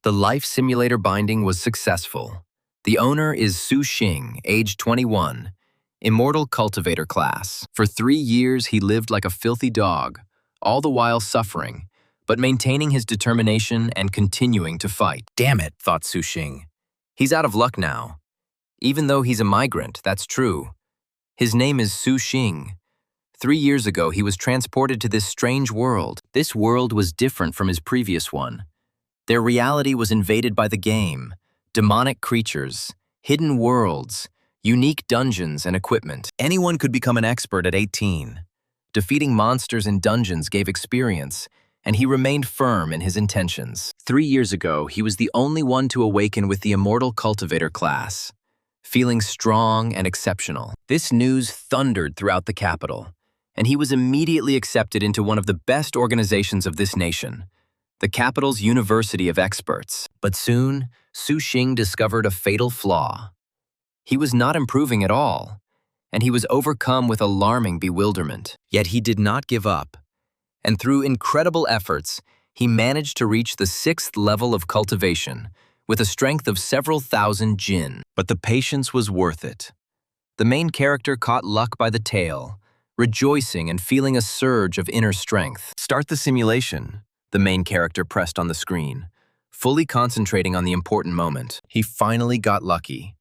The life simulator binding was successful. The owner is Su Xing, age 21, immortal cultivator class. For 3 years, he lived like a filthy dog, all the while suffering, but maintaining his determination and continuing to fight. Damn it, thought Su Xing. He's out of luck now. Even though he's a migrant, that's true. His name is Su Xing. 3 years ago, he was transported to this strange world. This world was different from his previous one. Their reality was invaded by the game, demonic creatures, hidden worlds, unique dungeons and equipment. Anyone could become an expert at 18. Defeating monsters in dungeons gave experience, and he remained firm in his intentions. 3 years ago, he was the only one to awaken with the immortal cultivator class, feeling strong and exceptional. This news thundered throughout the capital, and he was immediately accepted into one of the best organizations of this nation, the capital's University of Experts. But soon, Su Xing discovered a fatal flaw. He was not improving at all, and he was overcome with alarming bewilderment. Yet he did not give up, and through incredible efforts, he managed to reach the 6th level of cultivation with a strength of several thousand jin. But the patience was worth it. The main character caught luck by the tail, rejoicing and feeling a surge of inner strength. Start the simulation, the main character pressed on the screen, fully concentrating on the important moment. He finally got lucky.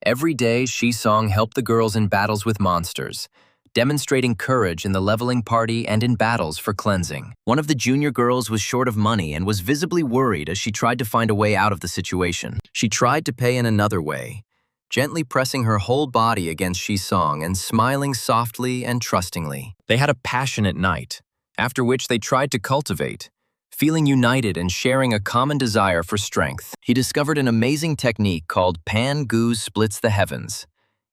Every day, Shisong helped the girls in battles with monsters, demonstrating courage in the leveling party and in battles for cleansing. One of the junior girls was short of money and was visibly worried as she tried to find a way out of the situation. She tried to pay in another way, gently pressing her whole body against Shisong and smiling softly and trustingly. They had a passionate night, after which they tried to cultivate, feeling united and sharing a common desire for strength. He discovered an amazing technique called Pan Gu Splits the Heavens,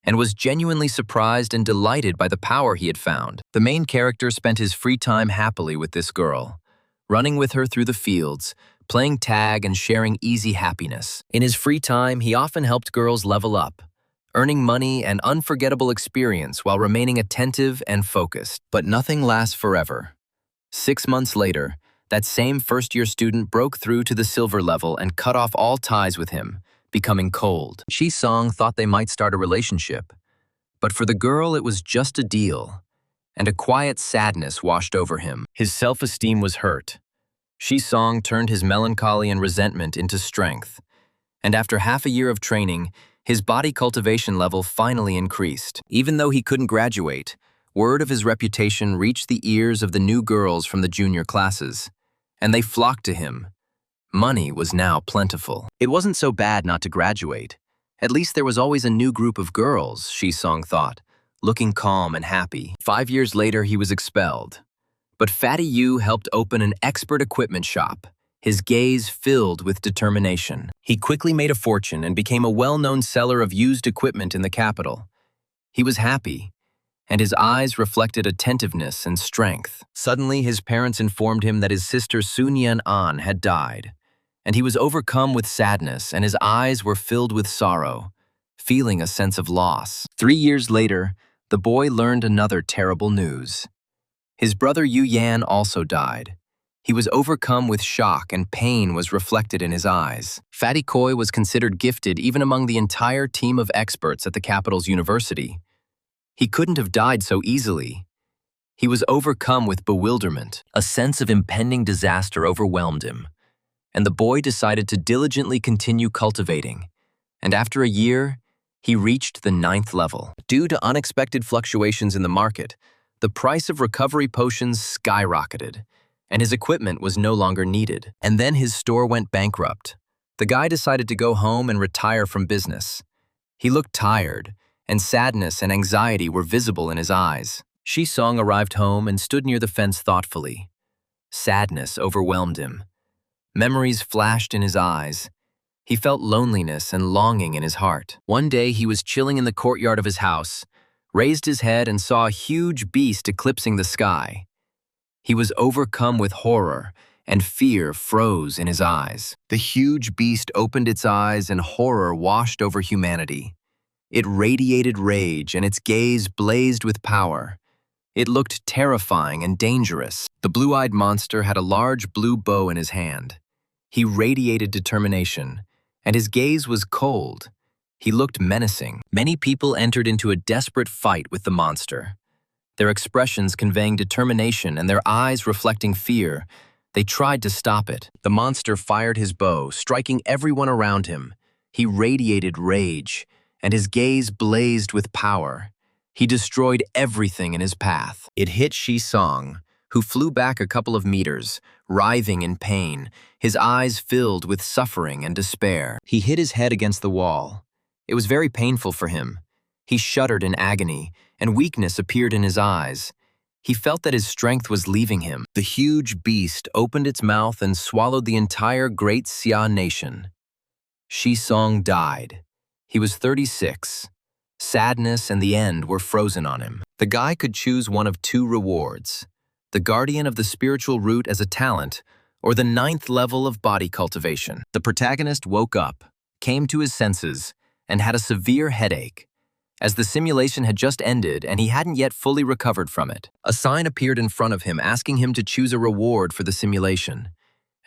and was genuinely surprised and delighted by the power he had found. The main character spent his free time happily with this girl, running with her through the fields, playing tag and sharing easy happiness. In his free time, he often helped girls level up, earning money and unforgettable experience while remaining attentive and focused. But nothing lasts forever. 6 months later, that same first-year student broke through to the silver level and cut off all ties with him, becoming cold. Shisong thought they might start a relationship, but for the girl it was just a deal, and a quiet sadness washed over him. His self-esteem was hurt. Shisong turned his melancholy and resentment into strength, and after half a year of training, his body cultivation level finally increased. Even though he couldn't graduate, word of his reputation reached the ears of the new girls from the junior classes, and they flocked to him. Money was now plentiful. It wasn't so bad not to graduate. At least there was always a new group of girls, Shisong thought, looking calm and happy. 5 years later, he was expelled. But Fatty Yu helped open an expert equipment shop, his gaze filled with determination. He quickly made a fortune and became a well-known seller of used equipment in the capital. He was happy, and his eyes reflected attentiveness and strength. Suddenly, his parents informed him that his sister Sun Yan An had died, and he was overcome with sadness and his eyes were filled with sorrow, feeling a sense of loss. 3 years later, the boy learned another terrible news. His brother Yu Yan also died. He was overcome with shock and pain was reflected in his eyes. Fatty Koi was considered gifted even among the entire team of experts at the capital's university. He couldn't have died so easily. He was overcome with bewilderment. A sense of impending disaster overwhelmed him, and the boy decided to diligently continue cultivating. And after a year, he reached the 9th level. Due to unexpected fluctuations in the market, the price of recovery potions skyrocketed, and his equipment was no longer needed. And then his store went bankrupt. The guy decided to go home and retire from business. He looked tired, and sadness and anxiety were visible in his eyes. Shisong arrived home and stood near the fence thoughtfully. Sadness overwhelmed him. Memories flashed in his eyes. He felt loneliness and longing in his heart. One day he was chilling in the courtyard of his house, raised his head and saw a huge beast eclipsing the sky. He was overcome with horror, and fear froze in his eyes. The huge beast opened its eyes and horror washed over humanity. It radiated rage and its gaze blazed with power. It looked terrifying and dangerous. The blue-eyed monster had a large blue bow in his hand. He radiated determination, and his gaze was cold. He looked menacing. Many people entered into a desperate fight with the monster, their expressions conveying determination and their eyes reflecting fear. They tried to stop it. The monster fired his bow, striking everyone around him. He radiated rage, and his gaze blazed with power. He destroyed everything in his path. It hit Shi-song, who flew back a couple of meters, writhing in pain, his eyes filled with suffering and despair. He hit his head against the wall. It was very painful for him. He shuddered in agony, and weakness appeared in his eyes. He felt that his strength was leaving him. The huge beast opened its mouth and swallowed the entire Great Xia nation. Shi-song died. He was 36. Sadness and the end were frozen on him. The guy could choose one of two rewards: the guardian of the spiritual root as a talent, or the 9th level of body cultivation. The protagonist woke up, came to his senses, and had a severe headache, as the simulation had just ended and he hadn't yet fully recovered from it. A sign appeared in front of him asking him to choose a reward for the simulation,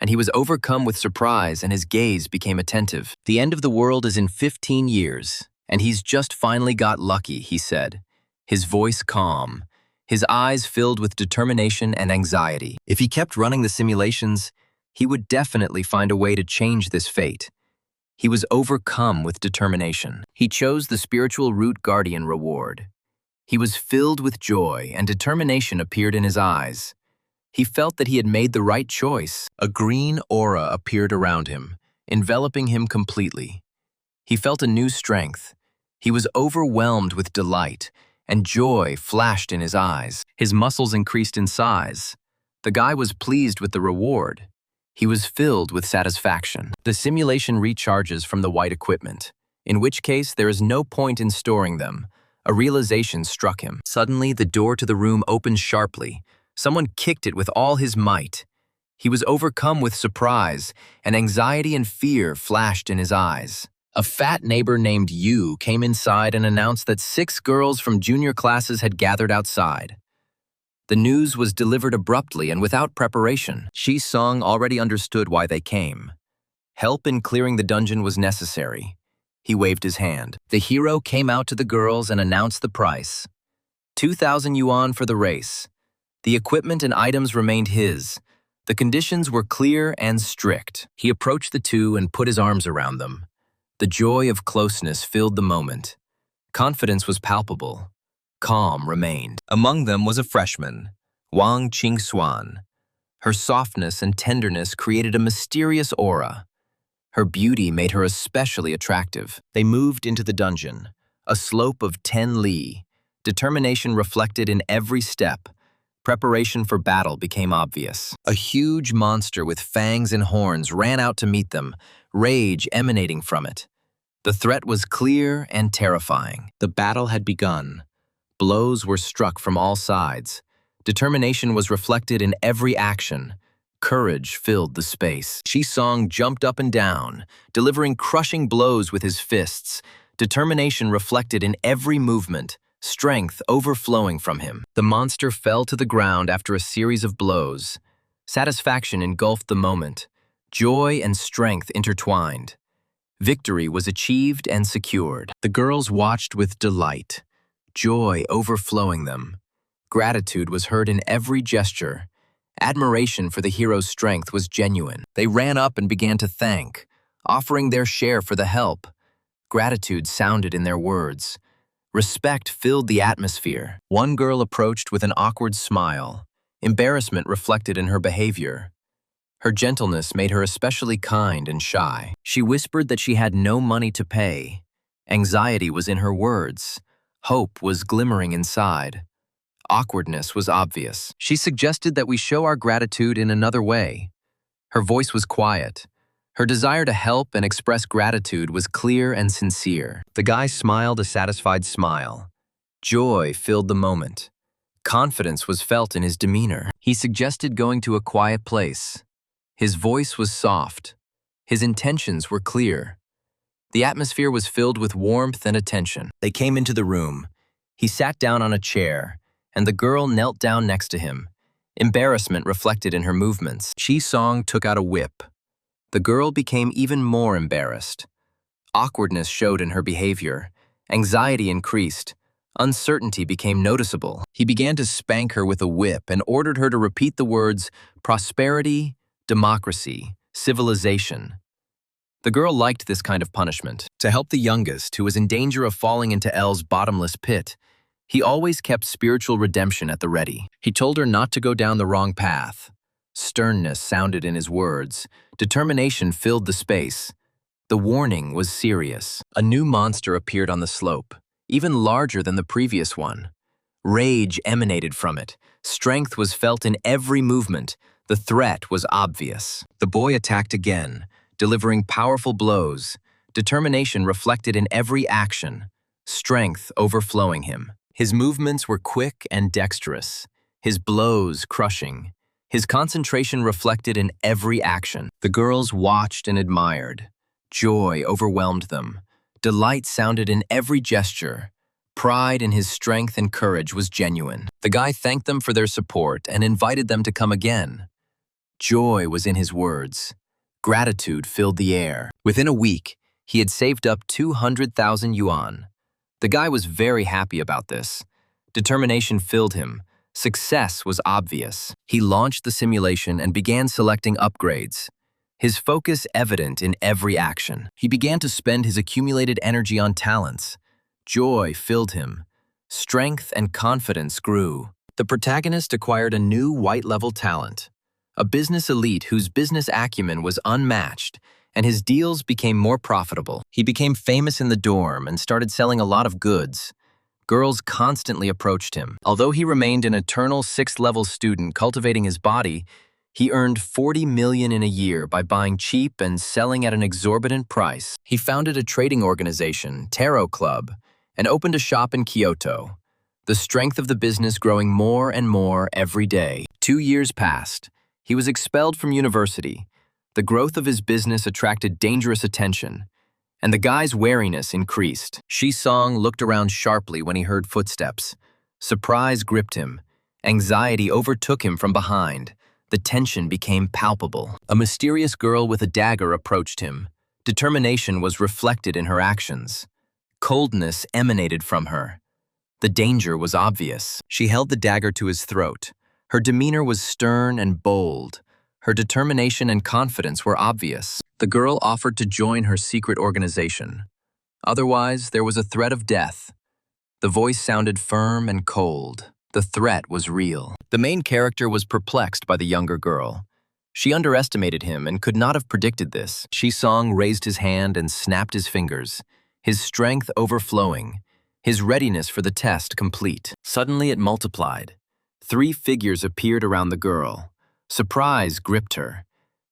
and he was overcome with surprise and his gaze became attentive. The end of the world is in 15 years, and he's just finally got lucky, he said, his voice calm, his eyes filled with determination and anxiety. If he kept running the simulations, he would definitely find a way to change this fate. He was overcome with determination. He chose the spiritual root guardian reward. He was filled with joy, and determination appeared in his eyes. He felt that he had made the right choice. A green aura appeared around him, enveloping him completely. He felt a new strength. He was overwhelmed with delight, and joy flashed in his eyes. His muscles increased in size. The guy was pleased with the reward. He was filled with satisfaction. The simulation recharges from the white equipment, in which case there is no point in storing them. A realization struck him. Suddenly, the door to the room opened sharply. Someone kicked it with all his might. He was overcome with surprise, and anxiety and fear flashed in his eyes. A fat neighbor named Yu came inside and announced that 6 girls from junior classes had gathered outside. The news was delivered abruptly and without preparation. Shi-song already understood why they came. Help in clearing the dungeon was necessary. He waved his hand. The hero came out to the girls and announced the price: 2,000 yuan for the race. The equipment and items remained his. The conditions were clear and strict. He approached the two and put his arms around them. The joy of closeness filled the moment. Confidence was palpable. Calm remained. Among them was a freshman, Wang Qingxuan. Her softness and tenderness created a mysterious aura. Her beauty made her especially attractive. They moved into the dungeon, a slope of 10 li. Determination reflected in every step. Preparation for battle became obvious. A huge monster with fangs and horns ran out to meet them, rage emanating from it. The threat was clear and terrifying. The battle had begun. Blows were struck from all sides. Determination was reflected in every action. Courage filled the space. Shi-song jumped up and down, delivering crushing blows with his fists. Determination reflected in every movement, strength overflowing from him. The monster fell to the ground after a series of blows. Satisfaction engulfed the moment. Joy and strength intertwined. Victory was achieved and secured. The girls watched with delight, joy overflowing them. Gratitude was heard in every gesture. Admiration for the hero's strength was genuine. They ran up and began to thank, offering their share for the help. Gratitude sounded in their words. Respect filled the atmosphere. One girl approached with an awkward smile. Embarrassment reflected in her behavior. Her gentleness made her especially kind and shy. She whispered that she had no money to pay. Anxiety was in her words. Hope was glimmering inside. Awkwardness was obvious. She suggested that we show our gratitude in another way. Her voice was quiet. Her desire to help and express gratitude was clear and sincere. The guy smiled a satisfied smile. Joy filled the moment. Confidence was felt in his demeanor. He suggested going to a quiet place. His voice was soft. His intentions were clear. The atmosphere was filled with warmth and attention. They came into the room. He sat down on a chair, and the girl knelt down next to him. Embarrassment reflected in her movements. Shi-song took out a whip. The girl became even more embarrassed. Awkwardness showed in her behavior. Anxiety increased. Uncertainty became noticeable. He began to spank her with a whip and ordered her to repeat the words prosperity, democracy, civilization. The girl liked this kind of punishment. To help the youngest, who was in danger of falling into L's bottomless pit, he always kept spiritual redemption at the ready. He told her not to go down the wrong path. Sternness sounded in his words. Determination filled the space. The warning was serious. A new monster appeared on the slope, even larger than the previous one. Rage emanated from it. Strength was felt in every movement. The threat was obvious. The boy attacked again, delivering powerful blows. Determination reflected in every action, strength overflowing him. His movements were quick and dexterous, his blows crushing. His concentration reflected in every action. The girls watched and admired. Joy overwhelmed them. Delight sounded in every gesture. Pride in his strength and courage was genuine. The guy thanked them for their support and invited them to come again. Joy was in his words. Gratitude filled the air. Within a week, he had saved up 200,000 yuan. The guy was very happy about this. Determination filled him. Success was obvious. He launched the simulation and began selecting upgrades. His focus evident in every action. He began to spend his accumulated energy on talents. Joy filled him. Strength and confidence grew. The protagonist acquired a new white-level talent. A business elite whose business acumen was unmatched, and his deals became more profitable. He became famous in the dorm and started selling a lot of goods. Girls constantly approached him. Although he remained an eternal 6th-level student cultivating his body, he earned 40 million in a year by buying cheap and selling at an exorbitant price. He founded a trading organization, Tarot Club, and opened a shop in Kyoto. The strength of the business growing more and more every day. 2 years passed. He was expelled from university. The growth of his business attracted dangerous attention, and the guy's wariness increased. Shisong looked around sharply when he heard footsteps. Surprise gripped him. Anxiety overtook him from behind. The tension became palpable. A mysterious girl with a dagger approached him. Determination was reflected in her actions. Coldness emanated from her. The danger was obvious. She held the dagger to his throat. Her demeanor was stern and bold. Her determination and confidence were obvious. The girl offered to join her secret organization. Otherwise, there was a threat of death. The voice sounded firm and cold. The threat was real. The main character was perplexed by the younger girl. She underestimated him and could not have predicted this. Shisong raised his hand and snapped his fingers, his strength overflowing, his readiness for the test complete. Suddenly it multiplied. 3 figures appeared around the girl. Surprise gripped her.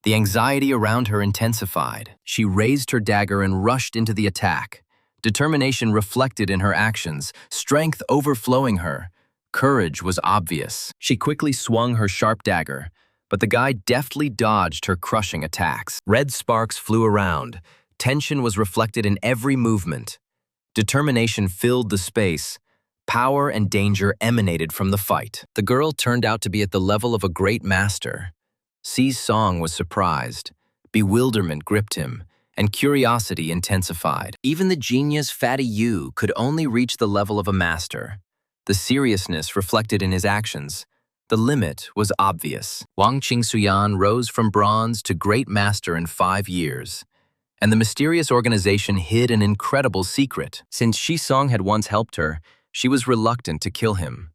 The anxiety around her intensified. She raised her dagger and rushed into the attack. Determination reflected in her actions, strength overflowing her. Courage was obvious. She quickly swung her sharp dagger, but the guy deftly dodged her crushing attacks. Red sparks flew around. Tension was reflected in every movement. Determination filled the space. Power and danger emanated from the fight. The girl turned out to be at the level of a great master. Song was surprised. Bewilderment gripped him, and curiosity intensified. Even the genius Fatty Yu could only reach the level of a master. The seriousness reflected in his actions. The limit was obvious. Wang Qingsuyan rose from bronze to great master in 5 years. And the mysterious organization hid an incredible secret. Since Shisong had once helped her, she was reluctant to kill him.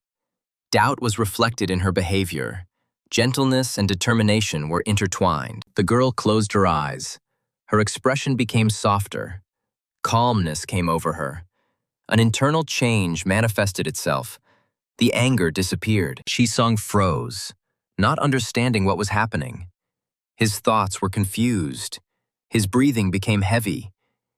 Doubt was reflected in her behavior. Gentleness and determination were intertwined. The girl closed her eyes. Her expression became softer. Calmness came over her. An internal change manifested itself. The anger disappeared. Shisong froze, not understanding what was happening. His thoughts were confused. His breathing became heavy.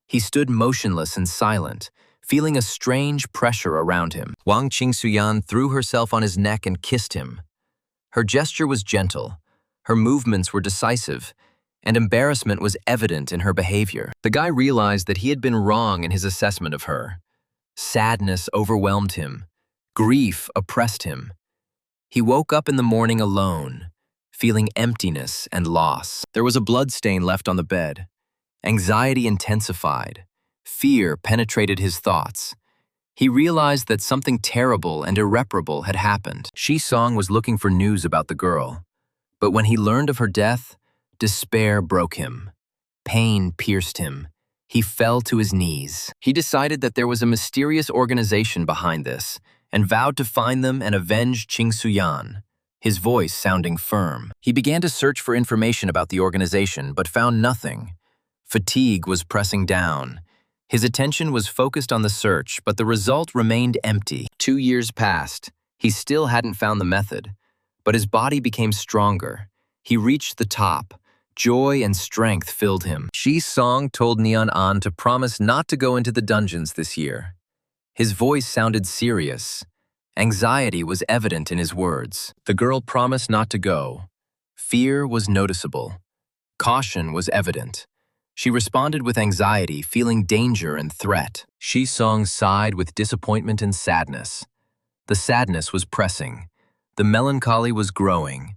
He stood motionless and silent, feeling a strange pressure around him. Wang Qingsuyan threw herself on his neck and kissed him. Her gesture was gentle, her movements were decisive, and embarrassment was evident in her behavior. The guy realized that he had been wrong in his assessment of her. Sadness overwhelmed him. Grief oppressed him. He woke up in the morning alone, feeling emptiness and loss. There was a bloodstain left on the bed. Anxiety intensified. Fear penetrated his thoughts. He realized that something terrible and irreparable had happened. Shi-song was looking for news about the girl, but when he learned of her death, despair broke him. Pain pierced him. He fell to his knees. He decided that there was a mysterious organization behind this and vowed to find them and avenge Ching Suyan, his voice sounding firm. He began to search for information about the organization but found nothing. Fatigue was pressing down. His attention was focused on the search, but the result remained empty. 2 years passed. He still hadn't found the method, but his body became stronger. He reached the top. Joy and strength filled him. Shi-song told Neon An to promise not to go into the dungeons this year. His voice sounded serious. Anxiety was evident in his words. The girl promised not to go. Fear was noticeable. Caution was evident. She responded with anxiety, feeling danger and threat. Shi-song sighed with disappointment and sadness. The sadness was pressing. The melancholy was growing.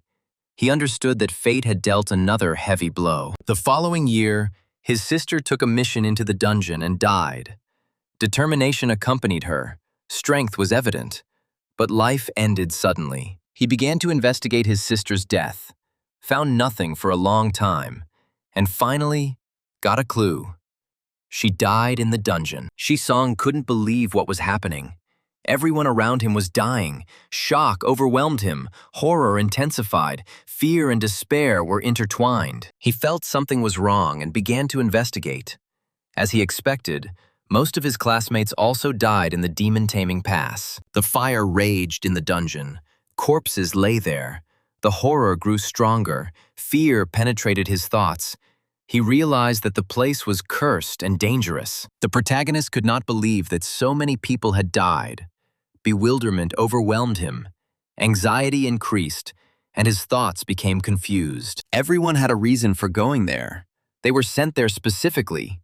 He understood that fate had dealt another heavy blow. The following year, his sister took a mission into the dungeon and died. Determination accompanied her. Strength was evident. But life ended suddenly. He began to investigate his sister's death, found nothing for a long time, and finally got a clue. She died in the dungeon. Shi-song couldn't believe what was happening. Everyone around him was dying. Shock overwhelmed him. Horror intensified. Fear and despair were intertwined. He felt something was wrong and began to investigate. As he expected, most of his classmates also died in the demon-taming pass. The fire raged in the dungeon. Corpses lay there. The horror grew stronger. Fear penetrated his thoughts. He realized that the place was cursed and dangerous. The protagonist could not believe that so many people had died. Bewilderment overwhelmed him. Anxiety increased, and his thoughts became confused. Everyone had a reason for going there. They were sent there specifically.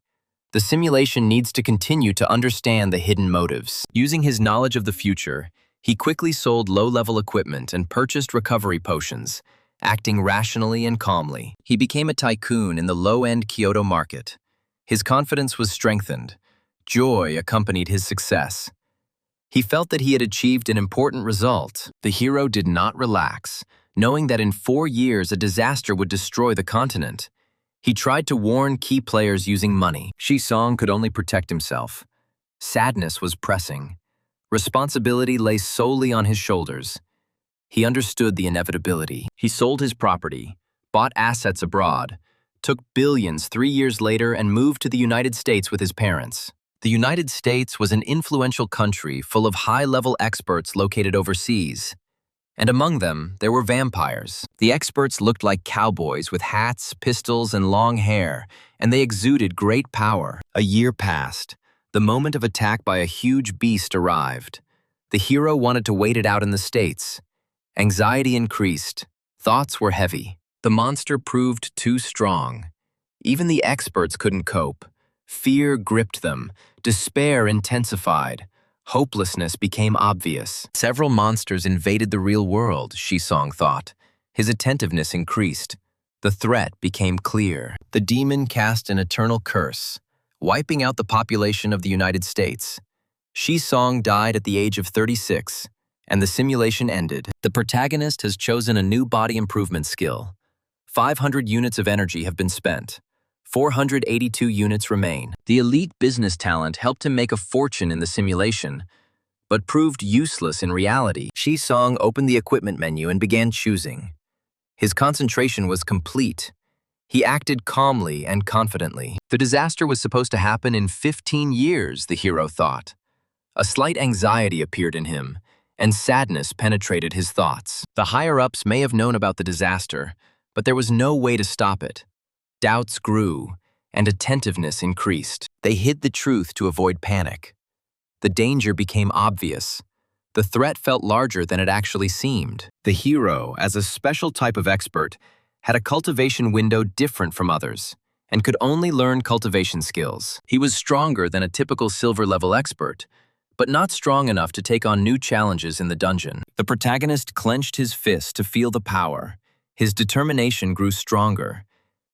The simulation needs to continue to understand the hidden motives. Using his knowledge of the future, he quickly sold low-level equipment and purchased recovery potions, acting rationally and calmly. He became a tycoon in the low-end Kyoto market. His confidence was strengthened. Joy accompanied his success. He felt that he had achieved an important result. The hero did not relax, knowing that in 4 years a disaster would destroy the continent. He tried to warn key players using money. Shi-song could only protect himself. Sadness was pressing. Responsibility lay solely on his shoulders. He understood the inevitability. He sold his property, bought assets abroad, took billions 3 years later and moved to the United States with his parents. The United States was an influential country full of high-level experts located overseas. And among them, there were vampires. The experts looked like cowboys with hats, pistols, and long hair, and they exuded great power. A year passed. The moment of attack by a huge beast arrived. The hero wanted to wait it out in the States. Anxiety increased. Thoughts were heavy. The monster proved too strong. Even the experts couldn't cope. Fear gripped them. Despair intensified. Hopelessness became obvious. Several monsters invaded the real world, Shi-song thought. His attentiveness increased. The threat became clear. The demon cast an eternal curse, wiping out the population of the United States. Shi-song died at the age of 36, and the simulation ended. The protagonist has chosen a new body improvement skill. 500 units of energy have been spent. 482 units remain. The elite business talent helped him make a fortune in the simulation, but proved useless in reality. Shi-song opened the equipment menu and began choosing. His concentration was complete. He acted calmly and confidently. The disaster was supposed to happen in 15 years, the hero thought. A slight anxiety appeared in him, and sadness penetrated his thoughts. The higher-ups may have known about the disaster, but there was no way to stop it. Doubts grew, and attentiveness increased. They hid the truth to avoid panic. The danger became obvious. The threat felt larger than it actually seemed. The hero, as a special type of expert, had a cultivation window different from others, and could only learn cultivation skills. He was stronger than a typical silver-level expert, but not strong enough to take on new challenges in the dungeon. The protagonist clenched his fist to feel the power. His determination grew stronger.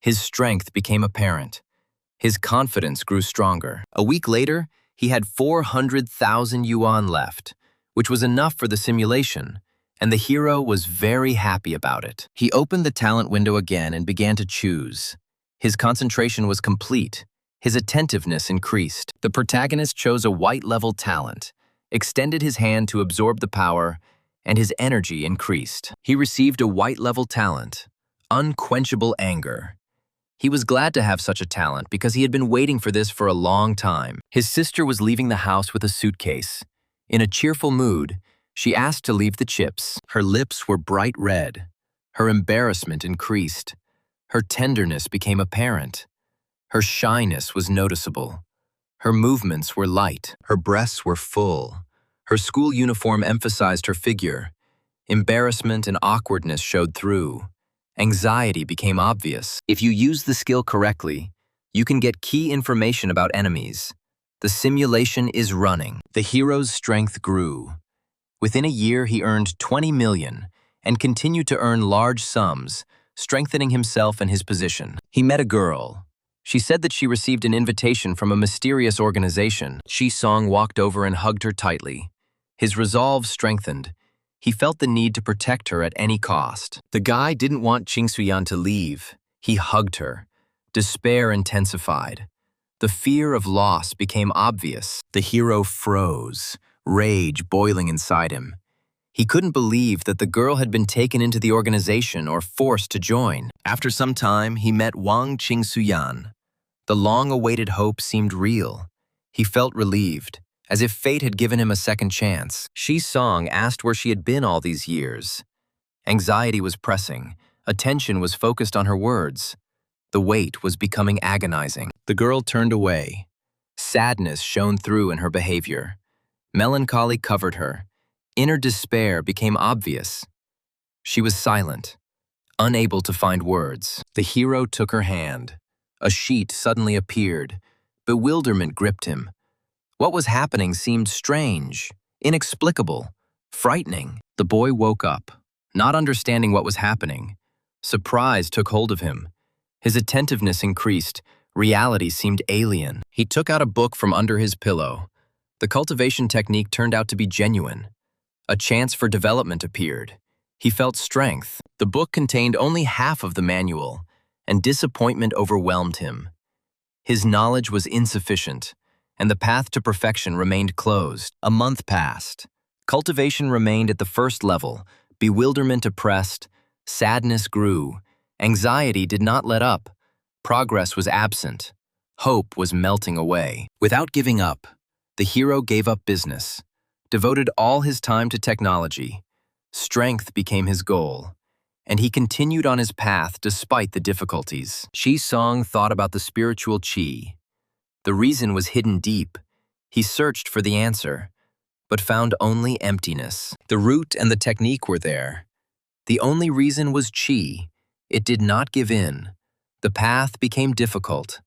His strength became apparent. His confidence grew stronger. A week later, he had 400,000 yuan left, which was enough for the simulation, and the hero was very happy about it. He opened the talent window again and began to choose. His concentration was complete. His attentiveness increased. The protagonist chose a white-level talent, extended his hand to absorb the power, and his energy increased. He received a white-level talent, unquenchable anger. He was glad to have such a talent because he had been waiting for this for a long time. His sister was leaving the house with a suitcase. In a cheerful mood, she asked to leave the chips. Her lips were bright red. Her embarrassment increased. Her tenderness became apparent. Her shyness was noticeable. Her movements were light. Her breasts were full. Her school uniform emphasized her figure. Embarrassment and awkwardness showed through. Anxiety became obvious. If you use the skill correctly, you can get key information about enemies. The simulation is running. The hero's strength grew. Within a year, he earned 20 million and continued to earn large sums, strengthening himself and his position. He met a girl. She said that she received an invitation from a mysterious organization. Shi-song walked over and hugged her tightly. His resolve strengthened. He felt the need to protect her at any cost. The guy didn't want Ching Suyan to leave. He hugged her. Despair intensified. The fear of loss became obvious. The hero froze, rage boiling inside him. He couldn't believe that the girl had been taken into the organization or forced to join. After some time, he met Wang Ching Suyan. The long-awaited hope seemed real. He felt relieved, as if fate had given him a second chance. Shi-song asked where she had been all these years. Anxiety was pressing. Attention was focused on her words. The weight was becoming agonizing. The girl turned away. Sadness shone through in her behavior. Melancholy covered her. Inner despair became obvious. She was silent, unable to find words. The hero took her hand. A sheet suddenly appeared. Bewilderment gripped him. What was happening seemed strange, inexplicable, frightening. The boy woke up, not understanding what was happening. Surprise took hold of him. His attentiveness increased. Reality seemed alien. He took out a book from under his pillow. The cultivation technique turned out to be genuine. A chance for development appeared. He felt strength. The book contained only half of the manual, and disappointment overwhelmed him. His knowledge was insufficient, and the path to perfection remained closed. A month passed. Cultivation remained at the first level. Bewilderment oppressed. Sadness grew. Anxiety did not let up. Progress was absent. Hope was melting away. Without giving up, the hero gave up business, devoted all his time to technology. Strength became his goal, and he continued on his path despite the difficulties. Shi-song thought about the spiritual qi. The reason was hidden deep. He searched for the answer, but found only emptiness. The root and the technique were there. The only reason was qi. It did not give in. The path became difficult.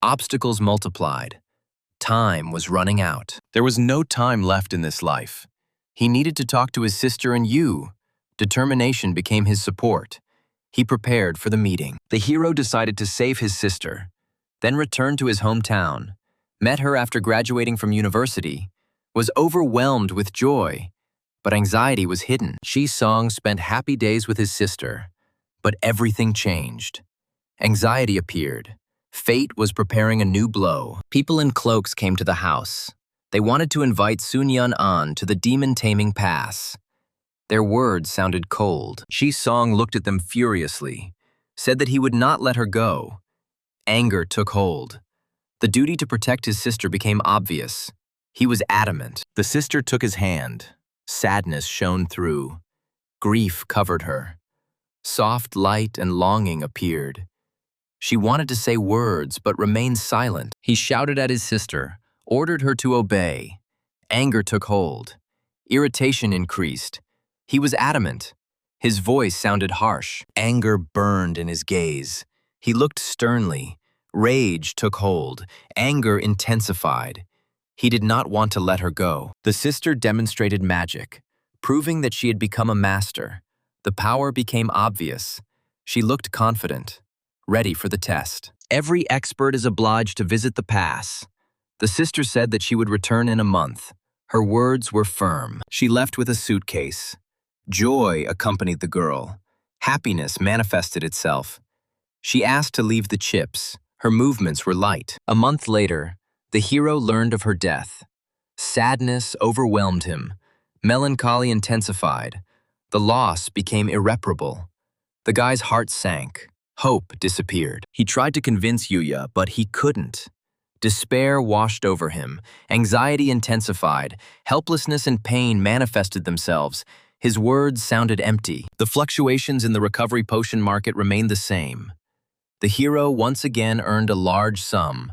Obstacles multiplied. Time was running out. There was no time left in this life. He needed to talk to his sister and you. Determination became his support. He prepared for the meeting. The hero decided to save his sister, then returned to his hometown, met her after graduating from university, was overwhelmed with joy, but anxiety was hidden. Shi-song spent happy days with his sister, but everything changed. Anxiety appeared. Fate was preparing a new blow. People in cloaks came to the house. They wanted to invite Sun-Yun on to the demon-taming pass. Their words sounded cold. Shi-song looked at them furiously, said that he would not let her go. Anger took hold. The duty to protect his sister became obvious. He was adamant. The sister took his hand. Sadness shone through. Grief covered her. Soft light and longing appeared. She wanted to say words, but remained silent. He shouted at his sister, ordered her to obey. Anger took hold. Irritation increased. He was adamant. His voice sounded harsh. Anger burned in his gaze. He looked sternly. Rage took hold. Anger intensified. He did not want to let her go. The sister demonstrated magic, proving that she had become a master. The power became obvious. She looked confident, ready for the test. Every expert is obliged to visit the pass. The sister said that she would return in a month. Her words were firm. She left with a suitcase. Joy accompanied the girl. Happiness manifested itself. She asked to leave the chips. Her movements were light. A month later, the hero learned of her death. Sadness overwhelmed him. Melancholy intensified. The loss became irreparable. The guy's heart sank. Hope disappeared. He tried to convince Yuya, but he couldn't. Despair washed over him. Anxiety intensified. Helplessness and pain manifested themselves. His words sounded empty. The fluctuations in the recovery potion market remained the same. The hero once again earned a large sum.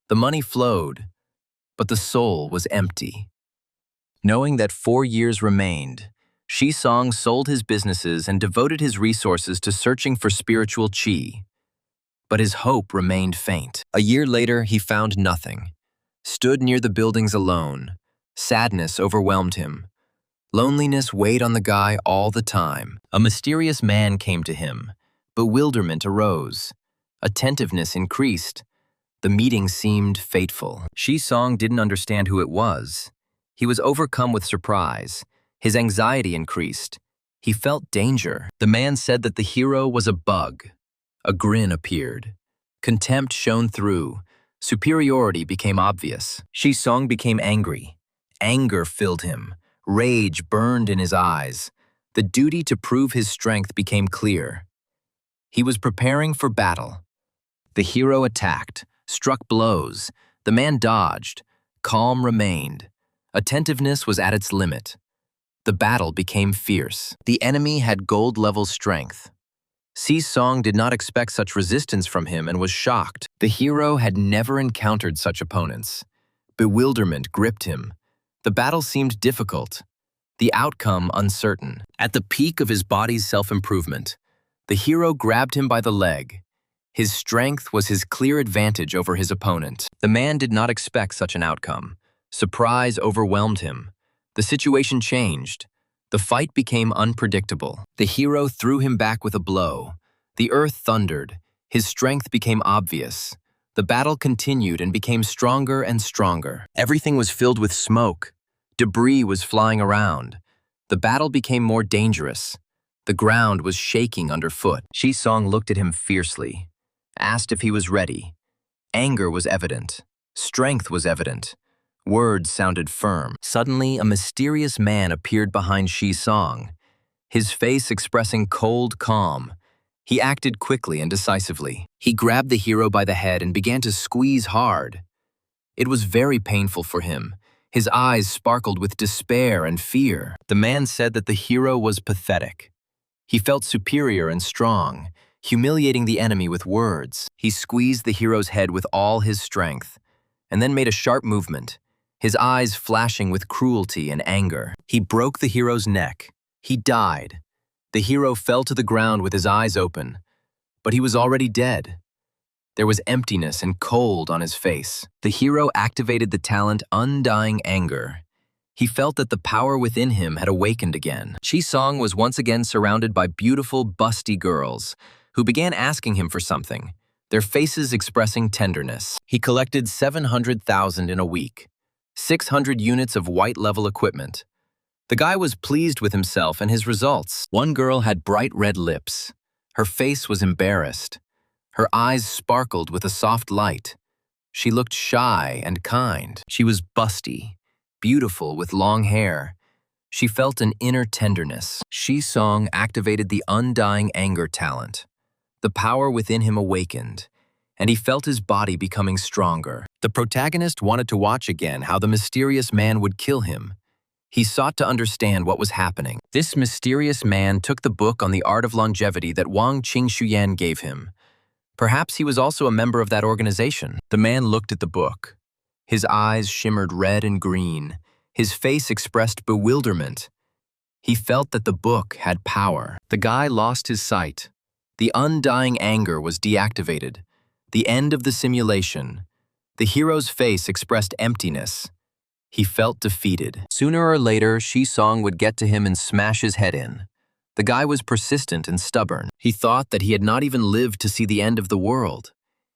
The money flowed, but the soul was empty. Knowing that 4 years remained, Shisong sold his businesses and devoted his resources to searching for spiritual chi. But his hope remained faint. A year later, he found nothing. Stood near the buildings alone. Sadness overwhelmed him. Loneliness weighed on the guy all the time. A mysterious man came to him. Bewilderment arose. Attentiveness increased. The meeting seemed fateful. Shisong didn't understand who it was. He was overcome with surprise. His anxiety increased. He felt danger. The man said that the hero was a bug. A grin appeared. Contempt shone through. Superiority became obvious. Shisong became angry. Anger filled him. Rage burned in his eyes. The duty to prove his strength became clear. He was preparing for battle. The hero attacked, struck blows. The man dodged. Calm remained. Attentiveness was at its limit. The battle became fierce. The enemy had gold-level strength. Shisong did not expect such resistance from him and was shocked. The hero had never encountered such opponents. Bewilderment gripped him. The battle seemed difficult. The outcome uncertain. At the peak of his body's self-improvement, the hero grabbed him by the leg. His strength was his clear advantage over his opponent. The man did not expect such an outcome. Surprise overwhelmed him. The situation changed. The fight became unpredictable. The hero threw him back with a blow. The earth thundered. His strength became obvious. The battle continued and became stronger and stronger. Everything was filled with smoke. Debris was flying around. The battle became more dangerous. The ground was shaking underfoot. Shisong looked at him fiercely, asked if he was ready. Anger was evident. Strength was evident. Words sounded firm. Suddenly, a mysterious man appeared behind Shisong, his face expressing cold calm. He acted quickly and decisively. He grabbed the hero by the head and began to squeeze hard. It was very painful for him. His eyes sparkled with despair and fear. The man said that the hero was pathetic. He felt superior and strong, humiliating the enemy with words. He squeezed the hero's head with all his strength, and then made a sharp movement, his eyes flashing with cruelty and anger. He broke the hero's neck. He died. The hero fell to the ground with his eyes open, but he was already dead. There was emptiness and cold on his face. The hero activated the talent Undying Anger. He felt that the power within him had awakened again. Shisong was once again surrounded by beautiful, busty girls who began asking him for something, their faces expressing tenderness. He collected 700,000 in a week, 600 units of white-level equipment. The guy was pleased with himself and his results. One girl had bright red lips. Her face was embarrassed. Her eyes sparkled with a soft light. She looked shy and kind. She was busty, beautiful with long hair. She felt an inner tenderness. Shisong activated the Undying Anger talent. The power within him awakened, and he felt his body becoming stronger. The protagonist wanted to watch again how the mysterious man would kill him. He sought to understand what was happening. This mysterious man took the book on the art of longevity that Wang Qingxuyan gave him. Perhaps he was also a member of that organization. The man looked at the book. His eyes shimmered red and green. His face expressed bewilderment. He felt that the book had power. The guy lost his sight. The Undying Anger was deactivated. The end of the simulation. The hero's face expressed emptiness. He felt defeated. Sooner or later, Shisong would get to him and smash his head in. The guy was persistent and stubborn. He thought that he had not even lived to see the end of the world.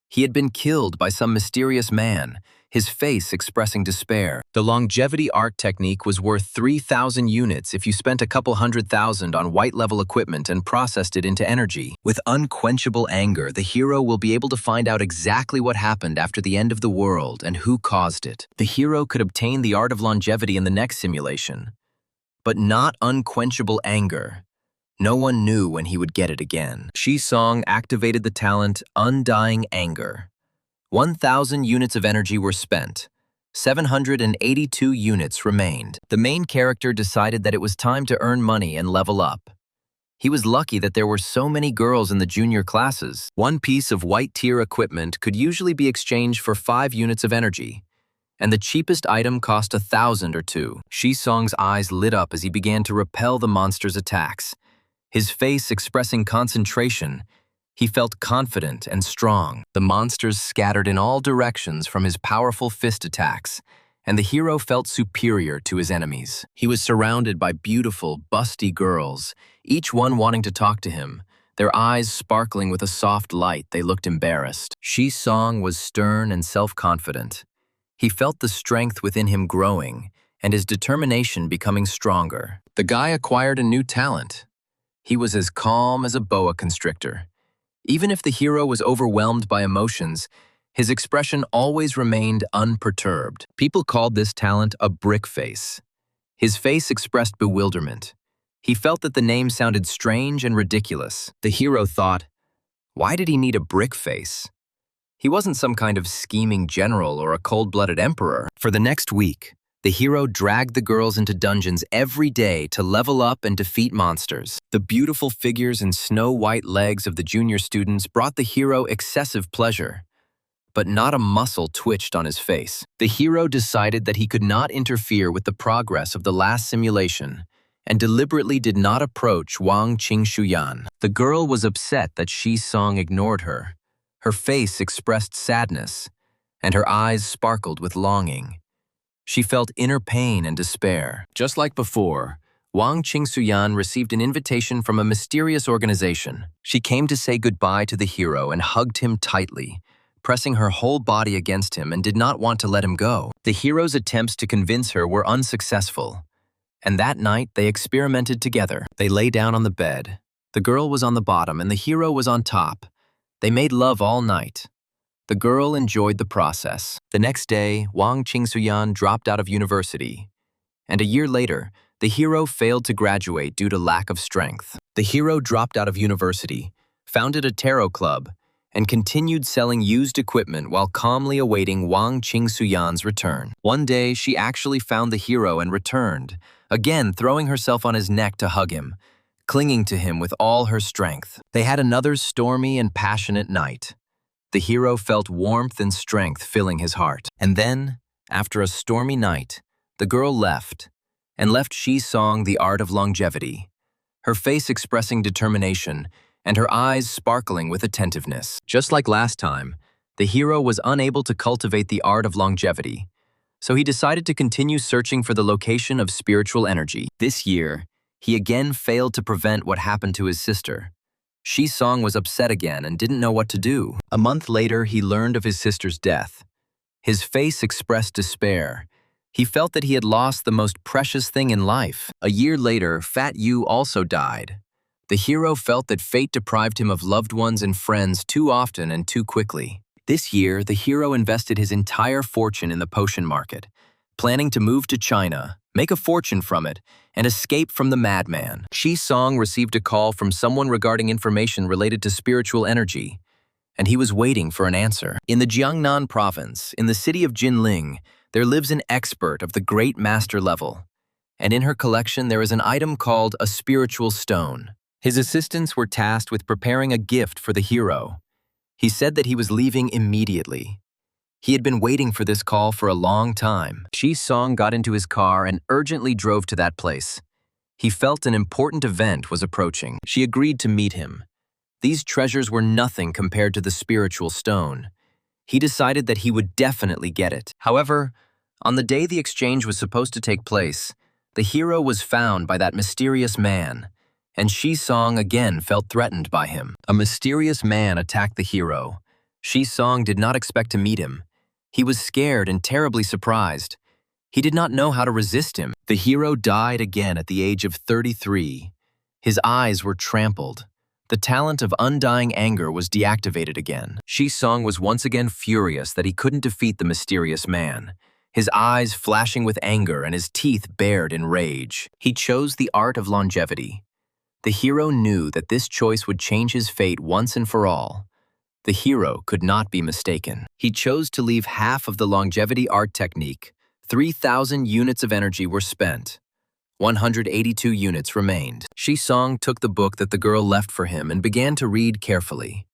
He had been killed by some mysterious man, his face expressing despair. The longevity art technique was worth 3,000 units if you spent a couple $100,000 on white-level equipment and processed it into energy. With unquenchable anger, the hero will be able to find out exactly what happened after the end of the world and who caused it. The hero could obtain the art of longevity in the next simulation, but not unquenchable anger. No one knew when he would get it again. Song activated the talent Undying Anger. 1,000 units of energy were spent. 782 units remained. The main character decided that it was time to earn money and level up. He was lucky that there were so many girls in the junior classes. One piece of white-tier equipment could usually be exchanged for 5 units of energy, and the cheapest item cost 1,000 or 2. Song's eyes lit up as he began to repel the monster's attacks. His face expressing concentration, he felt confident and strong. The monsters scattered in all directions from his powerful fist attacks, and the hero felt superior to his enemies. He was surrounded by beautiful, busty girls, each one wanting to talk to him. Their eyes sparkling with a soft light, they looked embarrassed. Song was stern and self-confident. He felt the strength within him growing, and his determination becoming stronger. The guy acquired a new talent. He was as calm as a boa constrictor. Even if the hero was overwhelmed by emotions, his expression always remained unperturbed. People called this talent a brick face. His face expressed bewilderment. He felt that the name sounded strange and ridiculous. The hero thought, why did he need a brick face? He wasn't some kind of scheming general or a cold-blooded emperor. For the next week, the hero dragged the girls into dungeons every day to level up and defeat monsters. The beautiful figures and snow-white legs of the junior students brought the hero excessive pleasure, but not a muscle twitched on his face. The hero decided that he could not interfere with the progress of the last simulation and deliberately did not approach Wang Qingshuyan. The girl was upset that Song ignored her. Her face expressed sadness, and her eyes sparkled with longing. She felt inner pain and despair. Just like before, Wang Qingshuyan received an invitation from a mysterious organization. She came to say goodbye to the hero and hugged him tightly, pressing her whole body against him and did not want to let him go. The hero's attempts to convince her were unsuccessful, and that night they experimented together. They lay down on the bed. The girl was on the bottom and the hero was on top. They made love all night. The girl enjoyed the process. The next day, Wang Qingshuyan dropped out of university, and a year later, the hero failed to graduate due to lack of strength. The hero dropped out of university, founded a tarot club, and continued selling used equipment while calmly awaiting Wang Qingshuyan's return. One day, she actually found the hero and returned, again throwing herself on his neck to hug him, clinging to him with all her strength. They had another stormy and passionate night. The hero felt warmth and strength filling his heart. And then, after a stormy night, the girl left, and left Song the art of longevity, her face expressing determination and her eyes sparkling with attentiveness. Just like last time, the hero was unable to cultivate the art of longevity, so he decided to continue searching for the location of spiritual energy. This year, he again failed to prevent what happened to his sister. Song was upset again and didn't know what to do. A month later, he learned of his sister's death. His face expressed despair. He felt that he had lost the most precious thing in life. A year later, Fat Yu also died. The hero felt that fate deprived him of loved ones and friends too often and too quickly. This year, the hero invested his entire fortune in the potion market, planning to move to China, make a fortune from it, and escape from the madman. Song received a call from someone regarding information related to spiritual energy, and he was waiting for an answer. In the Jiangnan province, in the city of Jinling, there lives an expert of the great master level, and in her collection there is an item called a spiritual stone. His assistants were tasked with preparing a gift for the hero. He said that he was leaving immediately. He had been waiting for this call for a long time. Song got into his car and urgently drove to that place. He felt an important event was approaching. She agreed to meet him. These treasures were nothing compared to the spiritual stone. He decided that he would definitely get it. However, on the day the exchange was supposed to take place, the hero was found by that mysterious man, and Shi-song again felt threatened by him. A mysterious man attacked the hero. Shi-song did not expect to meet him. He was scared and terribly surprised. He did not know how to resist him. The hero died again at the age of 33. His eyes were trampled. The talent of undying anger was deactivated again. Shi-song was once again furious that he couldn't defeat the mysterious man, his eyes flashing with anger and his teeth bared in rage. He chose the art of longevity. The hero knew that this choice would change his fate once and for all. The hero could not be mistaken. He chose to leave half of the longevity art technique. 3,000 units of energy were spent. 182 units remained. Shi-song took the book that the girl left for him and began to read carefully.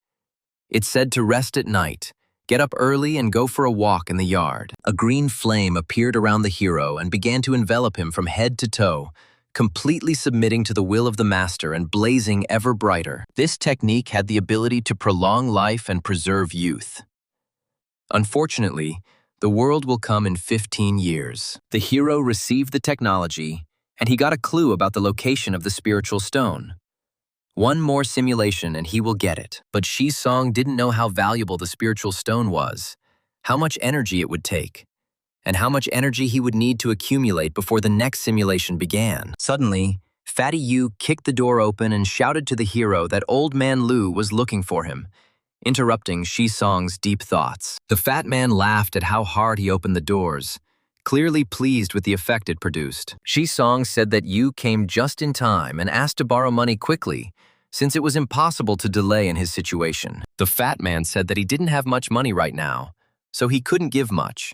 It said to rest at night, get up early and go for a walk in the yard. A green flame appeared around the hero and began to envelop him from head to toe, completely submitting to the will of the master and blazing ever brighter. This technique had the ability to prolong life and preserve youth. Unfortunately, the world will come in 15 years. The hero received the technology, and he got a clue about the location of the spiritual stone. One more simulation and he will get it. But Shi-song didn't know how valuable the spiritual stone was, how much energy it would take, and how much energy he would need to accumulate before the next simulation began. Suddenly, Fatty Yu kicked the door open and shouted to the hero that Old Man Lu was looking for him, interrupting Shi-song's deep thoughts. The fat man laughed at how hard he opened the doors, clearly pleased with the effect it produced. Shi-song said that Yu came just in time and asked to borrow money quickly, since it was impossible to delay in his situation. The fat man said that he didn't have much money right now, so he couldn't give much,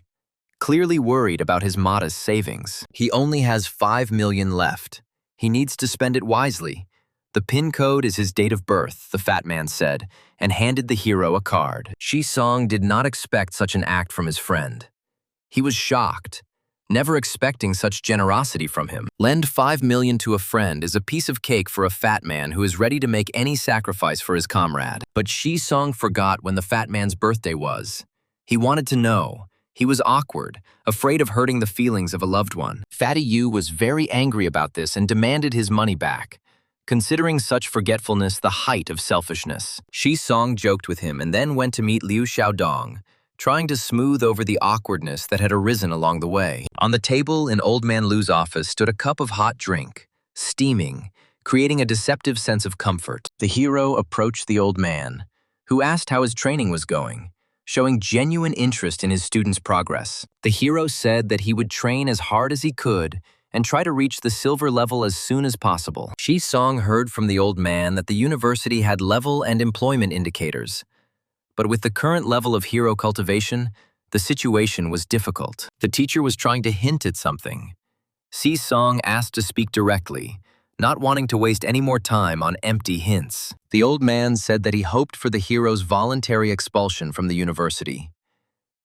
clearly worried about his modest savings. He only has 5 million left. He needs to spend it wisely. The PIN code is his date of birth, the fat man said, and handed the hero a card. Shi-song did not expect such an act from his friend. He was shocked, never expecting such generosity from him. Lend 5 million to a friend is a piece of cake for a fat man who is ready to make any sacrifice for his comrade. But Shi-song forgot when the fat man's birthday was. He wanted to know. He was awkward, afraid of hurting the feelings of a loved one. Fatty Yu was very angry about this and demanded his money back, considering such forgetfulness the height of selfishness. Shi-song joked with him and then went to meet Liu Xiaodong, trying to smooth over the awkwardness that had arisen along the way. On the table in Old Man Lu's office stood a cup of hot drink, steaming, creating a deceptive sense of comfort. The hero approached the old man, who asked how his training was going, showing genuine interest in his student's progress. The hero said that he would train as hard as he could and try to reach the silver level as soon as possible. Shi-song heard from the old man that the university had level and employment indicators, but with the current level of hero cultivation, the situation was difficult. The teacher was trying to hint at something. Shi-song asked to speak directly, not wanting to waste any more time on empty hints. The old man said that he hoped for the hero's voluntary expulsion from the university.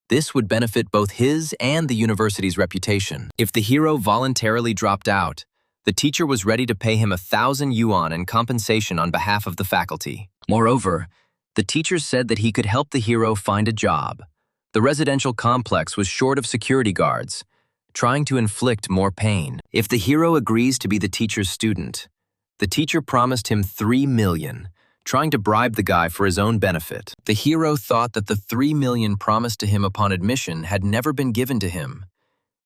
This would benefit both his and the university's reputation. If the hero voluntarily dropped out, the teacher was ready to pay him 1,000 yuan in compensation on behalf of the faculty. Moreover, the teacher said that he could help the hero find a job. The residential complex was short of security guards, trying to inflict more pain. If the hero agrees to be the teacher's student, the teacher promised him 3 million, trying to bribe the guy for his own benefit. The hero thought that the 3 million promised to him upon admission had never been given to him,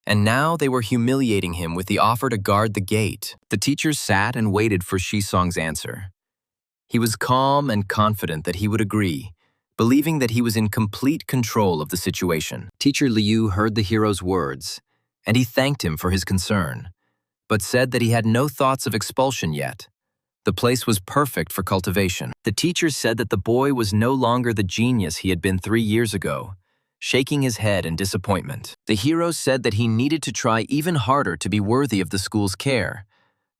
and now they were humiliating him with the offer to guard the gate. The teacher sat and waited for Shi-song's answer. He was calm and confident that he would agree, believing that he was in complete control of the situation. Teacher Liu heard the hero's words, and he thanked him for his concern, but said that he had no thoughts of expulsion yet. The place was perfect for cultivation. The teacher said that the boy was no longer the genius he had been 3 years ago, shaking his head in disappointment. The hero said that he needed to try even harder to be worthy of the school's care,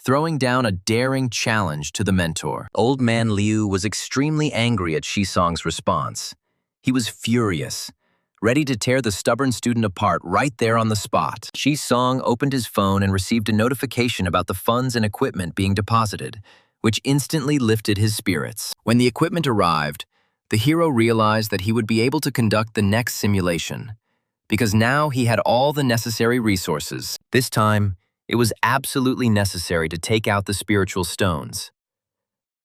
throwing down a daring challenge to the mentor. Old Man Liu was extremely angry at Shi-song's response. He was furious, ready to tear the stubborn student apart right there on the spot. Shi-song opened his phone and received a notification about the funds and equipment being deposited, which instantly lifted his spirits. When the equipment arrived, the hero realized that he would be able to conduct the next simulation, because now he had all the necessary resources. This time, it was absolutely necessary to take out the spiritual stones.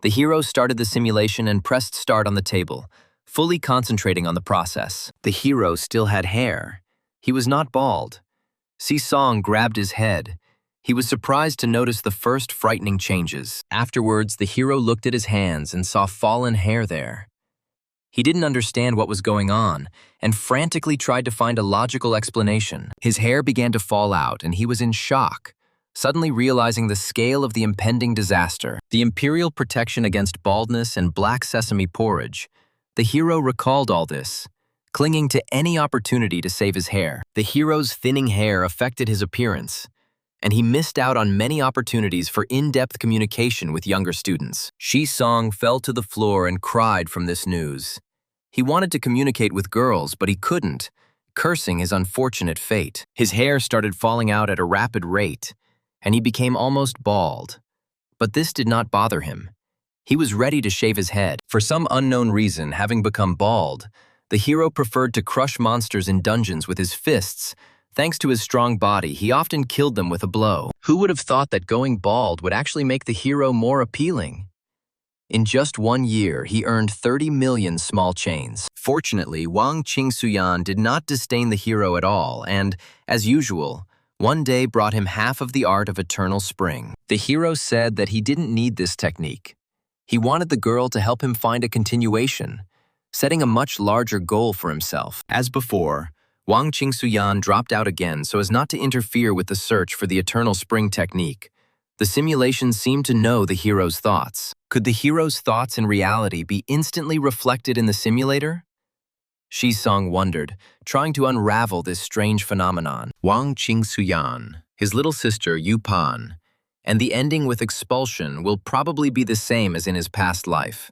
The hero started the simulation and pressed start on the table, fully concentrating on the process. The hero still had hair. He was not bald. Si-song grabbed his head. He was surprised to notice the first frightening changes. Afterwards, the hero looked at his hands and saw fallen hair there. He didn't understand what was going on and frantically tried to find a logical explanation. His hair began to fall out and he was in shock, suddenly realizing the scale of the impending disaster. The imperial protection against baldness and black sesame porridge. The hero recalled all this, clinging to any opportunity to save his hair. The hero's thinning hair affected his appearance, and he missed out on many opportunities for in-depth communication with younger students. Si-song fell to the floor and cried from this news. He wanted to communicate with girls, but he couldn't, cursing his unfortunate fate. His hair started falling out at a rapid rate, and he became almost bald. But this did not bother him. He was ready to shave his head. For some unknown reason, having become bald, the hero preferred to crush monsters in dungeons with his fists. Thanks to his strong body, he often killed them with a blow. Who would have thought that going bald would actually make the hero more appealing? In just 1 year, he earned 30 million small chains. Fortunately, Wang Qingsuyan did not disdain the hero at all, and, as usual, one day brought him half of the art of eternal spring. The hero said that he didn't need this technique. He wanted the girl to help him find a continuation, setting a much larger goal for himself. As before, Wang Qingsuyan dropped out again so as not to interfere with the search for the eternal spring technique. The simulation seemed to know the hero's thoughts. Could the hero's thoughts in reality be instantly reflected in the simulator? Si-song wondered, trying to unravel this strange phenomenon. Wang Qingsuyan, his little sister Yupan, and the ending with expulsion will probably be the same as in his past life.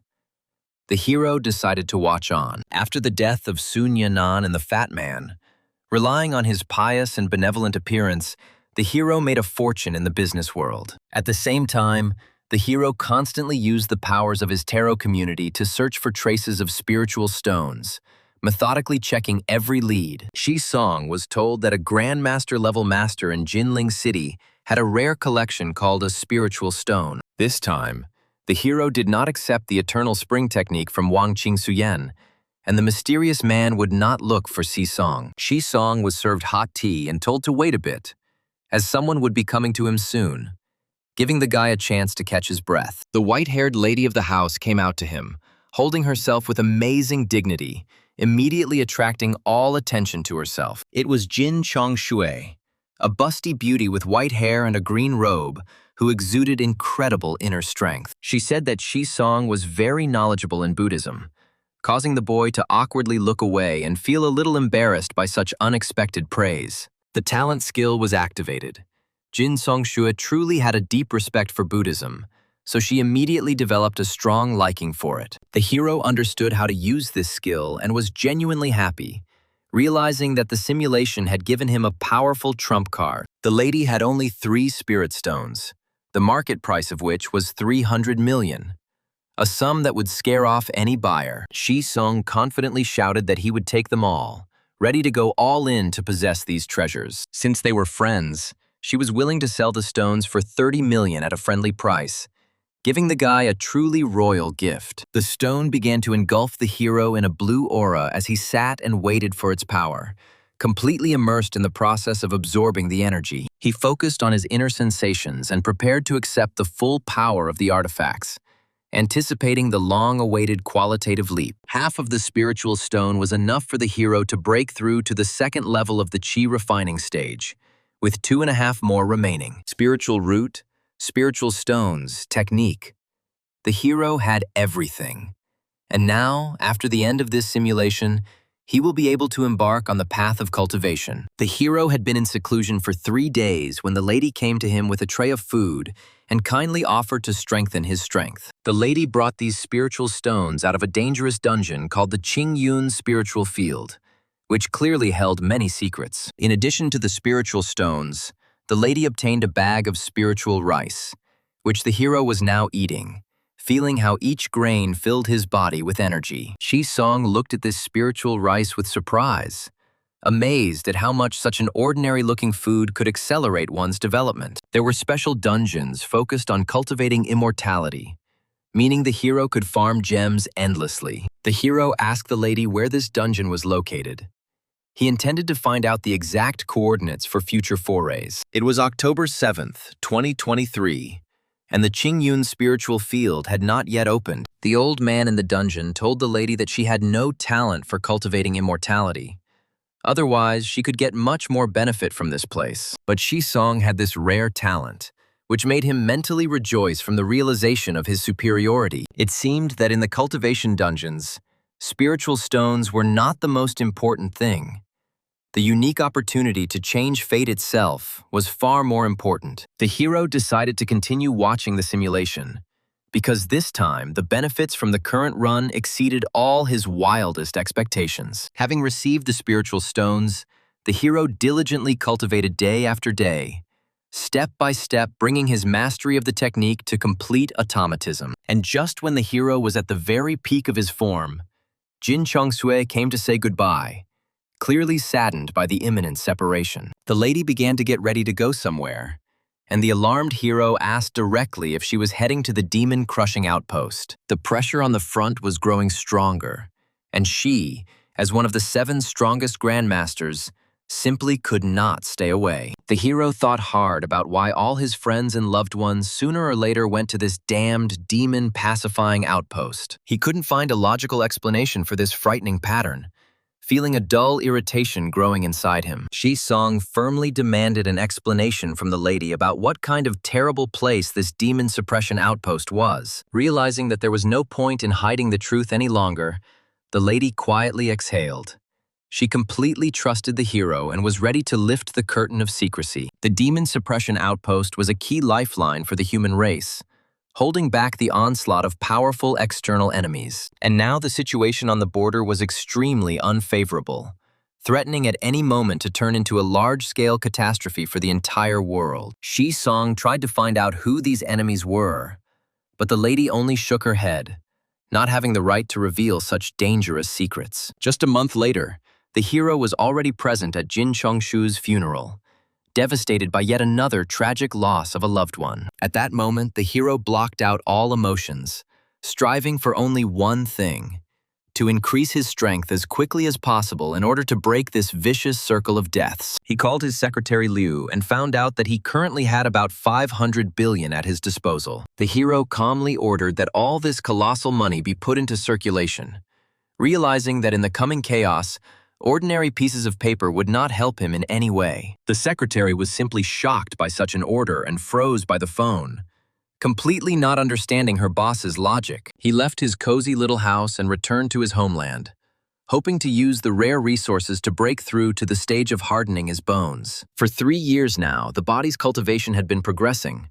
The hero decided to watch on. After the death of Sun Yanan and the Fat Man, relying on his pious and benevolent appearance, the hero made a fortune in the business world. At the same time, the hero constantly used the powers of his tarot community to search for traces of spiritual stones, methodically checking every lead. Si-song was told that a Grandmaster-level master in Jinling City had a rare collection called a spiritual stone. This time, the hero did not accept the eternal spring technique from Wang Qingsuyan, and the mysterious man would not look for Si-song. Si-song was served hot tea and told to wait a bit, as someone would be coming to him soon, giving the guy a chance to catch his breath. The white-haired lady of the house came out to him, holding herself with amazing dignity, immediately attracting all attention to herself. It was Jin Chongshui, a busty beauty with white hair and a green robe, who exuded incredible inner strength. She said that Si-song was very knowledgeable in Buddhism, causing the boy to awkwardly look away and feel a little embarrassed by such unexpected praise. The talent skill was activated. Jin Songshui truly had a deep respect for Buddhism, so she immediately developed a strong liking for it. The hero understood how to use this skill and was genuinely happy, realizing that the simulation had given him a powerful trump card. The lady had only 3 spirit stones, the market price of which was 300 million. A sum that would scare off any buyer. Si-song confidently shouted that he would take them all, ready to go all in to possess these treasures. Since they were friends, she was willing to sell the stones for 30 million at a friendly price, giving the guy a truly royal gift. The stone began to engulf the hero in a blue aura as he sat and waited for its power, completely immersed in the process of absorbing the energy. He focused on his inner sensations and prepared to accept the full power of the artifacts, anticipating the long-awaited qualitative leap. Half of the spiritual stone was enough for the hero to break through to the second level of the chi refining stage, with 2.5 more remaining. Spiritual root, spiritual stones, technique. The hero had everything. And now, after the end of this simulation, he will be able to embark on the path of cultivation. The hero had been in seclusion for 3 days when the lady came to him with a tray of food and kindly offered to strengthen his strength. The lady brought these spiritual stones out of a dangerous dungeon called the Qingyun Spiritual Field, which clearly held many secrets. In addition to the spiritual stones, the lady obtained a bag of spiritual rice, which the hero was now eating, feeling how each grain filled his body with energy. Si-song looked at this spiritual rice with surprise, amazed at how much such an ordinary-looking food could accelerate one's development. There were special dungeons focused on cultivating immortality, meaning the hero could farm gems endlessly. The hero asked the lady where this dungeon was located. He intended to find out the exact coordinates for future forays. It was October 7th, 2023, and the Qingyun spiritual field had not yet opened. The old man in the dungeon told the lady that she had no talent for cultivating immortality. Otherwise, she could get much more benefit from this place. But Shisong had this rare talent, which made him mentally rejoice from the realization of his superiority. It seemed that in the cultivation dungeons, spiritual stones were not the most important thing. The unique opportunity to change fate itself was far more important. The hero decided to continue watching the simulation, because this time the benefits from the current run exceeded all his wildest expectations. Having received the spiritual stones, the hero diligently cultivated day after day, step by step bringing his mastery of the technique to complete automatism. And just when the hero was at the very peak of his form, Jin Chongsue came to say goodbye, clearly saddened by the imminent separation. The lady began to get ready to go somewhere, and the alarmed hero asked directly if she was heading to the demon-crushing outpost. The pressure on the front was growing stronger, and she, as one of the 7 strongest grandmasters, simply could not stay away. The hero thought hard about why all his friends and loved ones sooner or later went to this damned demon-pacifying outpost. He couldn't find a logical explanation for this frightening pattern, feeling a dull irritation growing inside him. Shisong firmly demanded an explanation from the lady about what kind of terrible place this demon suppression outpost was. Realizing that there was no point in hiding the truth any longer, the lady quietly exhaled. She completely trusted the hero and was ready to lift the curtain of secrecy. The demon suppression outpost was a key lifeline for the human race, holding back the onslaught of powerful external enemies. And now the situation on the border was extremely unfavorable, threatening at any moment to turn into a large-scale catastrophe for the entire world. Shisong tried to find out who these enemies were, but the lady only shook her head, not having the right to reveal such dangerous secrets. Just a month later, the hero was already present at Jin Chongshu's funeral, devastated by yet another tragic loss of a loved one. At that moment, the hero blocked out all emotions, striving for only one thing: to increase his strength as quickly as possible in order to break this vicious circle of deaths. He called his secretary Liu and found out that he currently had about 500 billion at his disposal. The hero calmly ordered that all this colossal money be put into circulation, realizing that in the coming chaos, ordinary pieces of paper would not help him in any way. The secretary was simply shocked by such an order and froze by the phone, completely not understanding her boss's logic. He left his cozy little house and returned to his homeland, hoping to use the rare resources to break through to the stage of hardening his bones. For 3 years now, the body's cultivation had been progressing,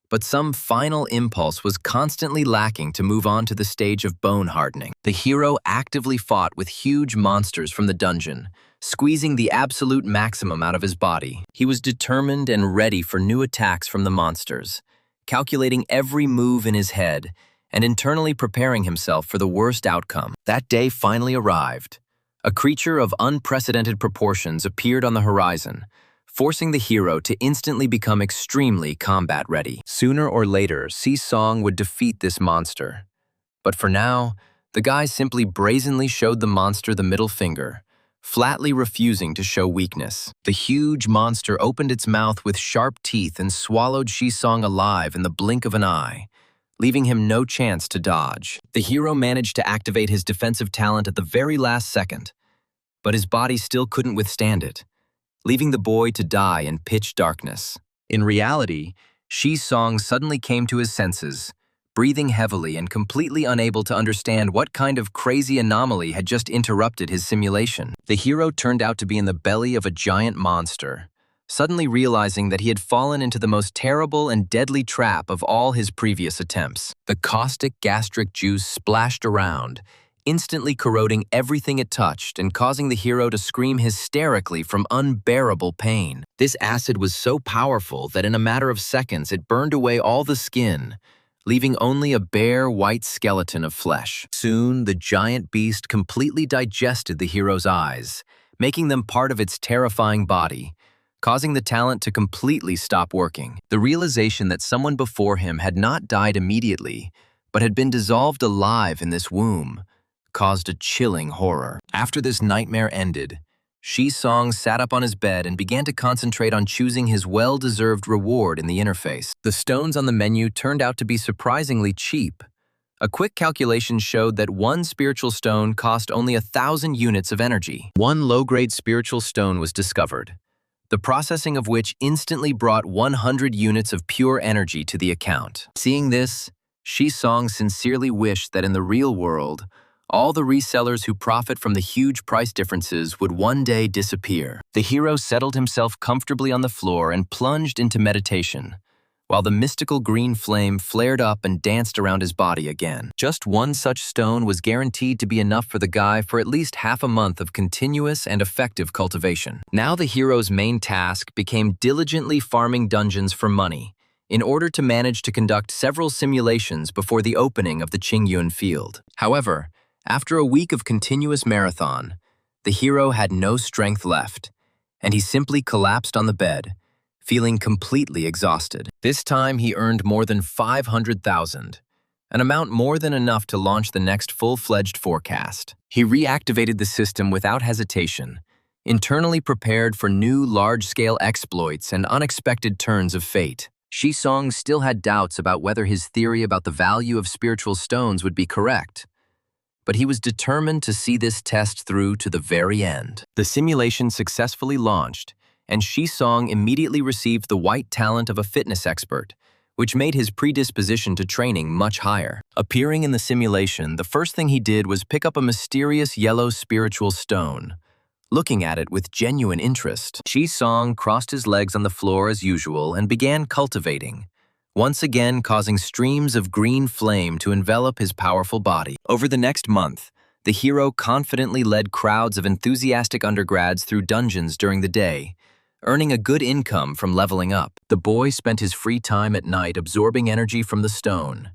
but some final impulse was constantly lacking to move on to the stage of bone hardening. The hero actively fought with huge monsters from the dungeon, squeezing the absolute maximum out of his body. He was determined and ready for new attacks from the monsters, calculating every move in his head and internally preparing himself for the worst outcome. That day finally arrived. A creature of unprecedented proportions appeared on the horizon, forcing the hero to instantly become extremely combat-ready. Sooner or later, Shisong would defeat this monster. But for now, the guy simply brazenly showed the monster the middle finger, flatly refusing to show weakness. The huge monster opened its mouth with sharp teeth and swallowed Shisong alive in the blink of an eye, leaving him no chance to dodge. The hero managed to activate his defensive talent at the very last second, but his body still couldn't withstand it, leaving the boy to die in pitch darkness. In reality, Shisong suddenly came to his senses, breathing heavily and completely unable to understand what kind of crazy anomaly had just interrupted his simulation. The hero turned out to be in the belly of a giant monster, suddenly realizing that he had fallen into the most terrible and deadly trap of all his previous attempts. The caustic gastric juice splashed around, instantly corroding everything it touched and causing the hero to scream hysterically from unbearable pain. This acid was so powerful that in a matter of seconds it burned away all the skin, leaving only a bare white skeleton of flesh. Soon, the giant beast completely digested the hero's eyes, making them part of its terrifying body, causing the talent to completely stop working. The realization that someone before him had not died immediately, but had been dissolved alive in this womb, caused a chilling horror. After this nightmare ended, Shi-song sat up on his bed and began to concentrate on choosing his well-deserved reward in the interface. The stones on the menu turned out to be surprisingly cheap. A quick calculation showed that one spiritual stone cost only 1,000 units of energy. One low-grade spiritual stone was discovered, the processing of which instantly brought 100 units of pure energy to the account. Seeing this, Shi-song sincerely wished that in the real world, all the resellers who profit from the huge price differences would one day disappear. The hero settled himself comfortably on the floor and plunged into meditation, while the mystical green flame flared up and danced around his body again. Just one such stone was guaranteed to be enough for the guy for at least half a month of continuous and effective cultivation. Now the hero's main task became diligently farming dungeons for money, in order to manage to conduct several simulations before the opening of the Qingyun field. However, after a week of continuous marathon, the hero had no strength left, and he simply collapsed on the bed, feeling completely exhausted. This time he earned more than 500,000, an amount more than enough to launch the next full-fledged forecast. He reactivated the system without hesitation, internally prepared for new large-scale exploits and unexpected turns of fate. Shi-song still had doubts about whether his theory about the value of spiritual stones would be correct, but he was determined to see this test through to the very end. The simulation successfully launched, and Shi-song immediately received the white talent of a fitness expert, which made his predisposition to training much higher. Appearing in the simulation, the first thing he did was pick up a mysterious yellow spiritual stone. Looking at it with genuine interest, Shi-song crossed his legs on the floor as usual and began cultivating, once again causing streams of green flame to envelop his powerful body. Over the next month, the hero confidently led crowds of enthusiastic undergrads through dungeons during the day, earning a good income from leveling up. The boy spent his free time at night absorbing energy from the stone,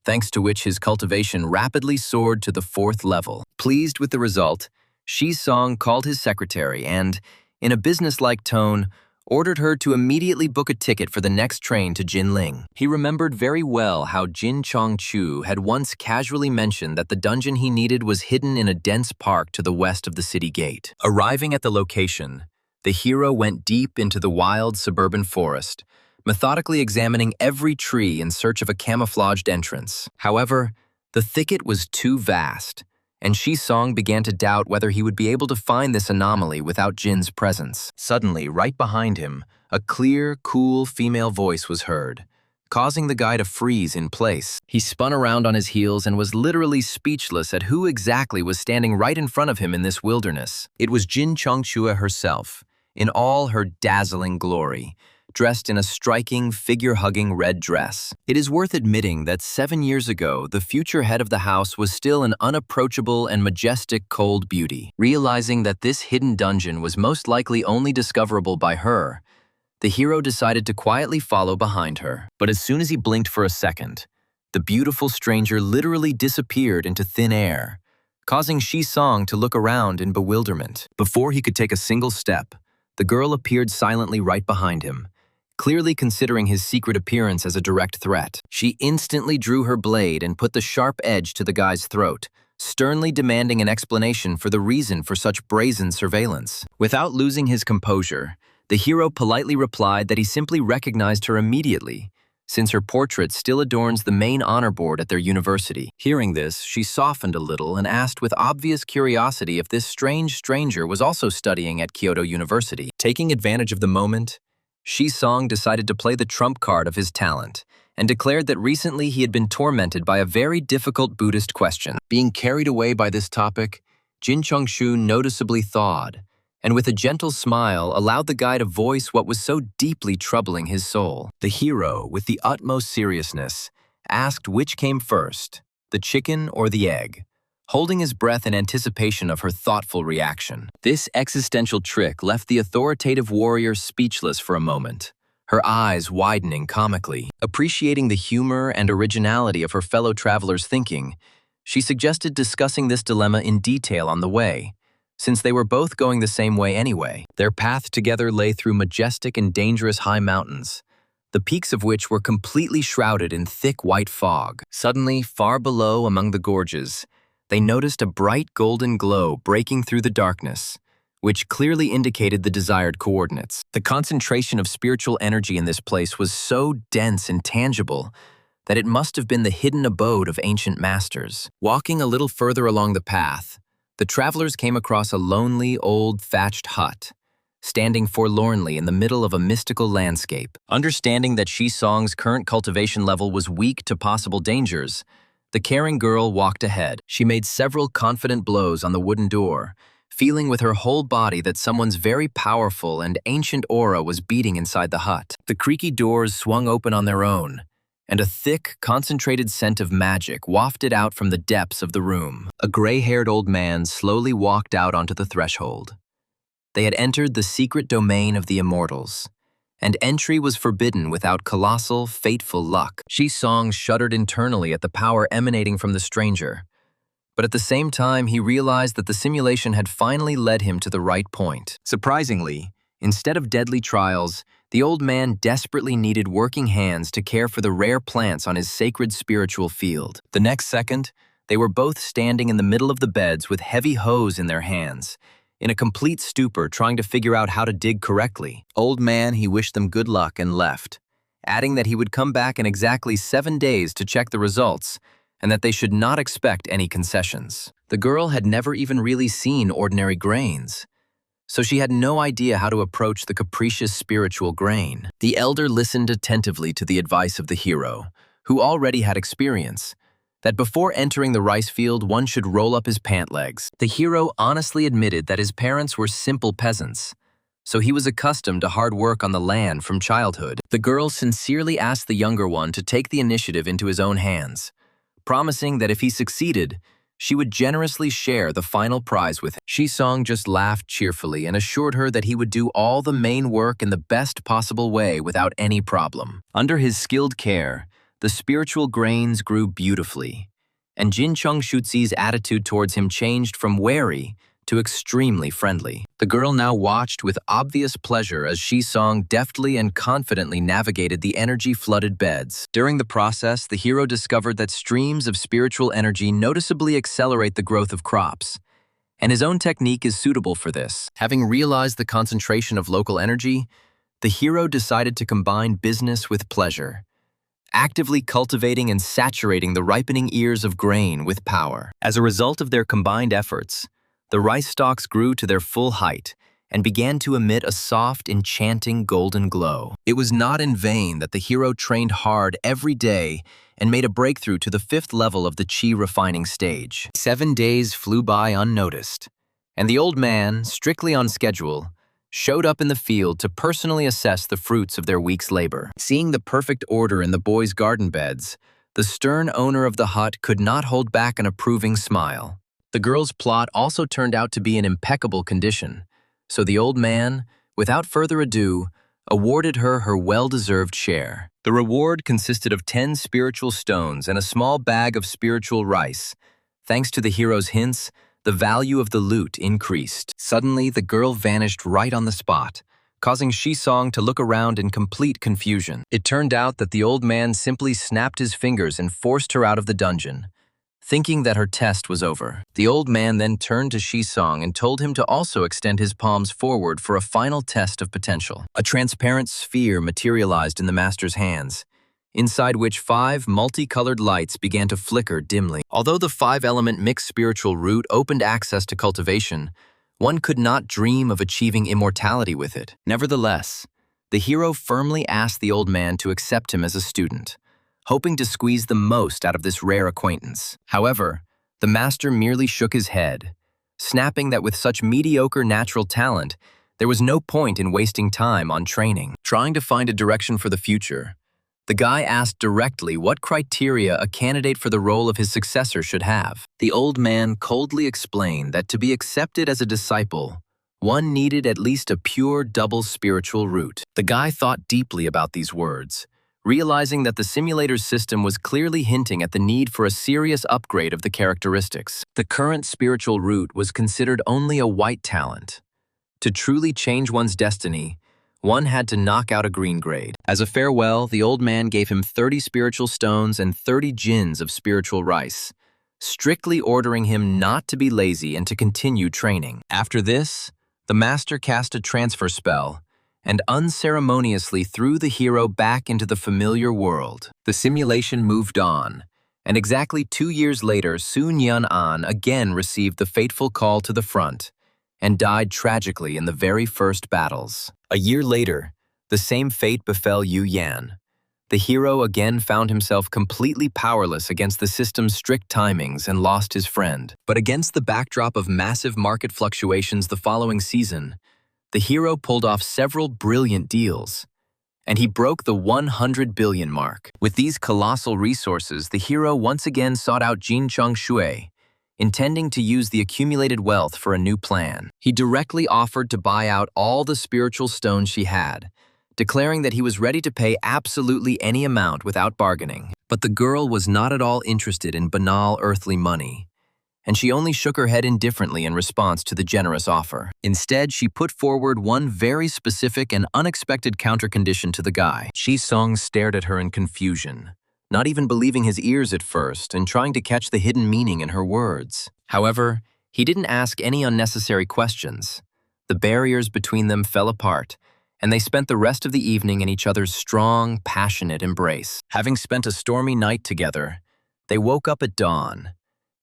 thanks to which his cultivation rapidly soared to the 4th level. Pleased with the result, Shi-song called his secretary and, in a businesslike tone, ordered her to immediately book a ticket for the next train to Jinling. He remembered very well how Jin Chongchu had once casually mentioned that the dungeon he needed was hidden in a dense park to the west of the city gate. Arriving at the location, the hero went deep into the wild suburban forest, methodically examining every tree in search of a camouflaged entrance. However, the thicket was too vast, and Shi-song began to doubt whether he would be able to find this anomaly without Jin's presence. Suddenly, right behind him, a clear, cool female voice was heard, causing the guy to freeze in place. He spun around on his heels and was literally speechless at who exactly was standing right in front of him in this wilderness. It was Jin Chongchua herself, in all her dazzling glory, dressed in a striking, figure-hugging red dress. It is worth admitting that 7 years ago, the future head of the house was still an unapproachable and majestic cold beauty. Realizing that this hidden dungeon was most likely only discoverable by her, the hero decided to quietly follow behind her. But as soon as he blinked for a second, the beautiful stranger literally disappeared into thin air, causing Shi-song to look around in bewilderment. Before he could take a single step, the girl appeared silently right behind him, clearly considering his secret appearance as a direct threat. She instantly drew her blade and put the sharp edge to the guy's throat, sternly demanding an explanation for the reason for such brazen surveillance. Without losing his composure, the hero politely replied that he simply recognized her immediately, since her portrait still adorns the main honor board at their university. Hearing this, she softened a little and asked with obvious curiosity if this strange stranger was also studying at Kyoto University. Taking advantage of the moment, Shi-song decided to play the trump card of his talent and declared that recently he had been tormented by a very difficult Buddhist question. Being carried away by this topic, Jin Chongshu noticeably thawed, and with a gentle smile allowed the guy to voice what was so deeply troubling his soul. The hero, with the utmost seriousness, asked which came first, the chicken or the egg, holding his breath in anticipation of her thoughtful reaction. This existential trick left the authoritative warrior speechless for a moment, her eyes widening comically. Appreciating the humor and originality of her fellow traveler's thinking, she suggested discussing this dilemma in detail on the way, since they were both going the same way anyway. Their path together lay through majestic and dangerous high mountains, the peaks of which were completely shrouded in thick white fog. Suddenly, far below among the gorges, they noticed a bright golden glow breaking through the darkness, which clearly indicated the desired coordinates. The concentration of spiritual energy in this place was so dense and tangible that it must have been the hidden abode of ancient masters. Walking a little further along the path, the travelers came across a lonely, old, thatched hut, standing forlornly in the middle of a mystical landscape. Understanding that Shisong's current cultivation level was weak to possible dangers, the caring girl walked ahead. She made several confident blows on the wooden door, feeling with her whole body that someone's very powerful and ancient aura was beating inside the hut. The creaky doors swung open on their own, and a thick, concentrated scent of magic wafted out from the depths of the room. A gray-haired old man slowly walked out onto the threshold. They had entered the secret domain of the immortals, and entry was forbidden without colossal, fateful luck. Shisong shuddered internally at the power emanating from the stranger, but at the same time he realized that the simulation had finally led him to the right point. Surprisingly, instead of deadly trials, the old man desperately needed working hands to care for the rare plants on his sacred spiritual field. The next second, they were both standing in the middle of the beds with heavy hoes in their hands, in a complete stupor trying to figure out how to dig correctly. Old man, he wished them good luck and left, adding that he would come back in exactly 7 days to check the results, and that they should not expect any concessions. The girl had never even really seen ordinary grains, so she had no idea how to approach the capricious spiritual grain. The elder listened attentively to the advice of the hero, who already had experience, that before entering the rice field one should roll up his pant legs. The hero honestly admitted that his parents were simple peasants, so he was accustomed to hard work on the land from childhood. The girl sincerely asked the younger one to take the initiative into his own hands, promising that if he succeeded, she would generously share the final prize with him. Shisong just laughed cheerfully and assured her that he would do all the main work in the best possible way without any problem. Under his skilled care, the spiritual grains grew beautifully, and Jin Chongshutzi's attitude towards him changed from wary to extremely friendly. The girl now watched with obvious pleasure as Shisong deftly and confidently navigated the energy-flooded beds. During the process, the hero discovered that streams of spiritual energy noticeably accelerate the growth of crops, and his own technique is suitable for this. Having realized the concentration of local energy, the hero decided to combine business with pleasure, actively cultivating and saturating the ripening ears of grain with power. As a result of their combined efforts, the rice stalks grew to their full height and began to emit a soft, enchanting golden glow. It was not in vain that the hero trained hard every day and made a breakthrough to the 5th level of the Qi refining stage. 7 days flew by unnoticed, and the old man, strictly on schedule, showed up in the field to personally assess the fruits of their week's labor. Seeing the perfect order in the boys' garden beds, the stern owner of the hut could not hold back an approving smile. The girl's plot also turned out to be in impeccable condition, so the old man, without further ado, awarded her her well-deserved share. The reward consisted of 10 spiritual stones and a small bag of spiritual rice. Thanks to the hero's hints, the value of the loot increased. Suddenly, the girl vanished right on the spot, causing Shisong to look around in complete confusion. It turned out that the old man simply snapped his fingers and forced her out of the dungeon, thinking that her test was over. The old man then turned to Shisong and told him to also extend his palms forward for a final test of potential. A transparent sphere materialized in the master's hands, inside which 5 multicolored lights began to flicker dimly. Although the 5-element mixed spiritual root opened access to cultivation, one could not dream of achieving immortality with it. Nevertheless, the hero firmly asked the old man to accept him as a student, hoping to squeeze the most out of this rare acquaintance. However, the master merely shook his head, snapping that with such mediocre natural talent, there was no point in wasting time on training. Trying to find a direction for the future, the guy asked directly what criteria a candidate for the role of his successor should have. The old man coldly explained that to be accepted as a disciple, one needed at least a pure double spiritual root. The guy thought deeply about these words, realizing that the simulator's system was clearly hinting at the need for a serious upgrade of the characteristics. The current spiritual root was considered only a white talent. To truly change one's destiny, One had to knock out a green grade. As a farewell, the old man gave him 30 spiritual stones and 30 gins of spiritual rice, strictly ordering him not to be lazy and to continue training. After this, the master cast a transfer spell and unceremoniously threw the hero back into the familiar world. The simulation moved on, and exactly 2 years later, Sun Yun-an again received the fateful call to the front and died tragically in the very first battles. A year later, the same fate befell Yu Yan. The hero again found himself completely powerless against the system's strict timings and lost his friend. But against the backdrop of massive market fluctuations the following season, the hero pulled off several brilliant deals, and he broke the 100 billion mark. With these colossal resources, the hero once again sought out Jin Cheng Shui, intending to use the accumulated wealth for a new plan. He directly offered to buy out all the spiritual stones she had, declaring that he was ready to pay absolutely any amount without bargaining. But the girl was not at all interested in banal earthly money, and she only shook her head indifferently in response to the generous offer. Instead, she put forward one very specific and unexpected countercondition to the guy. Shi Song stared at her in confusion, not even believing his ears at first and trying to catch the hidden meaning in her words. However, he didn't ask any unnecessary questions. The barriers between them fell apart, and they spent the rest of the evening in each other's strong, passionate embrace. Having spent a stormy night together, they woke up at dawn,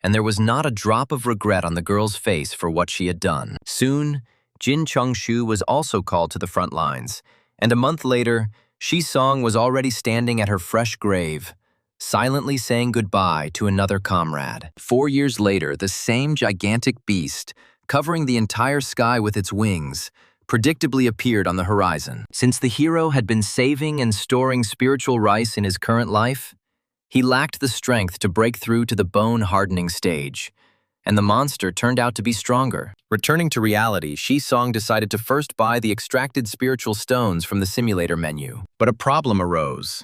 and there was not a drop of regret on the girl's face for what she had done. Soon, Jin Chengshu was also called to the front lines, and a month later, Shi Song was already standing at her fresh grave, silently saying goodbye to another comrade. 4 years later, the same gigantic beast, covering the entire sky with its wings, predictably appeared on the horizon. Since the hero had been saving and storing spiritual rice in his current life, he lacked the strength to break through to the bone-hardening stage, and the monster turned out to be stronger. Returning to reality, Shi Song decided to first buy the extracted spiritual stones from the simulator menu. But a problem arose.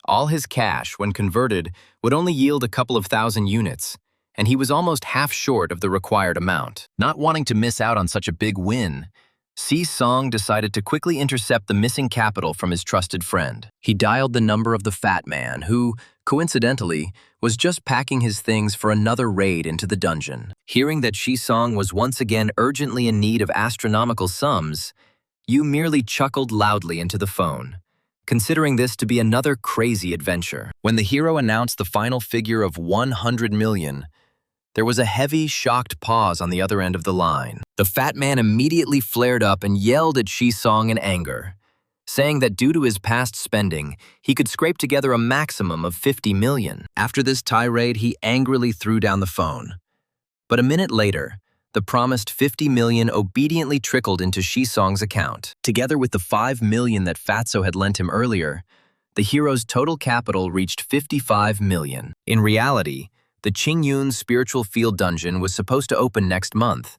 All his cash, when converted, would only yield a couple of thousand units, and he was almost half short of the required amount. Not wanting to miss out on such a big win, Shi Song decided to quickly intercept the missing capital from his trusted friend. He dialed the number of the fat man who, coincidentally, was just packing his things for another raid into the dungeon. Hearing that Shi Song was once again urgently in need of astronomical sums, Yu merely chuckled loudly into the phone, considering this to be another crazy adventure. When the hero announced the final figure of 100 million, there was a heavy, shocked pause on the other end of the line. The fat man immediately flared up and yelled at Shi Song in anger, saying that due to his past spending, he could scrape together a maximum of 50 million. After this tirade, he angrily threw down the phone. But a minute later, the promised 50 million obediently trickled into Shi Song's account. Together with the 5 million that Fatso had lent him earlier, the hero's total capital reached 55 million. In reality, the Qingyun's spiritual field dungeon was supposed to open next month,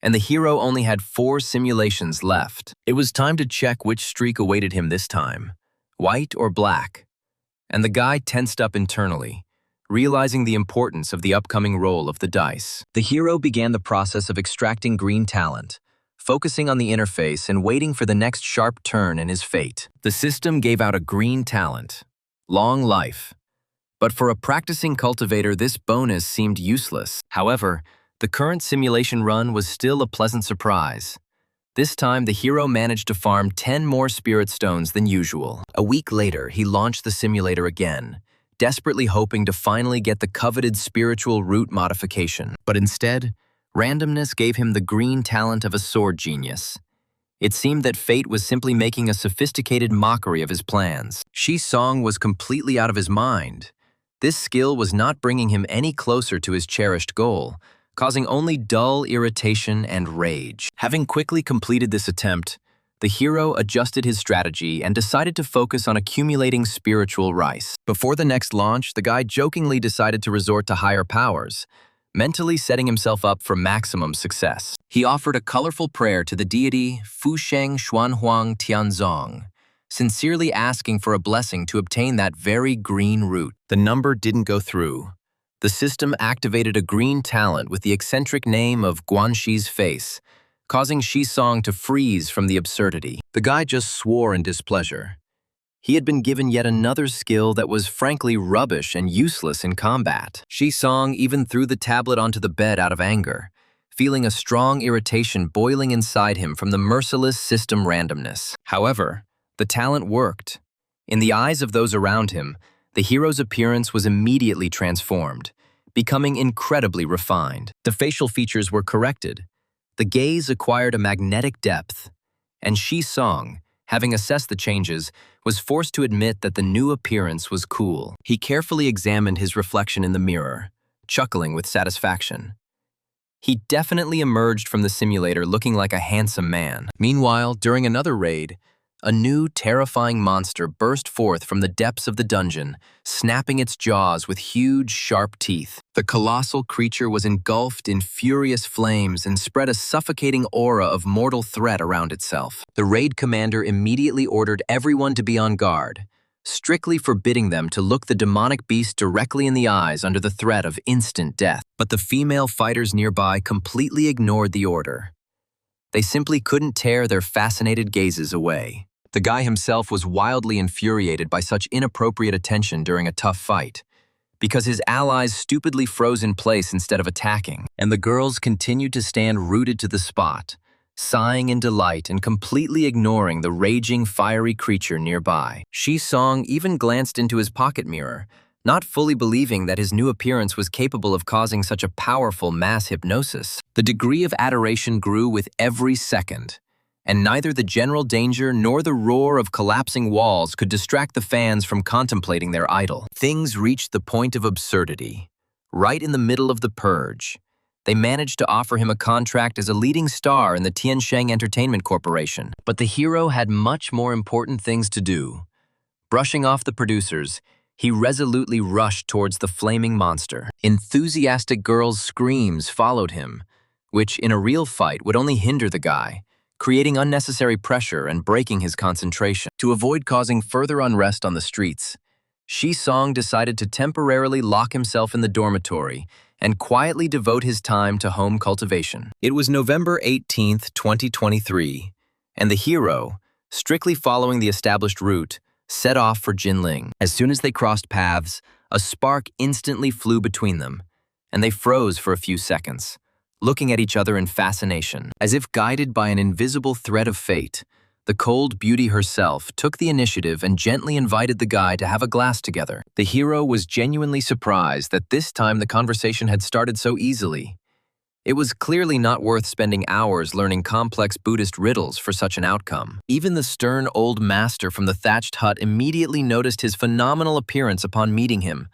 and the hero only had 4 simulations left. It was time to check which streak awaited him this time, white or black, and the guy tensed up internally, realizing the importance of the upcoming roll of the dice. The hero began the process of extracting green talent, focusing on the interface and waiting for the next sharp turn in his fate. The system gave out a green talent, long life. But for a practicing cultivator, this bonus seemed useless. However, the current simulation run was still a pleasant surprise. This time, the hero managed to farm 10 more spirit stones than usual. A week later, he launched the simulator again, desperately hoping to finally get the coveted spiritual root modification. But instead, randomness gave him the green talent of a sword genius. It seemed that fate was simply making a sophisticated mockery of his plans. Shi Song was completely out of his mind. This skill was not bringing him any closer to his cherished goal, causing only dull irritation and rage. Having quickly completed this attempt, the hero adjusted his strategy and decided to focus on accumulating spiritual rice. Before the next launch, the guy jokingly decided to resort to higher powers, mentally setting himself up for maximum success. He offered a colorful prayer to the deity Fusheng Xuanhuang Tianzong, sincerely asking for a blessing to obtain that very green root. The number didn't go through. The system activated a green talent with the eccentric name of Guanxi's face, causing Shisong to freeze from the absurdity. The guy just swore in displeasure. He had been given yet another skill that was frankly rubbish and useless in combat. Shisong even threw the tablet onto the bed out of anger, feeling a strong irritation boiling inside him from the merciless system randomness. However, the talent worked. In the eyes of those around him, the hero's appearance was immediately transformed, becoming incredibly refined. The facial features were corrected. The gaze acquired a magnetic depth, and Shisong, having assessed the changes, was forced to admit that the new appearance was cool. He carefully examined his reflection in the mirror, chuckling with satisfaction. He definitely emerged from the simulator looking like a handsome man. Meanwhile, during another raid, a new terrifying monster burst forth from the depths of the dungeon, snapping its jaws with huge, sharp teeth. The colossal creature was engulfed in furious flames and spread a suffocating aura of mortal threat around itself. The raid commander immediately ordered everyone to be on guard, strictly forbidding them to look the demonic beast directly in the eyes under the threat of instant death. But the female fighters nearby completely ignored the order. They simply couldn't tear their fascinated gazes away. The guy himself was wildly infuriated by such inappropriate attention during a tough fight, because his allies stupidly froze in place instead of attacking, and the girls continued to stand rooted to the spot, sighing in delight and completely ignoring the raging, fiery creature nearby. Shisong even glanced into his pocket mirror, not fully believing that his new appearance was capable of causing such a powerful mass hypnosis. The degree of adoration grew with every second, and neither the general danger nor the roar of collapsing walls could distract the fans from contemplating their idol. Things reached the point of absurdity. Right in the middle of the purge, they managed to offer him a contract as a leading star in the Tiansheng Entertainment Corporation. But the hero had much more important things to do. Brushing off the producers, he resolutely rushed towards the flaming monster. Enthusiastic girls' screams followed him, which in a real fight would only hinder the guy, creating unnecessary pressure and breaking his concentration. To avoid causing further unrest on the streets, Shisong decided to temporarily lock himself in the dormitory and quietly devote his time to home cultivation. It was November 18th, 2023, and the hero, strictly following the established route, set off for Jinling. As soon as they crossed paths, a spark instantly flew between them, and they froze for a few seconds, looking at each other in fascination. As if guided by an invisible thread of fate, the cold beauty herself took the initiative and gently invited the guy to have a glass together. The hero was genuinely surprised that this time the conversation had started so easily. It was clearly not worth spending hours learning complex Buddhist riddles for such an outcome. Even the stern old master from the thatched hut immediately noticed his phenomenal appearance upon meeting him,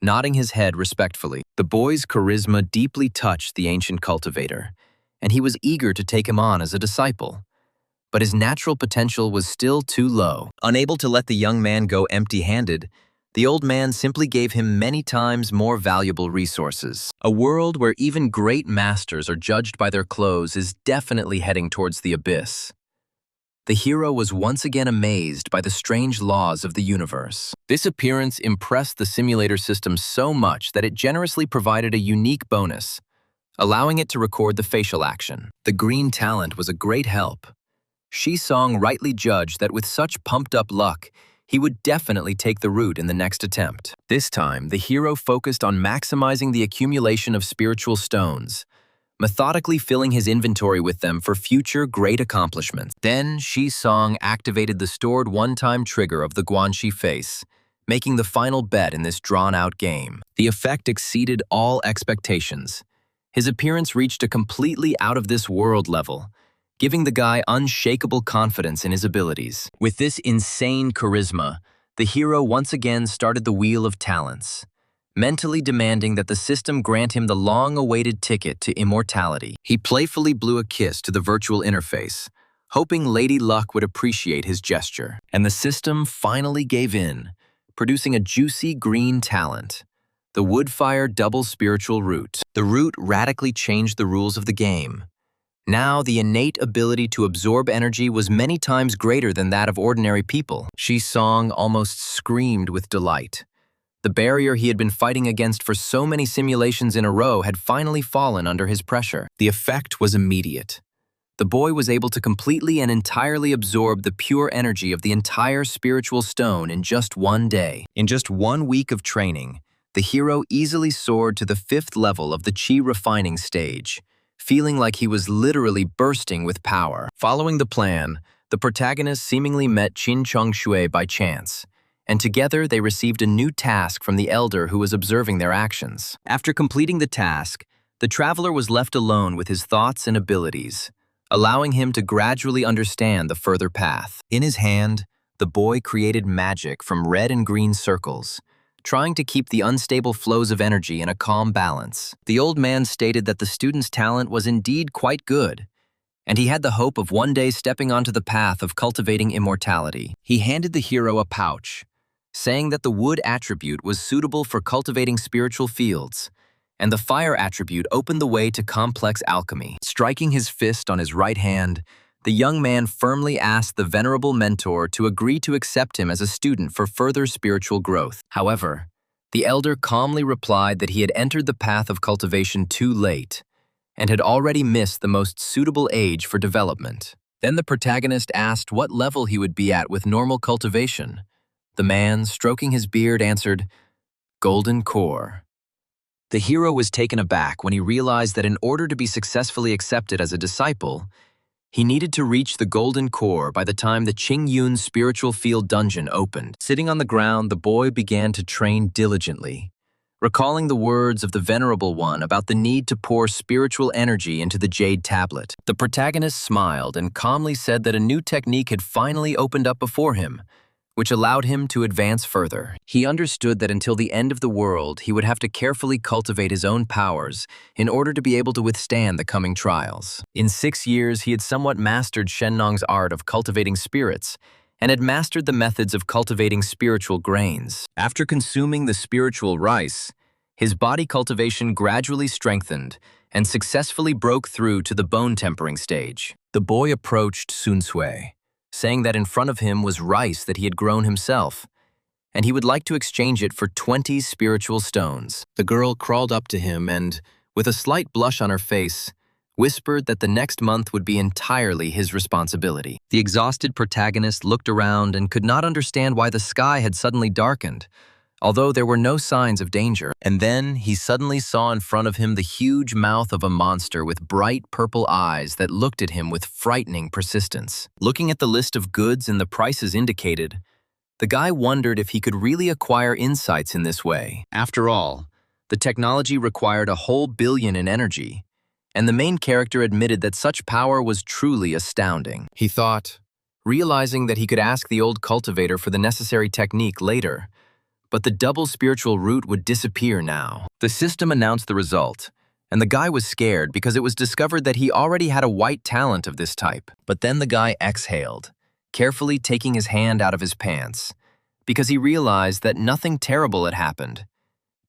nodding his head respectfully. The boy's charisma deeply touched the ancient cultivator, and he was eager to take him on as a disciple. But his natural potential was still too low. Unable to let the young man go empty-handed, the old man simply gave him many times more valuable resources. A world where even great masters are judged by their clothes is definitely heading towards the abyss. The hero was once again amazed by the strange laws of the universe. This appearance impressed the simulator system so much that it generously provided a unique bonus, allowing it to record the facial action. The green talent was a great help. Shisong rightly judged that with such pumped-up luck, he would definitely take the route in the next attempt. This time, the hero focused on maximizing the accumulation of spiritual stones, methodically filling his inventory with them for future great accomplishments. Then, Shisong activated the stored one-time trigger of the Guanxi face, making the final bet in this drawn-out game. The effect exceeded all expectations. His appearance reached a completely out-of-this-world level, giving the guy unshakable confidence in his abilities. With this insane charisma, the hero once again started the Wheel of Talents, mentally demanding that the system grant him the long-awaited ticket to immortality. He playfully blew a kiss to the virtual interface, hoping Lady Luck would appreciate his gesture. And the system finally gave in, producing a juicy green talent, the Woodfire Double Spiritual Root. The root radically changed the rules of the game. Now, the innate ability to absorb energy was many times greater than that of ordinary people. Shisong almost screamed with delight. The barrier he had been fighting against for so many simulations in a row had finally fallen under his pressure. The effect was immediate. The boy was able to completely and entirely absorb the pure energy of the entire spiritual stone in just one day. In just 1 week of training, the hero easily soared to the 5th level of the chi refining stage, feeling like he was literally bursting with power. Following the plan, the protagonist seemingly met Qin Chongshui by chance, and together they received a new task from the elder who was observing their actions. After completing the task, the traveler was left alone with his thoughts and abilities, allowing him to gradually understand the further path. In his hand, the boy created magic from red and green circles, trying to keep the unstable flows of energy in a calm balance. The old man stated that the student's talent was indeed quite good, and he had the hope of one day stepping onto the path of cultivating immortality. He handed the hero a pouch, saying that the wood attribute was suitable for cultivating spiritual fields, and the fire attribute opened the way to complex alchemy. Striking his fist on his right hand, the young man firmly asked the venerable mentor to agree to accept him as a student for further spiritual growth. However, the elder calmly replied that he had entered the path of cultivation too late and had already missed the most suitable age for development. Then the protagonist asked what level he would be at with normal cultivation. The man, stroking his beard, answered, "Golden core." The hero was taken aback when he realized that in order to be successfully accepted as a disciple, he needed to reach the golden core by the time the Qingyun's spiritual field dungeon opened. Sitting on the ground, the boy began to train diligently, recalling the words of the Venerable One about the need to pour spiritual energy into the jade tablet. The protagonist smiled and calmly said that a new technique had finally opened up before him, which allowed him to advance further. He understood that until the end of the world, he would have to carefully cultivate his own powers in order to be able to withstand the coming trials. In 6 years, he had somewhat mastered Shennong's art of cultivating spirits and had mastered the methods of cultivating spiritual grains. After consuming the spiritual rice, his body cultivation gradually strengthened and successfully broke through to the bone tempering stage. The boy approached Sun Sui, saying that in front of him was rice that he had grown himself, and he would like to exchange it for 20 spiritual stones. The girl crawled up to him and, with a slight blush on her face, whispered that the next month would be entirely his responsibility. The exhausted protagonist looked around and could not understand why the sky had suddenly darkened, although there were no signs of danger. And then he suddenly saw in front of him the huge mouth of a monster with bright purple eyes that looked at him with frightening persistence. Looking at the list of goods and the prices indicated, the guy wondered if he could really acquire insights in this way. After all, the technology required a whole billion in energy, and the main character admitted that such power was truly astounding. He thought, realizing that he could ask the old cultivator for the necessary technique later, but the double spiritual root would disappear now. The system announced the result, and the guy was scared because it was discovered that he already had a white talent of this type. But then the guy exhaled, carefully taking his hand out of his pants, because he realized that nothing terrible had happened,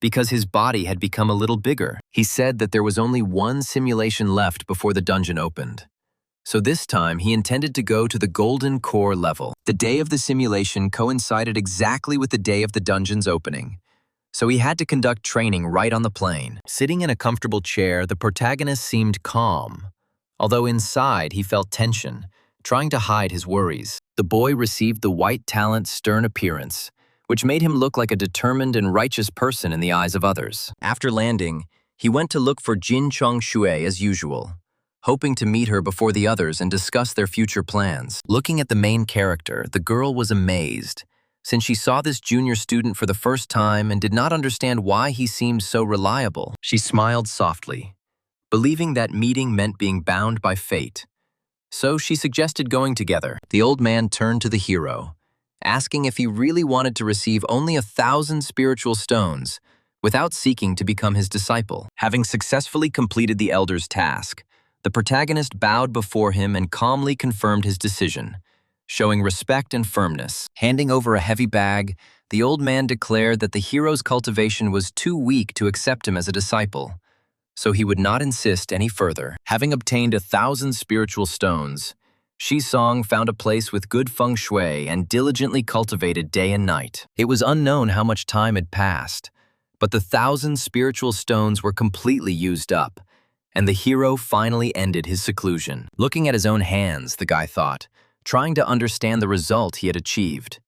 because his body had become a little bigger. He said that there was only one simulation left before the dungeon opened. So this time, he intended to go to the Golden Core level. The day of the simulation coincided exactly with the day of the dungeon's opening, so he had to conduct training right on the plane. Sitting in a comfortable chair, the protagonist seemed calm, although inside he felt tension, trying to hide his worries. The boy received the white talent's stern appearance, which made him look like a determined and righteous person in the eyes of others. After landing, he went to look for Jin Chongshui as usual, hoping to meet her before the others and discuss their future plans. Looking at the main character, the girl was amazed, since she saw this junior student for the first time and did not understand why he seemed so reliable. She smiled softly, believing that meeting meant being bound by fate. So she suggested going together. The old man turned to the hero, asking if he really wanted to receive only 1,000 spiritual stones without seeking to become his disciple. Having successfully completed the elder's task, the protagonist bowed before him and calmly confirmed his decision, showing respect and firmness. Handing over a heavy bag, the old man declared that the hero's cultivation was too weak to accept him as a disciple, so he would not insist any further. Having obtained 1,000 spiritual stones, Shisong found a place with good feng shui and diligently cultivated day and night. It was unknown how much time had passed, but the 1,000 spiritual stones were completely used up, And the hero finally ended his seclusion. Looking at his own hands, the guy thought, trying to understand the result he had achieved,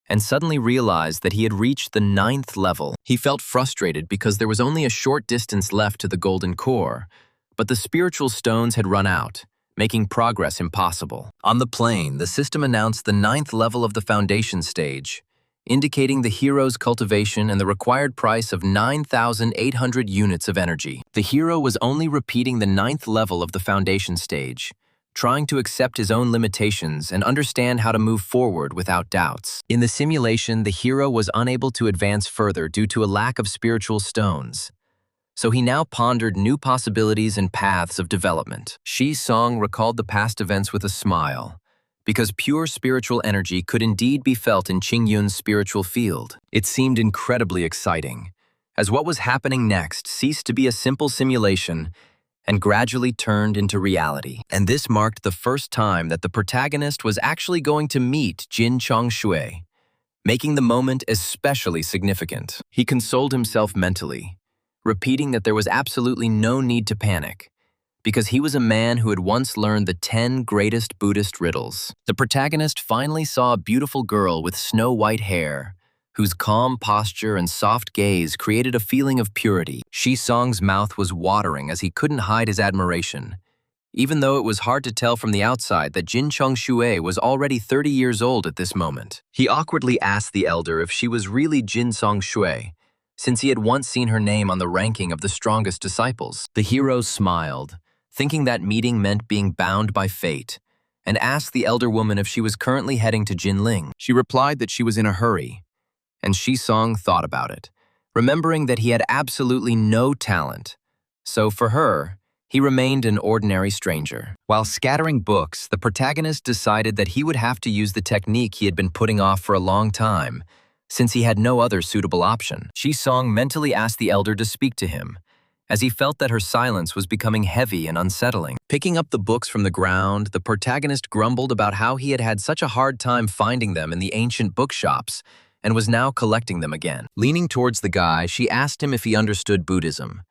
and suddenly realized that he had reached the 9th level. He felt frustrated because there was only a short distance left to the golden core, but the spiritual stones had run out, making progress impossible. On the plane, the system announced the 9th level of the foundation stage, indicating the hero's cultivation and the required price of 9,800 units of energy. The hero was only repeating the 9th level of the foundation stage, trying to accept his own limitations and understand how to move forward without doubts. In the simulation, the hero was unable to advance further due to a lack of spiritual stones. So he now pondered new possibilities and paths of development. Shi Song recalled the past events with a smile, because pure spiritual energy could indeed be felt in Qingyun's spiritual field. It seemed incredibly exciting, as what was happening next ceased to be a simple simulation and gradually turned into reality. And this marked the first time that the protagonist was actually going to meet Jin Changshui, making the moment especially significant. He consoled himself mentally, repeating that there was absolutely no need to panic, because he was a man who had once learned the 10 greatest Buddhist riddles. The protagonist finally saw a beautiful girl with snow-white hair, whose calm posture and soft gaze created a feeling of purity. Shi Song's mouth was watering as he couldn't hide his admiration, even though it was hard to tell from the outside that Jin Changshui was already 30 years old at this moment. He awkwardly asked the elder if she was really Jin Changshui, since he had once seen her name on the ranking of the strongest disciples. The hero smiled, thinking that meeting meant being bound by fate, and asked the elder woman if she was currently heading to Jinling. She replied that she was in a hurry, and Shi Song thought about it, remembering that he had absolutely no talent. So for her, he remained an ordinary stranger. While scattering books, the protagonist decided that he would have to use the technique he had been putting off for a long time, since he had no other suitable option. Shi Song mentally asked the elder to speak to him, as he felt that her silence was becoming heavy and unsettling. Picking up the books from the ground, the protagonist grumbled about how he had had such a hard time finding them in the ancient bookshops and was now collecting them again. Leaning towards the guy, she asked him if he understood Buddhism,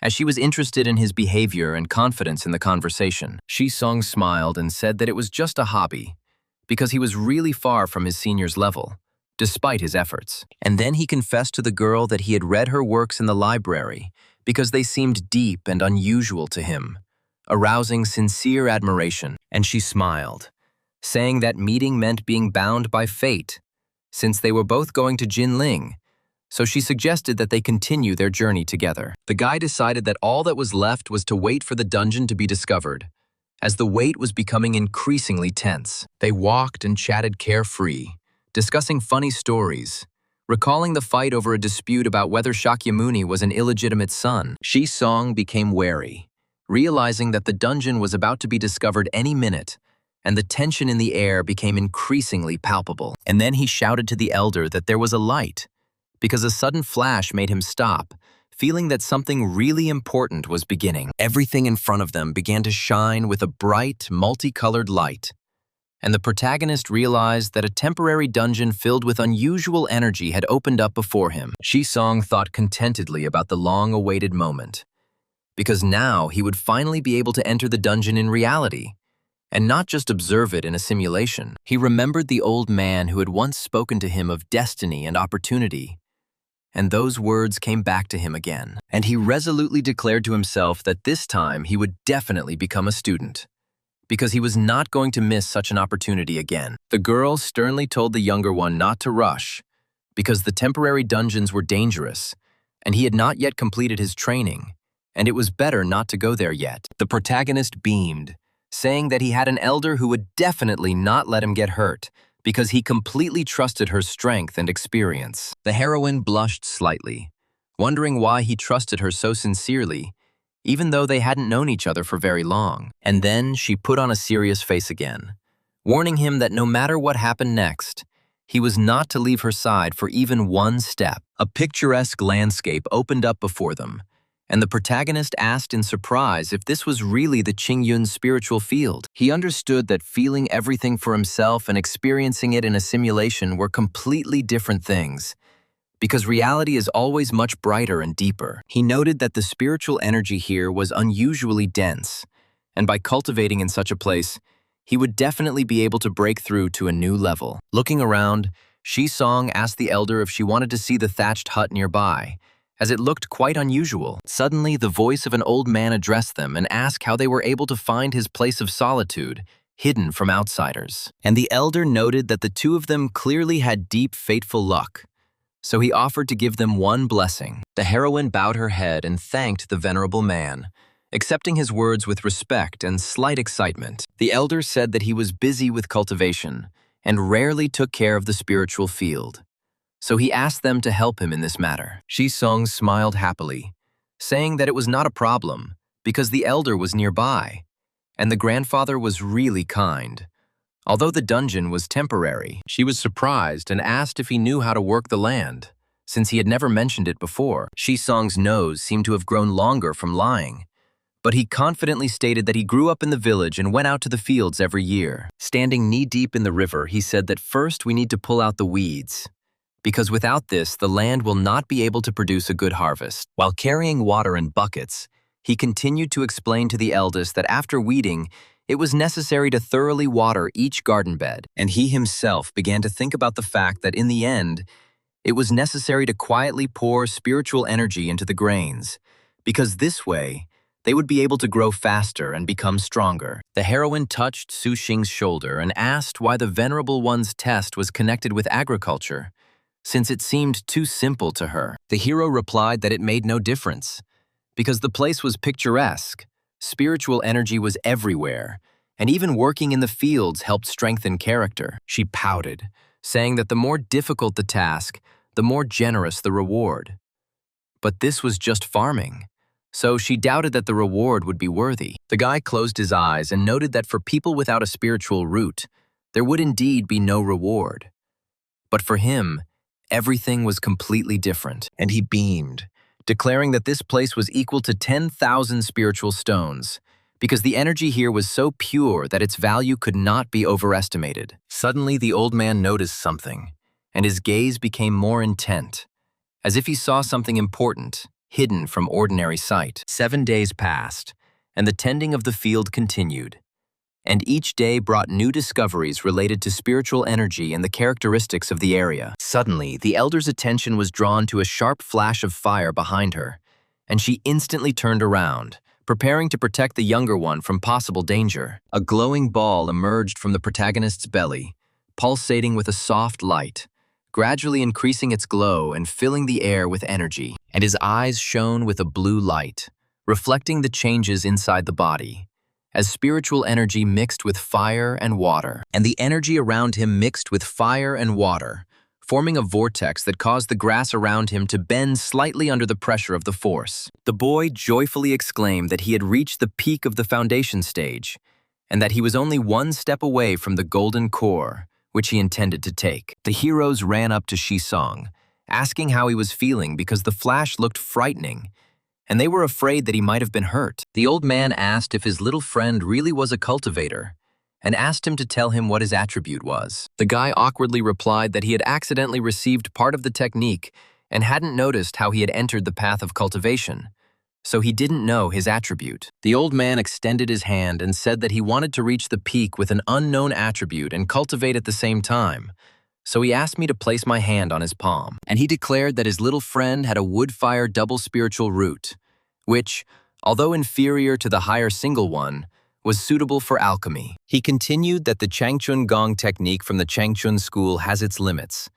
as she was interested in his behavior and confidence in the conversation. Shi Song smiled and said that it was just a hobby, because he was really far from his senior's level, despite his efforts. And then he confessed to the girl that he had read her works in the library because they seemed deep and unusual to him, arousing sincere admiration. And she smiled, saying that meeting meant being bound by fate, since they were both going to Jinling, so she suggested that they continue their journey together. The guy decided that all that was left was to wait for the dungeon to be discovered, as the wait was becoming increasingly tense. They walked and chatted carefree, discussing funny stories, recalling the fight over a dispute about whether Shakyamuni was an illegitimate son. Shi Song became wary, realizing that the dungeon was about to be discovered any minute, and the tension in the air became increasingly palpable. And then he shouted to the elder that there was a light, because a sudden flash made him stop, feeling that something really important was beginning. Everything in front of them began to shine with a bright, multicolored light, and the protagonist realized that a temporary dungeon filled with unusual energy had opened up before him. Shi Song thought contentedly about the long-awaited moment, because now he would finally be able to enter the dungeon in reality, and not just observe it in a simulation. He remembered the old man who had once spoken to him of destiny and opportunity, and those words came back to him again. And he resolutely declared to himself that this time he would definitely become a student, because he was not going to miss such an opportunity again. The girl sternly told the younger one not to rush, because the temporary dungeons were dangerous, and he had not yet completed his training, and it was better not to go there yet. The protagonist beamed, saying that he had an elder who would definitely not let him get hurt, because he completely trusted her strength and experience. The heroine blushed slightly, wondering why he trusted her so sincerely, even though they hadn't known each other for very long. And then she put on a serious face again, warning him that no matter what happened next, he was not to leave her side for even one step. A picturesque landscape opened up before them, and the protagonist asked in surprise if this was really the Qingyun's spiritual field. He understood that feeling everything for himself and experiencing it in a simulation were completely different things, because reality is always much brighter and deeper. He noted that the spiritual energy here was unusually dense, and by cultivating in such a place, he would definitely be able to break through to a new level. Looking around, Song asked the elder if she wanted to see the thatched hut nearby, as it looked quite unusual. Suddenly, the voice of an old man addressed them and asked how they were able to find his place of solitude, hidden from outsiders. And the elder noted that the two of them clearly had deep, fateful luck, so he offered to give them one blessing. The heroine bowed her head and thanked the venerable man, accepting his words with respect and slight excitement. The elder said that he was busy with cultivation and rarely took care of the spiritual field, so he asked them to help him in this matter. Song smiled happily, saying that it was not a problem because the elder was nearby, and the grandfather was really kind. Although the dungeon was temporary, she was surprised and asked if he knew how to work the land, since he had never mentioned it before. Song's nose seemed to have grown longer from lying, but he confidently stated that he grew up in the village and went out to the fields every year. Standing knee-deep in the river, he said that first we need to pull out the weeds, because without this, the land will not be able to produce a good harvest. While carrying water in buckets, he continued to explain to the eldest that after weeding, it was necessary to thoroughly water each garden bed, and he himself began to think about the fact that in the end, it was necessary to quietly pour spiritual energy into the grains, because this way, they would be able to grow faster and become stronger. The heroine touched Su Xing's shoulder and asked why the Venerable One's test was connected with agriculture, since it seemed too simple to her. The hero replied that it made no difference, because the place was picturesque, spiritual energy was everywhere, and even working in the fields helped strengthen character. She pouted, saying that the more difficult the task, the more generous the reward. But this was just farming, so she doubted that the reward would be worthy. The guy closed his eyes and noted that for people without a spiritual root, there would indeed be no reward. But for him, everything was completely different, and he beamed, declaring that this place was equal to 10,000 spiritual stones, because the energy here was so pure that its value could not be overestimated. Suddenly, the old man noticed something, and his gaze became more intent, as if he saw something important, hidden from ordinary sight. 7 days passed, and the tending of the field continued, and each day brought new discoveries related to spiritual energy and the characteristics of the area. Suddenly, the elder's attention was drawn to a sharp flash of fire behind her, and she instantly turned around, preparing to protect the younger one from possible danger. A glowing ball emerged from the protagonist's belly, pulsating with a soft light, gradually increasing its glow and filling the air with energy, and his eyes shone with a blue light, reflecting the changes inside the body, as spiritual energy mixed with fire and water, and the energy around him mixed with fire and water, forming a vortex that caused the grass around him to bend slightly under the pressure of the force. The boy joyfully exclaimed that he had reached the peak of the foundation stage, and that he was only one step away from the golden core, which he intended to take. The heroes ran up to Song, asking how he was feeling because the flash looked frightening, and they were afraid that he might have been hurt. The old man asked if his little friend really was a cultivator, and asked him to tell him what his attribute was. The guy awkwardly replied that he had accidentally received part of the technique and hadn't noticed how he had entered the path of cultivation, so he didn't know his attribute. The old man extended his hand and said that he wanted to reach the peak with an unknown attribute and cultivate at the same time, so he asked me to place my hand on his palm. And he declared that his little friend had a wood-fire double spiritual root, which, although inferior to the higher single one, was suitable for alchemy. He continued that the Changchun Gong technique from the Changchun school has its limits,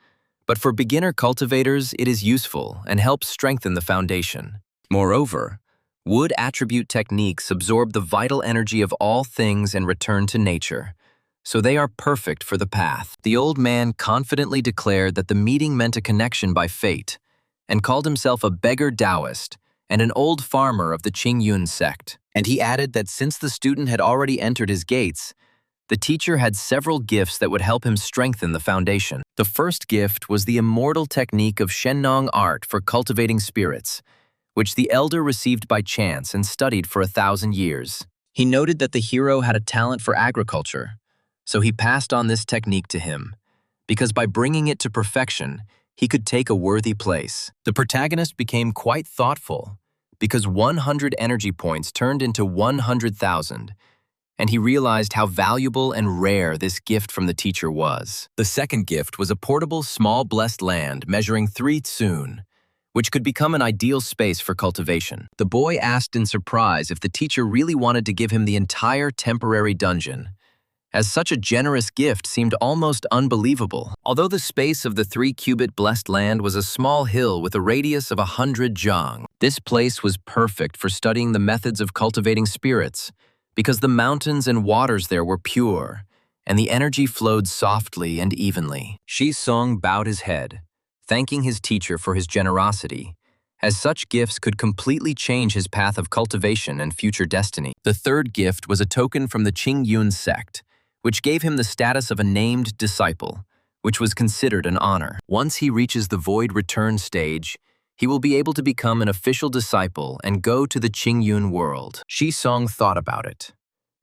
but for beginner cultivators it is useful and helps strengthen the foundation. Moreover, wood attribute techniques absorb the vital energy of all things and return to nature, so they are perfect for the path. The old man confidently declared that the meeting meant a connection by fate, and called himself a beggar Taoist and an old farmer of the Qingyun sect. And he added that since the student had already entered his gates, the teacher had several gifts that would help him strengthen the foundation. The first gift was the immortal technique of Shennong art for cultivating spirits, which the elder received by chance and studied for 1,000 years. He noted that the hero had a talent for agriculture, so he passed on this technique to him, because by bringing it to perfection, he could take a worthy place. The protagonist became quite thoughtful because 100 energy points turned into 100,000, and he realized how valuable and rare this gift from the teacher was. The second gift was a portable, small, blessed land measuring 3 tsun, which could become an ideal space for cultivation. The boy asked in surprise if the teacher really wanted to give him the entire temporary dungeon, as such a generous gift seemed almost unbelievable. Although the space of the 3-cubit blessed land was a small hill with a radius of 100 jang, this place was perfect for studying the methods of cultivating spirits, because the mountains and waters there were pure, and the energy flowed softly and evenly. Shi Song bowed his head, thanking his teacher for his generosity, as such gifts could completely change his path of cultivation and future destiny. The third gift was a token from the Qingyun sect, which gave him the status of a named disciple, which was considered an honor. Once he reaches the void return stage, he will be able to become an official disciple and go to the Qingyun world. Shi Song thought about it,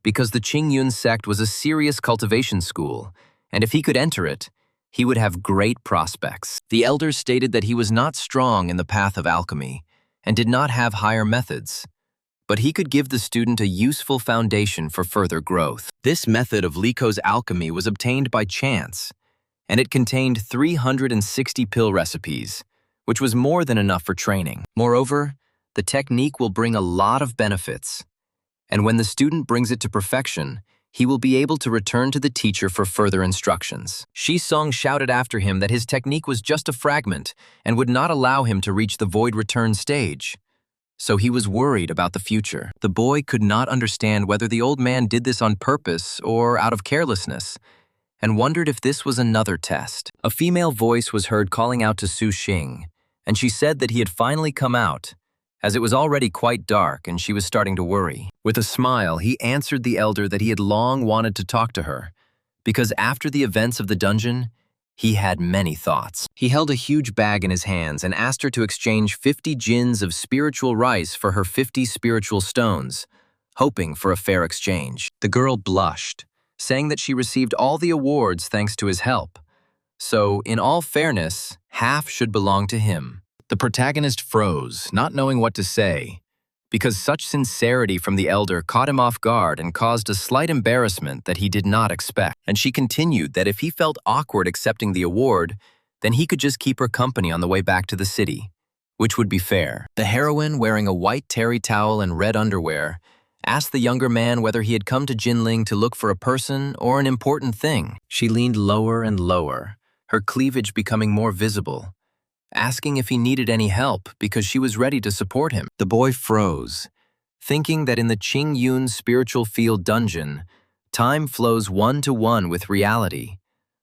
because the Qingyun sect was a serious cultivation school, and if he could enter it, he would have great prospects. The elders stated that he was not strong in the path of alchemy and did not have higher methods, but he could give the student a useful foundation for further growth. This method of Liko's alchemy was obtained by chance, and it contained 360 pill recipes, which was more than enough for training. Moreover, the technique will bring a lot of benefits, and when the student brings it to perfection, he will be able to return to the teacher for further instructions. Shi Song shouted after him that his technique was just a fragment and would not allow him to reach the void return stage. So he was worried about the future. The boy could not understand whether the old man did this on purpose or out of carelessness, and wondered if this was another test. A female voice was heard calling out to Su Xing, and she said that he had finally come out, as it was already quite dark and she was starting to worry. With a smile, he answered the elder that he had long wanted to talk to her, because after the events of the dungeon, he had many thoughts. He held a huge bag in his hands and asked her to exchange 50 jins of spiritual rice for her 50 spiritual stones, hoping for a fair exchange. The girl blushed, saying that she received all the awards thanks to his help. So, in all fairness, half should belong to him. The protagonist froze, not knowing what to say, because such sincerity from the elder caught him off guard and caused a slight embarrassment that he did not expect. And she continued that if he felt awkward accepting the award, then he could just keep her company on the way back to the city, which would be fair. The heroine, wearing a white terry towel and red underwear, asked the younger man whether he had come to Jinling to look for a person or an important thing. She leaned lower and lower, her cleavage becoming more visible, asking if he needed any help because she was ready to support him. The boy froze, thinking that in the Qingyun spiritual field dungeon, time flows one-to-one with reality.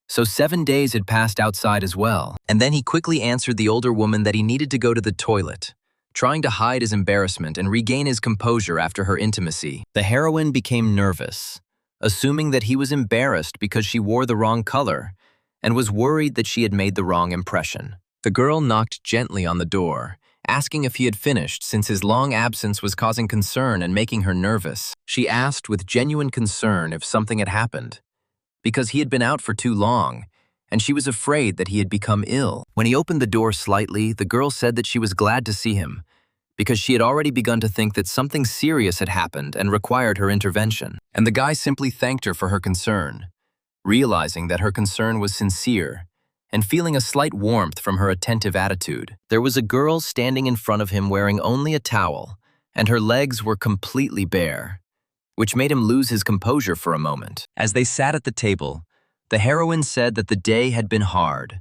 So 7 days had passed outside as well. And then he quickly answered the older woman that he needed to go to the toilet, trying to hide his embarrassment and regain his composure after her intimacy. The heroine became nervous, assuming that he was embarrassed because she wore the wrong color, and was worried that she had made the wrong impression. The girl knocked gently on the door, asking if he had finished since his long absence was causing concern and making her nervous. She asked with genuine concern if something had happened, because he had been out for too long, and she was afraid that he had become ill. When he opened the door slightly, the girl said that she was glad to see him, because she had already begun to think that something serious had happened and required her intervention. And the guy simply thanked her for her concern, realizing that her concern was sincere, and feeling a slight warmth from her attentive attitude. There was a girl standing in front of him wearing only a towel, and her legs were completely bare, which made him lose his composure for a moment. As they sat at the table, the heroine said that the day had been hard,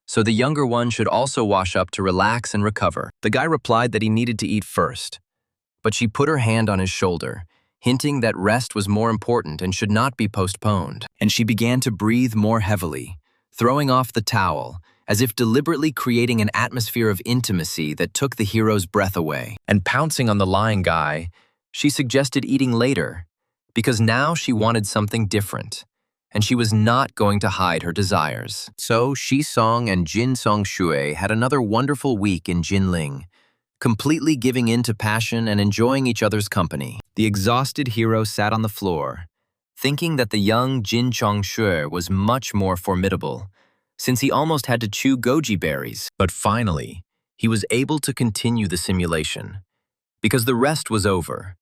so the younger one should also wash up to relax and recover. The guy replied that he needed to eat first, but she put her hand on his shoulder, hinting that rest was more important and should not be postponed. And she began to breathe more heavily, throwing off the towel, as if deliberately creating an atmosphere of intimacy that took the hero's breath away. And pouncing on the lying guy, she suggested eating later, because now she wanted something different, and she was not going to hide her desires. So Shi Song and Jin Song Shui had another wonderful week in Jinling, completely giving in to passion and enjoying each other's company. The exhausted hero sat on the floor, thinking that the young Jin Chong Shui was much more formidable, since he almost had to chew goji berries. But finally, he was able to continue the simulation, because the rest was over,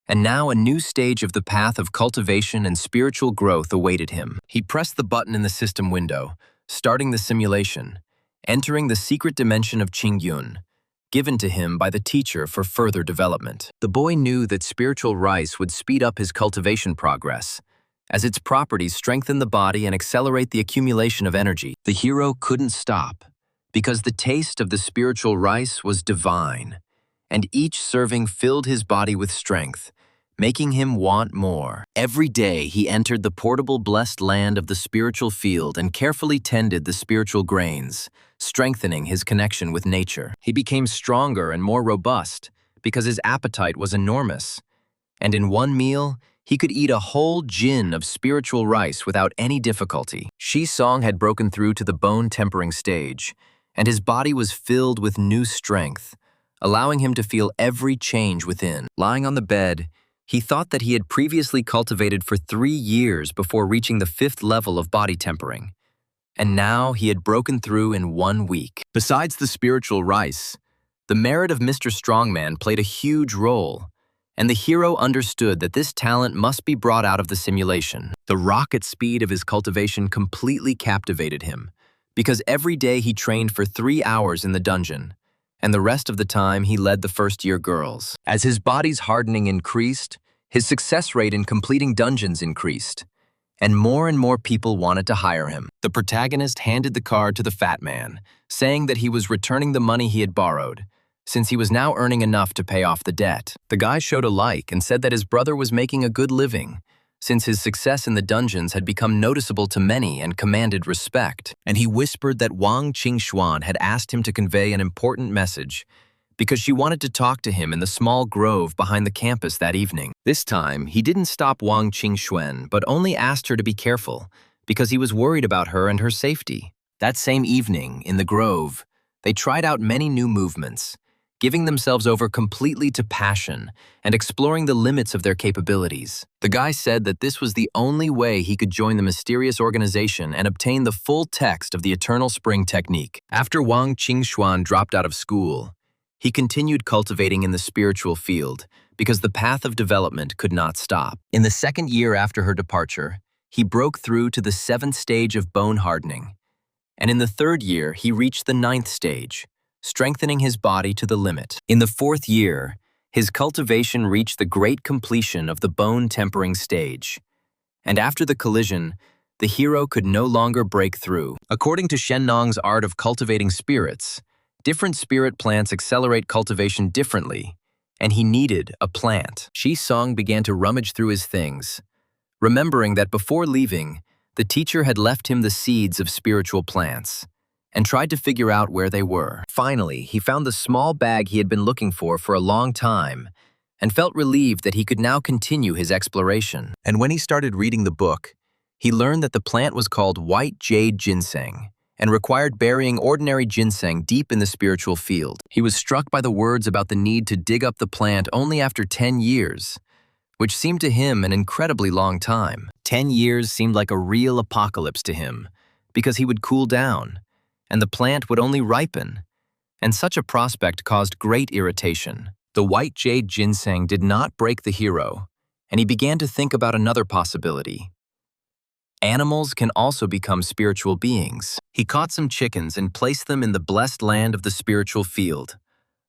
and now a new stage of the path of cultivation and spiritual growth awaited him. He pressed the button in the system window, starting the simulation, entering the secret dimension of Qingyun, given to him by the teacher for further development. The boy knew that spiritual rice would speed up his cultivation progress, as its properties strengthen the body and accelerate the accumulation of energy. The hero couldn't stop, because the taste of the spiritual rice was divine, and each serving filled his body with strength, making him want more. Every day he entered the portable blessed land of the spiritual field and carefully tended the spiritual grains, strengthening his connection with nature. He became stronger and more robust because his appetite was enormous, and in one meal, he could eat a whole jin of spiritual rice without any difficulty. Song had broken through to the bone-tempering stage, and his body was filled with new strength, allowing him to feel every change within. Lying on the bed, he thought that he had previously cultivated for 3 years before reaching the 5th level of body tempering, and now he had broken through in 1 week. Besides the spiritual rice, the merit of Mr. Strongman played a huge role, and the hero understood that this talent must be brought out of the simulation. The rocket speed of his cultivation completely captivated him, because every day he trained for 3 hours in the dungeon, and the rest of the time he led the first-year girls. As his body's hardening increased, his success rate in completing dungeons increased, and more people wanted to hire him. The protagonist handed the card to the fat man, saying that he was returning the money he had borrowed, since he was now earning enough to pay off the debt. The guy showed a like and said that his brother was making a good living, since his success in the dungeons had become noticeable to many and commanded respect. And he whispered that Wang Qingxuan had asked him to convey an important message, because she wanted to talk to him in the small grove behind the campus that evening. This time, he didn't stop Wang Qingxuan, but only asked her to be careful, because he was worried about her and her safety. That same evening, in the grove, they tried out many new movements, giving themselves over completely to passion and exploring the limits of their capabilities. The guy said that this was the only way he could join the mysterious organization and obtain the full text of the Eternal Spring technique. After Wang Qingxuan dropped out of school, he continued cultivating in the spiritual field because the path of development could not stop. In the 2nd year after her departure, he broke through to the 7th stage of bone hardening, and in the 3rd year he reached the 9th stage, strengthening his body to the limit. In the 4th year, his cultivation reached the great completion of the bone-tempering stage, and after the collision, the hero could no longer break through. According to Shennong's art of cultivating spirits, different spirit plants accelerate cultivation differently, and he needed a plant. Song began to rummage through his things, remembering that before leaving, the teacher had left him the seeds of spiritual plants, and tried to figure out where they were. Finally, he found the small bag he had been looking for a long time, and felt relieved that he could now continue his exploration. And when he started reading the book, he learned that the plant was called white jade ginseng, and required burying ordinary ginseng deep in the spiritual field. He was struck by the words about the need to dig up the plant only after 10 years, which seemed to him an incredibly long time. 10 years seemed like a real apocalypse to him, because he would cool down, and the plant would only ripen, and such a prospect caused great irritation. The white jade ginseng did not break the hero, and he began to think about another possibility. Animals can also become spiritual beings. He caught some chickens and placed them in the blessed land of the spiritual field,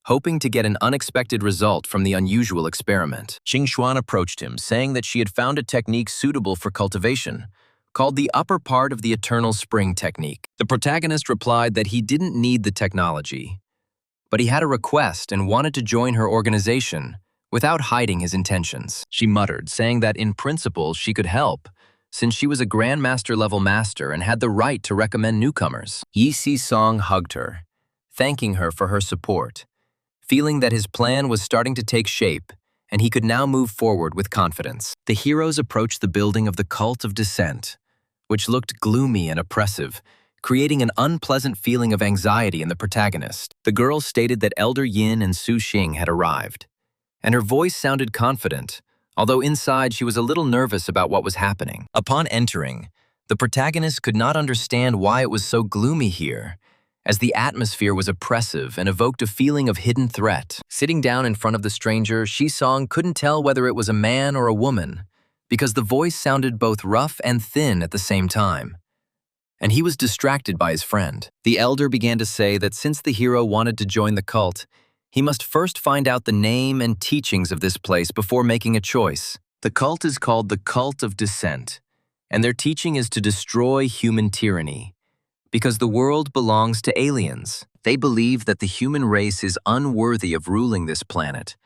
hoping to get an unexpected result from the unusual experiment. Qingxuan approached him, saying that she had found a technique suitable for cultivation, called the upper part of the Eternal Spring technique. The protagonist replied that he didn't need the technology, but he had a request and wanted to join her organization without hiding his intentions. She muttered, saying that in principle she could help, since she was a Grandmaster-level master and had the right to recommend newcomers. Song hugged her, thanking her for her support, feeling that his plan was starting to take shape and he could now move forward with confidence. The heroes approached the building of the Cult of Descent, which looked gloomy and oppressive, creating an unpleasant feeling of anxiety in the protagonist. The girl stated that Elder Yin and Su Xing had arrived, and her voice sounded confident, although inside she was a little nervous about what was happening. Upon entering, The protagonist could not understand why it was so gloomy here, as the atmosphere was oppressive and evoked a feeling of hidden threat. Sitting down in front of the stranger, Shisong couldn't tell whether it was a man or a woman, because the voice sounded both rough and thin at the same time. And he was distracted by his friend. The elder began to say that since the hero wanted to join the cult, he must first find out the name and teachings of this place before making a choice. The cult is called the Cult of Descent, and their teaching is to destroy human tyranny, because the world belongs to aliens. They believe that the human race is unworthy of ruling this planet,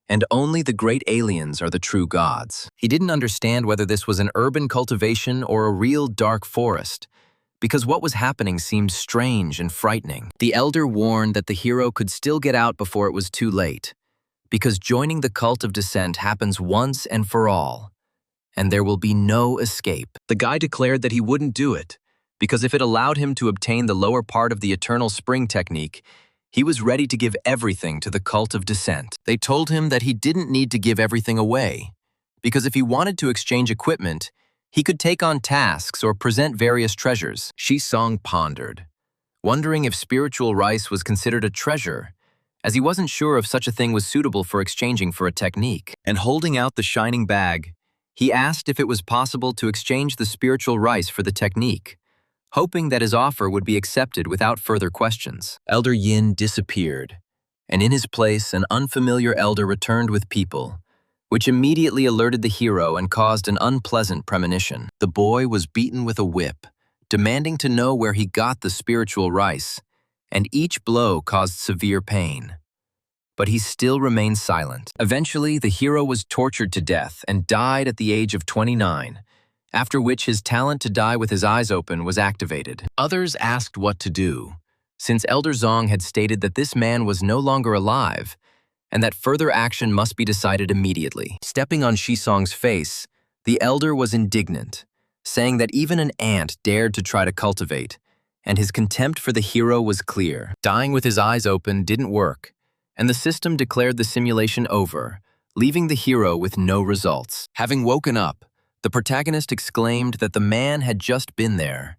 and only the great aliens are the true gods. He didn't understand whether this was an urban cultivation or a real dark forest, because what was happening seemed strange and frightening. The elder warned that the hero could still get out before it was too late, because joining the Cult of Descent happens once and for all, and there will be no escape. The guy declared that he wouldn't do it, because if it allowed him to obtain the lower part of the Eternal Spring technique, he was ready to give everything to the Cult of Descent. They told him that he didn't need to give everything away, because if he wanted to exchange equipment, he could take on tasks or present various treasures. Shisong pondered, wondering if spiritual rice was considered a treasure, as he wasn't sure if such a thing was suitable for exchanging for a technique. And holding out the shining bag, he asked if it was possible to exchange the spiritual rice for the technique, hoping that his offer would be accepted without further questions. Elder Yin disappeared, and in his place an unfamiliar elder returned with people, which immediately alerted the hero and caused an unpleasant premonition. The boy was beaten with a whip, demanding to know where he got the spiritual rice, and each blow caused severe pain. But he still remained silent. Eventually, the hero was tortured to death and died at the age of 29, after which his talent to die with his eyes open was activated. Others asked what to do, since Elder Zong had stated that this man was no longer alive, and that further action must be decided immediately. Stepping on Shisong's face, the elder was indignant, saying that even an ant dared to try to cultivate, and his contempt for the hero was clear. Dying with his eyes open didn't work, and the system declared the simulation over, leaving the hero with no results. Having woken up, the protagonist exclaimed that the man had just been there,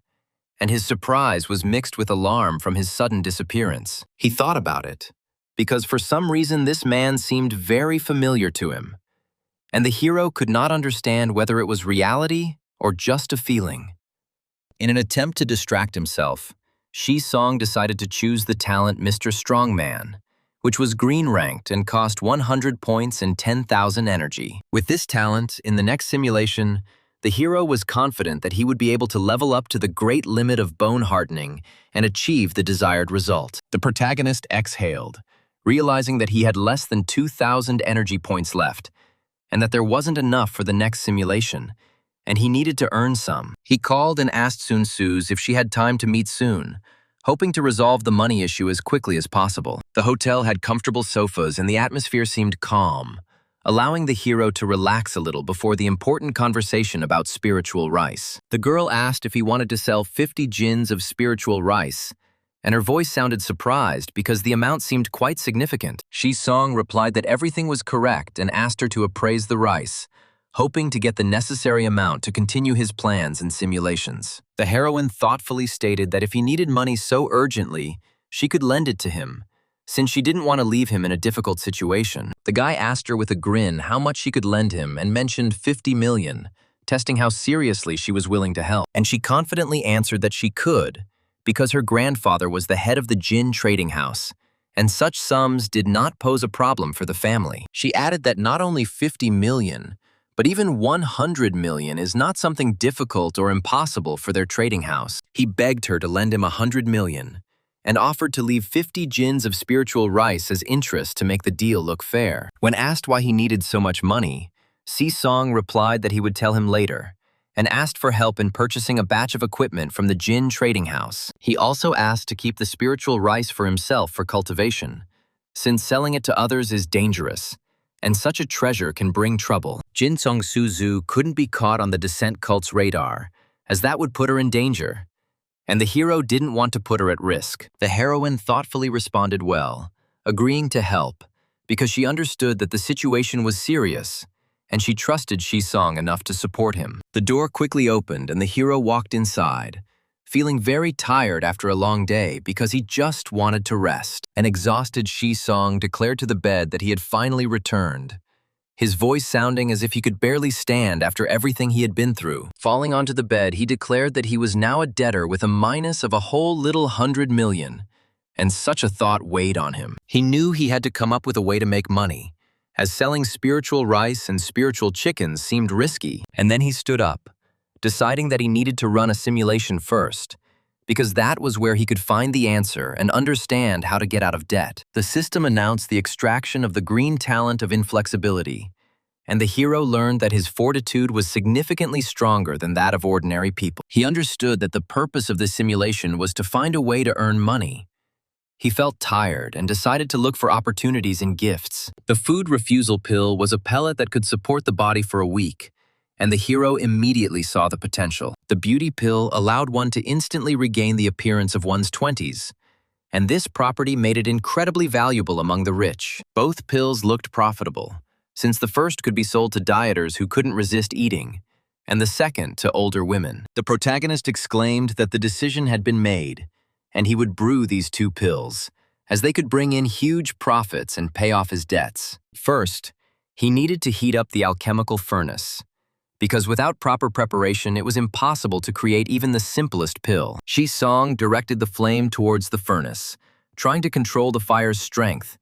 and his surprise was mixed with alarm from his sudden disappearance. He thought about it, because for some reason this man seemed very familiar to him, and the hero could not understand whether it was reality or just a feeling. In an attempt to distract himself, Shisong decided to choose the talent Mr. Strongman, which was green-ranked and cost 100 points and 10,000 energy. With this talent, in the next simulation, the hero was confident that he would be able to level up to the great limit of bone hardening and achieve the desired result. The protagonist exhaled, realizing that he had less than 2,000 energy points left, and that there wasn't enough for the next simulation, and he needed to earn some. He called and asked Sun Suze if she had time to meet soon, hoping to resolve the money issue as quickly as possible. The hotel had comfortable sofas and the atmosphere seemed calm, allowing the hero to relax a little before the important conversation about spiritual rice. The girl asked if he wanted to sell 50 jins of spiritual rice, and her voice sounded surprised because the amount seemed quite significant. Shisong replied that everything was correct and asked her to appraise the rice, hoping to get the necessary amount to continue his plans and simulations. The heroine thoughtfully stated that if he needed money so urgently, she could lend it to him, since she didn't want to leave him in a difficult situation. The guy asked her with a grin how much she could lend him and mentioned 50 million, testing how seriously she was willing to help. And she confidently answered that she could, because her grandfather was the head of the Jin trading house, and such sums did not pose a problem for the family. She added that not only 50 million, but even 100 million is not something difficult or impossible for their trading house. He begged her to lend him 100 million, and offered to leave 50 jins of spiritual rice as interest to make the deal look fair. When asked why he needed so much money, Sisong replied that he would tell him later, and asked for help in purchasing a batch of equipment from the Jin trading house. He also asked to keep the spiritual rice for himself for cultivation, since selling it to others is dangerous, and such a treasure can bring trouble. Jin Song Suzu couldn't be caught on the Descent cult's radar, as that would put her in danger, and the hero didn't want to put her at risk. The heroine thoughtfully responded well, agreeing to help, because she understood that the situation was serious, and she trusted Song enough to support him. The door quickly opened and the hero walked inside, feeling very tired after a long day because he just wanted to rest. An exhausted Song declared to the bed that he had finally returned, his voice sounding as if he could barely stand after everything he had been through. Falling onto the bed, he declared that he was now a debtor with a minus of a whole little 100 million, and such a thought weighed on him. He knew he had to come up with a way to make money, as selling spiritual rice and spiritual chickens seemed risky. And then he stood up, deciding that he needed to run a simulation first, because that was where he could find the answer and understand how to get out of debt. The system announced the extraction of the green talent of inflexibility, and the hero learned that his fortitude was significantly stronger than that of ordinary people. He understood that the purpose of this simulation was to find a way to earn money. He felt tired and decided to look for opportunities in gifts. The food refusal pill was a pellet that could support the body for a week, and the hero immediately saw the potential. The beauty pill allowed one to instantly regain the appearance of one's 20s, and this property made it incredibly valuable among the rich. Both pills looked profitable, since the first could be sold to dieters who couldn't resist eating, and the second to older women. The protagonist exclaimed that the decision had been made, and he would brew these two pills, as they could bring in huge profits and pay off his debts. First, he needed to heat up the alchemical furnace, because without proper preparation, it was impossible to create even the simplest pill. Song directed the flame towards the furnace, trying to control the fire's strength,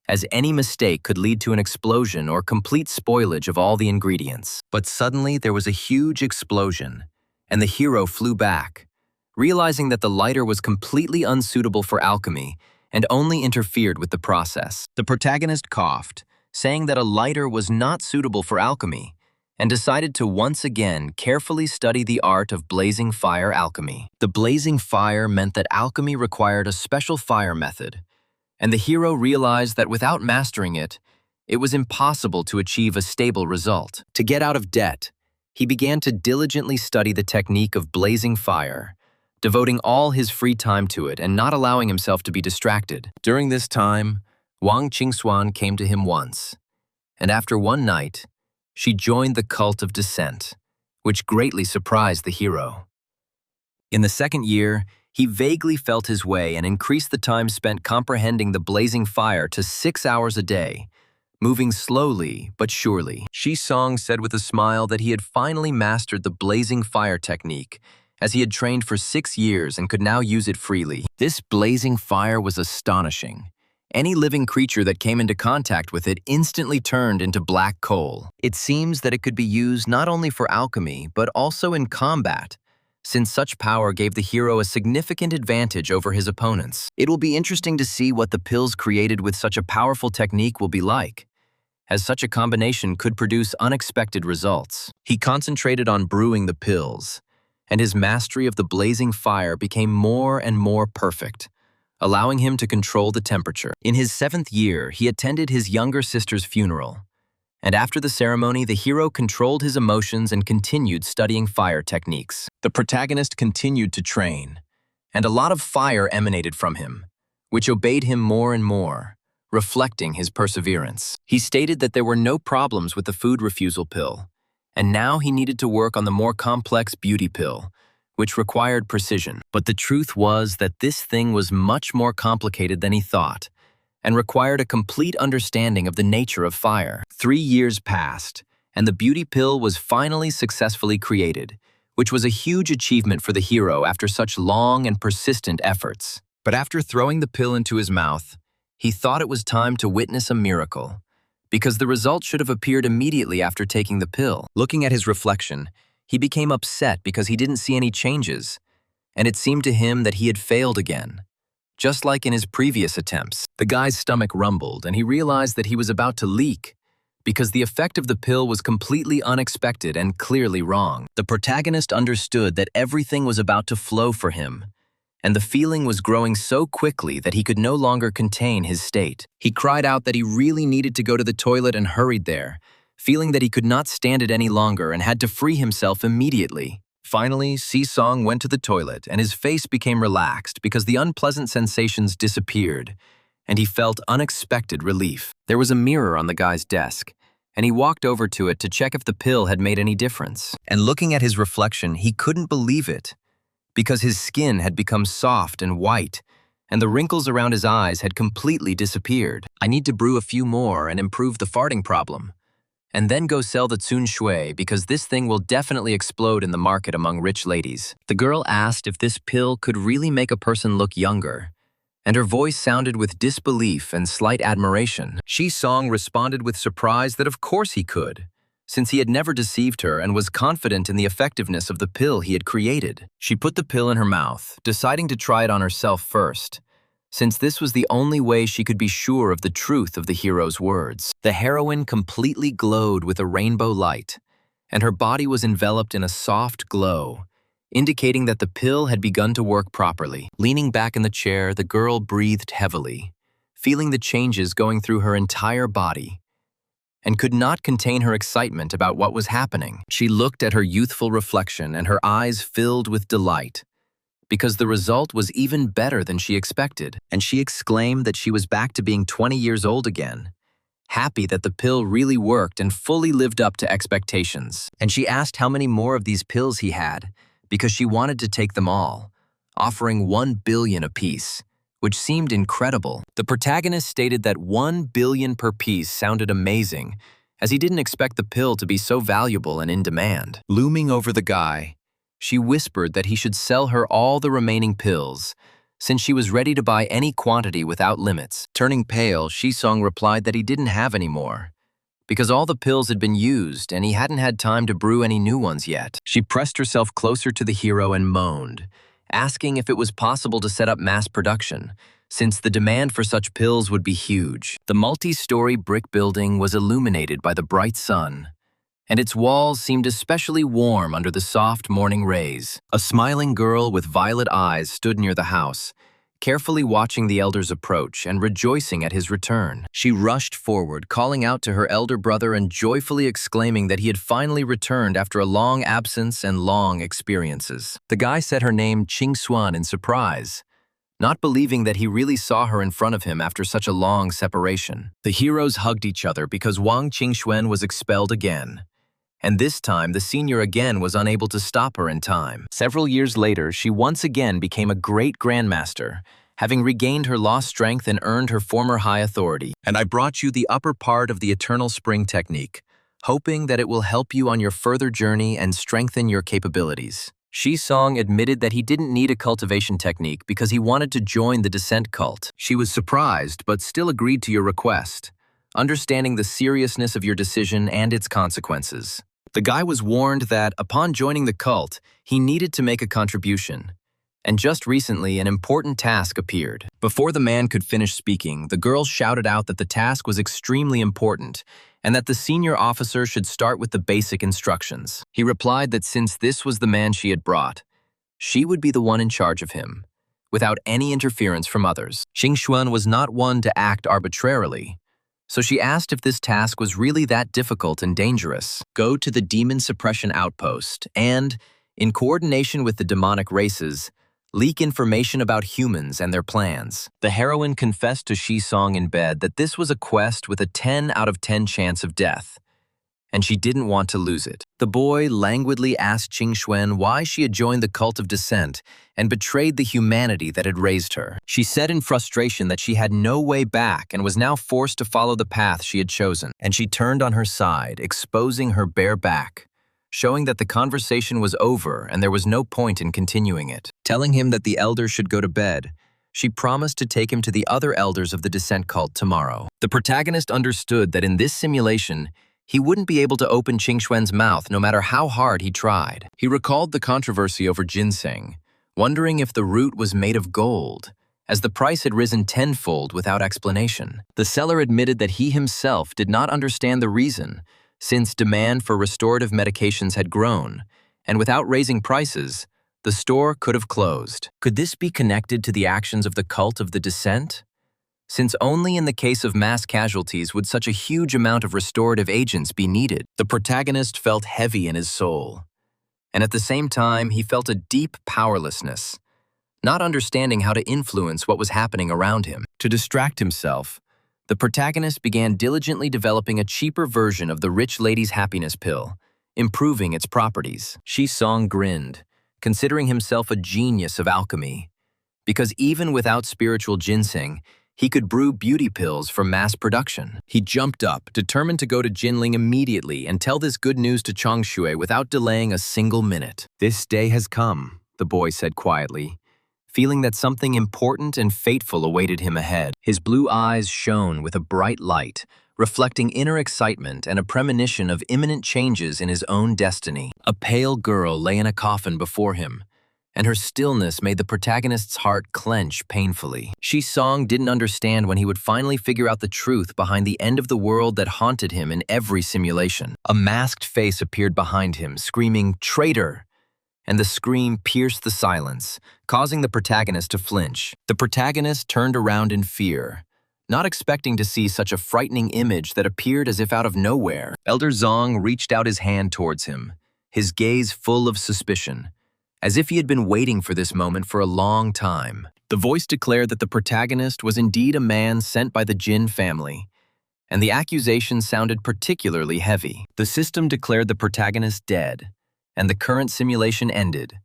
as any mistake could lead to an explosion or complete spoilage of all the ingredients. But suddenly there was a huge explosion, and the hero flew back, realizing that the lighter was completely unsuitable for alchemy and only interfered with the process. The protagonist coughed, saying that a lighter was not suitable for alchemy, and decided to once again carefully study the art of blazing fire alchemy. The blazing fire meant that alchemy required a special fire method, and the hero realized that without mastering it, it was impossible to achieve a stable result. To get out of debt, he began to diligently study the technique of blazing fire, devoting all his free time to it and not allowing himself to be distracted. During this time, Wang Qingxuan came to him once, and after one night, she joined the cult of dissent, which greatly surprised the hero. In the second year, he vaguely felt his way and increased the time spent comprehending the blazing fire to 6 hours a day, moving slowly but surely. Song said with a smile that he had finally mastered the blazing fire technique, as he had trained for 6 years and could now use it freely. This blazing fire was astonishing. Any living creature that came into contact with it instantly turned into black coal. It seems that it could be used not only for alchemy, but also in combat, since such power gave the hero a significant advantage over his opponents. It will be interesting to see what the pills created with such a powerful technique will be like, as such a combination could produce unexpected results. He concentrated on brewing the pills, and his mastery of the blazing fire became more and more perfect, allowing him to control the temperature. In his 7th year, he attended his younger sister's funeral, and after the ceremony, the hero controlled his emotions and continued studying fire techniques. The protagonist continued to train, and a lot of fire emanated from him, which obeyed him more and more, reflecting his perseverance. He stated that there were no problems with the food refusal pill, and now he needed to work on the more complex beauty pill, which required precision. But the truth was that this thing was much more complicated than he thought, and required a complete understanding of the nature of fire. 3 years passed, and the beauty pill was finally successfully created, which was a huge achievement for the hero after such long and persistent efforts. But after throwing the pill into his mouth, he thought it was time to witness a miracle, because the result should have appeared immediately after taking the pill. Looking at his reflection, he became upset because he didn't see any changes, and it seemed to him that he had failed again, just like in his previous attempts. The guy's stomach rumbled, and he realized that he was about to leak, because the effect of the pill was completely unexpected and clearly wrong. The protagonist understood that everything was about to flow for him, and the feeling was growing so quickly that he could no longer contain his state. He cried out that he really needed to go to the toilet and hurried there, feeling that he could not stand it any longer and had to free himself immediately. Finally, Song went to the toilet, and his face became relaxed because the unpleasant sensations disappeared, and he felt unexpected relief. There was a mirror on the guy's desk, and he walked over to it to check if the pill had made any difference. And looking at his reflection, he couldn't believe it, because his skin had become soft and white, and the wrinkles around his eyes had completely disappeared. I need to brew a few more and improve the farting problem, and then go sell the Tsun Shui because this thing will definitely explode in the market among rich ladies. The girl asked if this pill could really make a person look younger, and her voice sounded with disbelief and slight admiration. Shi Song responded with surprise that of course he could, since he had never deceived her and was confident in the effectiveness of the pill he had created. She put the pill in her mouth, deciding to try it on herself first, since this was the only way she could be sure of the truth of the hero's words. The heroine completely glowed with a rainbow light, and her body was enveloped in a soft glow, indicating that the pill had begun to work properly. Leaning back in the chair, the girl breathed heavily, feeling the changes going through her entire body, and could not contain her excitement about what was happening. She looked at her youthful reflection and her eyes filled with delight, because the result was even better than she expected, and she exclaimed that she was back to being 20 years old again, happy that the pill really worked and fully lived up to expectations. And she asked how many more of these pills he had, because she wanted to take them all, offering 1 billion apiece, which seemed incredible. The protagonist stated that 1 billion per piece sounded amazing, as he didn't expect the pill to be so valuable and in demand. Looming over the guy, she whispered that he should sell her all the remaining pills, since she was ready to buy any quantity without limits. Turning pale, Shi Song replied that he didn't have any more, because all the pills had been used and he hadn't had time to brew any new ones yet. She pressed herself closer to the hero and moaned, asking if it was possible to set up mass production, since the demand for such pills would be huge. The multi-story brick building was illuminated by the bright sun, and its walls seemed especially warm under the soft morning rays. A smiling girl with violet eyes stood near the house, carefully watching the elders approach and rejoicing at his return. She rushed forward, calling out to her elder brother and joyfully exclaiming that he had finally returned after a long absence and long experiences. The guy said her name Ching Xuan in surprise, not believing that he really saw her in front of him after such a long separation. The heroes hugged each other because Wang Qingxuan was expelled again, and this time the senior again was unable to stop her in time. Several years later, she once again became a great grandmaster, having regained her lost strength and earned her former high authority. And I brought you the upper part of the Eternal Spring technique, hoping that it will help you on your further journey and strengthen your capabilities. Shi Song admitted that he didn't need a cultivation technique because he wanted to join the descent cult. She was surprised, but still agreed to your request, understanding the seriousness of your decision and its consequences. The guy was warned that, upon joining the cult, he needed to make a contribution. And just recently, an important task appeared. Before the man could finish speaking, the girl shouted out that the task was extremely important and that the senior officer should start with the basic instructions. He replied that since this was the man she had brought, she would be the one in charge of him, without any interference from others. Qingxuan was not one to act arbitrarily, so she asked if this task was really that difficult and dangerous. Go to the Demon Suppression Outpost and, in coordination with the demonic races, leak information about humans and their plans. The heroine confessed to Shi Song in bed that this was a quest with a 10 out of 10 chance of death, and she didn't want to lose it. The boy languidly asked Qingxuan why she had joined the cult of descent and betrayed the humanity that had raised her. She said in frustration that she had no way back and was now forced to follow the path she had chosen. And she turned on her side, exposing her bare back, showing that the conversation was over and there was no point in continuing it. Telling him that the elder should go to bed, she promised to take him to the other elders of the descent cult tomorrow. The protagonist understood that in this simulation, he wouldn't be able to open Qingxuan's mouth no matter how hard he tried. He recalled the controversy over ginseng, wondering if the root was made of gold, as the price had risen tenfold without explanation. The seller admitted that he himself did not understand the reason, since demand for restorative medications had grown, and without raising prices, the store could have closed. Could this be connected to the actions of the cult of the descent? Since only in the case of mass casualties would such a huge amount of restorative agents be needed. The protagonist felt heavy in his soul, and at the same time he felt a deep powerlessness, not understanding how to influence what was happening around him. To distract himself, The protagonist began diligently developing a cheaper version of the rich lady's happiness pill, improving its properties. Shi-song grinned, considering himself a genius of alchemy, because even without spiritual ginseng, he could brew beauty pills for mass production. He jumped up, determined to go to Jinling immediately and tell this good news to Changshui without delaying a single minute. "This day has come," the boy said quietly, feeling that something important and fateful awaited him ahead. His blue eyes shone with a bright light, reflecting inner excitement and a premonition of imminent changes in his own destiny. A pale girl lay in a coffin before him, and her stillness made the protagonist's heart clench painfully. Shi-song didn't understand when he would finally figure out the truth behind the end of the world that haunted him in every simulation. A masked face appeared behind him, screaming, "Traitor!" and the scream pierced the silence, causing the protagonist to flinch. The protagonist turned around in fear, not expecting to see such a frightening image that appeared as if out of nowhere. Elder Zong reached out his hand towards him, his gaze full of suspicion, as if he had been waiting for this moment for a long time. The voice declared that the protagonist was indeed a man sent by the Jin family, and the accusation sounded particularly heavy. The system declared the protagonist dead, and the current simulation ended,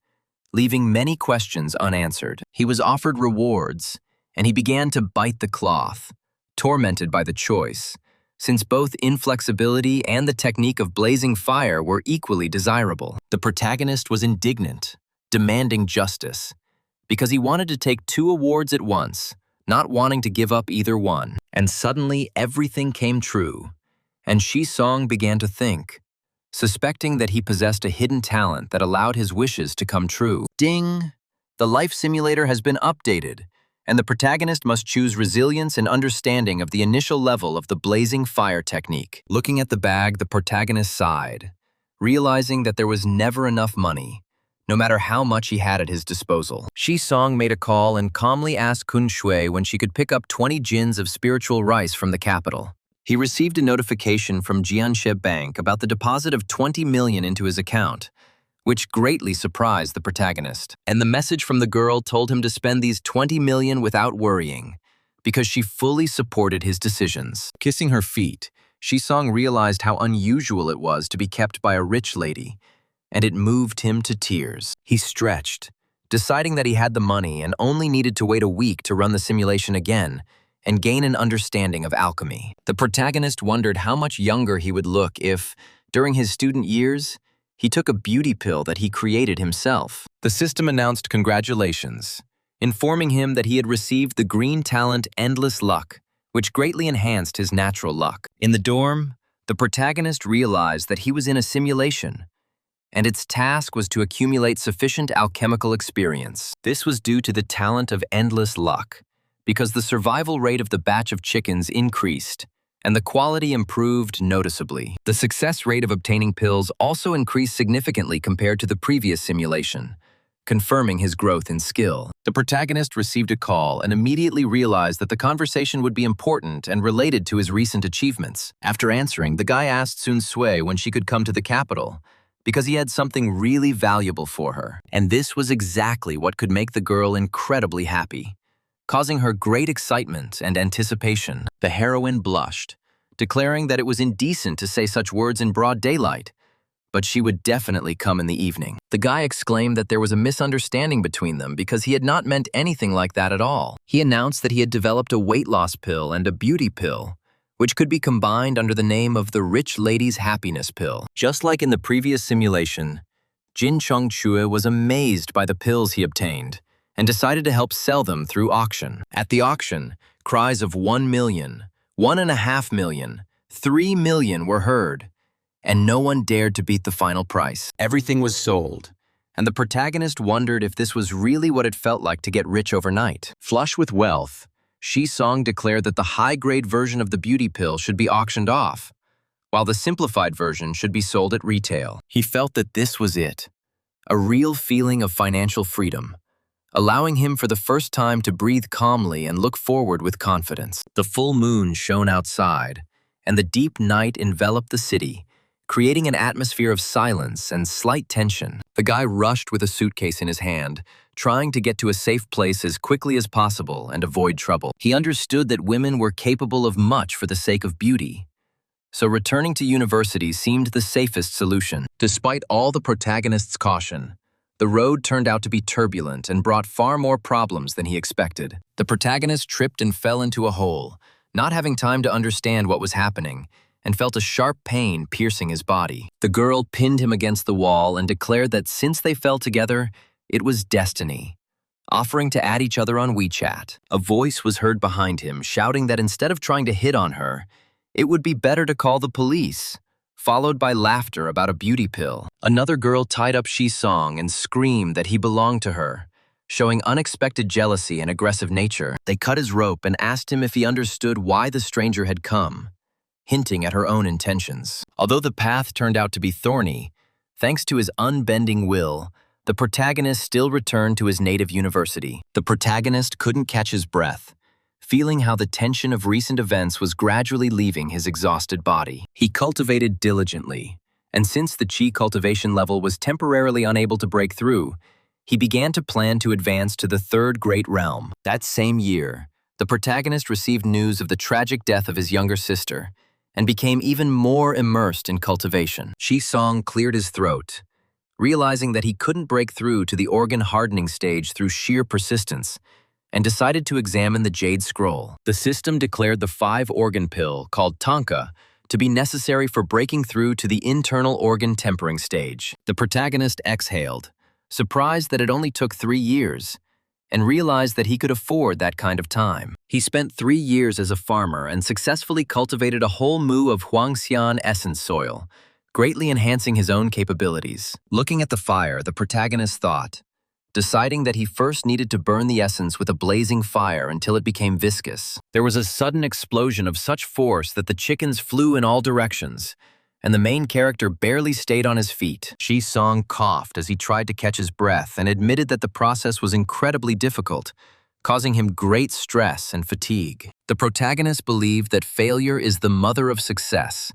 leaving many questions unanswered. He was offered rewards, and he began to bite the cloth, tormented by the choice, since both inflexibility and the technique of blazing fire were equally desirable. The protagonist was indignant, demanding justice, because he wanted to take 2 awards at once, not wanting to give up either one. And suddenly everything came true, and Shi-song began to think, suspecting that he possessed a hidden talent that allowed his wishes to come true. Ding! The life simulator has been updated, and the protagonist must choose resilience and understanding of the initial level of the blazing fire technique. Looking at the bag, the protagonist sighed, realizing that there was never enough money, no matter how much he had at his disposal. Shi-song made a call and calmly asked Kun Shui when she could pick up 20 jins of spiritual rice from the capital. He received a notification from Jianshe Bank about the deposit of 20 million into his account, which greatly surprised the protagonist. And the message from the girl told him to spend these 20 million without worrying, because she fully supported his decisions. Kissing her feet, Shi-song realized how unusual it was to be kept by a rich lady, and it moved him to tears. He stretched, deciding that he had the money and only needed to wait a week to run the simulation again and gain an understanding of alchemy. The protagonist wondered how much younger he would look if, during his student years, he took a beauty pill that he created himself. The system announced congratulations, informing him that he had received the green talent Endless Luck, which greatly enhanced his natural luck. In the dorm, the protagonist realized that he was in a simulation, and its task was to accumulate sufficient alchemical experience. This was due to the talent of Endless Luck, because the survival rate of the batch of chickens increased, and the quality improved noticeably. The success rate of obtaining pills also increased significantly compared to the previous simulation, confirming his growth in skill. The protagonist received a call and immediately realized that the conversation would be important and related to his recent achievements. After answering, the guy asked Sun Sui when she could come to the capital, because he had something really valuable for her. And this was exactly what could make the girl incredibly happy, causing her great excitement and anticipation. The heroine blushed, declaring that it was indecent to say such words in broad daylight, but she would definitely come in the evening. The guy exclaimed that there was a misunderstanding between them because he had not meant anything like that at all. He announced that he had developed a weight loss pill and a beauty pill, which could be combined under the name of the Rich Lady's Happiness Pill. Just like in the previous simulation, Jin Chongchue was amazed by the pills he obtained and decided to help sell them through auction. At the auction, cries of 1 million, 1.5 million, 3 million were heard, and no one dared to beat the final price. Everything was sold, and the protagonist wondered if this was really what it felt like to get rich overnight. Flush with wealth, Shi-song declared that the high-grade version of the beauty pill should be auctioned off, while the simplified version should be sold at retail. He felt that this was it, a real feeling of financial freedom, allowing him for the first time to breathe calmly and look forward with confidence. The full moon shone outside, and the deep night enveloped the city, creating an atmosphere of silence and slight tension. The guy rushed with a suitcase in his hand, trying to get to a safe place as quickly as possible and avoid trouble. He understood that women were capable of much for the sake of beauty, so returning to university seemed the safest solution. Despite all the protagonist's caution, the road turned out to be turbulent and brought far more problems than he expected. The protagonist tripped and fell into a hole, not having time to understand what was happening, and felt a sharp pain piercing his body. The girl pinned him against the wall and declared that since they fell together, it was destiny, offering to add each other on WeChat. A voice was heard behind him, shouting that instead of trying to hit on her, it would be better to call the police, followed by laughter about a beauty pill. Another girl tied up Song and screamed that he belonged to her, showing unexpected jealousy and aggressive nature. They cut his rope and asked him if he understood why the stranger had come, hinting at her own intentions. Although the path turned out to be thorny, thanks to his unbending will, the protagonist still returned to his native university. The protagonist couldn't catch his breath, feeling how the tension of recent events was gradually leaving his exhausted body. He cultivated diligently, and since the chi cultivation level was temporarily unable to break through, he began to plan to advance to the third great realm. That same year, the protagonist received news of the tragic death of his younger sister and became even more immersed in cultivation. Song cleared his throat, realizing that he couldn't break through to the organ hardening stage through sheer persistence, and decided to examine the Jade Scroll. The system declared the 5-organ pill, called Tanka, to be necessary for breaking through to the internal organ tempering stage. The protagonist exhaled, surprised that it only took 3 years, and realized that he could afford that kind of time. He spent 3 years as a farmer and successfully cultivated a whole mu of Huangxian essence soil, greatly enhancing his own capabilities. Looking at the fire, the protagonist thought, deciding that he first needed to burn the essence with a blazing fire until it became viscous. There was a sudden explosion of such force that the chickens flew in all directions, and the main character barely stayed on his feet. Song coughed as he tried to catch his breath and admitted that the process was incredibly difficult, causing him great stress and fatigue. The protagonist believed that failure is the mother of success,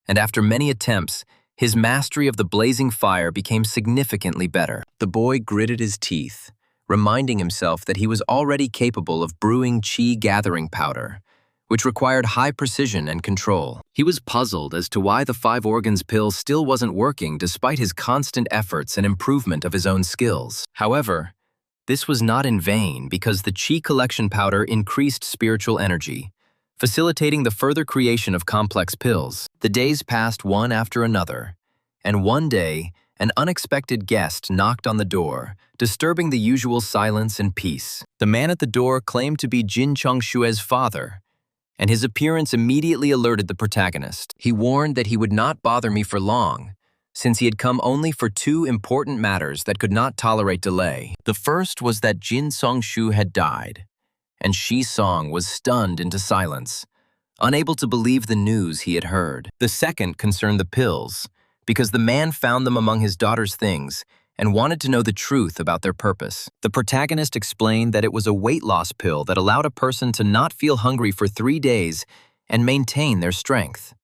and after many attempts, his mastery of the blazing fire became significantly better. The boy gritted his teeth, reminding himself that he was already capable of brewing chi gathering powder, which required high precision and control. He was puzzled as to why the 5 organs pill still wasn't working despite his constant efforts and improvement of his own skills. However, this was not in vain because the chi collection powder increased spiritual energy, facilitating the further creation of complex pills. The days passed one after another, and one day, an unexpected guest knocked on the door, disturbing the usual silence and peace. The man at the door claimed to be Jin Chongshue's father, and his appearance immediately alerted the protagonist. He warned that he would not bother me for long, since he had come only for 2 important matters that could not tolerate delay. The first was that Jin Songshu had died, and Song was stunned into silence, unable to believe the news he had heard. The second concerned the pills, because the man found them among his daughter's things and wanted to know the truth about their purpose. The protagonist explained that it was a weight loss pill that allowed a person to not feel hungry for 3 days and maintain their strength.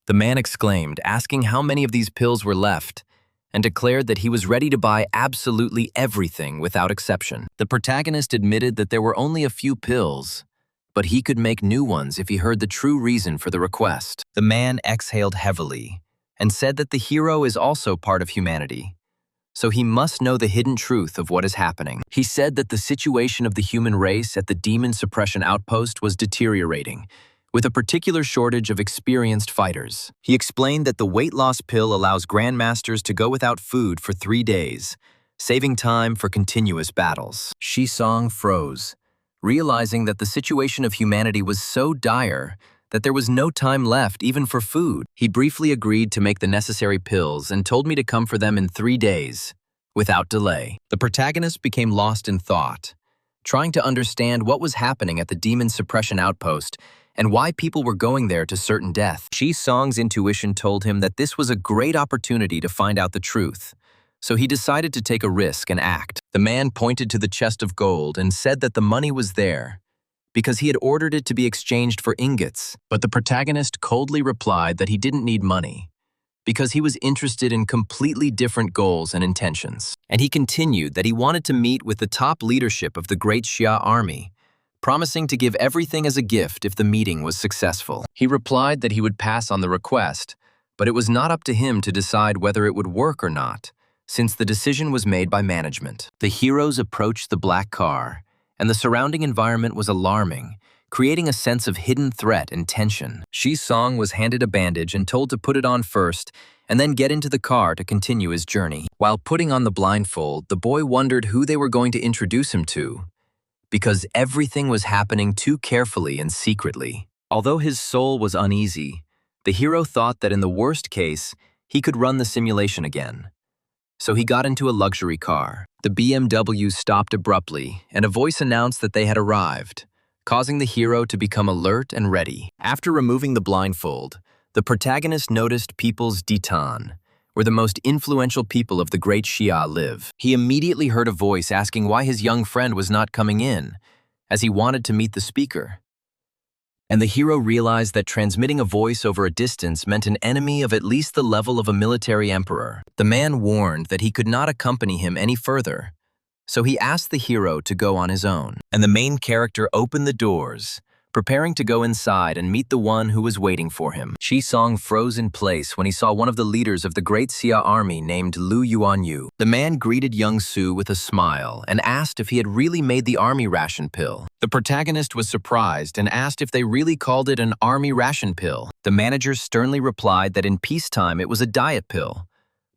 The man exclaimed, asking how many of these pills were left, and declared that he was ready to buy absolutely everything without exception. The protagonist admitted that there were only a few pills, but he could make new ones if he heard the true reason for the request. The man exhaled heavily and said that the hero is also part of humanity, so he must know the hidden truth of what is happening. He said that the situation of the human race at the demon suppression outpost was deteriorating, with a particular shortage of experienced fighters. He explained that the weight loss pill allows grandmasters to go without food for 3 days, saving time for continuous battles. Song froze, realizing that the situation of humanity was so dire that there was no time left even for food. He briefly agreed to make the necessary pills and told me to come for them in 3 days, without delay. The protagonist became lost in thought, trying to understand what was happening at the demon suppression outpost and why people were going there to certain death. Song's intuition told him that this was a great opportunity to find out the truth, so he decided to take a risk and act. The man pointed to the chest of gold and said that the money was there, because he had ordered it to be exchanged for ingots. But the protagonist coldly replied that he didn't need money, because he was interested in completely different goals and intentions. And he continued that he wanted to meet with the top leadership of the Great Xia Army, promising to give everything as a gift if the meeting was successful. He replied that he would pass on the request, but it was not up to him to decide whether it would work or not, since the decision was made by management. The heroes approached the black car, and the surrounding environment was alarming, creating a sense of hidden threat and tension. Shi Song was handed a bandage and told to put it on first, and then get into the car to continue his journey. While putting on the blindfold, the boy wondered who they were going to introduce him to, because everything was happening too carefully and secretly. Although his soul was uneasy, the hero thought that in the worst case, he could run the simulation again. So he got into a luxury car. The BMW stopped abruptly, and a voice announced that they had arrived, causing the hero to become alert and ready. After removing the blindfold, the protagonist noticed people's Ditan, where the most influential people of the Great Xia live. He immediately heard a voice asking why his young friend was not coming in, as he wanted to meet the speaker. And the hero realized that transmitting a voice over a distance meant an enemy of at least the level of a military emperor. The man warned that he could not accompany him any further, so he asked the hero to go on his own. And the main character opened the doors, preparing to go inside and meet the one who was waiting for him. Shi Song froze in place when he saw one of the leaders of the Great Xia Army named Lu Yuanyu. The man greeted young Su with a smile and asked if he had really made the army ration pill. The protagonist was surprised and asked if they really called it an army ration pill. The manager sternly replied that in peacetime it was a diet pill,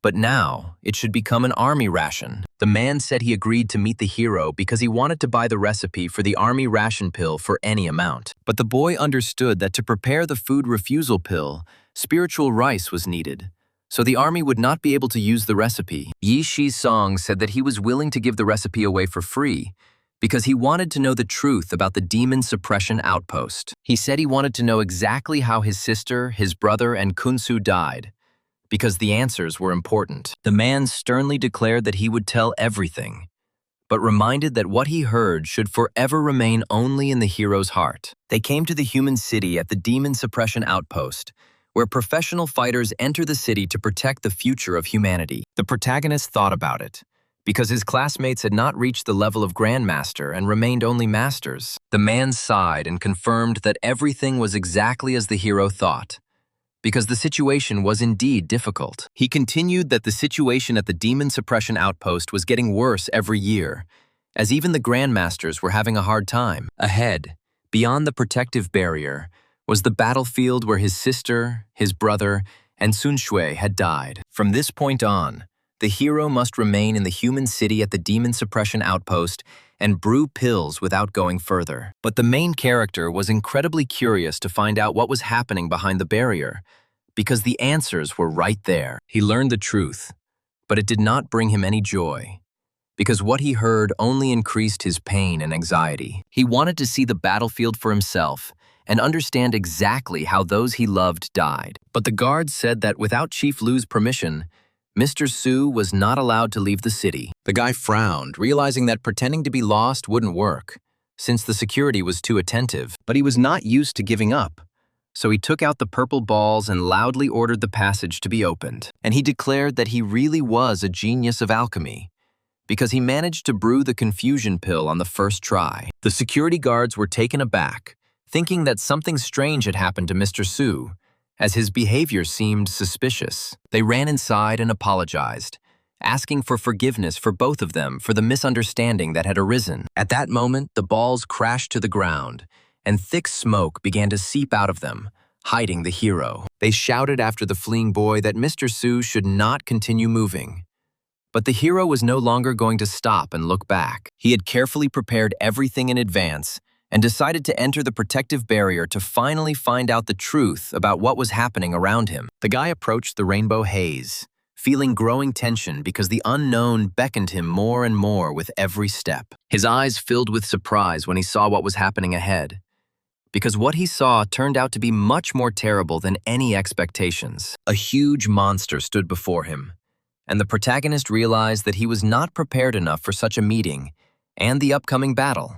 but now it should become an army ration. The man said he agreed to meet the hero because he wanted to buy the recipe for the army ration pill for any amount. But the boy understood that to prepare the food refusal pill, spiritual rice was needed, so the army would not be able to use the recipe. Yi Shi Song said that he was willing to give the recipe away for free because he wanted to know the truth about the demon suppression outpost. He said he wanted to know exactly how his sister, his brother, and Kunsu died, because the answers were important. The man sternly declared that he would tell everything, but reminded that what he heard should forever remain only in the hero's heart. They came to the human city at the demon suppression outpost, where professional fighters enter the city to protect the future of humanity. The protagonist thought about it, because his classmates had not reached the level of Grandmaster and remained only masters. The man sighed and confirmed that everything was exactly as the hero thought, because the situation was indeed difficult. He continued that the situation at the demon suppression outpost was getting worse every year, as even the Grandmasters were having a hard time. Ahead, beyond the protective barrier, was the battlefield where his sister, his brother, and Sun Shui had died. From this point on, the hero must remain in the human city at the demon suppression outpost and brew pills without going further. But the main character was incredibly curious to find out what was happening behind the barrier, because the answers were right there. He learned the truth, but it did not bring him any joy, because what he heard only increased his pain and anxiety. He wanted to see the battlefield for himself and understand exactly how those he loved died. But the guards said that without Chief Lu's permission, Mr. Su was not allowed to leave the city. The guy frowned, realizing that pretending to be lost wouldn't work, since the security was too attentive. But he was not used to giving up, so he took out the purple balls and loudly ordered the passage to be opened. And he declared that he really was a genius of alchemy, because he managed to brew the confusion pill on the first try. The security guards were taken aback, thinking that something strange had happened to Mr. Su, as his behavior seemed suspicious. They ran inside and apologized, asking for forgiveness for both of them for the misunderstanding that had arisen. At that moment, the balls crashed to the ground, and thick smoke began to seep out of them, hiding the hero. They shouted after the fleeing boy that Mr. Su should not continue moving. But the hero was no longer going to stop and look back. He had carefully prepared everything in advance and decided to enter the protective barrier to finally find out the truth about what was happening around him. The guy approached the rainbow haze, feeling growing tension because the unknown beckoned him more and more with every step. His eyes filled with surprise when he saw what was happening ahead, because what he saw turned out to be much more terrible than any expectations. A huge monster stood before him, and the protagonist realized that he was not prepared enough for such a meeting and the upcoming battle.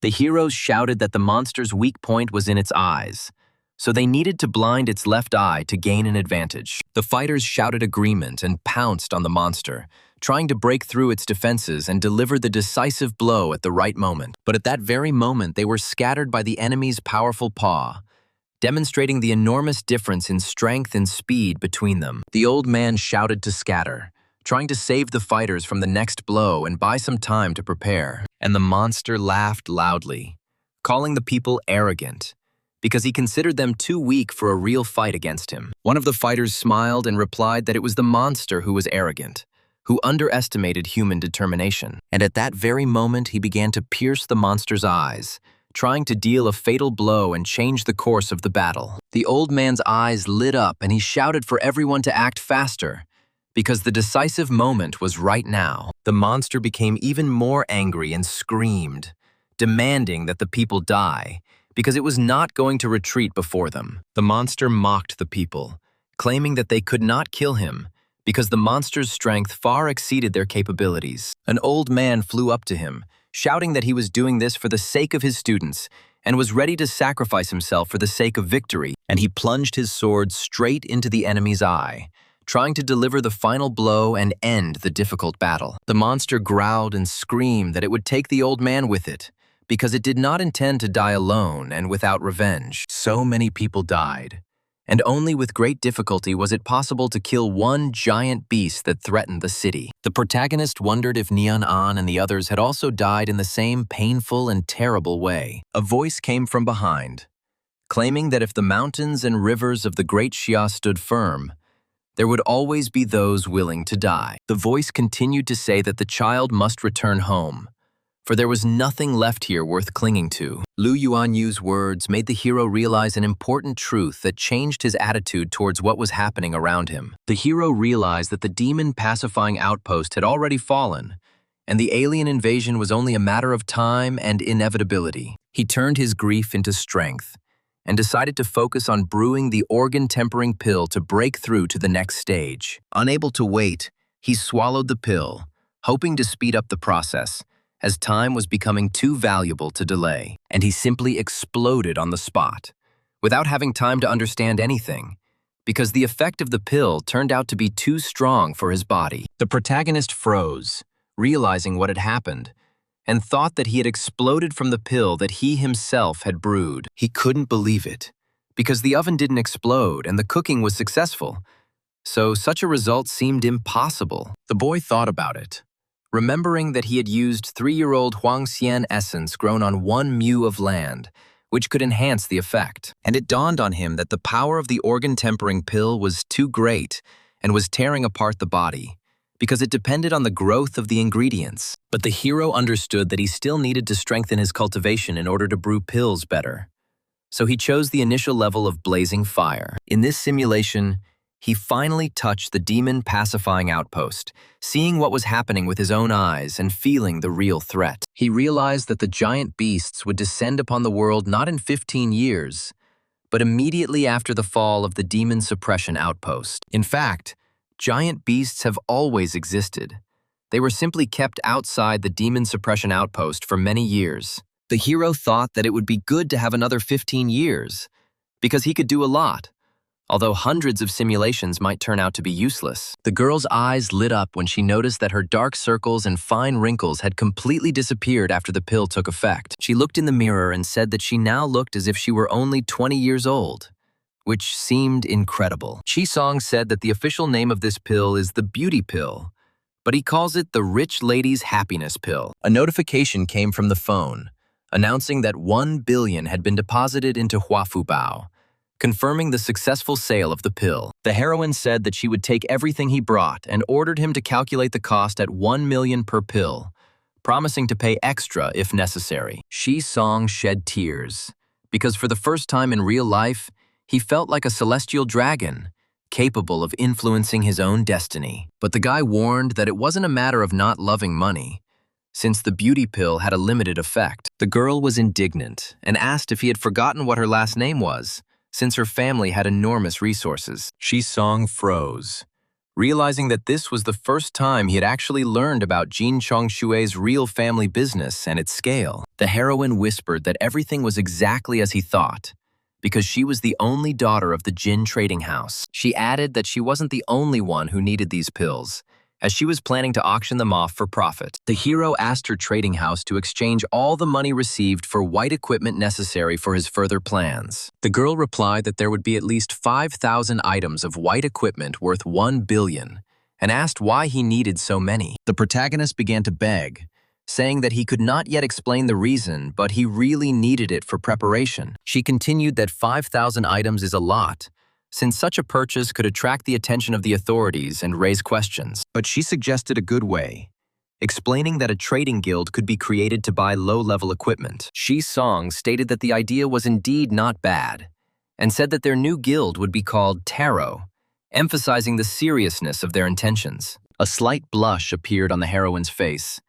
The heroes shouted that the monster's weak point was in its eyes, so they needed to blind its left eye to gain an advantage. The fighters shouted agreement and pounced on the monster, trying to break through its defenses and deliver the decisive blow at the right moment. But at that very moment, they were scattered by the enemy's powerful paw, demonstrating the enormous difference in strength and speed between them. The old man shouted to scatter, trying to save the fighters from the next blow and buy some time to prepare. And the monster laughed loudly, calling the people arrogant, because he considered them too weak for a real fight against him. One of the fighters smiled and replied that it was the monster who was arrogant, who underestimated human determination. And at that very moment, he began to pierce the monster's eyes, trying to deal a fatal blow and change the course of the battle. The old man's eyes lit up and he shouted for everyone to act faster, because the decisive moment was right now. The monster became even more angry and screamed, demanding that the people die, because it was not going to retreat before them. The monster mocked the people, claiming that they could not kill him, because the monster's strength far exceeded their capabilities. An old man flew up to him, shouting that he was doing this for the sake of his students and was ready to sacrifice himself for the sake of victory, and he plunged his sword straight into the enemy's eye, trying to deliver the final blow and end the difficult battle. The monster growled and screamed that it would take the old man with it, because it did not intend to die alone and without revenge. So many people died, and only with great difficulty was it possible to kill one giant beast that threatened the city. The protagonist wondered if Neon An and the others had also died in the same painful and terrible way. A voice came from behind, claiming that if the mountains and rivers of the Great Xia stood firm, there would always be those willing to die. The voice continued to say that the child must return home, for there was nothing left here worth clinging to. Lu Yuanyu's words made the hero realize an important truth that changed his attitude towards what was happening around him. The hero realized that the demon pacifying outpost had already fallen, and the alien invasion was only a matter of time and inevitability. He turned his grief into strength and decided to focus on brewing the organ-tempering pill to break through to the next stage. Unable to wait, he swallowed the pill, hoping to speed up the process, as time was becoming too valuable to delay, and he simply exploded on the spot, without having time to understand anything, because the effect of the pill turned out to be too strong for his body. The protagonist froze, realizing what had happened, and thought that he had exploded from the pill that he himself had brewed. He couldn't believe it, because the oven didn't explode and the cooking was successful, so such a result seemed impossible. The boy thought about it, remembering that he had used 3-year-old Huangxian essence grown on 1 mu of land, which could enhance the effect. And it dawned on him that the power of the organ-tempering pill was too great and was tearing apart the body, because it depended on the growth of the ingredients. But the hero understood that he still needed to strengthen his cultivation in order to brew pills better. So he chose the initial level of blazing fire. In this simulation, he finally touched the demon pacifying outpost, seeing what was happening with his own eyes and feeling the real threat. He realized that the giant beasts would descend upon the world not in 15 years, but immediately after the fall of the demon suppression outpost. In fact, giant beasts have always existed. They were simply kept outside the demon suppression outpost for many years. The hero thought that it would be good to have another 15 years, because he could do a lot, although hundreds of simulations might turn out to be useless. The girl's eyes lit up when she noticed that her dark circles and fine wrinkles had completely disappeared after the pill took effect. She looked in the mirror and said that she now looked as if she were only 20 years old, which seemed incredible. Song said that the official name of this pill is the beauty pill, but he calls it the rich lady's happiness pill. A notification came from the phone, announcing that 1 billion had been deposited into Huafubao, confirming the successful sale of the pill. The heroine said that she would take everything he brought and ordered him to calculate the cost at 1 million per pill, promising to pay extra if necessary. Song shed tears, because for the first time in real life, he felt like a celestial dragon, capable of influencing his own destiny. But the guy warned that it wasn't a matter of not loving money, since the beauty pill had a limited effect. The girl was indignant and asked if he had forgotten what her last name was, since her family had enormous resources. Song froze, realizing that this was the first time he had actually learned about Jin Chongshue's real family business and its scale. The heroine whispered that everything was exactly as he thought, because she was the only daughter of the Jin trading house. She added that she wasn't the only one who needed these pills, as she was planning to auction them off for profit. The hero asked her trading house to exchange all the money received for white equipment necessary for his further plans. The girl replied that there would be at least 5,000 items of white equipment worth 1 billion, and asked why he needed so many. The protagonist began to beg, saying that he could not yet explain the reason, but he really needed it for preparation. She continued that 5,000 items is a lot, since such a purchase could attract the attention of the authorities and raise questions. But she suggested a good way, explaining that a trading guild could be created to buy low-level equipment. Shi Song stated that the idea was indeed not bad, and said that their new guild would be called Tarot, emphasizing the seriousness of their intentions. A slight blush appeared on the heroine's face,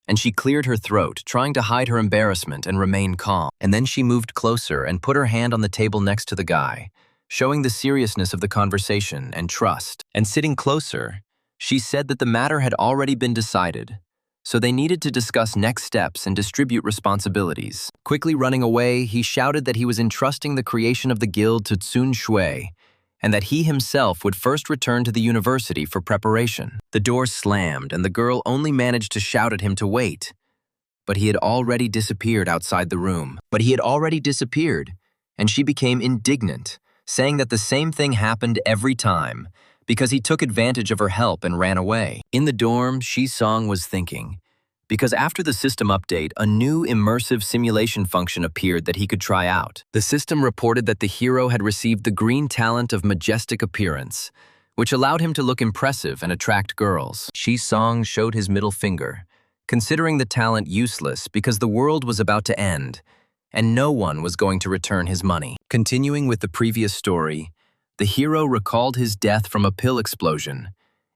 and she cleared her throat, trying to hide her embarrassment and remain calm. And then she moved closer and put her hand on the table next to the guy, showing the seriousness of the conversation and trust. And sitting closer, she said that the matter had already been decided, so they needed to discuss next steps and distribute responsibilities. Quickly running away, he shouted that he was entrusting the creation of the guild to Tsun Shui, and that he himself would first return to the university for preparation. The door slammed, and the girl only managed to shout at him to wait. But he had already disappeared outside the room. And she became indignant, saying that the same thing happened every time, because he took advantage of her help and ran away. In the dorm, Shi Song was thinking, because after the system update, a new immersive simulation function appeared that he could try out. The system reported that the hero had received the green talent of majestic appearance, which allowed him to look impressive and attract girls. Shi Song showed his middle finger, considering the talent useless because the world was about to end, and no one was going to return his money. Continuing with the previous story, the hero recalled his death from a pill explosion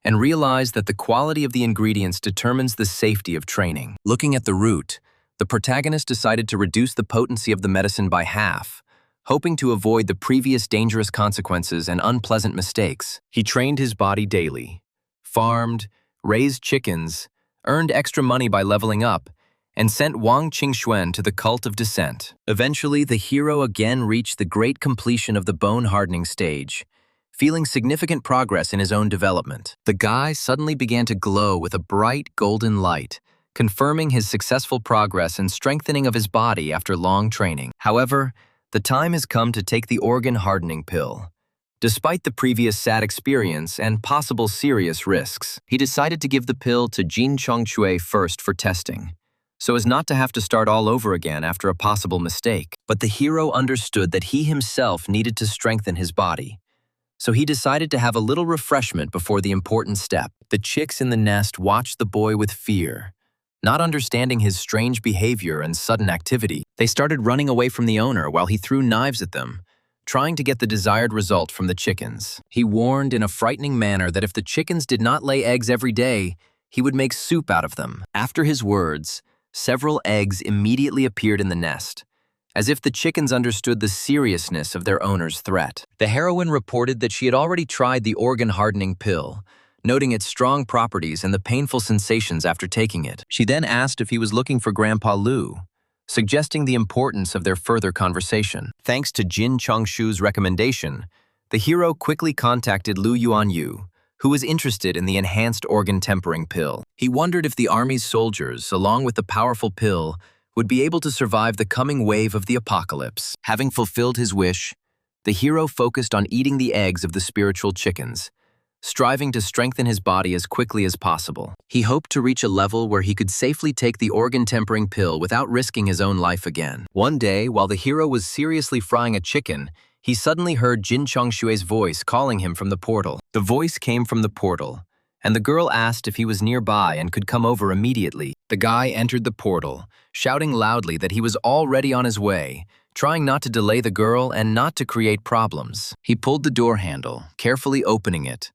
and realized that the quality of the ingredients determines the safety of training. Looking at the root, the protagonist decided to reduce the potency of the medicine by half, hoping to avoid the previous dangerous consequences and unpleasant mistakes. He trained his body daily, farmed, raised chickens, earned extra money by leveling up, and sent Wang Qingxuan to the cult of descent. Eventually, the hero again reached the great completion of the bone-hardening stage, feeling significant progress in his own development. The guy suddenly began to glow with a bright golden light, confirming his successful progress and strengthening of his body after long training. However, the time has come to take the organ-hardening pill. Despite the previous sad experience and possible serious risks, he decided to give the pill to Jin Chongchui first for testing, so as not to have to start all over again after a possible mistake. But the hero understood that he himself needed to strengthen his body, so he decided to have a little refreshment before the important step. The chicks in the nest watched the boy with fear, not understanding his strange behavior and sudden activity. They started running away from the owner while he threw knives at them, trying to get the desired result from the chickens. He warned in a frightening manner that if the chickens did not lay eggs every day, he would make soup out of them. After his words, several eggs immediately appeared in the nest, as if the chickens understood the seriousness of their owner's threat. The heroine reported that she had already tried the organ-hardening pill, noting its strong properties and the painful sensations after taking it. She then asked if he was looking for Grandpa Lu, suggesting the importance of their further conversation. Thanks to Jin Chongshu's recommendation, the hero quickly contacted Lu Yuanyu, who was interested in the enhanced organ tempering pill. He wondered if the army's soldiers, along with the powerful pill, would be able to survive the coming wave of the apocalypse. Having fulfilled his wish, the hero focused on eating the eggs of the spiritual chickens, striving to strengthen his body as quickly as possible. He hoped to reach a level where he could safely take the organ-tempering pill without risking his own life again. One day, while the hero was seriously frying a chicken, he suddenly heard Jin Chongshue's voice calling him from the portal. The voice came from the portal, and the girl asked if he was nearby and could come over immediately. The guy entered the portal, shouting loudly that he was already on his way, trying not to delay the girl and not to create problems. He pulled the door handle, carefully opening it,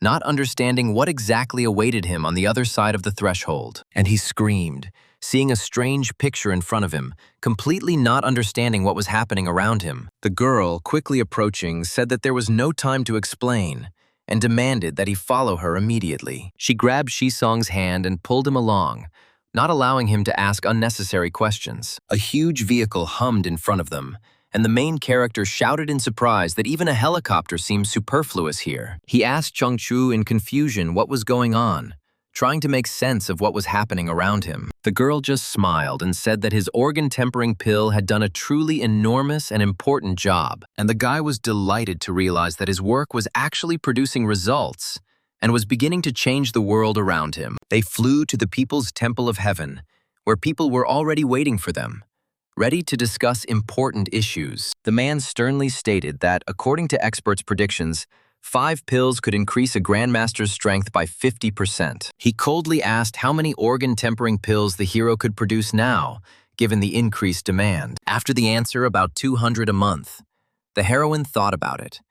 not understanding what exactly awaited him on the other side of the threshold. And he screamed, seeing a strange picture in front of him, completely not understanding what was happening around him. The girl, quickly approaching, said that there was no time to explain, and demanded that he follow her immediately. She grabbed Shisong's hand and pulled him along, not allowing him to ask unnecessary questions. A huge vehicle hummed in front of them, and the main character shouted in surprise that even a helicopter seemed superfluous here. He asked Changchu in confusion what was going on, trying to make sense of what was happening around him. The girl just smiled and said that his organ-tempering pill had done a truly enormous and important job, and the guy was delighted to realize that his work was actually producing results and was beginning to change the world around him. They flew to the People's Temple of Heaven, where people were already waiting for them, ready to discuss important issues. The man sternly stated that, according to experts' predictions, 5 pills could increase a Grandmaster's strength by 50%. He coldly asked how many organ-tempering pills the hero could produce now, given the increased demand. After the answer, about 200 a month, the heroine thought about it,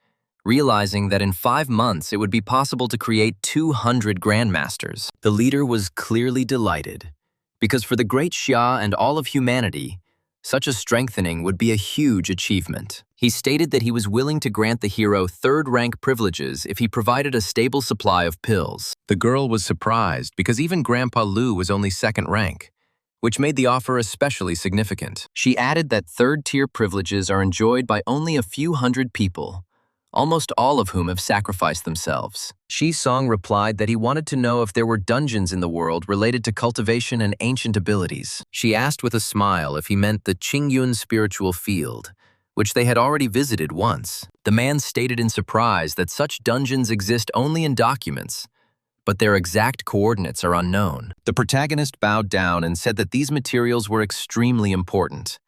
realizing that in 5 months it would be possible to create 200 Grandmasters. The leader was clearly delighted, because for the great Xia and all of humanity, such a strengthening would be a huge achievement. He stated that he was willing to grant the hero 3rd-rank privileges if he provided a stable supply of pills. The girl was surprised because even Grandpa Lu was only 2nd rank, which made the offer especially significant. She added that 3rd-tier privileges are enjoyed by only a few hundred people, almost all of whom have sacrificed themselves. Shi Song replied that he wanted to know if there were dungeons in the world related to cultivation and ancient abilities. She asked with a smile if he meant the Qingyun spiritual field, which they had already visited once. The man stated in surprise that such dungeons exist only in documents, but their exact coordinates are unknown. The protagonist bowed down and said that these materials were extremely important,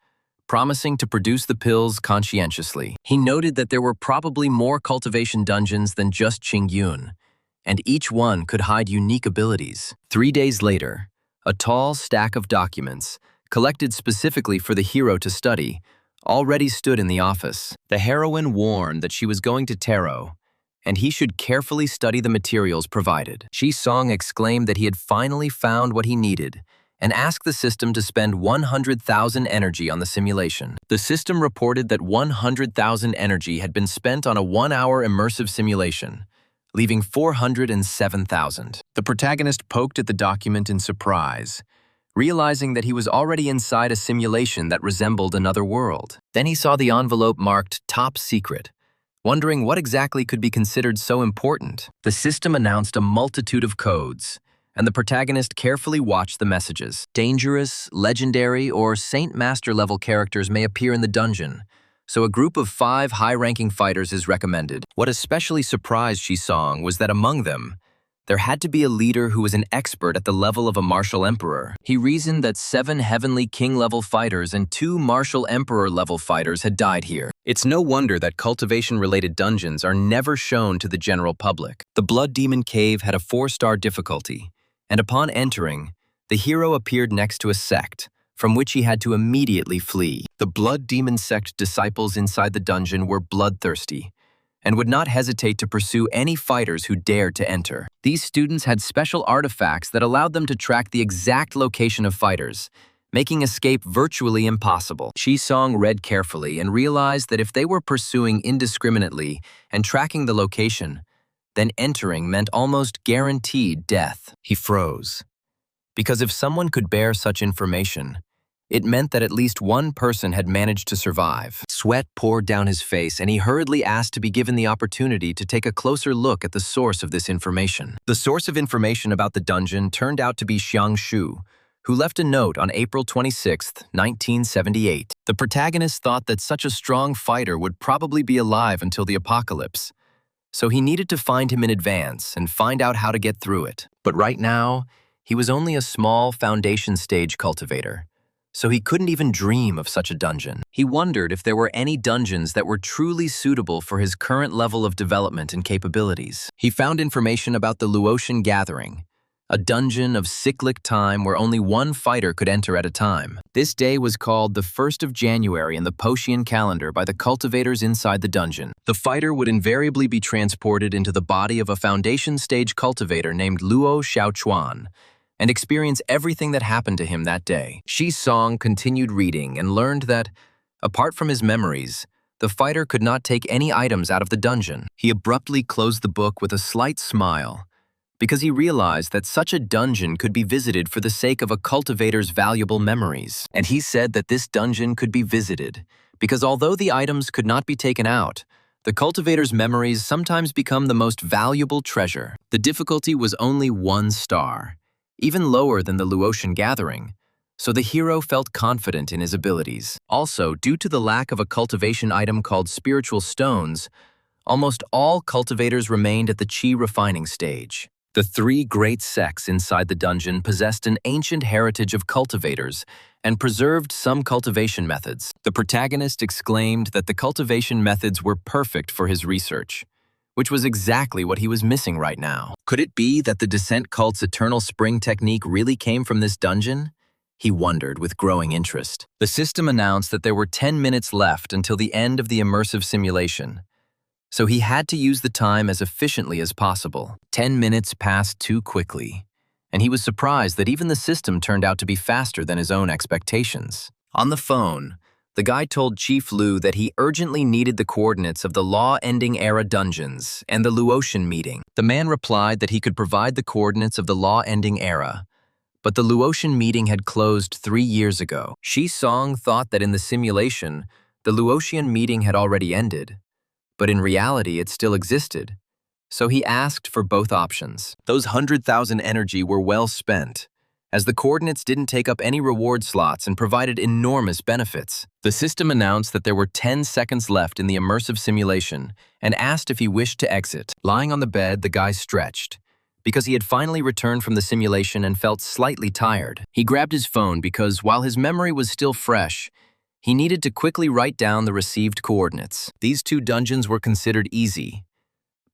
promising to produce the pills conscientiously. He noted that there were probably more cultivation dungeons than just Qingyun, and each one could hide unique abilities. 3 days later, a tall stack of documents, collected specifically for the hero to study, already stood in the office. The heroine warned that she was going to Taro, and he should carefully study the materials provided. Shi Song exclaimed that he had finally found what he needed, and asked the system to spend 100,000 energy on the simulation. The system reported that 100,000 energy had been spent on a 1-hour immersive simulation, leaving 407,000. The protagonist poked at the document in surprise, realizing that he was already inside a simulation that resembled another world. Then he saw the envelope marked Top Secret, wondering what exactly could be considered so important. The system announced a multitude of codes, and the protagonist carefully watched the messages. Dangerous, legendary, or Saint Master level characters may appear in the dungeon, so a group of 5 high-ranking fighters is recommended. What especially surprised Shi Song was that among them, there had to be a leader who was an expert at the level of a martial emperor. He reasoned that 7 heavenly king-level fighters and 2 martial emperor-level fighters had died here. It's no wonder that cultivation-related dungeons are never shown to the general public. The Blood Demon Cave had a 4-star difficulty, and upon entering, the hero appeared next to a sect, from which he had to immediately flee. The Blood Demon sect disciples inside the dungeon were bloodthirsty, and would not hesitate to pursue any fighters who dared to enter. These students had special artifacts that allowed them to track the exact location of fighters, making escape virtually impossible. Shi Song read carefully and realized that if they were pursuing indiscriminately and tracking the location, then entering meant almost guaranteed death. He froze, because if someone could bear such information, it meant that at least one person had managed to survive. Sweat poured down his face, and he hurriedly asked to be given the opportunity to take a closer look at the source of this information. The source of information about the dungeon turned out to be Xiang Shu, who left a note on April 26, 1978. The protagonist thought that such a strong fighter would probably be alive until the apocalypse, so he needed to find him in advance and find out how to get through it. But right now, he was only a small foundation stage cultivator, so he couldn't even dream of such a dungeon. He wondered if there were any dungeons that were truly suitable for his current level of development and capabilities. He found information about the Luotian Gathering, a dungeon of cyclic time where only one fighter could enter at a time. This day was called the 1st of January in the Poshian calendar by the cultivators inside the dungeon. The fighter would invariably be transported into the body of a foundation stage cultivator named Luo Xiaochuan and experience everything that happened to him that day. Shi Song continued reading and learned that, apart from his memories, the fighter could not take any items out of the dungeon. He abruptly closed the book with a slight smile, because he realized that such a dungeon could be visited for the sake of a cultivator's valuable memories. And he said that this dungeon could be visited because although the items could not be taken out, the cultivator's memories sometimes become the most valuable treasure. The difficulty was only 1 star, even lower than the Luotian gathering, so the hero felt confident in his abilities. Also, due to the lack of a cultivation item called spiritual stones, almost all cultivators remained at the chi refining stage. The 3 great sects inside the dungeon possessed an ancient heritage of cultivators and preserved some cultivation methods. The protagonist exclaimed that the cultivation methods were perfect for his research, which was exactly what he was missing right now. Could it be that the Descent cult's eternal spring technique really came from this dungeon? He wondered with growing interest. The system announced that there were 10 minutes left until the end of the immersive simulation, so he had to use the time as efficiently as possible. 10 minutes passed too quickly, and he was surprised that even the system turned out to be faster than his own expectations. On the phone, the guy told Chief Lu that he urgently needed the coordinates of the Law-Ending Era dungeons and the Luotian meeting. The man replied that he could provide the coordinates of the Law-Ending Era, but the Luotian meeting had closed 3 years ago. Shi Song thought that in the simulation, the Luotian meeting had already ended, but in reality it still existed. So he asked for both options. Those 100,000 energy were well spent, as the coordinates didn't take up any reward slots and provided enormous benefits. The system announced that there were 10 seconds left in the immersive simulation and asked if he wished to exit. Lying on the bed, the guy stretched, because he had finally returned from the simulation and felt slightly tired. He grabbed his phone because, while his memory was still fresh, he needed to quickly write down the received coordinates. These 2 dungeons were considered easy,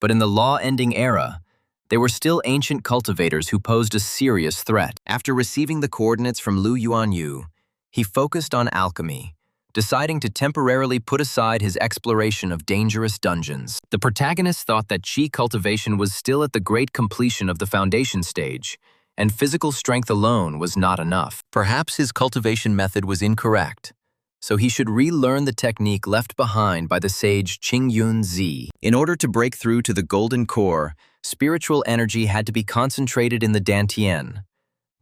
but in the Law-Ending Era, there were still ancient cultivators who posed a serious threat. After receiving the coordinates from Lu Yuanyu, he focused on alchemy, deciding to temporarily put aside his exploration of dangerous dungeons. The protagonist thought that chi cultivation was still at the great completion of the foundation stage, and physical strength alone was not enough. Perhaps his cultivation method was incorrect, so he should relearn the technique left behind by the sage Qingyun Zi. In order to break through to the golden core, spiritual energy had to be concentrated in the dantian.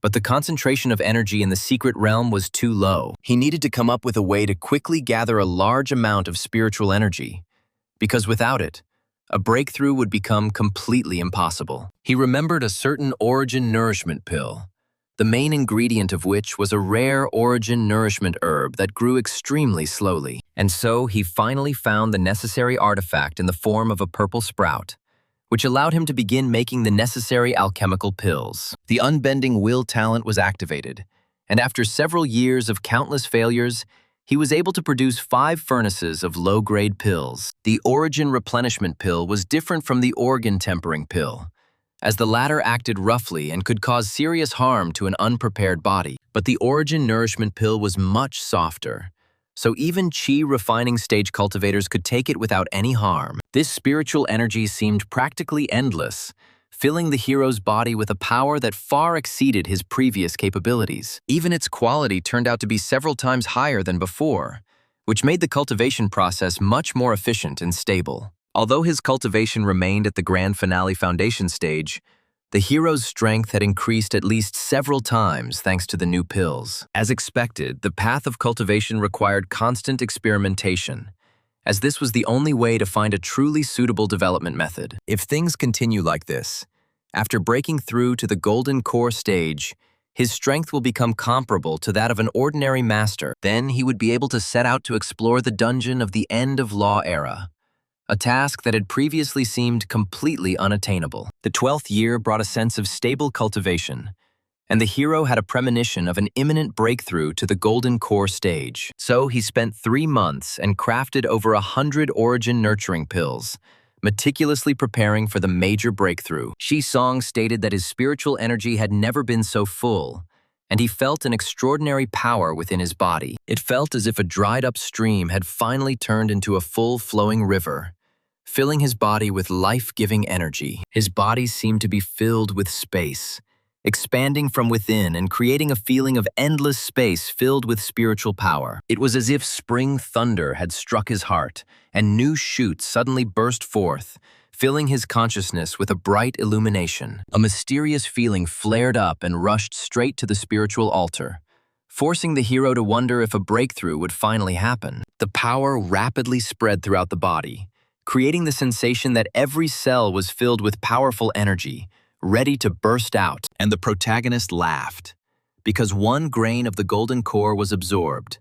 But the concentration of energy in the secret realm was too low. He needed to come up with a way to quickly gather a large amount of spiritual energy, because without it, a breakthrough would become completely impossible. He remembered a certain origin nourishment pill, the main ingredient of which was a rare origin nourishment herb that grew extremely slowly. And so he finally found the necessary artifact in the form of a purple sprout, which allowed him to begin making the necessary alchemical pills. The unbending will talent was activated, and after several years of countless failures, he was able to produce 5 furnaces of low-grade pills. The origin replenishment pill was different from the organ tempering pill, as the latter acted roughly and could cause serious harm to an unprepared body. But the origin nourishment pill was much softer, so even chi refining stage cultivators could take it without any harm. This spiritual energy seemed practically endless, filling the hero's body with a power that far exceeded his previous capabilities. Even its quality turned out to be several times higher than before, which made the cultivation process much more efficient and stable. Although his cultivation remained at the grand finale foundation stage, the hero's strength had increased at least several times thanks to the new pills. As expected, the path of cultivation required constant experimentation, as this was the only way to find a truly suitable development method. If things continue like this, after breaking through to the golden core stage, his strength will become comparable to that of an ordinary master. Then he would be able to set out to explore the dungeon of the End of Law Era, a task that had previously seemed completely unattainable. The 12th year brought a sense of stable cultivation, and the hero had a premonition of an imminent breakthrough to the golden core stage. So he spent 3 months and crafted over 100 origin nurturing pills, meticulously preparing for the major breakthrough. Shi Song stated that his spiritual energy had never been so full, and he felt an extraordinary power within his body. It felt as if a dried-up stream had finally turned into a full-flowing river, filling his body with life-giving energy. His body seemed to be filled with space, expanding from within and creating a feeling of endless space filled with spiritual power. It was as if spring thunder had struck his heart, and new shoots suddenly burst forth, filling his consciousness with a bright illumination. A mysterious feeling flared up and rushed straight to the spiritual altar, forcing the hero to wonder if a breakthrough would finally happen. The power rapidly spread throughout the body, creating the sensation that every cell was filled with powerful energy, ready to burst out. And the protagonist laughed, because one grain of the golden core was absorbed,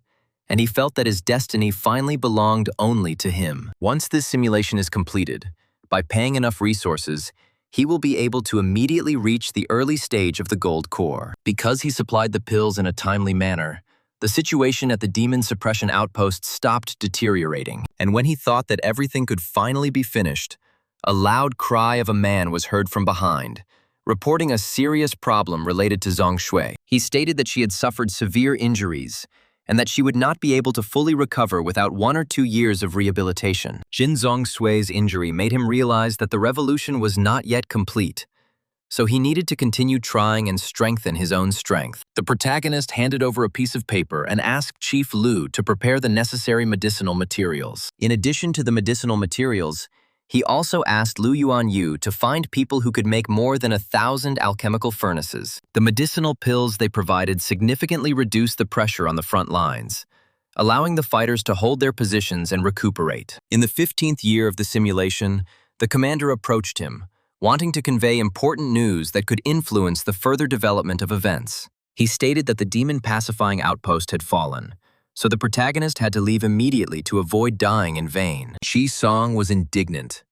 and he felt that his destiny finally belonged only to him. Once this simulation is completed, by paying enough resources, he will be able to immediately reach the early stage of the gold core. Because he supplied the pills in a timely manner, the situation at the demon suppression outpost stopped deteriorating, and when he thought that everything could finally be finished, a loud cry of a man was heard from behind, reporting a serious problem related to Zhang Shui. He stated that she had suffered severe injuries and that she would not be able to fully recover without 1 or 2 years of rehabilitation. Jin Zhang Shui's injury made him realize that the revolution was not yet complete, so he needed to continue trying and strengthen his own strength. The protagonist handed over a piece of paper and asked Chief Lu to prepare the necessary medicinal materials. In addition to the medicinal materials, he also asked Lu Yuanyu to find people who could make more than 1,000 alchemical furnaces. The medicinal pills they provided significantly reduced the pressure on the front lines, allowing the fighters to hold their positions and recuperate. In the 15th year of the simulation, the commander approached him, wanting to convey important news that could influence the further development of events. He stated that the demon pacifying outpost had fallen, so the protagonist had to leave immediately to avoid dying in vain. Shi Song was indignant,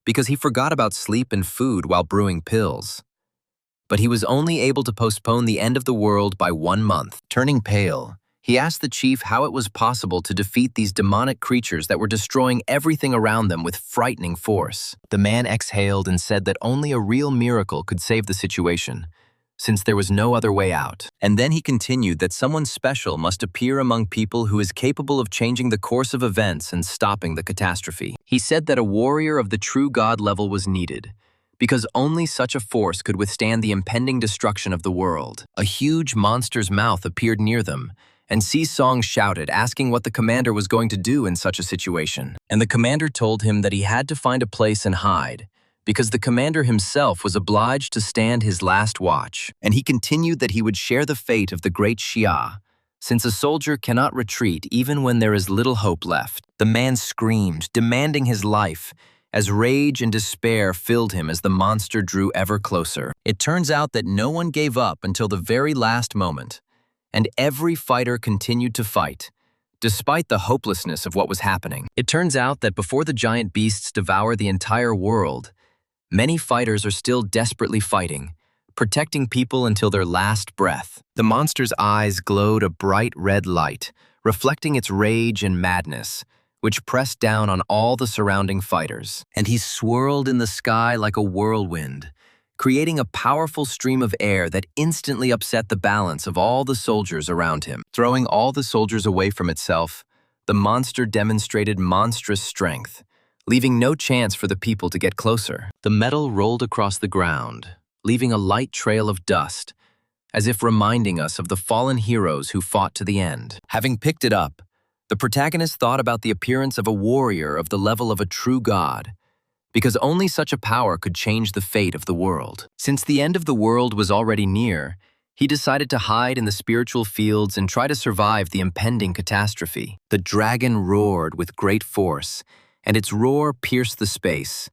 because he forgot about sleep and food while brewing pills. But he was only able to postpone the end of the world by 1 month. Turning pale, he asked the chief how it was possible to defeat these demonic creatures that were destroying everything around them with frightening force. The man exhaled and said that only a real miracle could save the situation, since there was no other way out. And then he continued that someone special must appear among people who is capable of changing the course of events and stopping the catastrophe. He said that a warrior of the true god level was needed, because only such a force could withstand the impending destruction of the world. A huge monster's mouth appeared near them, and Si Song shouted, asking what the commander was going to do in such a situation. And the commander told him that he had to find a place and hide, because the commander himself was obliged to stand his last watch. And he continued that he would share the fate of the great Xia, since a soldier cannot retreat even when there is little hope left. The man screamed, demanding his life, as rage and despair filled him as the monster drew ever closer. It turns out that no one gave up until the very last moment, and every fighter continued to fight, despite the hopelessness of what was happening. It turns out that before the giant beasts devour the entire world, many fighters are still desperately fighting, protecting people until their last breath. The monster's eyes glowed a bright red light, reflecting its rage and madness, which pressed down on all the surrounding fighters. And he swirled in the sky like a whirlwind, creating a powerful stream of air that instantly upset the balance of all the soldiers around him. Throwing all the soldiers away from itself, the monster demonstrated monstrous strength, leaving no chance for the people to get closer. The metal rolled across the ground, leaving a light trail of dust, as if reminding us of the fallen heroes who fought to the end. Having picked it up, the protagonist thought about the appearance of a warrior of the level of a true god, because only such a power could change the fate of the world. Since the end of the world was already near, he decided to hide in the spiritual fields and try to survive the impending catastrophe. The dragon roared with great force, and its roar pierced the space,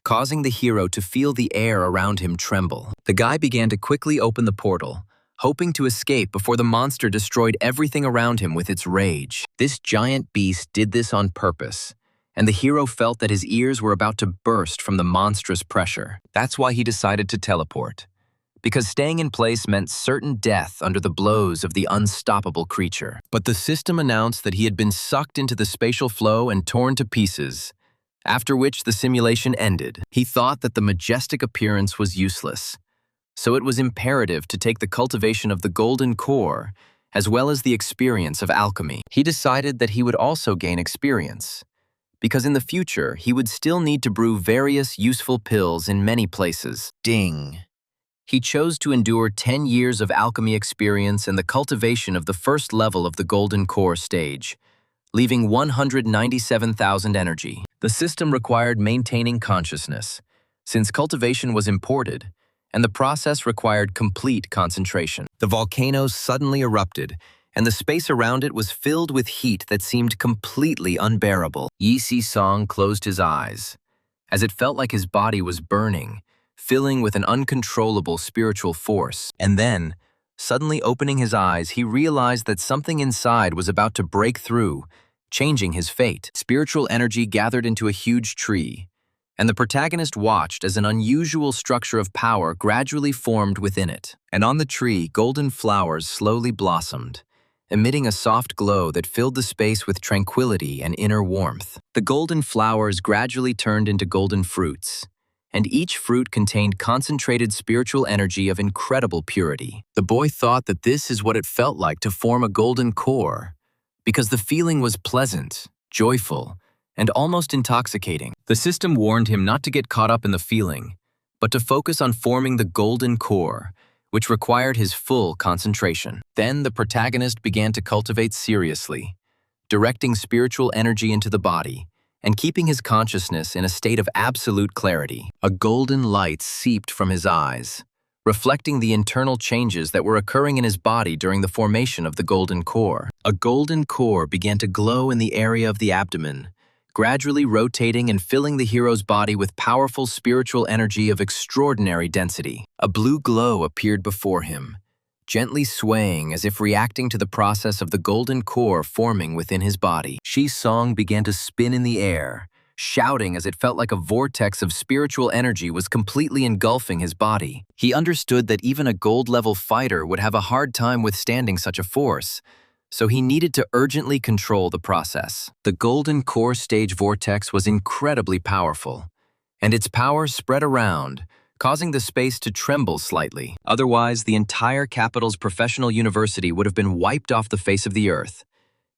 causing the hero to feel the air around him tremble. The guy began to quickly open the portal, hoping to escape before the monster destroyed everything around him with its rage. This giant beast did this on purpose, and the hero felt that his ears were about to burst from the monstrous pressure. That's why he decided to teleport, because staying in place meant certain death under the blows of the unstoppable creature. But the system announced that he had been sucked into the spatial flow and torn to pieces, after which the simulation ended. He thought that the majestic appearance was useless, so it was imperative to take the cultivation of the golden core, as well as the experience of alchemy. He decided that he would also gain experience, because in the future he would still need to brew various useful pills in many places. Ding! He chose to endure 10 years of alchemy experience and the cultivation of the first level of the golden core stage, leaving 197,000 energy. The system required maintaining consciousness, since cultivation was imported, and the process required complete concentration. The volcano suddenly erupted, and the space around it was filled with heat that seemed completely unbearable. Yi Si-song closed his eyes, as it felt like his body was burning, filling with an uncontrollable spiritual force. And then, suddenly opening his eyes, he realized that something inside was about to break through, changing his fate. Spiritual energy gathered into a huge tree, and the protagonist watched as an unusual structure of power gradually formed within it. And on the tree, golden flowers slowly blossomed, emitting a soft glow that filled the space with tranquility and inner warmth. The golden flowers gradually turned into golden fruits, and each fruit contained concentrated spiritual energy of incredible purity. The boy thought that this is what it felt like to form a golden core, because the feeling was pleasant, joyful, and almost intoxicating. The system warned him not to get caught up in the feeling, but to focus on forming the golden core, which required his full concentration. Then the protagonist began to cultivate seriously, directing spiritual energy into the body and keeping his consciousness in a state of absolute clarity. A golden light seeped from his eyes, reflecting the internal changes that were occurring in his body during the formation of the golden core. A golden core began to glow in the area of the abdomen, gradually rotating and filling the hero's body with powerful spiritual energy of extraordinary density. A blue glow appeared before him, gently swaying as if reacting to the process of the golden core forming within his body. Si-song began to spin in the air, shouting as it felt like a vortex of spiritual energy was completely engulfing his body. He understood that even a gold-level fighter would have a hard time withstanding such a force, so he needed to urgently control the process. The golden core stage vortex was incredibly powerful, and its power spread around, causing the space to tremble slightly. Otherwise, the entire capital's professional university would have been wiped off the face of the earth,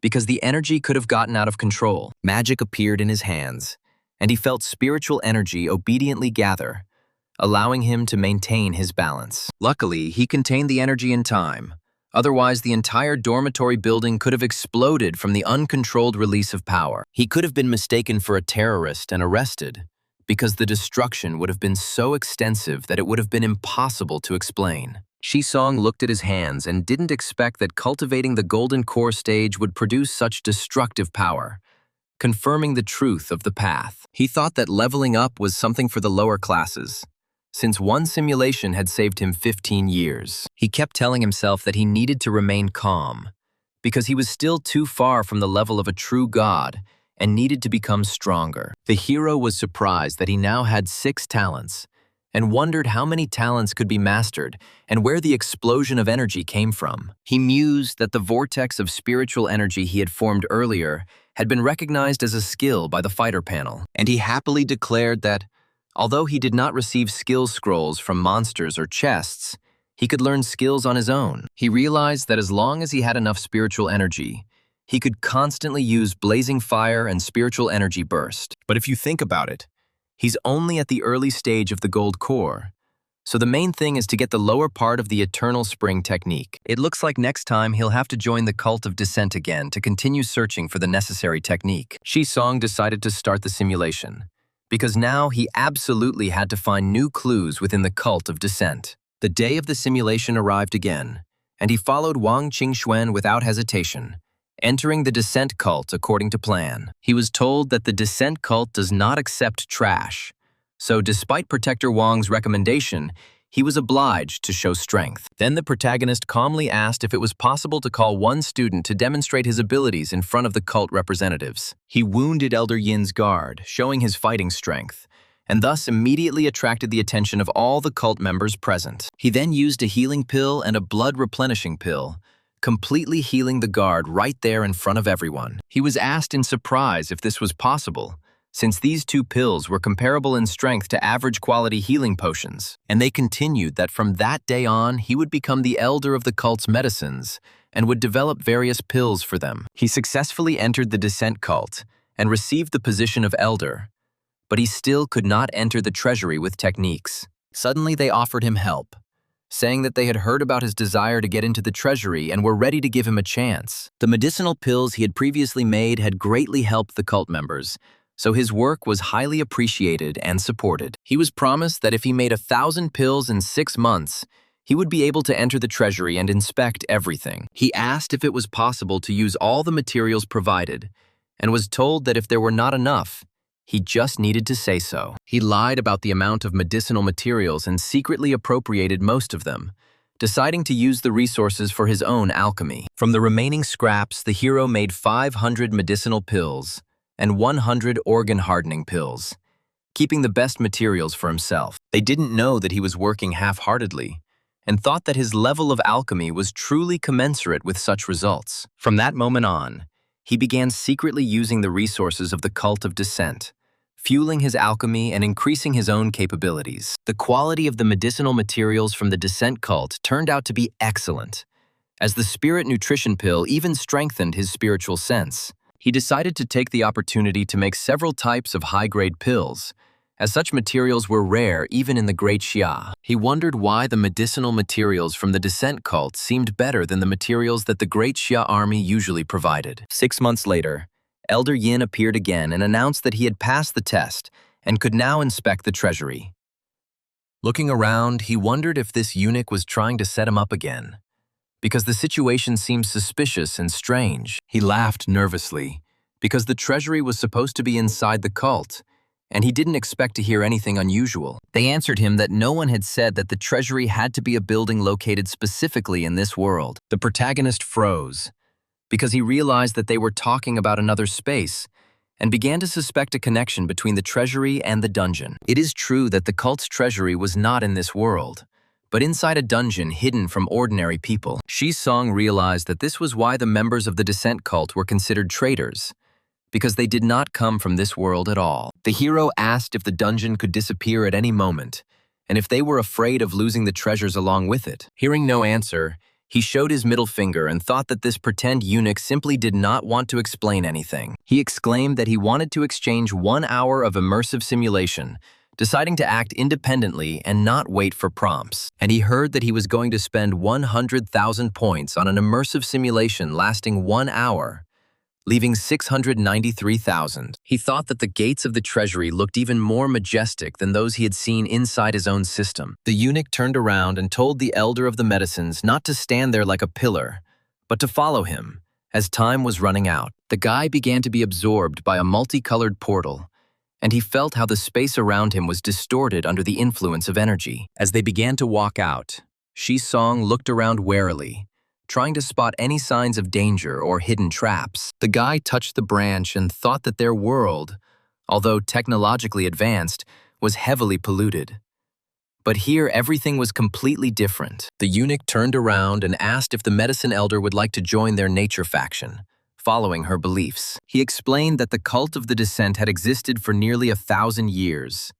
because the energy could have gotten out of control. Magic appeared in his hands, and he felt spiritual energy obediently gather, allowing him to maintain his balance. Luckily, he contained the energy in time. Otherwise, the entire dormitory building could have exploded from the uncontrolled release of power. He could have been mistaken for a terrorist and arrested, because the destruction would have been so extensive that it would have been impossible to explain. Si-song looked at his hands and didn't expect that cultivating the golden core stage would produce such destructive power, confirming the truth of the path. He thought that leveling up was something for the lower classes, since one simulation had saved him 15 years. He kept telling himself that he needed to remain calm, because he was still too far from the level of a true god and needed to become stronger. The hero was surprised that he now had 6 talents, and wondered how many talents could be mastered and where the explosion of energy came from. He mused that the vortex of spiritual energy he had formed earlier had been recognized as a skill by the fighter panel, and he happily declared that, although he did not receive skill scrolls from monsters or chests, he could learn skills on his own. He realized that as long as he had enough spiritual energy, he could constantly use blazing fire and spiritual energy burst. But if you think about it, he's only at the early stage of the gold core, so the main thing is to get the lower part of the eternal spring technique. It looks like next time he'll have to join the cult of descent again to continue searching for the necessary technique. Si-song decided to start the simulation, because now he absolutely had to find new clues within the cult of descent. The day of the simulation arrived again, and he followed Wang Qingxuan without hesitation, entering the descent cult according to plan. He was told that the descent cult does not accept trash, so despite Protector Wang's recommendation, he was obliged to show strength. Then the protagonist calmly asked if it was possible to call one student to demonstrate his abilities in front of the cult representatives. He wounded Elder Yin's guard, showing his fighting strength, and thus immediately attracted the attention of all the cult members present. He then used a healing pill and a blood replenishing pill, completely healing the guard right there in front of everyone. He was asked in surprise if this was possible, since these 2 pills were comparable in strength to average quality healing potions, and they continued that from that day on he would become the elder of the cult's medicines and would develop various pills for them. He successfully entered the descent cult and received the position of elder, but he still could not enter the treasury with techniques. Suddenly they offered him help, saying that they had heard about his desire to get into the treasury and were ready to give him a chance. The medicinal pills he had previously made had greatly helped the cult members, so his work was highly appreciated and supported. He was promised that if he made 1,000 pills in 6 months, he would be able to enter the treasury and inspect everything. He asked if it was possible to use all the materials provided, and was told that if there were not enough, he just needed to say so. He lied about the amount of medicinal materials and secretly appropriated most of them, deciding to use the resources for his own alchemy. From the remaining scraps, the hero made 500 medicinal pills and 100 organ-hardening pills, keeping the best materials for himself. They didn't know that he was working half-heartedly, and thought that his level of alchemy was truly commensurate with such results. From that moment on, he began secretly using the resources of the cult of descent, fueling his alchemy and increasing his own capabilities. The quality of the medicinal materials from the descent cult turned out to be excellent, as the spirit nutrition pill even strengthened his spiritual sense. He decided to take the opportunity to make several types of high-grade pills, as such materials were rare even in the Great Xia. He wondered why the medicinal materials from the descent cult seemed better than the materials that the Great Xia army usually provided. 6 months later, Elder Yin appeared again and announced that he had passed the test and could now inspect the treasury. Looking around, he wondered if this eunuch was trying to set him up again, because the situation seemed suspicious and strange. He laughed nervously, because the treasury was supposed to be inside the cult, and he didn't expect to hear anything unusual. They answered him that no one had said that the treasury had to be a building located specifically in this world. The protagonist froze, because he realized that they were talking about another space, and began to suspect a connection between the treasury and the dungeon. It is true that the cult's treasury was not in this world, but inside a dungeon hidden from ordinary people. Song realized that this was why the members of the descent cult were considered traitors, because they did not come from this world at all. The hero asked if the dungeon could disappear at any moment, and if they were afraid of losing the treasures along with it. Hearing no answer, he showed his middle finger and thought that this pretend eunuch simply did not want to explain anything. He exclaimed that he wanted to exchange 1 hour of immersive simulation, deciding to act independently and not wait for prompts. And he heard that he was going to spend 100,000 points on an immersive simulation lasting 1 hour, leaving 693,000. He thought that the gates of the treasury looked even more majestic than those he had seen inside his own system. The eunuch turned around and told the elder of the medicines not to stand there like a pillar, but to follow him, as time was running out. The guy began to be absorbed by a multicolored portal, and he felt how the space around him was distorted under the influence of energy. As they began to walk out, Song looked around warily, trying to spot any signs of danger or hidden traps. The guy touched the branch and thought that their world, although technologically advanced, was heavily polluted. But here everything was completely different. The eunuch turned around and asked if the medicine elder would like to join their nature faction, following her beliefs. He explained that the cult of the descent had existed for nearly 1,000 years,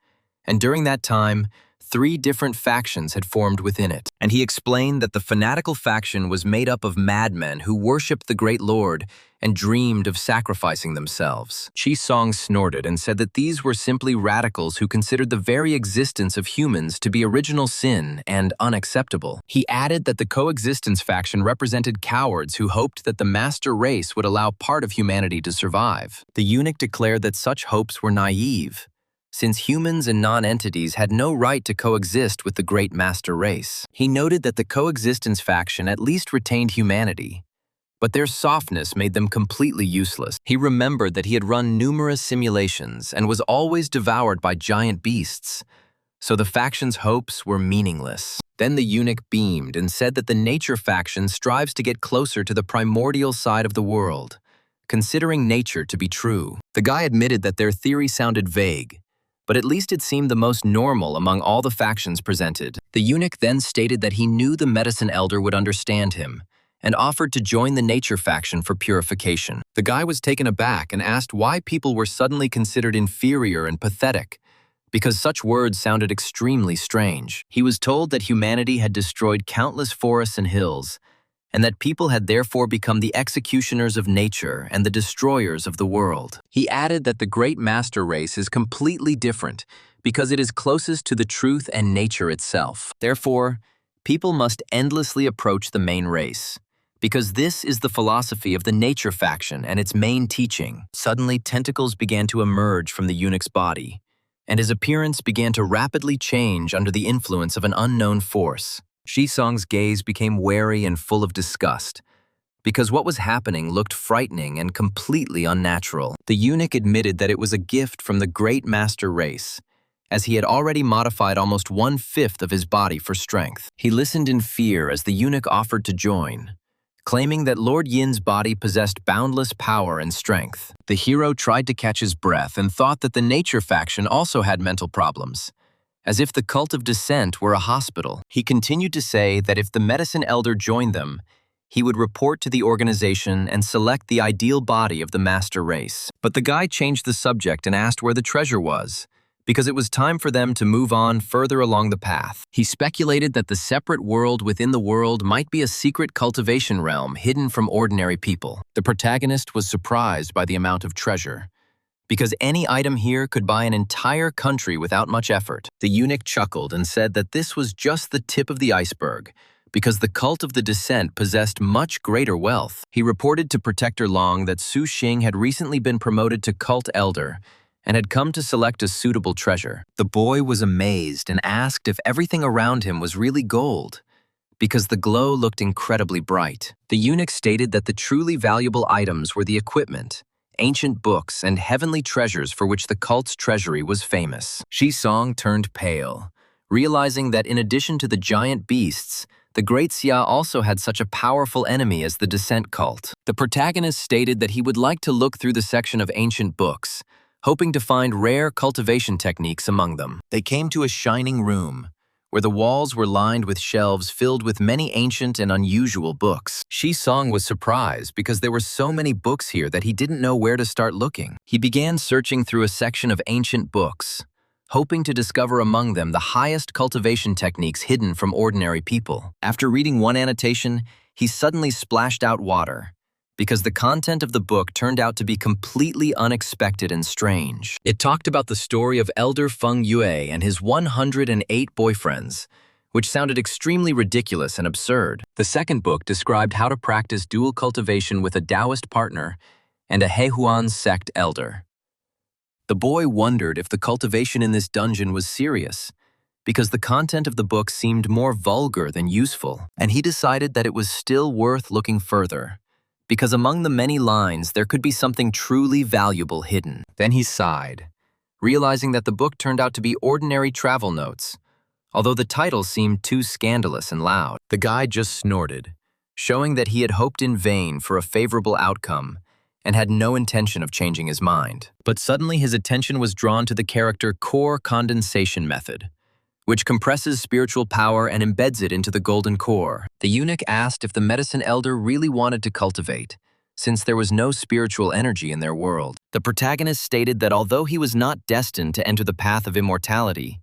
and during that time, 3 different factions had formed within it. And he explained that the fanatical faction was made up of madmen who worshipped the Great Lord and dreamed of sacrificing themselves. Song snorted and said that these were simply radicals who considered the very existence of humans to be original sin and unacceptable. He added that the coexistence faction represented cowards who hoped that the master race would allow part of humanity to survive. The eunuch declared that such hopes were naive, since humans and non-entities had no right to coexist with the great master race. He noted that the coexistence faction at least retained humanity, but their softness made them completely useless. He remembered that he had run numerous simulations and was always devoured by giant beasts, so the faction's hopes were meaningless. Then the eunuch beamed and said that the nature faction strives to get closer to the primordial side of the world, considering nature to be true. The guy admitted that their theory sounded vague, but at least it seemed the most normal among all the factions presented. The eunuch then stated that he knew the medicine elder would understand him, and offered to join the nature faction for purification. The guy was taken aback and asked why people were suddenly considered inferior and pathetic, because such words sounded extremely strange. He was told that humanity had destroyed countless forests and hills, and that people had therefore become the executioners of nature and the destroyers of the world. He added that the great master race is completely different because it is closest to the truth and nature itself. Therefore, people must endlessly approach the main race, because this is the philosophy of the nature faction and its main teaching. Suddenly, tentacles began to emerge from the eunuch's body, and his appearance began to rapidly change under the influence of an unknown force. Shisong's gaze became wary and full of disgust, because what was happening looked frightening and completely unnatural. The eunuch admitted that it was a gift from the great master race, as he had already modified almost 1/5 of his body for strength. He listened in fear as the eunuch offered to join, claiming that Lord Yin's body possessed boundless power and strength. The hero tried to catch his breath and thought that the nature faction also had mental problems, as if the cult of descent were a hospital. He continued to say that if the medicine elder joined them, he would report to the organization and select the ideal body of the master race. But the guy changed the subject and asked where the treasure was, because it was time for them to move on further along the path. He speculated that the separate world within the world might be a secret cultivation realm hidden from ordinary people. The protagonist was surprised by the amount of treasure, because any item here could buy an entire country without much effort. The eunuch chuckled and said that this was just the tip of the iceberg, because the cult of the descent possessed much greater wealth. He reported to Protector Long that Su Xing had recently been promoted to cult elder and had come to select a suitable treasure. The boy was amazed and asked if everything around him was really gold, because the glow looked incredibly bright. The eunuch stated that the truly valuable items were the equipment, ancient books, and heavenly treasures for which the cult's treasury was famous. Shisong turned pale, realizing that in addition to the giant beasts, the Great Xia also had such a powerful enemy as the Descent cult. The protagonist stated that he would like to look through the section of ancient books, hoping to find rare cultivation techniques among them. They came to a shining room, where the walls were lined with shelves filled with many ancient and unusual books. Shisong was surprised because there were so many books here that he didn't know where to start looking. He began searching through a section of ancient books, hoping to discover among them the highest cultivation techniques hidden from ordinary people. After reading one annotation, he suddenly splashed out water, because the content of the book turned out to be completely unexpected and strange. It talked about the story of Elder Feng Yue and his 108 boyfriends, which sounded extremely ridiculous and absurd. The second book described how to practice dual cultivation with a Taoist partner and a Heihuan sect elder. The boy wondered if the cultivation in this dungeon was serious, because the content of the book seemed more vulgar than useful, and he decided that it was still worth looking further, because among the many lines there could be something truly valuable hidden. Then he sighed, realizing that the book turned out to be ordinary travel notes, although the title seemed too scandalous and loud. The guy just snorted, showing that he had hoped in vain for a favorable outcome and had no intention of changing his mind. But suddenly his attention was drawn to the character core condensation method, which compresses spiritual power and embeds it into the golden core. The eunuch asked if the medicine elder really wanted to cultivate, since there was no spiritual energy in their world. The protagonist stated that although he was not destined to enter the path of immortality,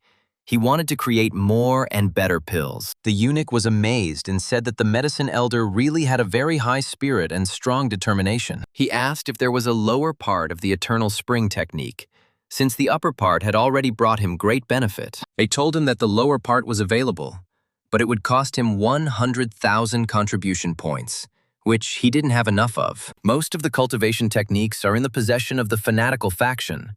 he wanted to create more and better pills. The eunuch was amazed and said that the medicine elder really had a very high spirit and strong determination. He asked if there was a lower part of the eternal spring technique, since the upper part had already brought him great benefit. They told him that the lower part was available, but it would cost him 100,000 contribution points, which he didn't have enough of. Most of the cultivation techniques are in the possession of the fanatical faction,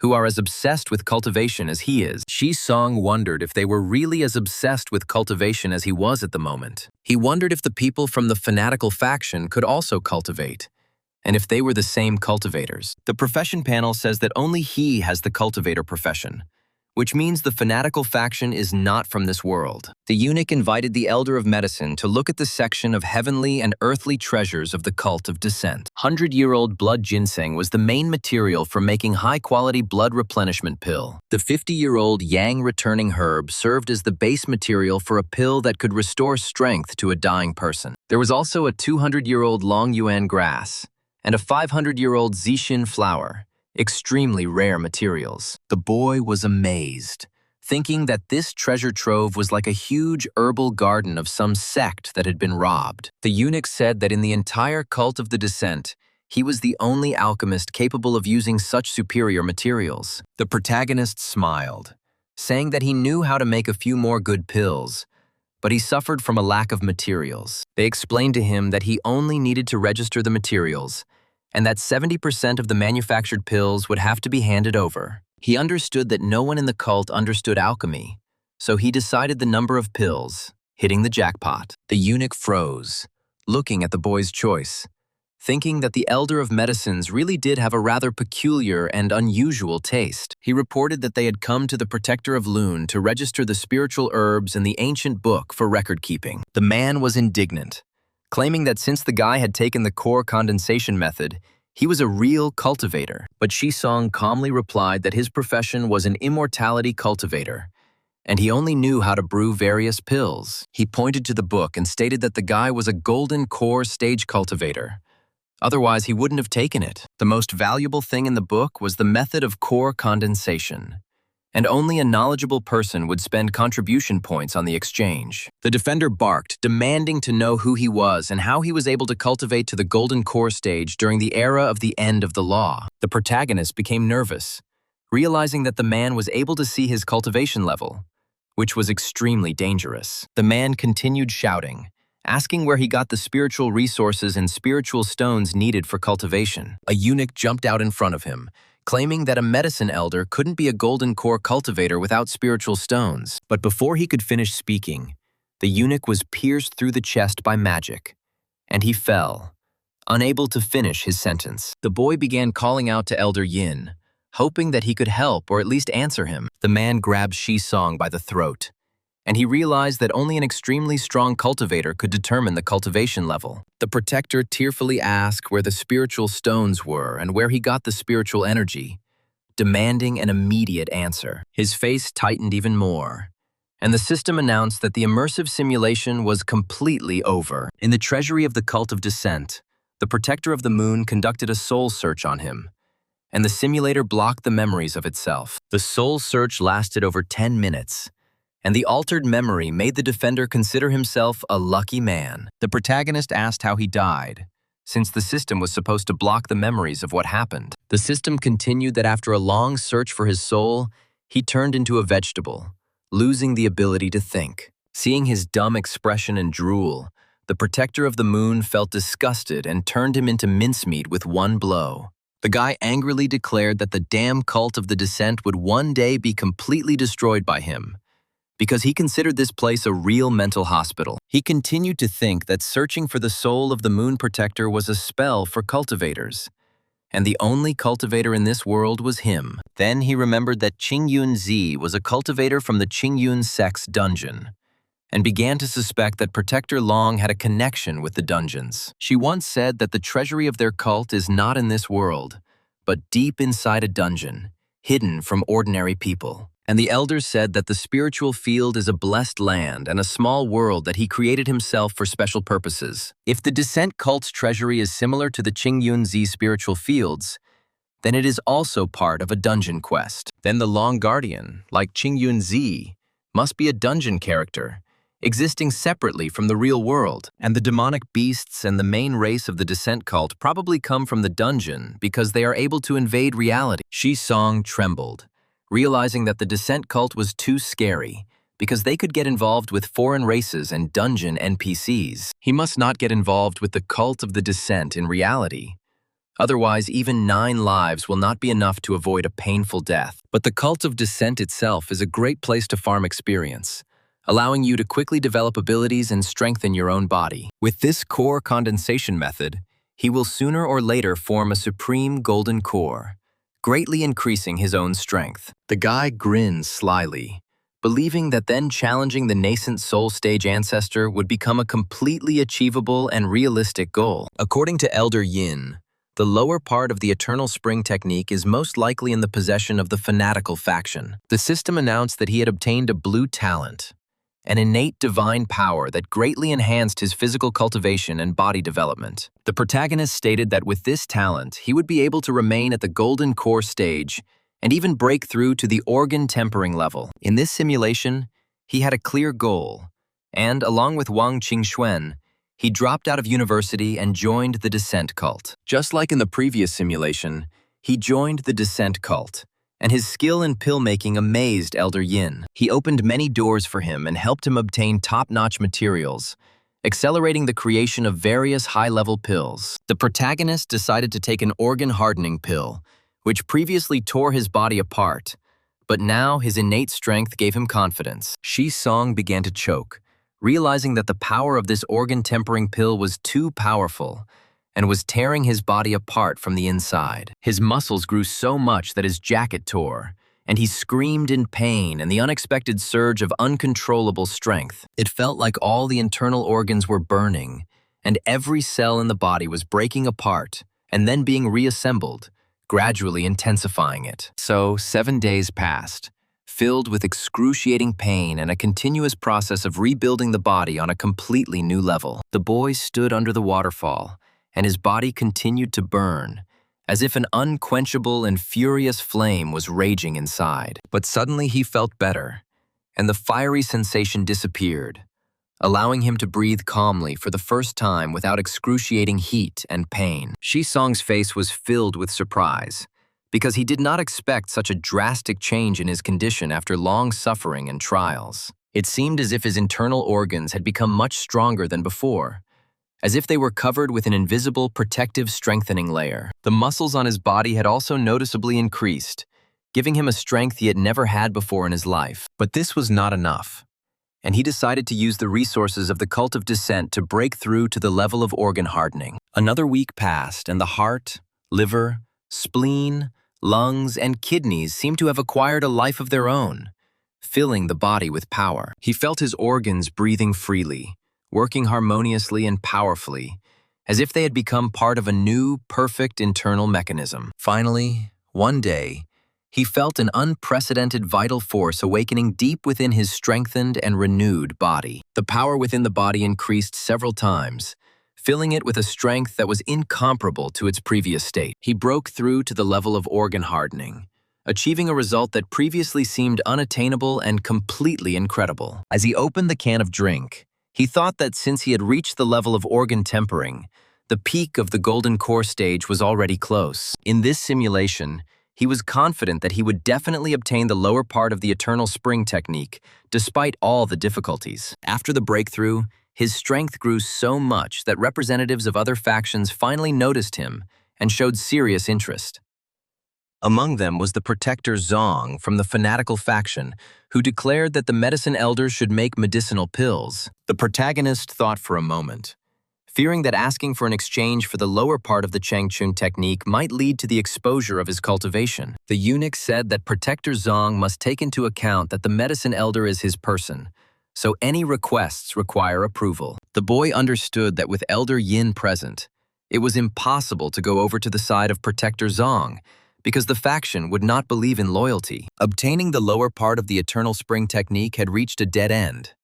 who are as obsessed with cultivation as he is. Shisong wondered if they were really as obsessed with cultivation as he was at the moment. He wondered if the people from the fanatical faction could also cultivate, and if they were the same cultivators. The profession panel says that only he has the cultivator profession, which means the fanatical faction is not from this world. The eunuch invited the Elder of Medicine to look at the section of heavenly and earthly treasures of the cult of descent. 100-year-old blood ginseng was the main material for making high-quality blood replenishment pill. The 50-year-old yang-returning herb served as the base material for a pill that could restore strength to a dying person. There was also a 200-year-old long yuan grass and a 500-year-old zixin flower, extremely rare materials. The boy was amazed, thinking that this treasure trove was like a huge herbal garden of some sect that had been robbed. The eunuch said that in the entire cult of the descent, he was the only alchemist capable of using such superior materials. The protagonist smiled, saying that he knew how to make a few more good pills, but he suffered from a lack of materials. They explained to him that he only needed to register the materials, and that 70% of the manufactured pills would have to be handed over. He understood that no one in the cult understood alchemy, so he decided the number of pills, hitting the jackpot. The eunuch froze, looking at the boy's choice, thinking that the elder of medicines really did have a rather peculiar and unusual taste. He reported that they had come to the protector of Lune to register the spiritual herbs in the ancient book for record-keeping. The man was indignant, claiming that since the guy had taken the core condensation method, he was a real cultivator. But Shisong calmly replied that his profession was an immortality cultivator, and he only knew how to brew various pills. He pointed to the book and stated that the guy was a golden core stage cultivator. Otherwise, he wouldn't have taken it. The most valuable thing in the book was the method of core condensation, and only a knowledgeable person would spend contribution points on the exchange. The defender barked, demanding to know who he was and how he was able to cultivate to the golden core stage during the era of the end of the law. The protagonist became nervous, realizing that the man was able to see his cultivation level, which was extremely dangerous. The man continued shouting, asking where he got the spiritual resources and spiritual stones needed for cultivation. A eunuch jumped out in front of him, claiming that a medicine elder couldn't be a golden core cultivator without spiritual stones. But before he could finish speaking, the eunuch was pierced through the chest by magic, and he fell, unable to finish his sentence. The boy began calling out to Elder Yin, hoping that he could help or at least answer him. The man grabbed Shisong by the throat, and he realized that only an extremely strong cultivator could determine the cultivation level. The protector tearfully asked where the spiritual stones were and where he got the spiritual energy, demanding an immediate answer. His face tightened even more, and the system announced that the immersive simulation was completely over. In the treasury of the Cult of Descent, the protector of the moon conducted a soul search on him, and the simulator blocked the memories of itself. The soul search lasted over 10 minutes, and the altered memory made the defender consider himself a lucky man. The protagonist asked how he died, since the system was supposed to block the memories of what happened. The system continued that after a long search for his soul, he turned into a vegetable, losing the ability to think. Seeing his dumb expression and drool, the protector of the moon felt disgusted and turned him into mincemeat with one blow. The guy angrily declared that the damn cult of the descent would one day be completely destroyed by him, because he considered this place a real mental hospital. He continued to think that searching for the soul of the moon protector was a spell for cultivators, and the only cultivator in this world was him. Then he remembered that Qingyun Zi was a cultivator from the Qingyun sect's dungeon, and began to suspect that Protector Long had a connection with the dungeons. She once said that the treasury of their cult is not in this world, but deep inside a dungeon, hidden from ordinary people. And the elders said that the spiritual field is a blessed land and a small world that he created himself for special purposes. If the Descent cult's treasury is similar to the Qingyun Zi spiritual fields, then it is also part of a dungeon quest. Then the Long Guardian, like Qingyun Zi, must be a dungeon character, existing separately from the real world. And the demonic beasts and the main race of the Descent cult probably come from the dungeon because they are able to invade reality. Shisong trembled, realizing that the Descent cult was too scary because they could get involved with foreign races and dungeon NPCs. He must not get involved with the cult of the Descent in reality. Otherwise, even 9 lives will not be enough to avoid a painful death. But the cult of Descent itself is a great place to farm experience, allowing you to quickly develop abilities and strengthen your own body. With this core condensation method, he will sooner or later form a supreme golden core, greatly increasing his own strength. The guy grinned slyly, believing that then challenging the nascent soul stage ancestor would become a completely achievable and realistic goal. According to Elder Yin, the lower part of the Eternal Spring technique is most likely in the possession of the fanatical faction. The system announced that he had obtained a blue talent, an innate divine power that greatly enhanced his physical cultivation and body development. The protagonist stated that with this talent, he would be able to remain at the golden core stage and even break through to the organ tempering level. In this simulation, he had a clear goal, and along with Wang Qingxuan, he dropped out of university and joined the Descent cult. Just like in the previous simulation, he joined the Descent cult, and his skill in pill-making amazed Elder Yin. He opened many doors for him and helped him obtain top-notch materials, accelerating the creation of various high-level pills. The protagonist decided to take an organ-hardening pill, which previously tore his body apart, but now his innate strength gave him confidence. Shisong began to choke, realizing that the power of this organ-tempering pill was too powerful and was tearing his body apart from the inside. His muscles grew so much that his jacket tore, and he screamed in pain and the unexpected surge of uncontrollable strength. It felt like all the internal organs were burning, and every cell in the body was breaking apart and then being reassembled, gradually intensifying it. So 7 days passed, filled with excruciating pain and a continuous process of rebuilding the body on a completely new level. The boy stood under the waterfall, and his body continued to burn, as if an unquenchable and furious flame was raging inside. But suddenly he felt better, and the fiery sensation disappeared, allowing him to breathe calmly for the first time without excruciating heat and pain. Shisong's face was filled with surprise, because he did not expect such a drastic change in his condition after long suffering and trials. It seemed as if his internal organs had become much stronger than before, as if they were covered with an invisible protective strengthening layer. The muscles on his body had also noticeably increased, giving him a strength he had never had before in his life. But this was not enough, and he decided to use the resources of the cult of descent to break through to the level of organ hardening. Another week passed, and the heart, liver, spleen, lungs, and kidneys seemed to have acquired a life of their own, filling the body with power. He felt his organs breathing freely, working harmoniously and powerfully, as if they had become part of a new, perfect internal mechanism. Finally, one day, he felt an unprecedented vital force awakening deep within his strengthened and renewed body. The power within the body increased several times, filling it with a strength that was incomparable to its previous state. He broke through to the level of organ hardening, achieving a result that previously seemed unattainable and completely incredible. As he opened the can of drink, he thought that since he had reached the level of organ tempering, the peak of the golden core stage was already close. In this simulation, he was confident that he would definitely obtain the lower part of the eternal spring technique, despite all the difficulties. After the breakthrough, his strength grew so much that representatives of other factions finally noticed him and showed serious interest. Among them was the protector Zong from the fanatical faction, who declared that the medicine elders should make medicinal pills. The protagonist thought for a moment, fearing that asking for an exchange for the lower part of the Changchun technique might lead to the exposure of his cultivation. The eunuch said that Protector Zong must take into account that the medicine elder is his person, so any requests require approval. The boy understood that with Elder Yin present, it was impossible to go over to the side of Protector Zong, because the faction would not believe in loyalty. Obtaining the lower part of the Eternal Spring technique had reached a dead end,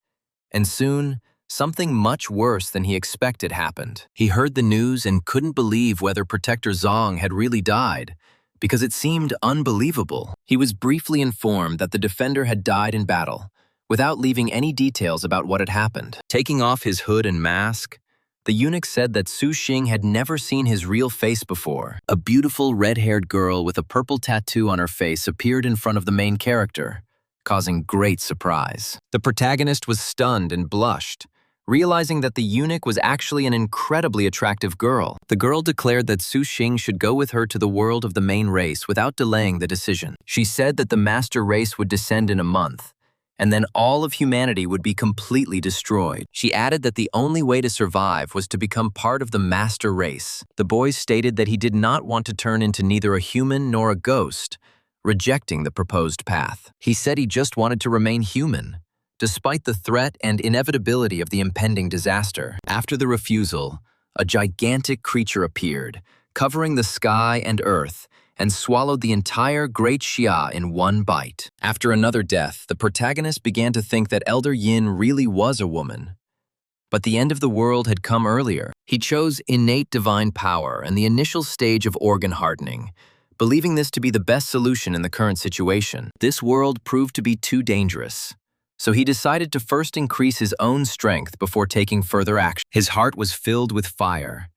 and soon, something much worse than he expected happened. He heard the news and couldn't believe whether Protector Zong had really died, because it seemed unbelievable. He was briefly informed that the defender had died in battle, without leaving any details about what had happened. Taking off his hood and mask, the eunuch said that Su Xing had never seen his real face before. A beautiful red-haired girl with a purple tattoo on her face appeared in front of the main character, causing great surprise. The protagonist was stunned and blushed, realizing that the eunuch was actually an incredibly attractive girl. The girl declared that Su Xing should go with her to the world of the main race without delaying the decision. She said that the master race would descend in a month, and then all of humanity would be completely destroyed. She added that the only way to survive was to become part of the master race. The boy stated that he did not want to turn into neither a human nor a ghost, rejecting the proposed path. He said he just wanted to remain human, despite the threat and inevitability of the impending disaster. After the refusal, a gigantic creature appeared, covering the sky and earth, and swallowed the entire Great Xia in one bite. After another death, the protagonist began to think that Elder Yin really was a woman. But the end of the world had come earlier. He chose innate divine power and the initial stage of organ hardening, believing this to be the best solution in the current situation. This world proved to be too dangerous, so he decided to first increase his own strength before taking further action. His heart was filled with fire,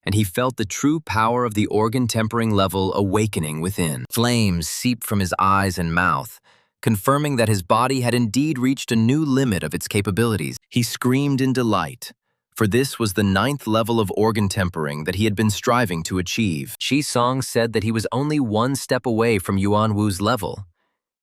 and he felt the true power of the organ-tempering level awakening within. Flames seeped from his eyes and mouth, confirming that his body had indeed reached a new limit of its capabilities. He screamed in delight, for this was the 9th level of organ tempering that he had been striving to achieve. Shisong said that he was only one step away from Yuan Wu's level,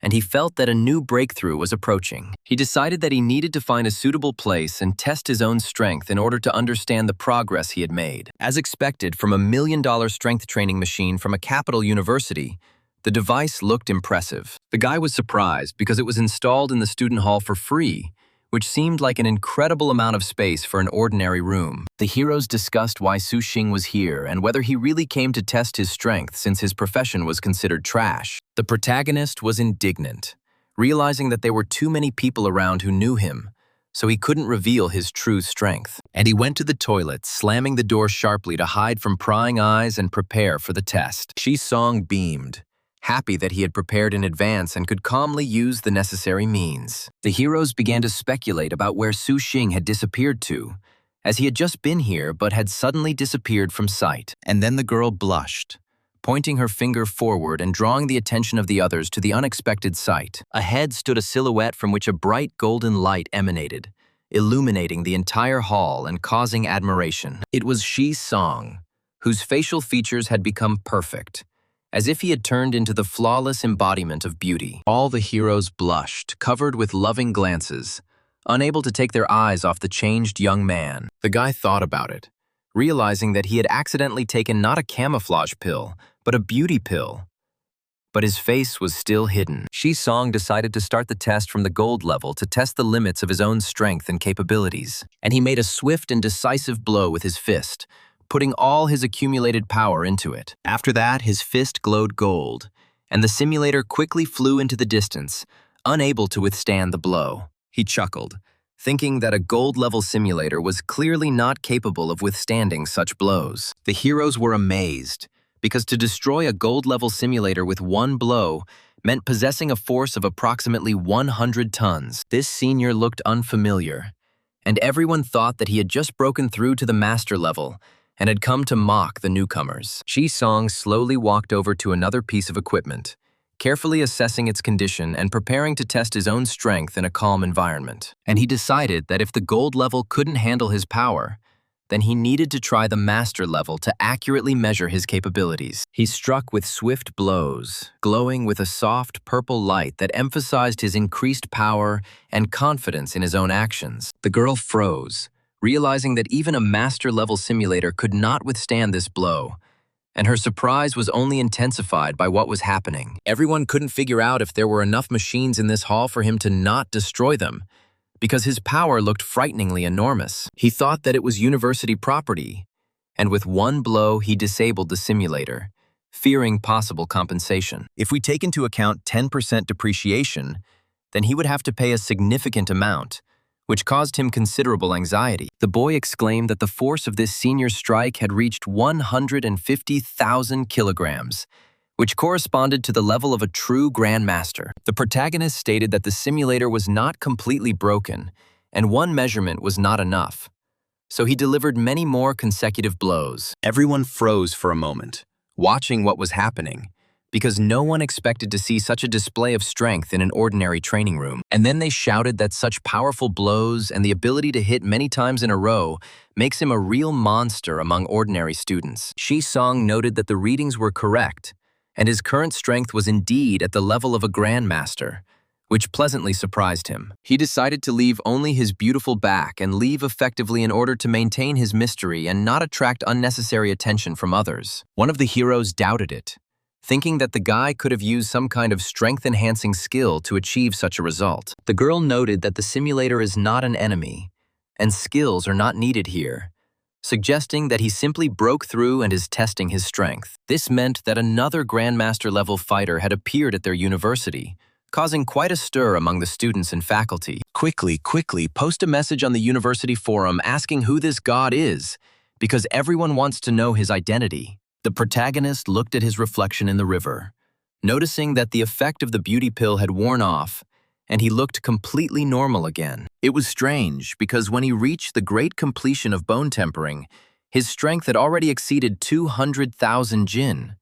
and he felt that a new breakthrough was approaching. He decided that he needed to find a suitable place and test his own strength in order to understand the progress he had made. As expected from a $1 million strength training machine from a capital university, the device looked impressive. The guy was surprised because it was installed in the student hall for free, which seemed like an incredible amount of space for an ordinary room. The heroes discussed why Su Xing was here and whether he really came to test his strength since his profession was considered trash. The protagonist was indignant, realizing that there were too many people around who knew him, so he couldn't reveal his true strength. And he went to the toilet, slamming the door sharply to hide from prying eyes and prepare for the test. Shi Song beamed, happy that he had prepared in advance and could calmly use the necessary means. The heroes began to speculate about where Su Xing had disappeared to, as he had just been here but had suddenly disappeared from sight. And then the girl blushed, pointing her finger forward and drawing the attention of the others to the unexpected sight. Ahead stood a silhouette from which a bright golden light emanated, illuminating the entire hall and causing admiration. It was Shi Song, whose facial features had become perfect, as if he had turned into the flawless embodiment of beauty. All the heroes blushed, covered with loving glances, unable to take their eyes off the changed young man. The guy thought about it, realizing that he had accidentally taken not a camouflage pill, but a beauty pill. But his face was still hidden. Shi Song decided to start the test from the gold level to test the limits of his own strength and capabilities. And he made a swift and decisive blow with his fist, putting all his accumulated power into it. After that, his fist glowed gold, and the simulator quickly flew into the distance, unable to withstand the blow. He chuckled, thinking that a gold-level simulator was clearly not capable of withstanding such blows. The heroes were amazed, because to destroy a gold-level simulator with one blow meant possessing a force of approximately 100 tons. This senior looked unfamiliar, and everyone thought that he had just broken through to the master level and had come to mock the newcomers. Shi Song slowly walked over to another piece of equipment, carefully assessing its condition and preparing to test his own strength in a calm environment. And he decided that if the gold level couldn't handle his power, then he needed to try the master level to accurately measure his capabilities. He struck with swift blows, glowing with a soft purple light that emphasized his increased power and confidence in his own actions. The girl froze, realizing that even a master-level simulator could not withstand this blow, and her surprise was only intensified by what was happening. Everyone couldn't figure out if there were enough machines in this hall for him to not destroy them, because his power looked frighteningly enormous. He thought that it was university property, and with one blow he disabled the simulator, fearing possible compensation. If we take into account 10% depreciation, then he would have to pay a significant amount, which caused him considerable anxiety. The boy exclaimed that the force of this senior strike had reached 150,000 kilograms, which corresponded to the level of a true grandmaster. The protagonist stated that the simulator was not completely broken, and one measurement was not enough. So he delivered many more consecutive blows. Everyone froze for a moment, watching what was happening, because no one expected to see such a display of strength in an ordinary training room. And then they shouted that such powerful blows and the ability to hit many times in a row makes him a real monster among ordinary students. Shi Song noted that the readings were correct, and his current strength was indeed at the level of a grandmaster, which pleasantly surprised him. He decided to leave only his beautiful back and leave effectively in order to maintain his mystery and not attract unnecessary attention from others. One of the heroes doubted it, thinking that the guy could have used some kind of strength-enhancing skill to achieve such a result. The girl noted that the simulator is not an enemy, and skills are not needed here, suggesting that he simply broke through and is testing his strength. This meant that another Grandmaster-level fighter had appeared at their university, causing quite a stir among the students and faculty. Quickly, post a message on the university forum asking who this god is, because everyone wants to know his identity. The protagonist looked at his reflection in the river, noticing that the effect of the beauty pill had worn off, and he looked completely normal again. It was strange, because when he reached the great completion of bone tempering, his strength had already exceeded 200,000 jin,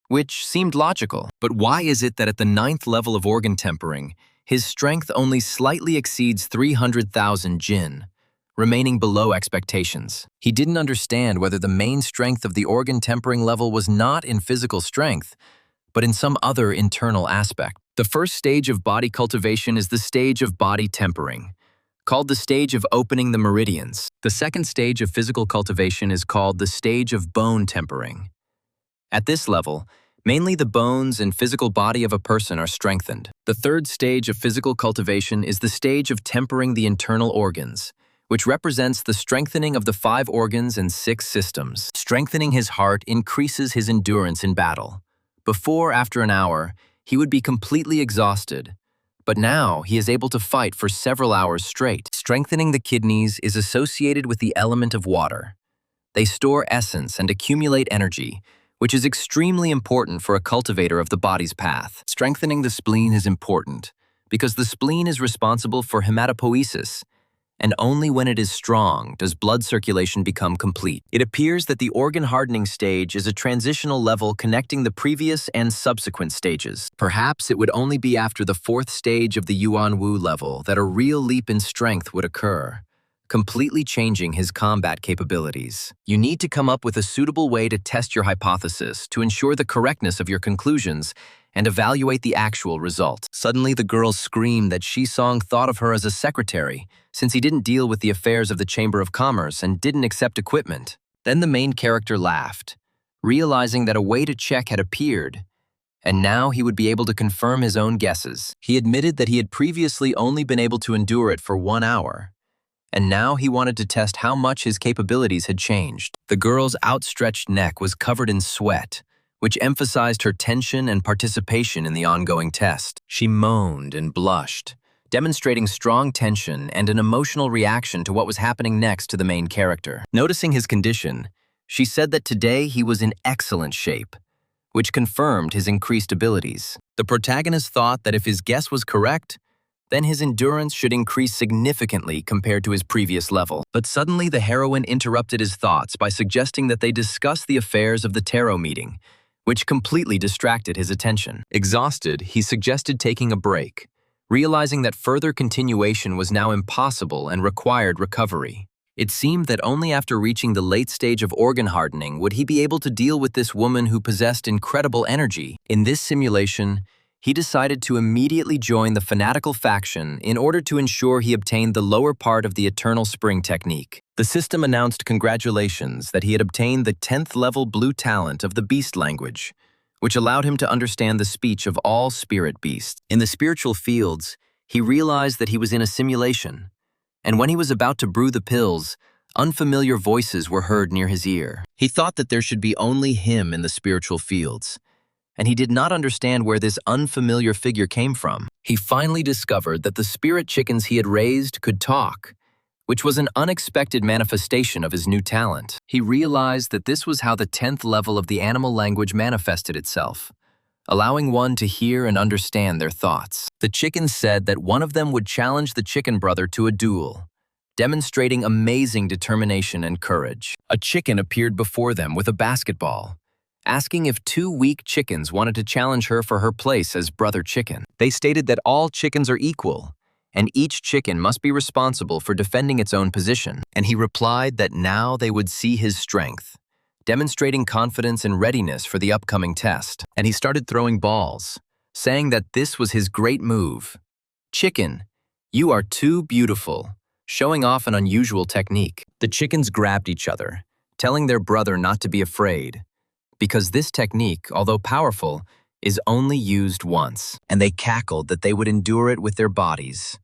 which seemed logical. But why is it that at the 9th level of organ tempering, his strength only slightly exceeds 300,000 jin, remaining below expectations? He didn't understand whether the main strength of the organ tempering level was not in physical strength, but in some other internal aspect. The first stage of body cultivation is the stage of body tempering, called the stage of opening the meridians. The second stage of physical cultivation is called the stage of bone tempering. At this level, mainly the bones and physical body of a person are strengthened. The third stage of physical cultivation is the stage of tempering the internal organs, which represents the strengthening of the 5 organs and 6 systems. Strengthening his heart increases his endurance in battle. Before, after an hour, he would be completely exhausted, but now he is able to fight for several hours straight. Strengthening the kidneys is associated with the element of water. They store essence and accumulate energy, which is extremely important for a cultivator of the body's path. Strengthening the spleen is important because the spleen is responsible for hematopoiesis, and only when it is strong does blood circulation become complete. It appears that the organ hardening stage is a transitional level connecting the previous and subsequent stages. Perhaps it would only be after the 4th stage of the Yuan Wu level that a real leap in strength would occur, completely changing his combat capabilities. You need to come up with a suitable way to test your hypothesis to ensure the correctness of your conclusions and evaluate the actual result. Suddenly, the girl screamed that Shisong thought of her as a secretary, since he didn't deal with the affairs of the Chamber of Commerce and didn't accept equipment. Then the main character laughed, realizing that a way to check had appeared, and now he would be able to confirm his own guesses. He admitted that he had previously only been able to endure it for 1 hour, and now he wanted to test how much his capabilities had changed. The girl's outstretched neck was covered in sweat, which emphasized her tension and participation in the ongoing test. She moaned and blushed, demonstrating strong tension and an emotional reaction to what was happening next to the main character. Noticing his condition, she said that today he was in excellent shape, which confirmed his increased abilities. The protagonist thought that if his guess was correct, then his endurance should increase significantly compared to his previous level. But suddenly the heroine interrupted his thoughts by suggesting that they discuss the affairs of the tarot meeting, which completely distracted his attention. Exhausted, he suggested taking a break, realizing that further continuation was now impossible and required recovery. It seemed that only after reaching the late stage of organ hardening would he be able to deal with this woman who possessed incredible energy. In this simulation, he decided to immediately join the fanatical faction in order to ensure he obtained the lower part of the Eternal Spring technique. The system announced congratulations that he had obtained the 10th level blue talent of the beast language, which allowed him to understand the speech of all spirit beasts. In the spiritual fields, he realized that he was in a simulation, and when he was about to brew the pills, unfamiliar voices were heard near his ear. He thought that there should be only him in the spiritual fields, and he did not understand where this unfamiliar figure came from. He finally discovered that the spirit chickens he had raised could talk, which was an unexpected manifestation of his new talent. He realized that this was how the 10th level of the animal language manifested itself, allowing one to hear and understand their thoughts. The chickens said that one of them would challenge the chicken brother to a duel, demonstrating amazing determination and courage. A chicken appeared before them with a basketball, asking if 2 weak chickens wanted to challenge her for her place as brother chicken. They stated that all chickens are equal, and each chicken must be responsible for defending its own position. And he replied that now they would see his strength, demonstrating confidence and readiness for the upcoming test. And he started throwing balls, saying that this was his great move. "Chicken, you are too beautiful," showing off an unusual technique. The chickens grabbed each other, telling their brother not to be afraid, because this technique, although powerful, is only used once. And they cackled that they would endure it with their bodies,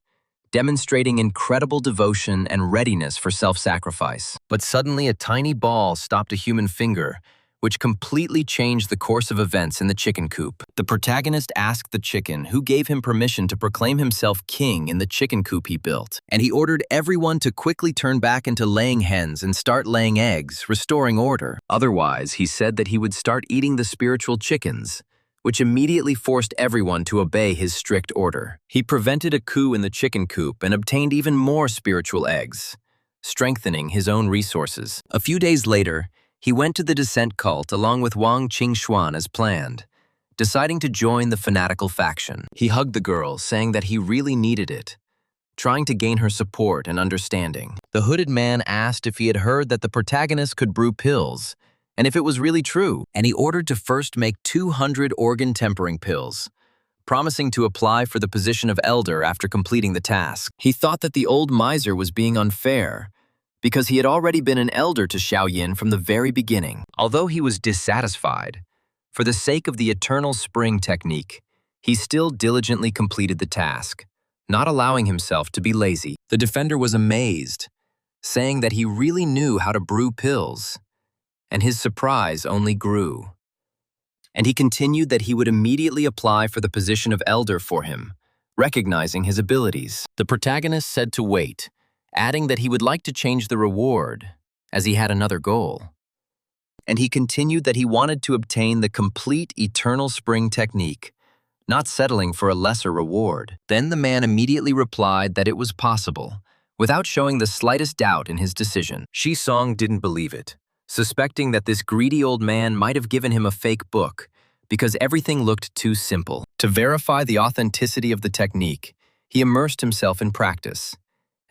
demonstrating incredible devotion and readiness for self-sacrifice. But suddenly a tiny ball stopped a human finger, which completely changed the course of events in the chicken coop. The protagonist asked the chicken who gave him permission to proclaim himself king in the chicken coop he built, and he ordered everyone to quickly turn back into laying hens and start laying eggs, restoring order. Otherwise, he said that he would start eating the spiritual chickens, which immediately forced everyone to obey his strict order. He prevented a coup in the chicken coop and obtained even more spiritual eggs, strengthening his own resources. A few days later, he went to the descent cult along with Wang Qingxuan as planned, deciding to join the fanatical faction. He hugged the girl, saying that he really needed it, trying to gain her support and understanding. The hooded man asked if he had heard that the protagonist could brew pills, and if it was really true, and he ordered to first make 200 organ tempering pills, promising to apply for the position of elder after completing the task. He thought that the old miser was being unfair, because he had already been an elder to Xiaoyin from the very beginning. Although he was dissatisfied, for the sake of the eternal spring technique, he still diligently completed the task, not allowing himself to be lazy. The defender was amazed, saying that he really knew how to brew pills, and his surprise only grew. And he continued that he would immediately apply for the position of elder for him, recognizing his abilities. The protagonist said to wait, adding that he would like to change the reward, as he had another goal. And he continued that he wanted to obtain the complete eternal spring technique, not settling for a lesser reward. Then the man immediately replied that it was possible, without showing the slightest doubt in his decision. Shisong didn't believe it, suspecting that this greedy old man might have given him a fake book, because everything looked too simple. To verify the authenticity of the technique, he immersed himself in practice,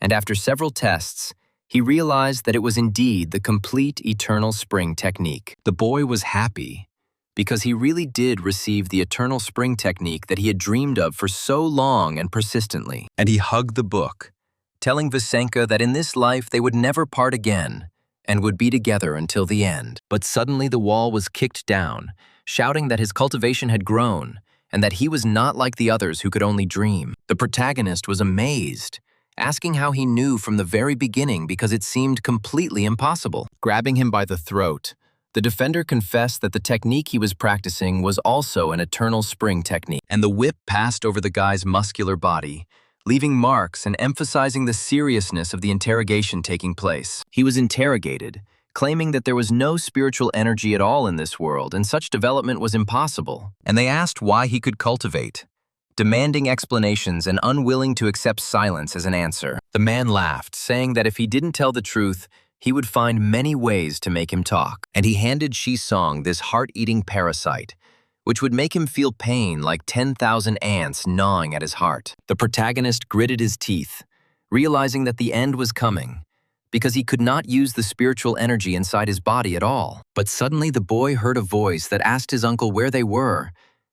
and after several tests, he realized that it was indeed the complete eternal spring technique. The boy was happy, because he really did receive the eternal spring technique that he had dreamed of for so long and persistently. And he hugged the book, telling Visenka that in this life they would never part again and would be together until the end. But suddenly the wall was kicked down, shouting that his cultivation had grown and that he was not like the others who could only dream. The protagonist was amazed, asking how he knew from the very beginning because it seemed completely impossible. Grabbing him by the throat, the defender confessed that the technique he was practicing was also an eternal spring technique, and the whip passed over the guy's muscular body, leaving marks and emphasizing the seriousness of the interrogation taking place. He was interrogated, claiming that there was no spiritual energy at all in this world and such development was impossible, and they asked why he could cultivate, demanding explanations and unwilling to accept silence as an answer. The man laughed, saying that if he didn't tell the truth, he would find many ways to make him talk. And he handed Shisong this heart-eating parasite, which would make him feel pain like 10,000 ants gnawing at his heart. The protagonist gritted his teeth, realizing that the end was coming, because he could not use the spiritual energy inside his body at all. But suddenly the boy heard a voice that asked his uncle where they were,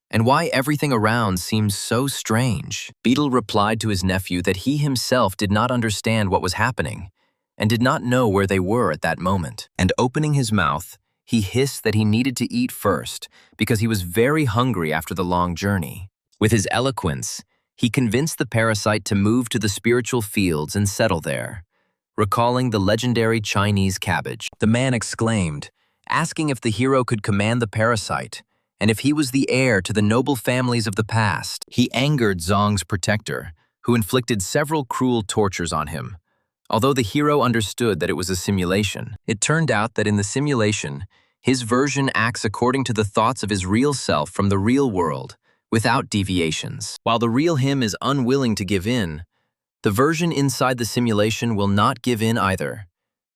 and why everything around seemed so strange. Beetle replied to his nephew that he himself did not understand what was happening, and did not know where they were at that moment. And opening his mouth, he hissed that he needed to eat first, because he was very hungry after the long journey. With his eloquence, he convinced the parasite to move to the spiritual fields and settle there, recalling the legendary Chinese cabbage. The man exclaimed, asking if the hero could command the parasite, and if he was the heir to the noble families of the past. He angered Zong's protector, who inflicted several cruel tortures on him. Although the hero understood that it was a simulation, it turned out that in the simulation, his version acts according to the thoughts of his real self from the real world, without deviations. While the real him is unwilling to give in, the version inside the simulation will not give in either,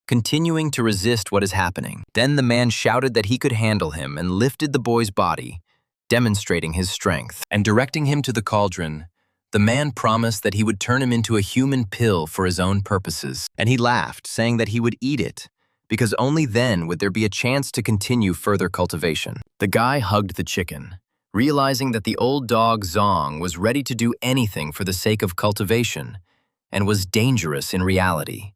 continuing to resist what is happening. Then the man shouted that he could handle him and lifted the boy's body, demonstrating his strength. And directing him to the cauldron, the man promised that he would turn him into a human pill for his own purposes. And he laughed, saying that he would eat it, because only then would there be a chance to continue further cultivation. The guy hugged the chicken, realizing that the old dog Zong was ready to do anything for the sake of cultivation, and was dangerous in reality.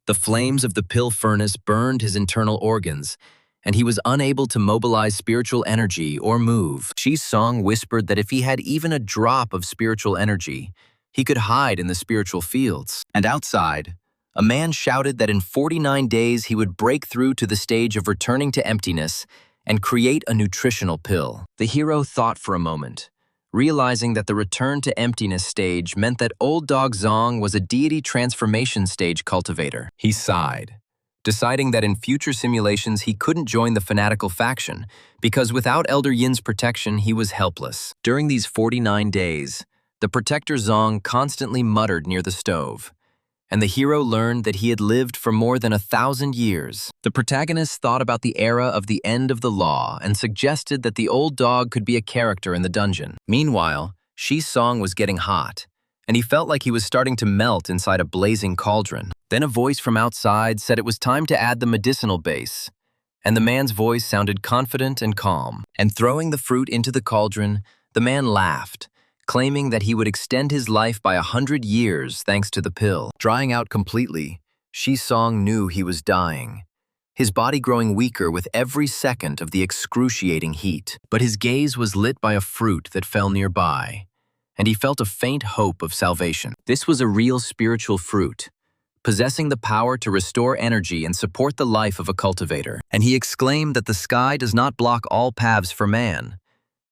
The flames of the pill furnace burned his internal organs, and he was unable to mobilize spiritual energy or move. Shisong whispered that if he had even a drop of spiritual energy, he could hide in the spiritual fields. And outside, a man shouted that in 49 days he would break through to the stage of returning to emptiness and create a nutritional pill. The hero thought for a moment, realizing that the return to emptiness stage meant that old dog Zong was a deity transformation stage cultivator. He sighed, deciding that in future simulations he couldn't join the fanatical faction because without Elder Yin's protection he was helpless. During these 49 days, the protector Zong constantly muttered near the stove, and the hero learned that he had lived for more than 1,000 years. The protagonist thought about the era of the end of the law and suggested that the old dog could be a character in the dungeon. Meanwhile, Shisong was getting hot, and he felt like he was starting to melt inside a blazing cauldron. Then a voice from outside said it was time to add the medicinal base, and the man's voice sounded confident and calm. And throwing the fruit into the cauldron, The man laughed, claiming that he would extend his life by 100 years thanks to the pill. Drying out completely, Song knew he was dying, his body growing weaker with every second of the excruciating heat. But his gaze was lit by a fruit that fell nearby, and he felt a faint hope of salvation. This was a real spiritual fruit, possessing the power to restore energy and support the life of a cultivator. And he exclaimed that the sky does not block all paths for man,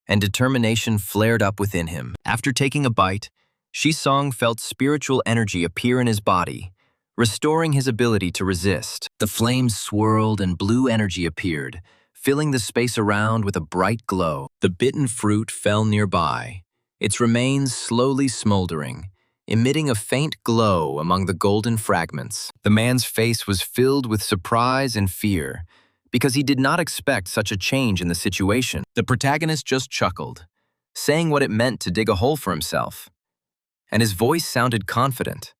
and determination flared up within him. After taking a bite, Song felt spiritual energy appear in his body, restoring his ability to resist. The flames swirled and blue energy appeared, filling the space around with a bright glow. The bitten fruit fell nearby, its remains slowly smoldering, emitting a faint glow among the golden fragments. The man's face was filled with surprise and fear, because he did not expect such a change in the situation. The protagonist just chuckled, saying what it meant to dig a hole for himself, and his voice sounded confident.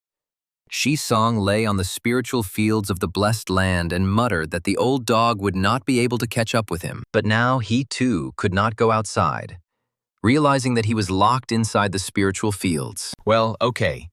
Song lay on the spiritual fields of the blessed land and muttered that the old dog would not be able to catch up with him. But now he too could not go outside, realizing that he was locked inside the spiritual fields. Well, okay.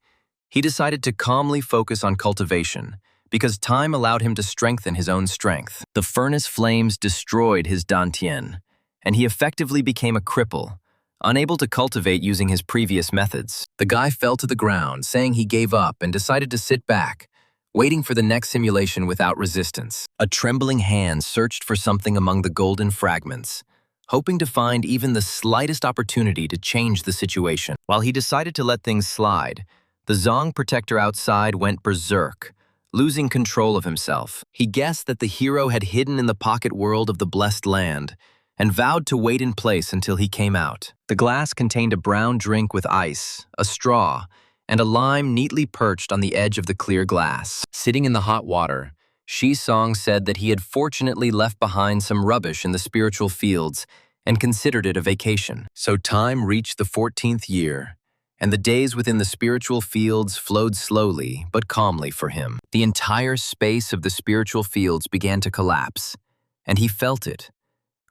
He decided to calmly focus on cultivation, because time allowed him to strengthen his own strength. The furnace flames destroyed his dantian, and he effectively became a cripple, unable to cultivate using his previous methods. The guy fell to the ground, saying he gave up and decided to sit back, waiting for the next simulation without resistance. A trembling hand searched for something among the golden fragments, hoping to find even the slightest opportunity to change the situation. While he decided to let things slide, the Zong protector outside went berserk, losing control of himself. He guessed that the hero had hidden in the pocket world of the blessed land, and vowed to wait in place until he came out. The glass contained a brown drink with ice, a straw, and a lime neatly perched on the edge of the clear glass. Sitting in the hot water, Song said that he had fortunately left behind some rubbish in the spiritual fields and considered it a vacation. So time reached the 14th year, and the days within the spiritual fields flowed slowly but calmly for him. The entire space of the spiritual fields began to collapse, and he felt it,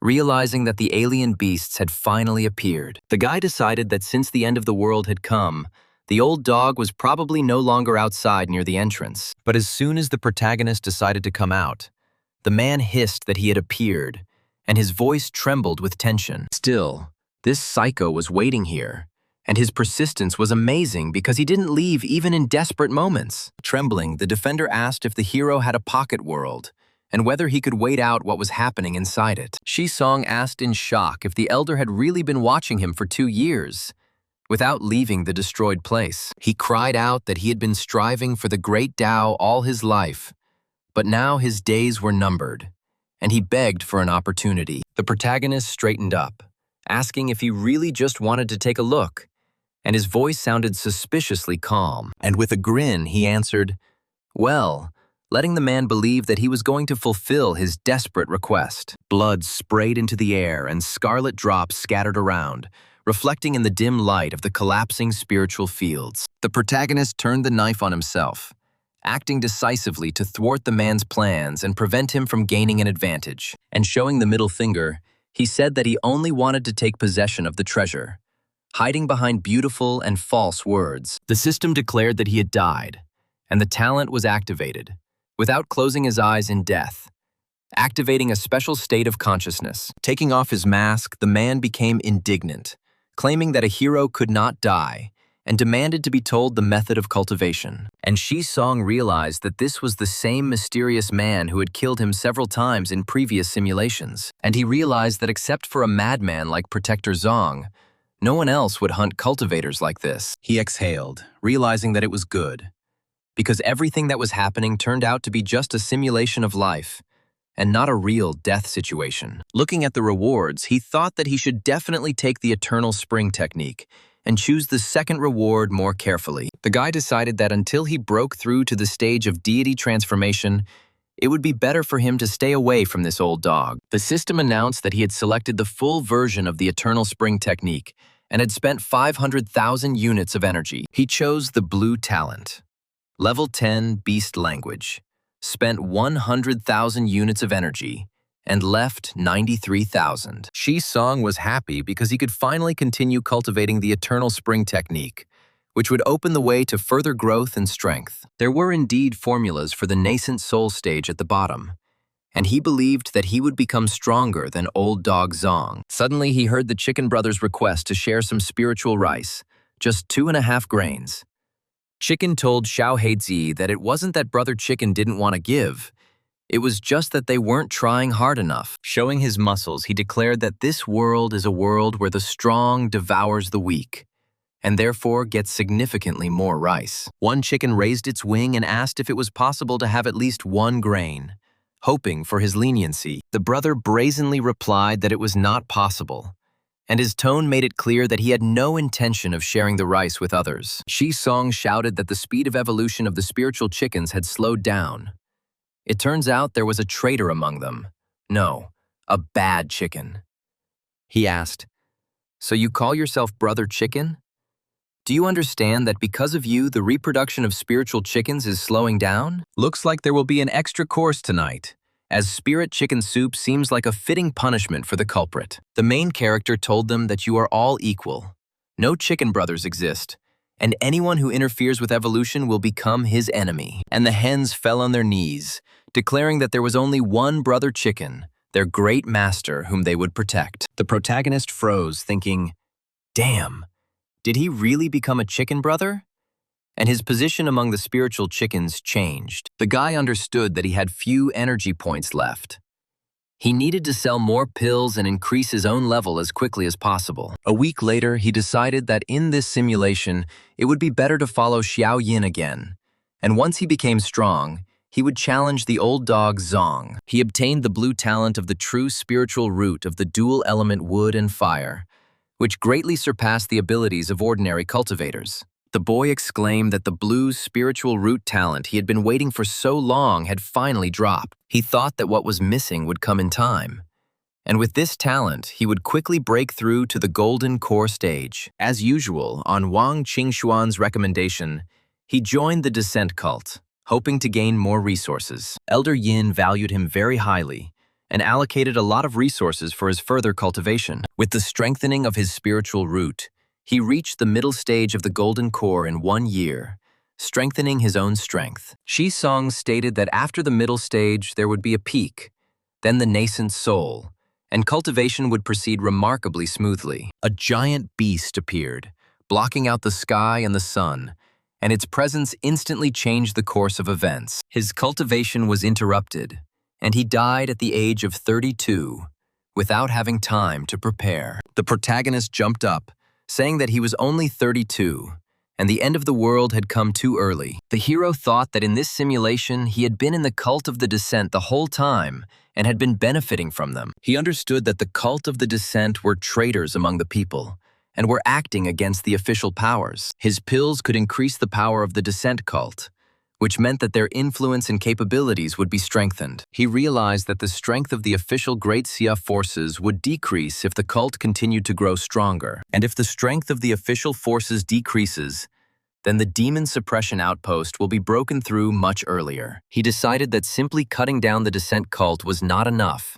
realizing that the alien beasts had finally appeared. The guy decided that since the end of the world had come, the old dog was probably no longer outside near the entrance. But as soon as the protagonist decided to come out, the man hissed that he had appeared, and his voice trembled with tension. Still, this psycho was waiting here, and his persistence was amazing because he didn't leave even in desperate moments. Trembling, the defender asked if the hero had a pocket world, and whether he could wait out what was happening inside it. Song asked in shock if the elder had really been watching him for 2 years, without leaving the destroyed place. He cried out that he had been striving for the great Tao all his life, but now his days were numbered, and he begged for an opportunity. The protagonist straightened up, asking if he really just wanted to take a look, and his voice sounded suspiciously calm. And with a grin, he answered, well, letting the man believe that he was going to fulfill his desperate request. Blood sprayed into the air and scarlet drops scattered around, reflecting in the dim light of the collapsing spiritual fields. The protagonist turned the knife on himself, acting decisively to thwart the man's plans and prevent him from gaining an advantage. And showing the middle finger, he said that he only wanted to take possession of the treasure, hiding behind beautiful and false words. The system declared that he had died, and the talent was activated, without closing his eyes in death, activating a special state of consciousness. Taking off his mask, the man became indignant, claiming that a hero could not die, and demanded to be told the method of cultivation. And Song realized that this was the same mysterious man who had killed him several times in previous simulations. And he realized that except for a madman like Protector Zong, no one else would hunt cultivators like this. He exhaled, realizing that it was good, because everything that was happening turned out to be just a simulation of life, and not a real death situation. Looking at the rewards, he thought that he should definitely take the Eternal Spring technique and choose the second reward more carefully. The guy decided that until he broke through to the stage of deity transformation, it would be better for him to stay away from this old dog. The system announced that he had selected the full version of the Eternal Spring technique and had spent 500,000 units of energy. He chose the blue talent. Level 10 Beast Language, spent 100,000 units of energy, and left 93,000. Shi-song was happy because he could finally continue cultivating the eternal spring technique, which would open the way to further growth and strength. There were indeed formulas for the nascent soul stage at the bottom, and he believed that he would become stronger than old dog Zong. Suddenly, he heard the chicken brothers' request to share some spiritual rice, just 2.5 grains. Chicken told Xiao Heizi that it wasn't that Brother Chicken didn't want to give, it was just that they weren't trying hard enough. Showing his muscles, he declared that this world is a world where the strong devours the weak, and therefore gets significantly more rice. One chicken raised its wing and asked if it was possible to have at least 1 grain, hoping for his leniency. The brother brazenly replied that it was not possible, and his tone made it clear that he had no intention of sharing the rice with others. Shi-song shouted that the speed of evolution of the spiritual chickens had slowed down. It turns out there was a traitor among them. No, a bad chicken. He asked, "So you call yourself Brother Chicken? Do you understand that because of you, the reproduction of spiritual chickens is slowing down? Looks like there will be an extra course tonight, as spirit chicken soup seems like a fitting punishment for the culprit." The main character told them that you are all equal. No chicken brothers exist, and anyone who interferes with evolution will become his enemy. And the hens fell on their knees, declaring that there was only one Brother Chicken, their great master, whom they would protect. The protagonist froze, thinking, "Damn, did he really become a chicken brother?" And his position among the spiritual chickens changed. The guy understood that he had few energy points left. He needed to sell more pills and increase his own level as quickly as possible. A week later, he decided that in this simulation, it would be better to follow Xiao Yin again. And once he became strong, he would challenge the old dog Zong. He obtained the blue talent of the true spiritual root of the dual element wood and fire, which greatly surpassed the abilities of ordinary cultivators. The boy exclaimed that the blue spiritual root talent he had been waiting for so long had finally dropped. He thought that what was missing would come in time. And with this talent, he would quickly break through to the golden core stage. As usual, on Wang Qingxuan's recommendation, he joined the descent cult, hoping to gain more resources. Elder Yin valued him very highly and allocated a lot of resources for his further cultivation. With the strengthening of his spiritual root, he reached the middle stage of the golden core in 1 year, strengthening his own strength. Shi-song stated that after the middle stage there would be a peak, then the nascent soul, and cultivation would proceed remarkably smoothly. A giant beast appeared, blocking out the sky and the sun, and its presence instantly changed the course of events. His cultivation was interrupted, and he died at the age of 32, without having time to prepare. The protagonist jumped up, saying that he was only 32, and the end of the world had come too early. The hero thought that in this simulation he had been in the cult of the descent the whole time and had been benefiting from them. He understood that the cult of the descent were traitors among the people and were acting against the official powers. His pills could increase the power of the descent cult, which meant that their influence and capabilities would be strengthened. He realized that the strength of the official Great Xia forces would decrease if the cult continued to grow stronger. And if the strength of the official forces decreases, then the demon suppression outpost will be broken through much earlier. He decided that simply cutting down the descent cult was not enough.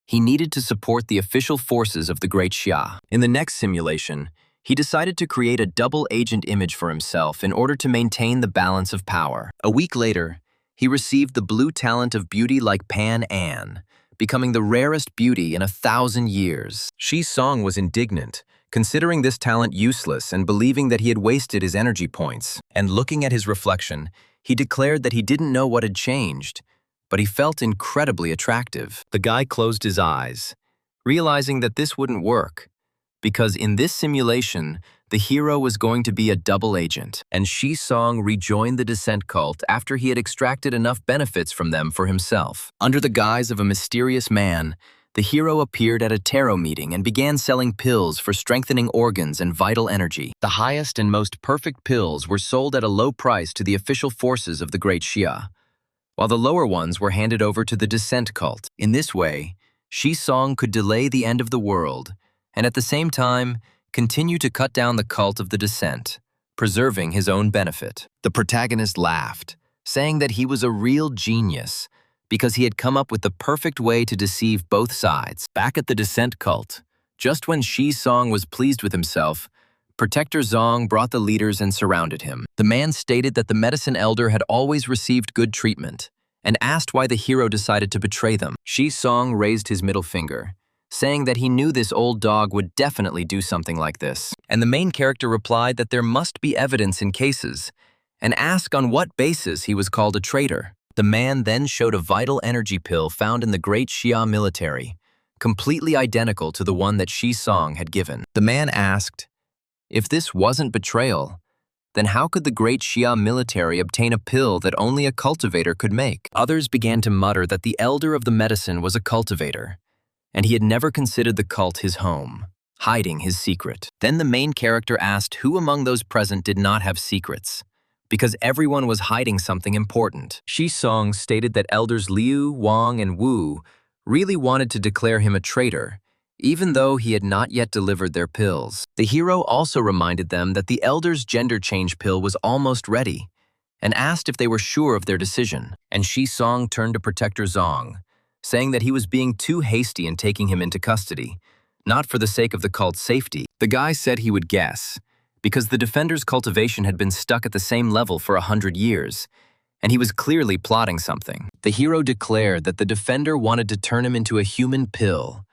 He needed to support the official forces of the Great Xia. In the next simulation, he decided to create a double-agent image for himself in order to maintain the balance of power. A week later, he received the blue talent of beauty like Pan An, becoming the rarest beauty in 1,000 years. Shi-song was indignant, considering this talent useless and believing that he had wasted his energy points. And looking at his reflection, he declared that he didn't know what had changed, but he felt incredibly attractive. The guy closed his eyes, realizing that this wouldn't work, because in this simulation, the hero was going to be a double agent, and Shi-song rejoined the descent cult after he had extracted enough benefits from them for himself. Under the guise of a mysterious man, the hero appeared at a tarot meeting and began selling pills for strengthening organs and vital energy. The highest and most perfect pills were sold at a low price to the official forces of the Great Xia, while the lower ones were handed over to the descent cult. In this way, Shi-song could delay the end of the world and at the same time continue to cut down the cult of the descent, preserving his own benefit. The protagonist laughed, saying that he was a real genius, because he had come up with the perfect way to deceive both sides. Back at the Descent cult, just when Shi Song was pleased with himself, Protector Zong brought the leaders and surrounded him. The man stated that the medicine elder had always received good treatment and asked why the hero decided to betray them. Shi Song raised his middle finger, saying that he knew this old dog would definitely do something like this. And the main character replied that there must be evidence in cases, and asked on what basis he was called a traitor. The man then showed a vital energy pill found in the Great Xia military, completely identical to the one that Shi Song had given. The man asked, if this wasn't betrayal, then how could the Great Xia military obtain a pill that only a cultivator could make? Others began to mutter that the elder of the medicine was a cultivator, and he had never considered the cult his home, hiding his secret. Then the main character asked who among those present did not have secrets, because everyone was hiding something important. Shi Song stated that elders Liu, Wang, and Wu really wanted to declare him a traitor, even though he had not yet delivered their pills. The hero also reminded them that the elders' gender change pill was almost ready, and asked if they were sure of their decision. And Shi Song turned to Protector Zong, saying that he was being too hasty in taking him into custody, not for the sake of the cult's safety. The guy said he would guess, because the defender's cultivation had been stuck at the same level for 100 years, and he was clearly plotting something. The hero declared that the defender wanted to turn him into a human pill,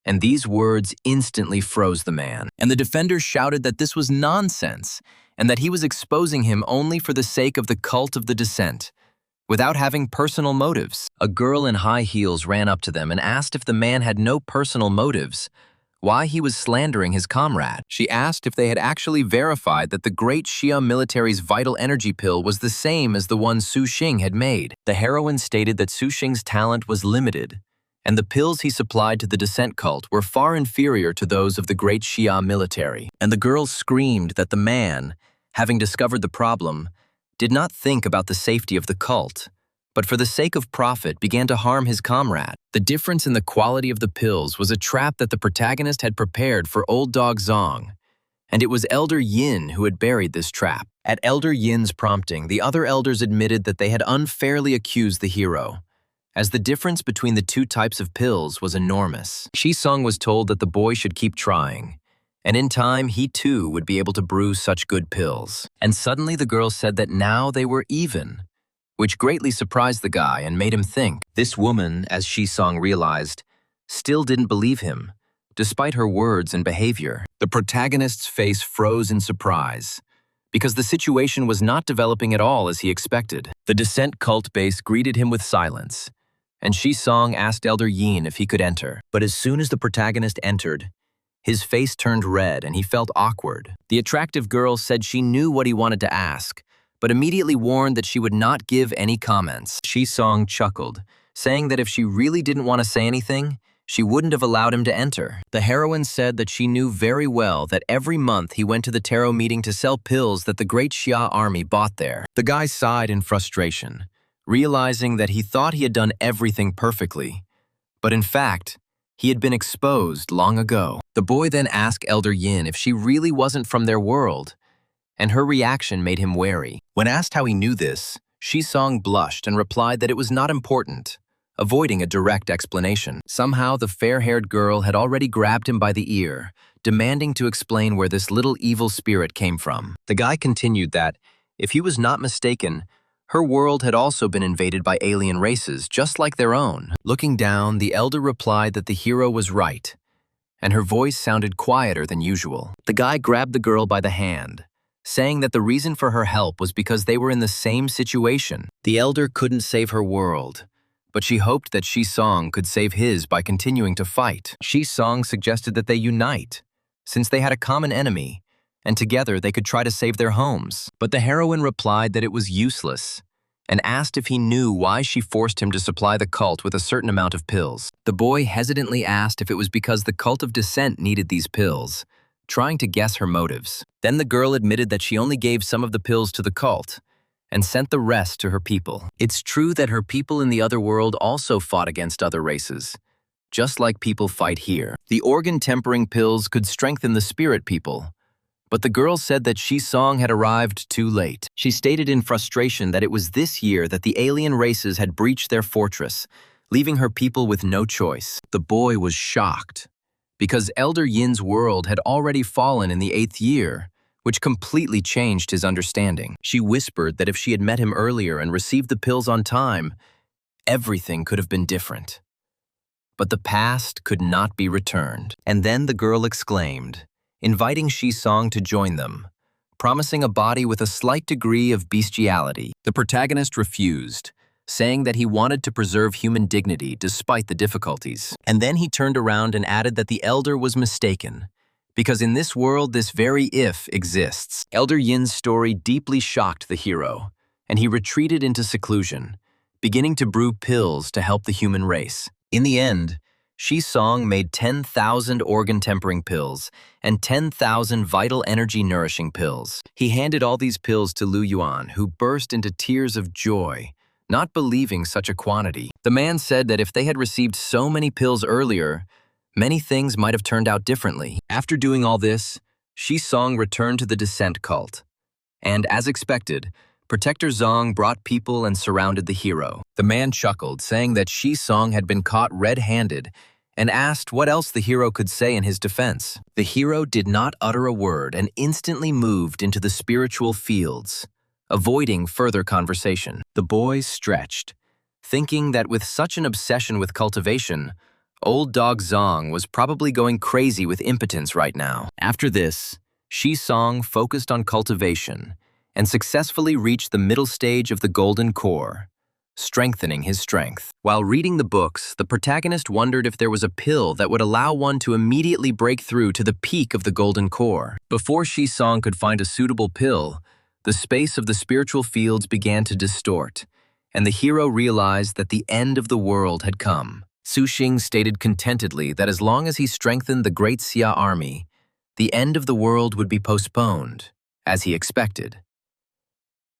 and these words instantly froze the man. And the defender shouted that this was nonsense, and that he was exposing him only for the sake of the cult of the Descent, without having personal motives. A girl in high heels ran up to them and asked if the man had no personal motives, why he was slandering his comrade. She asked if they had actually verified that the Great Xia military's vital energy pill was the same as the one Su Xing had made. The heroine stated that Su Xing's talent was limited, and the pills he supplied to the Descent cult were far inferior to those of the Great Xia military. And the girl screamed that the man, having discovered the problem, did not think about the safety of the cult, but for the sake of profit began to harm his comrade. The difference in the quality of the pills was a trap that the protagonist had prepared for old dog Zong, and it was Elder Yin who had buried this trap. At Elder Yin's prompting, the other elders admitted that they had unfairly accused the hero, as the difference between the two types of pills was enormous. Shi Song was told that the boy should keep trying, and in time he too would be able to brew such good pills. And suddenly the girl said that now they were even, which greatly surprised the guy and made him think. This woman, as Shi Song realized, still didn't believe him, despite her words and behavior. The protagonist's face froze in surprise, because the situation was not developing at all as he expected. The Descent cult base greeted him with silence, and Shi Song asked Elder Yin if he could enter. But as soon as the protagonist entered, his face turned red and he felt awkward. The attractive girl said she knew what he wanted to ask, but immediately warned that she would not give any comments. Shi Song chuckled, saying that if she really didn't want to say anything, she wouldn't have allowed him to enter. The heroine said that she knew very well that every month he went to the tarot meeting to sell pills that the Great Xia army bought there. The guy sighed in frustration, realizing that he thought he had done everything perfectly, but in fact, he had been exposed long ago. The boy then asked Elder Yin if she really wasn't from their world, and her reaction made him wary. When asked how he knew this, Shi Song blushed and replied that it was not important, avoiding a direct explanation. Somehow, the fair-haired girl had already grabbed him by the ear, demanding to explain where this little evil spirit came from. The guy continued that, if he was not mistaken, her world had also been invaded by alien races, just like their own. Looking down, the elder replied that the hero was right, and her voice sounded quieter than usual. The guy grabbed the girl by the hand, saying that the reason for her help was because they were in the same situation. The elder couldn't save her world, but she hoped that Shi Song could save his by continuing to fight. Shi Song suggested that they unite, since they had a common enemy, and together they could try to save their homes. But the heroine replied that it was useless, and asked if he knew why she forced him to supply the cult with a certain amount of pills. The boy hesitantly asked if it was because the cult of Descent needed these pills, trying to guess her motives. Then the girl admitted that she only gave some of the pills to the cult, and sent the rest to her people. It's true that her people in the other world also fought against other races, just like people fight here. The organ-tempering pills could strengthen the spirit people, But the girl said that Song had arrived too late. She stated in frustration that it was this year that the alien races had breached their fortress, leaving her people with no choice. The boy was shocked, because Elder Yin's world had already fallen in the 8th year, which completely changed his understanding. She whispered that if she had met him earlier and received the pills on time, everything could have been different. But the past could not be returned. And then the girl exclaimed, inviting Song to join them, promising a body with a slight degree of bestiality. The protagonist refused, saying that he wanted to preserve human dignity despite the difficulties. And then he turned around and added that the elder was mistaken, because in this world this very if exists. Elder Yin's story deeply shocked the hero, and he retreated into seclusion, beginning to brew pills to help the human race. In the end, Song made 10,000 organ-tempering pills and 10,000 vital energy-nourishing pills. He handed all these pills to Lu Yuan, who burst into tears of joy, not believing such a quantity. The man said that if they had received so many pills earlier, many things might have turned out differently. After doing all this, Song returned to the descent cult. And as expected, Protector Zong brought people and surrounded the hero. The man chuckled, saying that Song had been caught red-handed, and asked what else the hero could say in his defense. The hero did not utter a word and instantly moved into the spiritual fields, avoiding further conversation. The boy stretched, thinking that with such an obsession with cultivation, old dog Zong was probably going crazy with impotence right now. After this, Song focused on cultivation and successfully reached the middle stage of the golden core, strengthening his strength. While reading the books, the protagonist wondered if there was a pill that would allow one to immediately break through to the peak of the golden core. Before Song could find a suitable pill, the space of the spiritual fields began to distort, and the hero realized that the end of the world had come. Su Xing stated contentedly that as long as he strengthened the Great Xia army, the end of the world would be postponed, as he expected.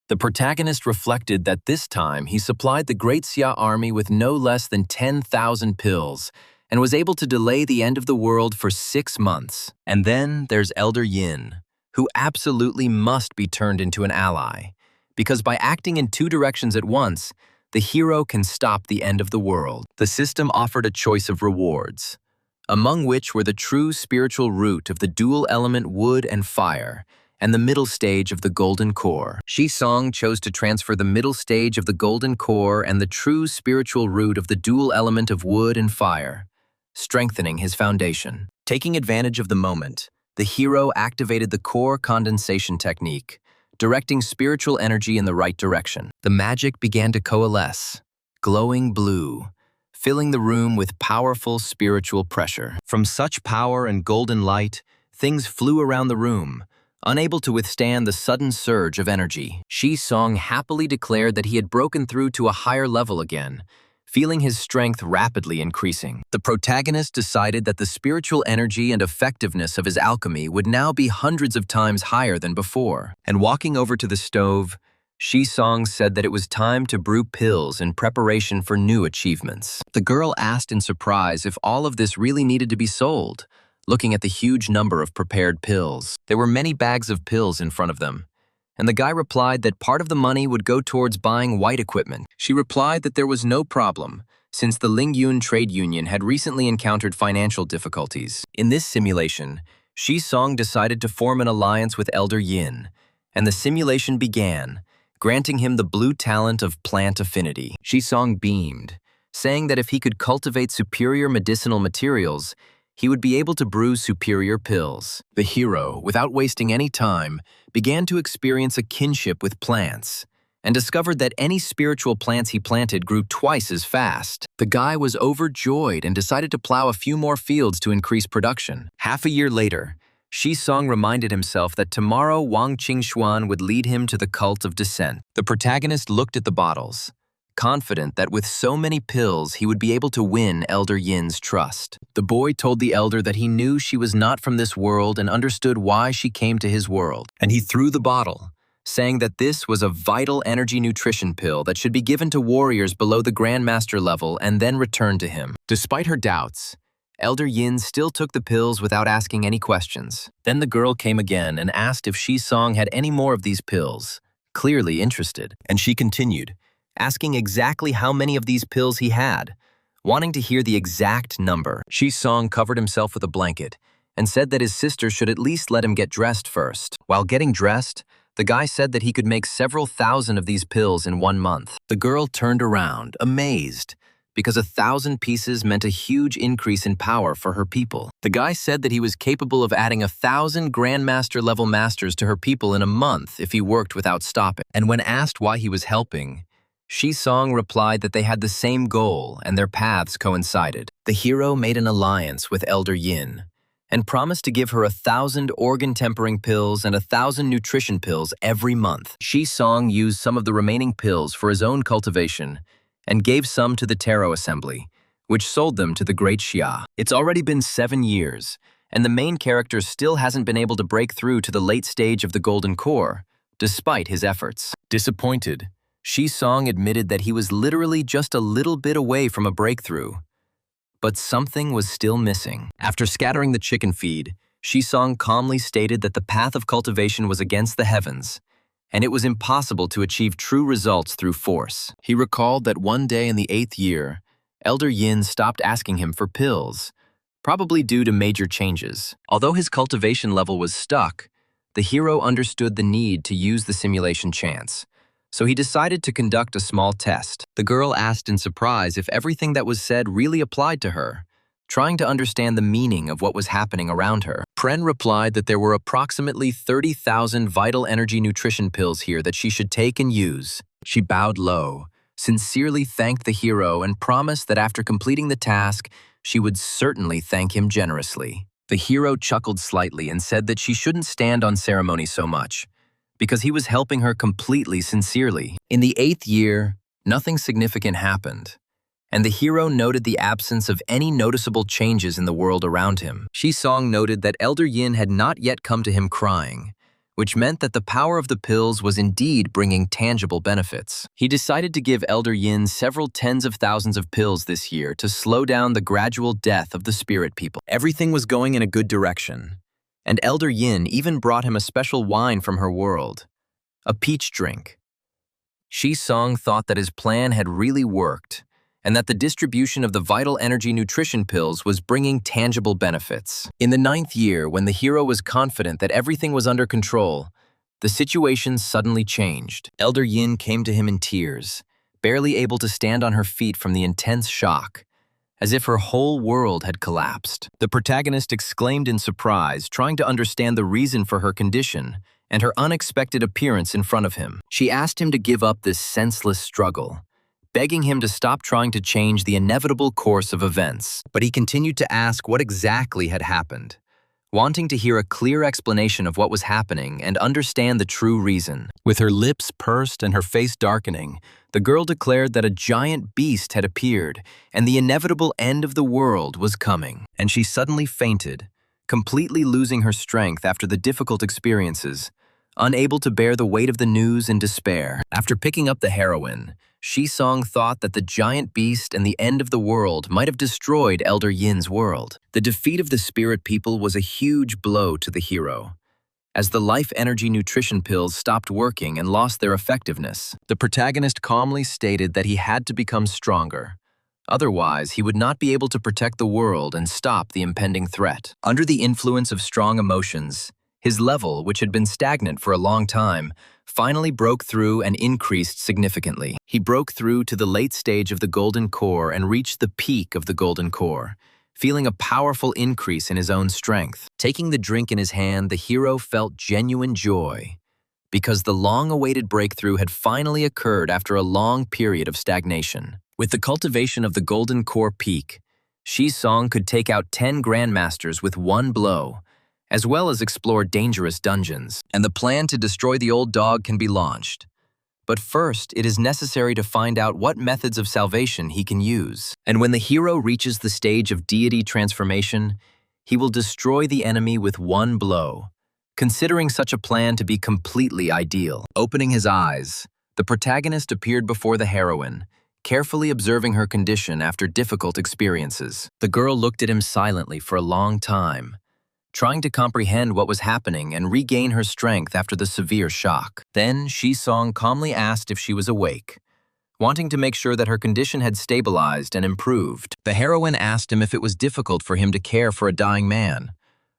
The protagonist reflected that this time he supplied the Great Xia army with no less than 10,000 pills and was able to delay the end of the world for 6 months. And then there's Elder Yin, who absolutely must be turned into an ally, because by acting in 2 directions at once, the hero can stop the end of the world. The system offered a choice of rewards, among which were the true spiritual root of the dual element wood and fire, and the middle stage of the golden core. Song chose to transfer the middle stage of the golden core and the true spiritual root of the dual element of wood and fire, strengthening his foundation. Taking advantage of the moment, the hero activated the core condensation technique, directing spiritual energy in the right direction. The magic began to coalesce, glowing blue, filling the room with powerful spiritual pressure. From such power and golden light, things flew around the room, unable to withstand the sudden surge of energy. Song happily declared that he had broken through to a higher level again, feeling his strength rapidly increasing. The protagonist decided that the spiritual energy and effectiveness of his alchemy would now be hundreds of times higher than before. And walking over to the stove, Song said that it was time to brew pills in preparation for new achievements. The girl asked in surprise if all of this really needed to be sold, looking at the huge number of prepared pills. There were many bags of pills in front of them, and the guy replied that part of the money would go towards buying white equipment. She replied that there was no problem, since the Lingyun trade union had recently encountered financial difficulties. In this simulation, Song decided to form an alliance with Elder Yin, and the simulation began, granting him the blue talent of plant affinity. Song beamed, saying that if he could cultivate superior medicinal materials, he would be able to brew superior pills. The hero, without wasting any time, began to experience a kinship with plants, and discovered that any spiritual plants he planted grew twice as fast. The guy was overjoyed and decided to plow a few more fields to increase production. Half a year later, Song reminded himself that tomorrow Wang Qingxuan would lead him to the cult of descent. The protagonist looked at the bottles, confident that with so many pills he would be able to win Elder Yin's trust. The boy told the elder that he knew she was not from this world and understood why she came to his world, and he threw the bottle, saying that this was a vital energy nutrition pill that should be given to warriors below the Grandmaster level and then returned to him. Despite her doubts, Elder Yin still took the pills without asking any questions. Then the girl came again and asked if Song had any more of these pills, clearly interested. And she continued, asking exactly how many of these pills he had, wanting to hear the exact number. Song covered himself with a blanket and said that his sister should at least let him get dressed first. While getting dressed, the guy said that he could make several thousand of these pills in 1 month. The girl turned around, amazed, because 1,000 pieces meant a huge increase in power for her people. The guy said that he was capable of adding 1,000 Grandmaster-level masters to her people in a month if he worked without stopping. And when asked why he was helping, Song replied that they had the same goal and their paths coincided. The hero made an alliance with Elder Yin and promised to give her 1,000 organ-tempering pills and 1,000 nutrition pills every month. Song used some of the remaining pills for his own cultivation and gave some to the Taro Assembly, which sold them to the Great Xia. It's already been 7 years, and the main character still hasn't been able to break through to the late stage of the Golden Core, despite his efforts. Disappointed, Song admitted that he was literally just a little bit away from a breakthrough. But something was still missing. After scattering the chicken feed, Song calmly stated that the path of cultivation was against the heavens, and it was impossible to achieve true results through force. He recalled that one day in the 8th year, Elder Yin stopped asking him for pills, probably due to major changes. Although his cultivation level was stuck, the hero understood the need to use the simulation chance, so he decided to conduct a small test. The girl asked in surprise if everything that was said really applied to her, trying to understand the meaning of what was happening around her. Pren replied that there were approximately 30,000 vital energy nutrition pills here that she should take and use. She bowed low, sincerely thanked the hero, and promised that after completing the task, she would certainly thank him generously. The hero chuckled slightly and said that she shouldn't stand on ceremony so much, because he was helping her completely sincerely. In the 8th year, nothing significant happened, and the hero noted the absence of any noticeable changes in the world around him. Song noted that Elder Yin had not yet come to him crying, which meant that the power of the pills was indeed bringing tangible benefits. He decided to give Elder Yin several tens of thousands of pills this year to slow down the gradual death of the spirit people. Everything was going in a good direction, and Elder Yin even brought him a special wine from her world, a peach drink. Song thought that his plan had really worked, and that the distribution of the vital energy nutrition pills was bringing tangible benefits. In the 9th year, when the hero was confident that everything was under control, the situation suddenly changed. Elder Yin came to him in tears, barely able to stand on her feet from the intense shock, as if her whole world had collapsed. The protagonist exclaimed in surprise, trying to understand the reason for her condition and her unexpected appearance in front of him. She asked him to give up this senseless struggle, begging him to stop trying to change the inevitable course of events. But he continued to ask what exactly had happened, wanting to hear a clear explanation of what was happening and understand the true reason. With her lips pursed and her face darkening, the girl declared that a giant beast had appeared and the inevitable end of the world was coming. And she suddenly fainted, completely losing her strength after the difficult experiences, unable to bear the weight of the news in despair. After picking up the heroine, Song thought that the giant beast and the end of the world might have destroyed Elder Yin's world. The defeat of the spirit people was a huge blow to the hero, as the life energy nutrition pills stopped working and lost their effectiveness. The protagonist calmly stated that he had to become stronger. Otherwise, he would not be able to protect the world and stop the impending threat. Under the influence of strong emotions, his level, which had been stagnant for a long time, finally broke through and increased significantly. He broke through to the late stage of the Golden Core and reached the peak of the Golden Core, feeling a powerful increase in his own strength. Taking the drink in his hand, the hero felt genuine joy, because the long-awaited breakthrough had finally occurred after a long period of stagnation. With the cultivation of the Golden Core peak, Song could take out 10 Grandmasters with one blow, as well as explore dangerous dungeons. And the plan to destroy the old dog can be launched. But first, it is necessary to find out what methods of salvation he can use. And when the hero reaches the stage of deity transformation, he will destroy the enemy with one blow, considering such a plan to be completely ideal. Opening his eyes, the protagonist appeared before the heroine, carefully observing her condition after difficult experiences. The girl looked at him silently for a long time, trying to comprehend what was happening and regain her strength after the severe shock. Then Shi-song calmly asked if she was awake, wanting to make sure that her condition had stabilized and improved. The heroine asked him if it was difficult for him to care for a dying man,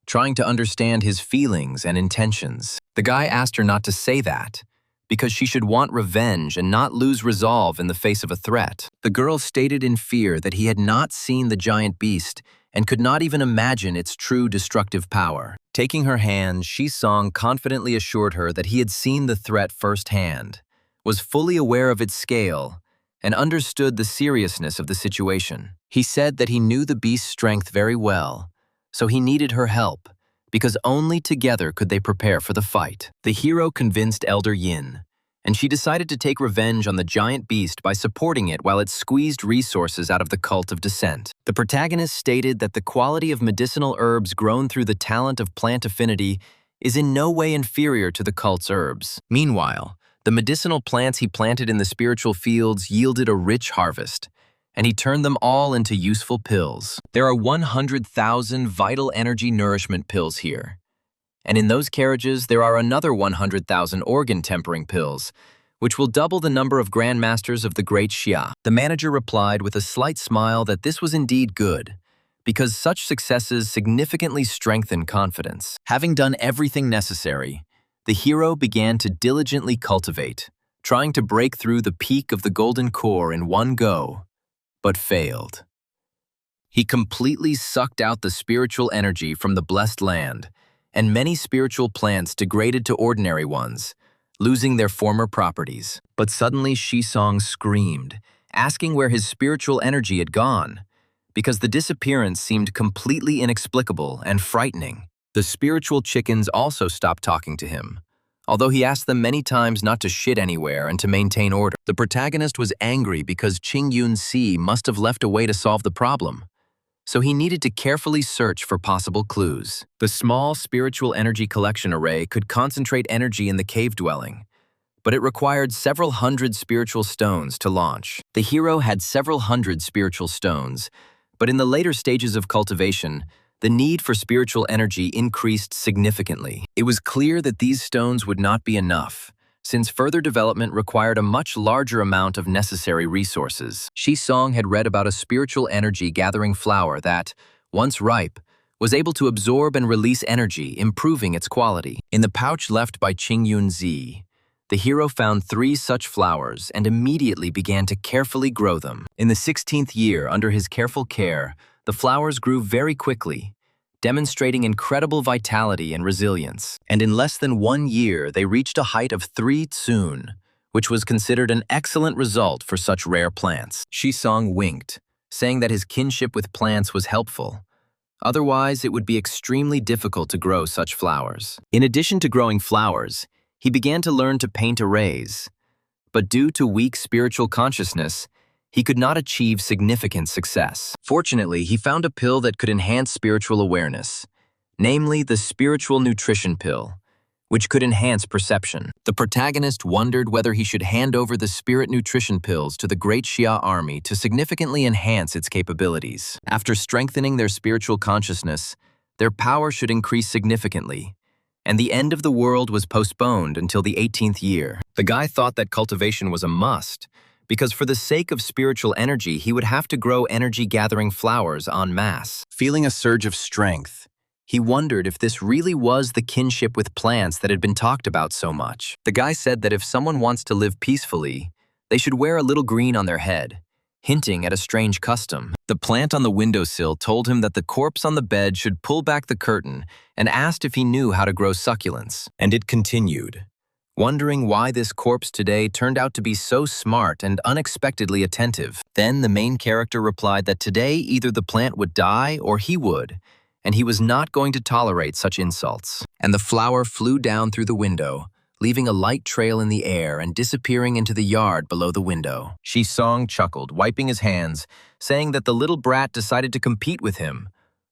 trying to understand his feelings and intentions. The guy asked her not to say that, because she should want revenge and not lose resolve in the face of a threat. The girl stated in fear that he had not seen the giant beast and could not even imagine its true destructive power. Taking her hand, Shi-song confidently assured her that he had seen the threat firsthand, was fully aware of its scale, and understood the seriousness of the situation. He said that he knew the beast's strength very well, so he needed her help, because only together could they prepare for the fight. The hero convinced Elder Yin, and she decided to take revenge on the giant beast by supporting it while it squeezed resources out of the cult of descent. The protagonist stated that the quality of medicinal herbs grown through the talent of plant affinity is in no way inferior to the cult's herbs. Meanwhile, the medicinal plants he planted in the spiritual fields yielded a rich harvest, and he turned them all into useful pills. There are 100,000 vital energy nourishment pills here, and in those carriages there are another 100,000 organ-tempering pills, which will double the number of grandmasters of the Great Xia. The manager replied with a slight smile that this was indeed good, because such successes significantly strengthen confidence. Having done everything necessary, the hero began to diligently cultivate, trying to break through the peak of the golden core in one go, but failed. He completely sucked out the spiritual energy from the blessed land, and many spiritual plants degraded to ordinary ones, losing their former properties. But suddenly Shi-song screamed, asking where his spiritual energy had gone, because the disappearance seemed completely inexplicable and frightening. The spiritual chickens also stopped talking to him, although he asked them many times not to shit anywhere and to maintain order. The protagonist was angry because Qing-Yun-Si must have left a way to solve the problem, so he needed to carefully search for possible clues. The small spiritual energy collection array could concentrate energy in the cave dwelling, but it required several hundred spiritual stones to launch. The hero had several hundred spiritual stones, but in the later stages of cultivation, the need for spiritual energy increased significantly. It was clear that these stones would not be enough, since further development required a much larger amount of necessary resources. Shi-song had read about a spiritual energy gathering flower that, once ripe, was able to absorb and release energy, improving its quality. In the pouch left by Qing-Yun-Si, the hero found 3 such flowers and immediately began to carefully grow them. In the 16th year, under his careful care, the flowers grew very quickly, demonstrating incredible vitality and resilience. And in less than 1 year, they reached a height of 3 tsun, which was considered an excellent result for such rare plants. Shi-song winked, saying that his kinship with plants was helpful. Otherwise, it would be extremely difficult to grow such flowers. In addition to growing flowers, he began to learn to paint arrays. But due to weak spiritual consciousness, he could not achieve significant success. Fortunately, he found a pill that could enhance spiritual awareness, namely the spiritual nutrition pill, which could enhance perception. The protagonist wondered whether he should hand over the spirit nutrition pills to the Great Xia army to significantly enhance its capabilities. After strengthening their spiritual consciousness, their power should increase significantly, and the end of the world was postponed until the 18th year. The guy thought that cultivation was a must, because for the sake of spiritual energy, he would have to grow energy-gathering flowers en masse. Feeling a surge of strength, he wondered if this really was the kinship with plants that had been talked about so much. The guy said that if someone wants to live peacefully, they should wear a little green on their head, hinting at a strange custom. The plant on the windowsill told him that the corpse on the bed should pull back the curtain and asked if he knew how to grow succulents. And it continued, wondering why this corpse today turned out to be so smart and unexpectedly attentive. Then the main character replied that today either the plant would die or he would, and he was not going to tolerate such insults. And the flower flew down through the window, leaving a light trail in the air and disappearing into the yard below the window. Shi-song chuckled, wiping his hands, saying that the little brat decided to compete with him,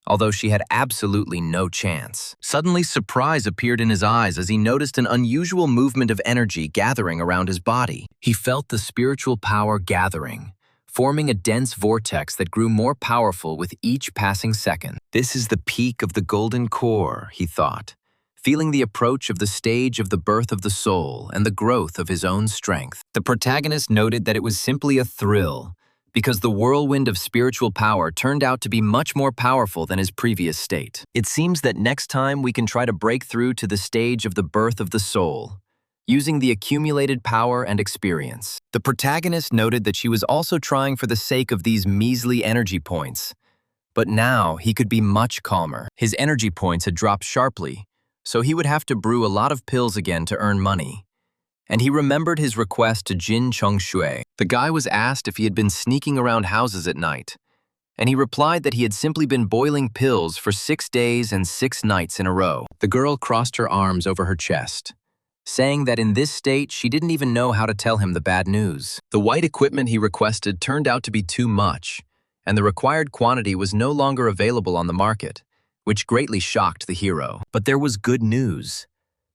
although she had absolutely no chance. Suddenly, surprise appeared in his eyes as he noticed an unusual movement of energy gathering around his body. He felt the spiritual power gathering, forming a dense vortex that grew more powerful with each passing second. This is the peak of the golden core, he thought, feeling the approach of the stage of the birth of the soul and the growth of his own strength. The protagonist noted that it was simply a thrill, because the whirlwind of spiritual power turned out to be much more powerful than his previous state. It seems that next time we can try to break through to the stage of the birth of the soul, using the accumulated power and experience. The protagonist noted that she was also trying for the sake of these measly energy points, but now he could be much calmer. His energy points had dropped sharply, so he would have to brew a lot of pills again to earn money. And he remembered his request to Jin Chongshui. The guy was asked if he had been sneaking around houses at night, and he replied that he had simply been boiling pills for 6 days and 6 nights in a row. The girl crossed her arms over her chest, saying that in this state she didn't even know how to tell him the bad news. The white equipment he requested turned out to be too much, and the required quantity was no longer available on the market, which greatly shocked the hero. But there was good news,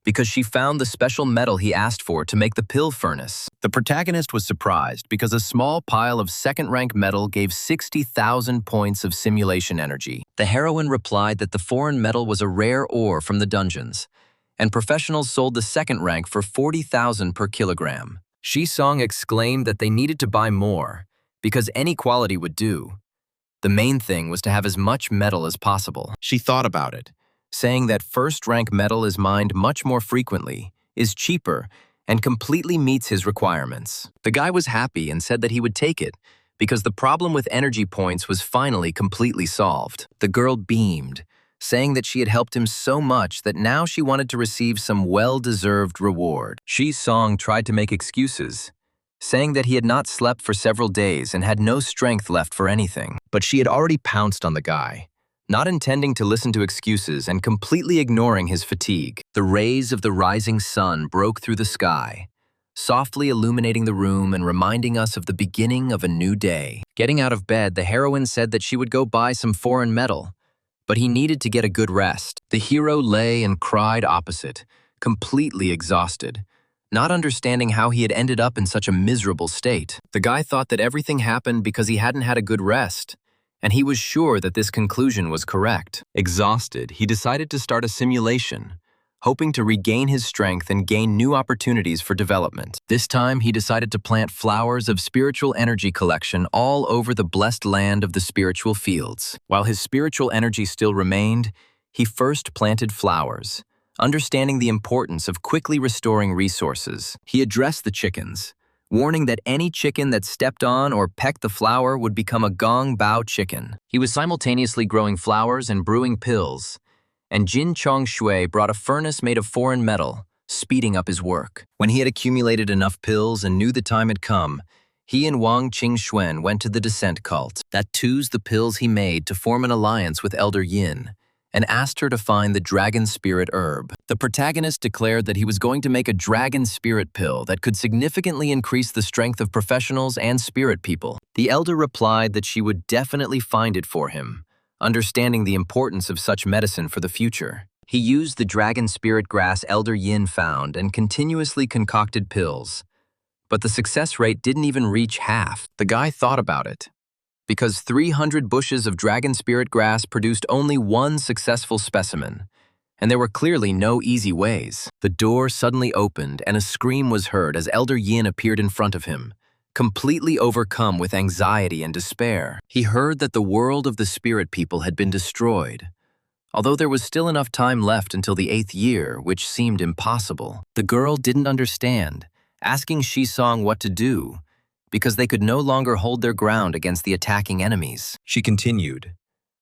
because she found the special metal he asked for to make the pill furnace. The protagonist was surprised because a small pile of second-rank metal gave 60,000 points of simulation energy. The heroine replied that the foreign metal was a rare ore from the dungeons, and professionals sold the second rank for 40,000 per kilogram. Shi-song exclaimed that they needed to buy more, because any quality would do. The main thing was to have as much metal as possible. She thought about it, saying that first-rank metal is mined much more frequently, is cheaper, and completely meets his requirements. The guy was happy and said that he would take it, because the problem with energy points was finally completely solved. The girl beamed, saying that she had helped him so much that now she wanted to receive some well-deserved reward. Shi-song tried to make excuses, saying that he had not slept for several days and had no strength left for anything. But she had already pounced on the guy, not intending to listen to excuses and completely ignoring his fatigue. The rays of the rising sun broke through the sky, softly illuminating the room and reminding us of the beginning of a new day. Getting out of bed, the heroine said that she would go buy some foreign metal, but he needed to get a good rest. The hero lay and cried opposite, completely exhausted, not understanding how he had ended up in such a miserable state. The guy thought that everything happened because he hadn't had a good rest, and he was sure that this conclusion was correct. Exhausted, he decided to start a simulation, hoping to regain his strength and gain new opportunities for development. This time, he decided to plant flowers of spiritual energy collection all over the blessed land of the spiritual fields. While his spiritual energy still remained, he first planted flowers, understanding the importance of quickly restoring resources. He addressed the chickens, warning that any chicken that stepped on or pecked the flower would become a gong bao chicken. He was simultaneously growing flowers and brewing pills, and Jin Chongshui brought a furnace made of foreign metal, speeding up his work. When he had accumulated enough pills and knew the time had come, he and Wang Qingxuan went to the descent cult. That used the pills he made to form an alliance with Elder Yin, and asked her to find the dragon spirit herb. The protagonist declared that he was going to make a dragon spirit pill that could significantly increase the strength of professionals and spirit people. The elder replied that she would definitely find it for him, understanding the importance of such medicine for the future. He used the dragon spirit grass Elder Yin found and continuously concocted pills, but the success rate didn't even reach half. The guy thought about it, because 300 bushes of dragon spirit grass produced only one successful specimen, and there were clearly no easy ways. The door suddenly opened and a scream was heard as Elder Yin appeared in front of him, completely overcome with anxiety and despair. He heard that the world of the spirit people had been destroyed, although there was still enough time left until the 8th year, which seemed impossible. The girl didn't understand, asking Shi-song what to do, because they could no longer hold their ground against the attacking enemies. She continued,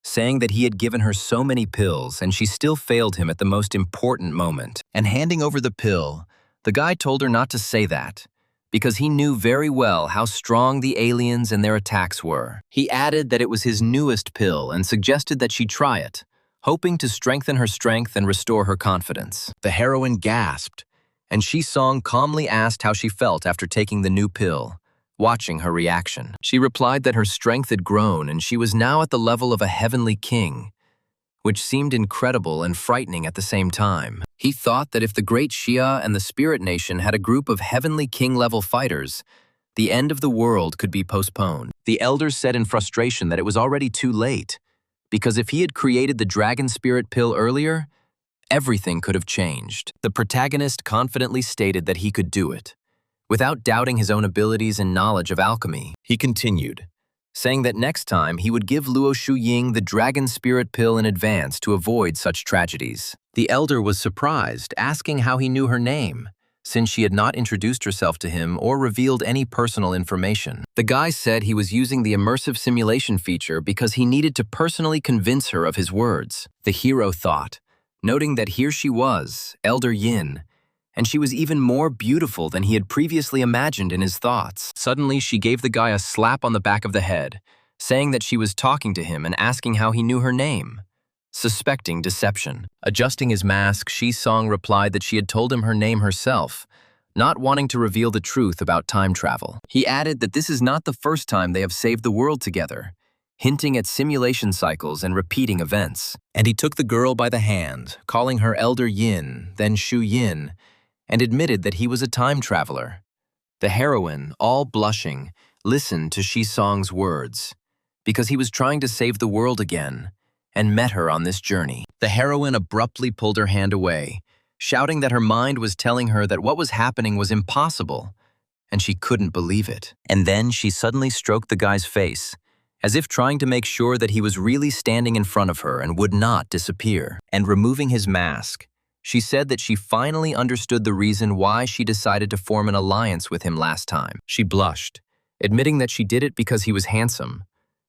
saying that he had given her so many pills and she still failed him at the most important moment. And handing over the pill, the guy told her not to say that, because he knew very well how strong the aliens and their attacks were. He added that it was his newest pill and suggested that she try it, hoping to strengthen her strength and restore her confidence. The heroine gasped, and Shi-song calmly asked how she felt after taking the new pill, watching her reaction. She replied that her strength had grown and she was now at the level of a heavenly king, which seemed incredible and frightening at the same time. He thought that if the Great Xia and the Spirit Nation had a group of heavenly king-level fighters, The end of the world could be postponed. The elders said in frustration that it was already too late, because if he had created the dragon spirit pill earlier, everything could have changed. The protagonist confidently stated that he could do it. Without doubting his own abilities and knowledge of alchemy, he continued, saying that next time he would give Luo Shuying the dragon spirit pill in advance to avoid such tragedies. The elder was surprised, asking how he knew her name, since she had not introduced herself to him or revealed any personal information. The guy said he was using the immersive simulation feature because he needed to personally convince her of his words. The hero thought, noting that here she was, Elder Yin, and she was even more beautiful than he had previously imagined in his thoughts. Suddenly, she gave the guy a slap on the back of the head, saying that she was talking to him and asking how he knew her name. Suspecting deception. Adjusting his mask, Shi-song replied that she had told him her name herself, not wanting to reveal the truth about time travel. He added that this is not the first time they have saved the world together, hinting at simulation cycles and repeating events. And he took the girl by the hand, calling her Elder Yin, then Shu Yin, and admitted that he was a time traveler. The heroine, all blushing, listened to Shi-song's words, because he was trying to save the world again, and met her on this journey. The heroine abruptly pulled her hand away, shouting that her mind was telling her that what was happening was impossible, and she couldn't believe it. And then she suddenly stroked the guy's face, as if trying to make sure that he was really standing in front of her and would not disappear. And removing his mask, she said that she finally understood the reason why she decided to form an alliance with him last time. She blushed, admitting that she did it because he was handsome,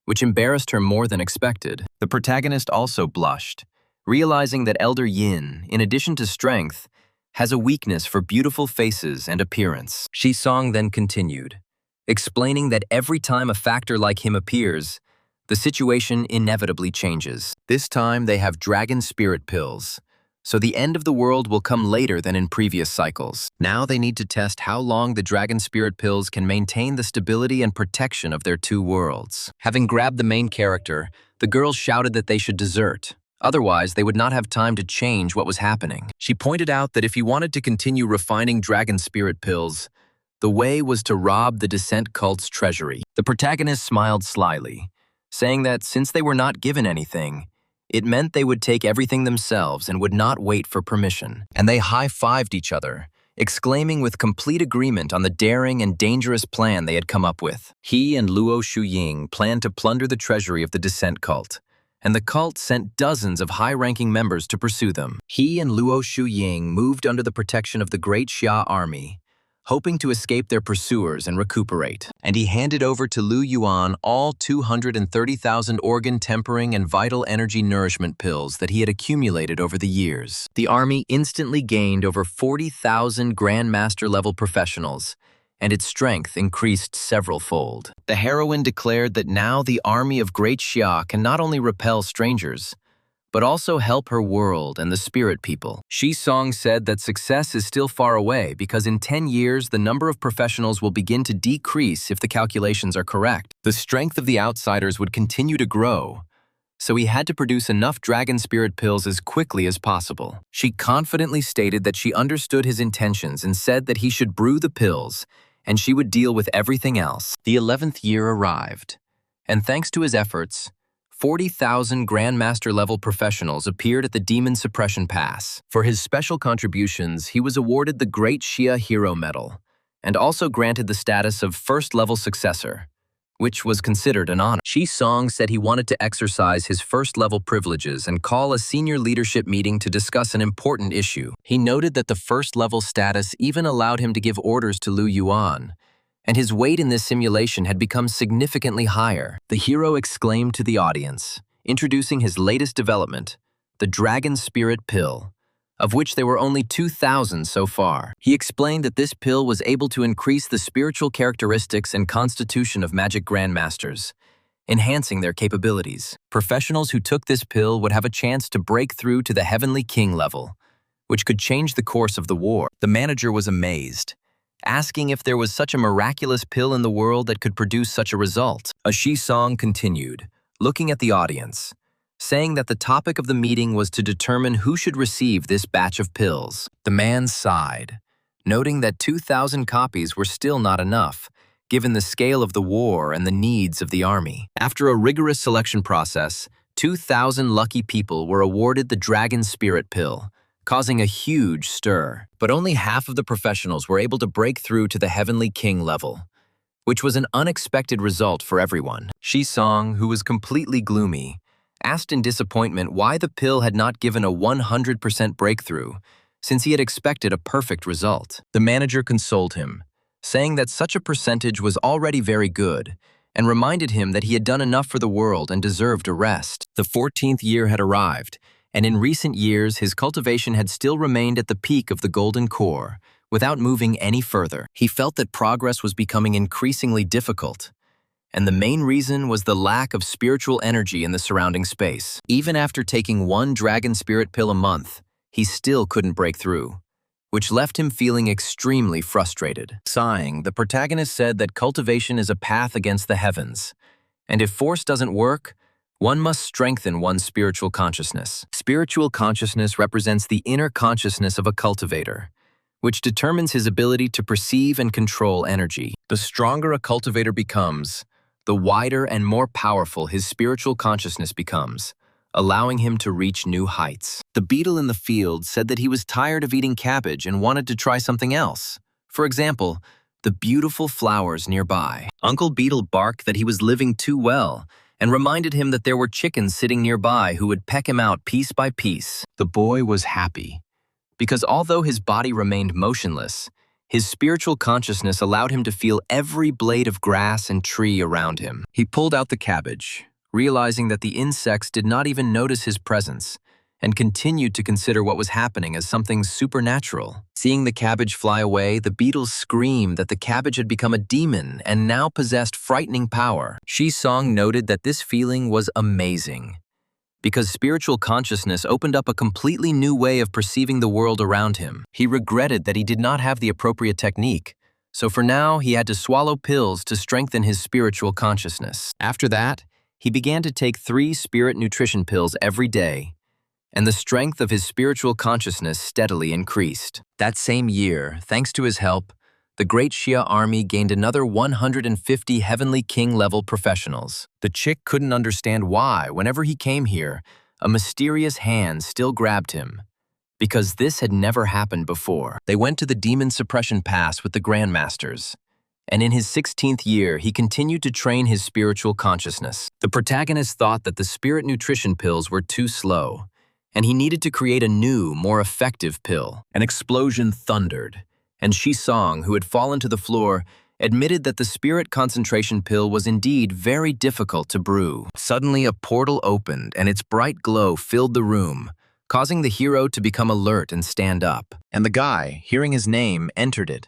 which embarrassed her more than expected. The protagonist also blushed, realizing that Elder Yin, in addition to strength, has a weakness for beautiful faces and appearance. Shi-song then continued, explaining that every time a factor like him appears, the situation inevitably changes. This time they have dragon spirit pills, so the end of the world will come later than in previous cycles. Now they need to test how long the dragon spirit pills can maintain the stability and protection of their two worlds. Having grabbed the main character, the girls shouted that they should desert. Otherwise, they would not have time to change what was happening. She pointed out that if he wanted to continue refining dragon spirit pills, the way was to rob the descent cult's treasury. The protagonist smiled slyly, saying that since they were not given anything, it meant they would take everything themselves and would not wait for permission. And they high-fived each other, exclaiming with complete agreement on the daring and dangerous plan they had come up with. He and Luo Shuying planned to plunder the treasury of the descent cult, and the cult sent dozens of high-ranking members to pursue them. He and Luo Shuying moved under the protection of the Great Xia army, hoping to escape their pursuers and recuperate. And he handed over to Lu Yuan all 230,000 organ-tempering and vital energy nourishment pills that he had accumulated over the years. The army instantly gained over 40,000 Grandmaster-level professionals, and its strength increased several-fold. The heroine declared that now the army of Great Xia can not only repel strangers, but also help her world and the spirit people. Shi-song said that success is still far away because in 10 years the number of professionals will begin to decrease if the calculations are correct. The strength of the outsiders would continue to grow, so he had to produce enough dragon spirit pills as quickly as possible. She confidently stated that she understood his intentions and said that he should brew the pills and she would deal with everything else. The 11th year arrived, and thanks to his efforts, 40,000 Grandmaster-level professionals appeared at the Demon Suppression Pass. For his special contributions, he was awarded the Great Xia Hero Medal, and also granted the status of First-Level Successor, which was considered an honor. Shi-song said he wanted to exercise his first-level privileges and call a senior leadership meeting to discuss an important issue. He noted that the first-level status even allowed him to give orders to Lu Yuan, and his weight in this simulation had become significantly higher. The hero exclaimed to the audience, introducing his latest development, the Dragon Spirit Pill, of which there were only 2,000 so far. He explained that this pill was able to increase the spiritual characteristics and constitution of magic grandmasters, enhancing their capabilities. Professionals who took this pill would have a chance to break through to the Heavenly King level, which could change the course of the war. The manager was amazed, asking if there was such a miraculous pill in the world that could produce such a result. A Shi-song continued, looking at the audience, saying that the topic of the meeting was to determine who should receive this batch of pills. The man sighed, noting that 2,000 copies were still not enough, given the scale of the war and the needs of the army. After a rigorous selection process, 2,000 lucky people were awarded the Dragon Spirit Pill, causing a huge stir. But only half of the professionals were able to break through to the Heavenly King level, which was an unexpected result for everyone. Shi-song, who was completely gloomy, asked in disappointment why the pill had not given a 100% breakthrough, since he had expected a perfect result. The manager consoled him, saying that such a percentage was already very good, and reminded him that he had done enough for the world and deserved a rest. The 14th year had arrived, and in recent years his cultivation had still remained at the peak of the golden core, without moving any further. He felt that progress was becoming increasingly difficult, and the main reason was the lack of spiritual energy in the surrounding space. Even after taking one dragon spirit pill a month, he still couldn't break through, which left him feeling extremely frustrated. Sighing, the protagonist said that cultivation is a path against the heavens, and if force doesn't work, one must strengthen one's spiritual consciousness. Spiritual consciousness represents the inner consciousness of a cultivator, which determines his ability to perceive and control energy. The stronger a cultivator becomes, the wider and more powerful his spiritual consciousness becomes, allowing him to reach new heights. The beetle in the field said that he was tired of eating cabbage and wanted to try something else. For example, the beautiful flowers nearby. Uncle Beetle barked that he was living too well and reminded him that there were chickens sitting nearby who would peck him out piece by piece. The boy was happy, because although his body remained motionless, his spiritual consciousness allowed him to feel every blade of grass and tree around him. He pulled out the cabbage, realizing that the insects did not even notice his presence, and continued to consider what was happening as something supernatural. Seeing the cabbage fly away, the beetles screamed that the cabbage had become a demon and now possessed frightening power. Shi-song noted that this feeling was amazing, because spiritual consciousness opened up a completely new way of perceiving the world around him. He regretted that he did not have the appropriate technique, so for now he had to swallow pills to strengthen his spiritual consciousness. After that, he began to take 3 spirit nutrition pills every day, and the strength of his spiritual consciousness steadily increased. That same year, thanks to his help, the Great Xia Army gained another 150 Heavenly King-level professionals. The chick couldn't understand why, whenever he came here, a mysterious hand still grabbed him, because this had never happened before. They went to the Demon Suppression Pass with the Grandmasters, and in his 16th year, he continued to train his spiritual consciousness. The protagonist thought that the spirit nutrition pills were too slow, and he needed to create a new, more effective pill. An explosion thundered, and Shi-song, who had fallen to the floor, admitted that the spirit concentration pill was indeed very difficult to brew. Suddenly, a portal opened, and its bright glow filled the room, causing the hero to become alert and stand up. And the guy, hearing his name, entered it,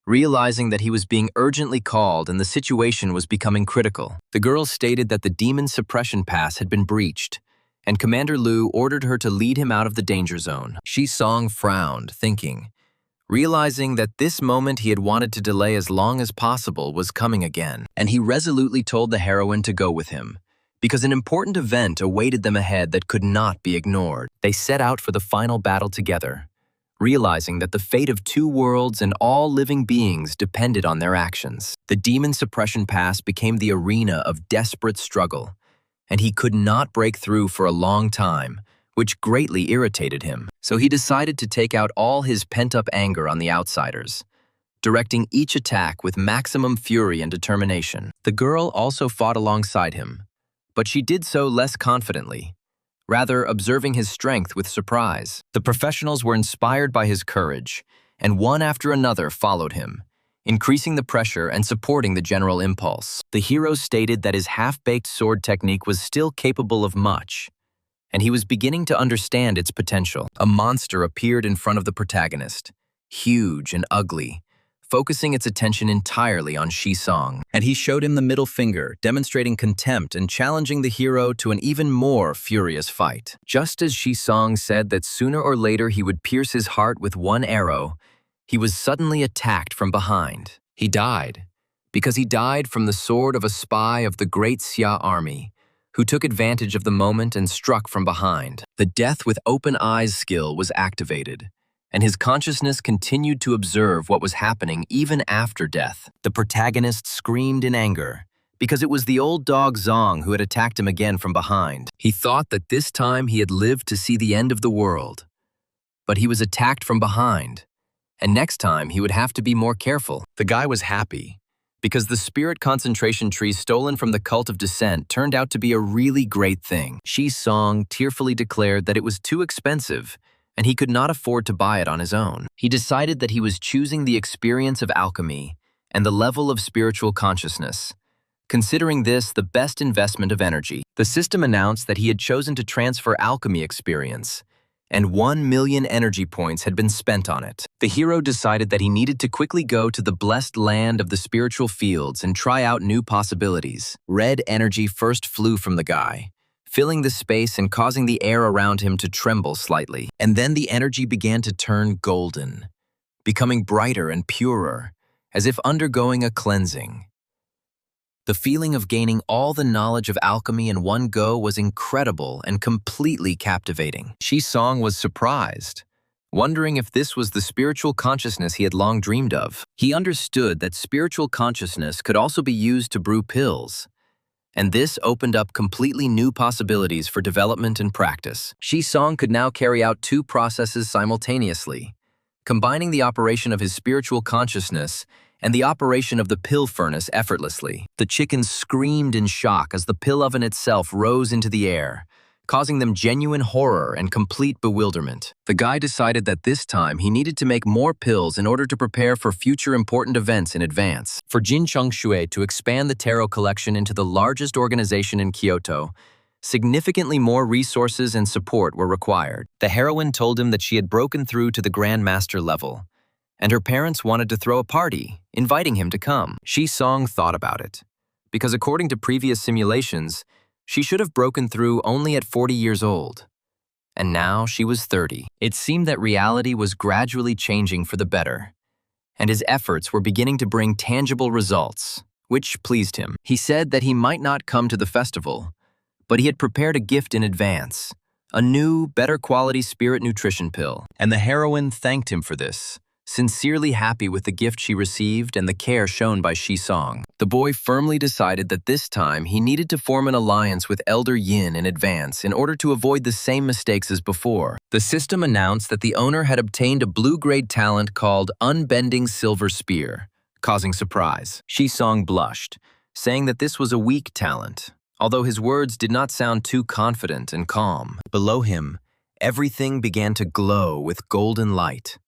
realizing that he was being urgently called and the situation was becoming critical. The girl stated that the Demon Suppression Pass had been breached, and Commander Lu ordered her to lead him out of the danger zone. Shi-song frowned, thinking, realizing that this moment he had wanted to delay as long as possible was coming again. And he resolutely told the heroine to go with him, because an important event awaited them ahead that could not be ignored. They set out for the final battle together, realizing that the fate of 2 worlds and all living beings depended on their actions. The Demon Suppression Pass became the arena of desperate struggle, and he could not break through for a long time, which greatly irritated him. So he decided to take out all his pent-up anger on the outsiders, directing each attack with maximum fury and determination. The girl also fought alongside him, but she did so less confidently, rather observing his strength with surprise. The professionals were inspired by his courage, and one after another followed him, increasing the pressure and supporting the general impulse. The hero stated that his half-baked sword technique was still capable of much, and he was beginning to understand its potential. A monster appeared in front of the protagonist, huge and ugly, focusing its attention entirely on Shi-song. And he showed him the middle finger, demonstrating contempt and challenging the hero to an even more furious fight. Just as Shi-song said that sooner or later he would pierce his heart with one arrow, he was suddenly attacked from behind. He died, because he died from the sword of a spy of the Great Xia Army, who took advantage of the moment and struck from behind. The death with open eyes skill was activated, and his consciousness continued to observe what was happening even after death. The protagonist screamed in anger, because it was the old dog Zong who had attacked him again from behind. He thought that this time he had lived to see the end of the world. But he was attacked from behind, and next time he would have to be more careful. The guy was happy, because the spirit concentration tree stolen from the cult of descent turned out to be a really great thing. Shi Song tearfully declared that it was too expensive, and he could not afford to buy it on his own. He decided that he was choosing the experience of alchemy and the level of spiritual consciousness, considering this the best investment of energy. The system announced that he had chosen to transfer alchemy experience, and 1 million energy points had been spent on it. The hero decided that he needed to quickly go to the blessed land of the spiritual fields and try out new possibilities. Red energy first flew from the guy, filling the space and causing the air around him to tremble slightly. And then the energy began to turn golden, becoming brighter and purer, as if undergoing a cleansing. The feeling of gaining all the knowledge of alchemy in one go was incredible and completely captivating. Shi Song was surprised, wondering if this was the spiritual consciousness he had long dreamed of. He understood that spiritual consciousness could also be used to brew pills, and this opened up completely new possibilities for development and practice. Shi Song could now carry out 2 processes simultaneously, combining the operation of his spiritual consciousness and the operation of the pill furnace effortlessly. The chickens screamed in shock as the pill oven itself rose into the air, causing them genuine horror and complete bewilderment. The guy decided that this time he needed to make more pills in order to prepare for future important events in advance. For Jin Chongshui to expand the tarot collection into the largest organization in Kyoto, significantly more resources and support were required. The heroine told him that she had broken through to the Grand Master level, and her parents wanted to throw a party, inviting him to come. Shi Song thought about it, because according to previous simulations, she should have broken through only at 40 years old. And now she was 30. It seemed that reality was gradually changing for the better, and his efforts were beginning to bring tangible results, which pleased him. He said that he might not come to the festival, but he had prepared a gift in advance, a new, better quality spirit nutrition pill, and the heroine thanked him for this, sincerely happy with the gift she received and the care shown by Shi Song. The boy firmly decided that this time he needed to form an alliance with Elder Yin in advance in order to avoid the same mistakes as before. The system announced that the owner had obtained a blue-grade talent called Unbending Silver Spear, causing surprise. Shi Song blushed, saying that this was a weak talent, although his words did not sound too confident and calm. Below him, everything began to glow with golden light,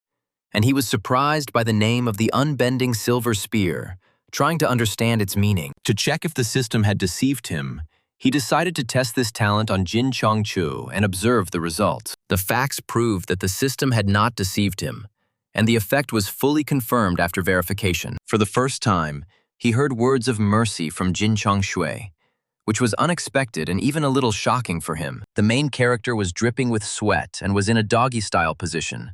and he was surprised by the name of the Unbending Silver Spear, trying to understand its meaning. To check if the system had deceived him, he decided to test this talent on Jin Chongchu and observe the results. The facts proved that the system had not deceived him, and the effect was fully confirmed after verification. For the first time, he heard words of mercy from Jin Chongshui, which was unexpected and even a little shocking for him. The main character was dripping with sweat and was in a doggy-style position,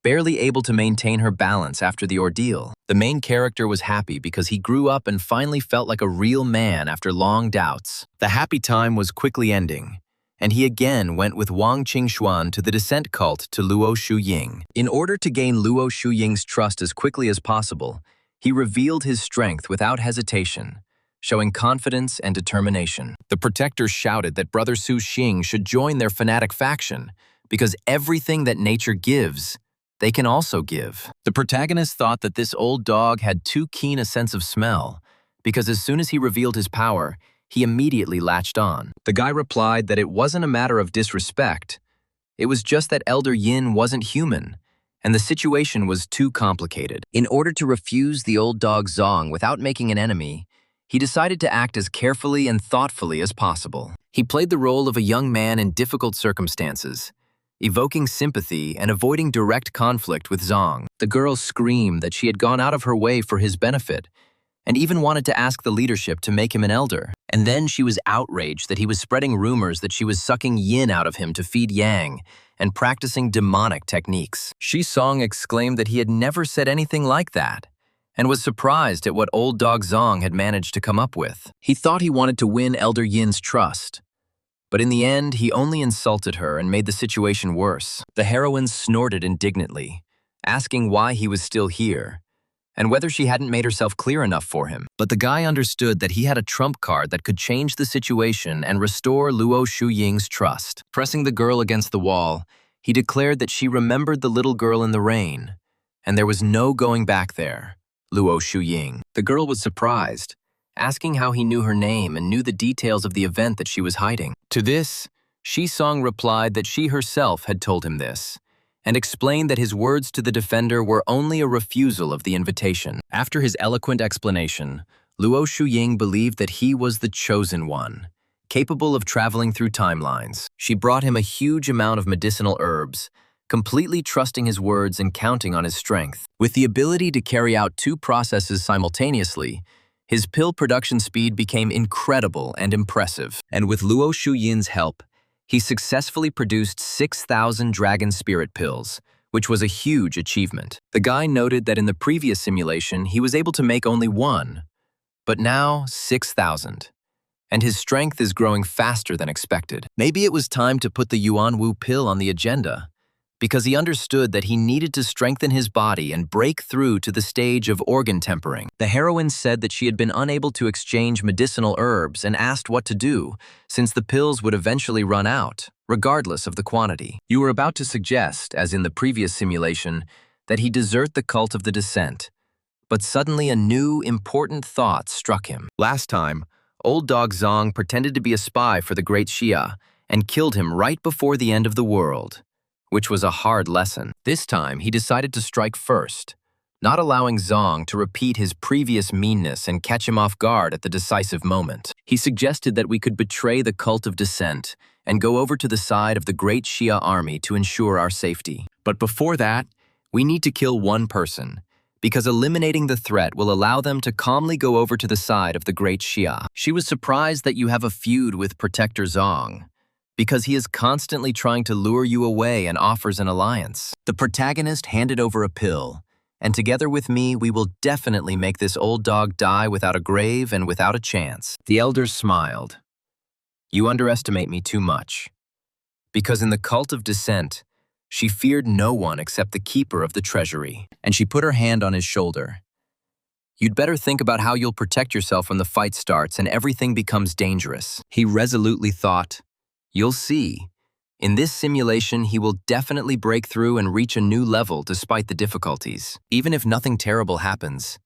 barely able to maintain her balance after the ordeal. The main character was happy because he grew up and finally felt like a real man after long doubts. The happy time was quickly ending, and he again went with Wang Qingxuan to the descent cult to Luo Shuying. In order to gain Luo Shuying's trust as quickly as possible, he revealed his strength without hesitation, showing confidence and determination. The protectors shouted that Brother Su Xing should join their fanatic faction, because everything that nature gives, they can also give. The protagonist thought that this old dog had too keen a sense of smell, because as soon as he revealed his power, he immediately latched on. The guy replied that it wasn't a matter of disrespect. It was just that Elder Yin wasn't human, and the situation was too complicated. In order to refuse the old dog Zong without making an enemy, he decided to act as carefully and thoughtfully as possible. He played the role of a young man in difficult circumstances, evoking sympathy and avoiding direct conflict with Zong. The girl screamed that she had gone out of her way for his benefit, and even wanted to ask the leadership to make him an elder. And then she was outraged that he was spreading rumors that she was sucking yin out of him to feed yang and practicing demonic techniques. Shi Song exclaimed that he had never said anything like that, and was surprised at what old dog Zong had managed to come up with. He thought he wanted to win Elder Yin's trust, but in the end, he only insulted her and made the situation worse. The heroine snorted indignantly, asking why he was still here, and whether she hadn't made herself clear enough for him. But the guy understood that he had a trump card that could change the situation and restore Luo Shuying's trust. Pressing the girl against the wall, he declared that she remembered the little girl in the rain, and there was no going back there, Luo Shuying. The girl was surprised, asking how he knew her name and knew the details of the event that she was hiding. To this, Shi-song replied that she herself had told him this, and explained that his words to the defender were only a refusal of the invitation. After his eloquent explanation, Luo Shuying believed that he was the chosen one, capable of traveling through timelines. She brought him a huge amount of medicinal herbs, completely trusting his words and counting on his strength. With the ability to carry out two processes simultaneously, his pill production speed became incredible and impressive. And with Luo Shuyin's help, he successfully produced 6,000 dragon spirit pills, which was a huge achievement. The guy noted that in the previous simulation, he was able to make only one, but now 6,000. And his strength is growing faster than expected. Maybe it was time to put the Yuan Wu pill on the agenda, because he understood that he needed to strengthen his body and break through to the stage of organ tempering. The heroine said that she had been unable to exchange medicinal herbs and asked what to do, since the pills would eventually run out, regardless of the quantity. You were about to suggest, as in the previous simulation, that he desert the cult of the descent, but suddenly a new, important thought struck him. Last time, old dog Zong pretended to be a spy for the great Xia and killed him right before the end of the world, which was a hard lesson. This time, he decided to strike first, not allowing Zong to repeat his previous meanness and catch him off guard at the decisive moment. He suggested that we could betray the cult of descent and go over to the side of the great Xia army to ensure our safety. But before that, we need to kill one person, because eliminating the threat will allow them to calmly go over to the side of the great Xia. She was surprised that you have a feud with Protector Zong, because he is constantly trying to lure you away and offers an alliance. The protagonist handed over a pill, and together with me, we will definitely make this old dog die without a grave and without a chance. The elders smiled. You underestimate me too much. Because in the cult of descent, she feared no one except the keeper of the treasury, and she put her hand on his shoulder. You'd better think about how you'll protect yourself when the fight starts and everything becomes dangerous. He resolutely thought, you'll see. In this simulation, he will definitely break through and reach a new level despite the difficulties. Even if nothing terrible happens,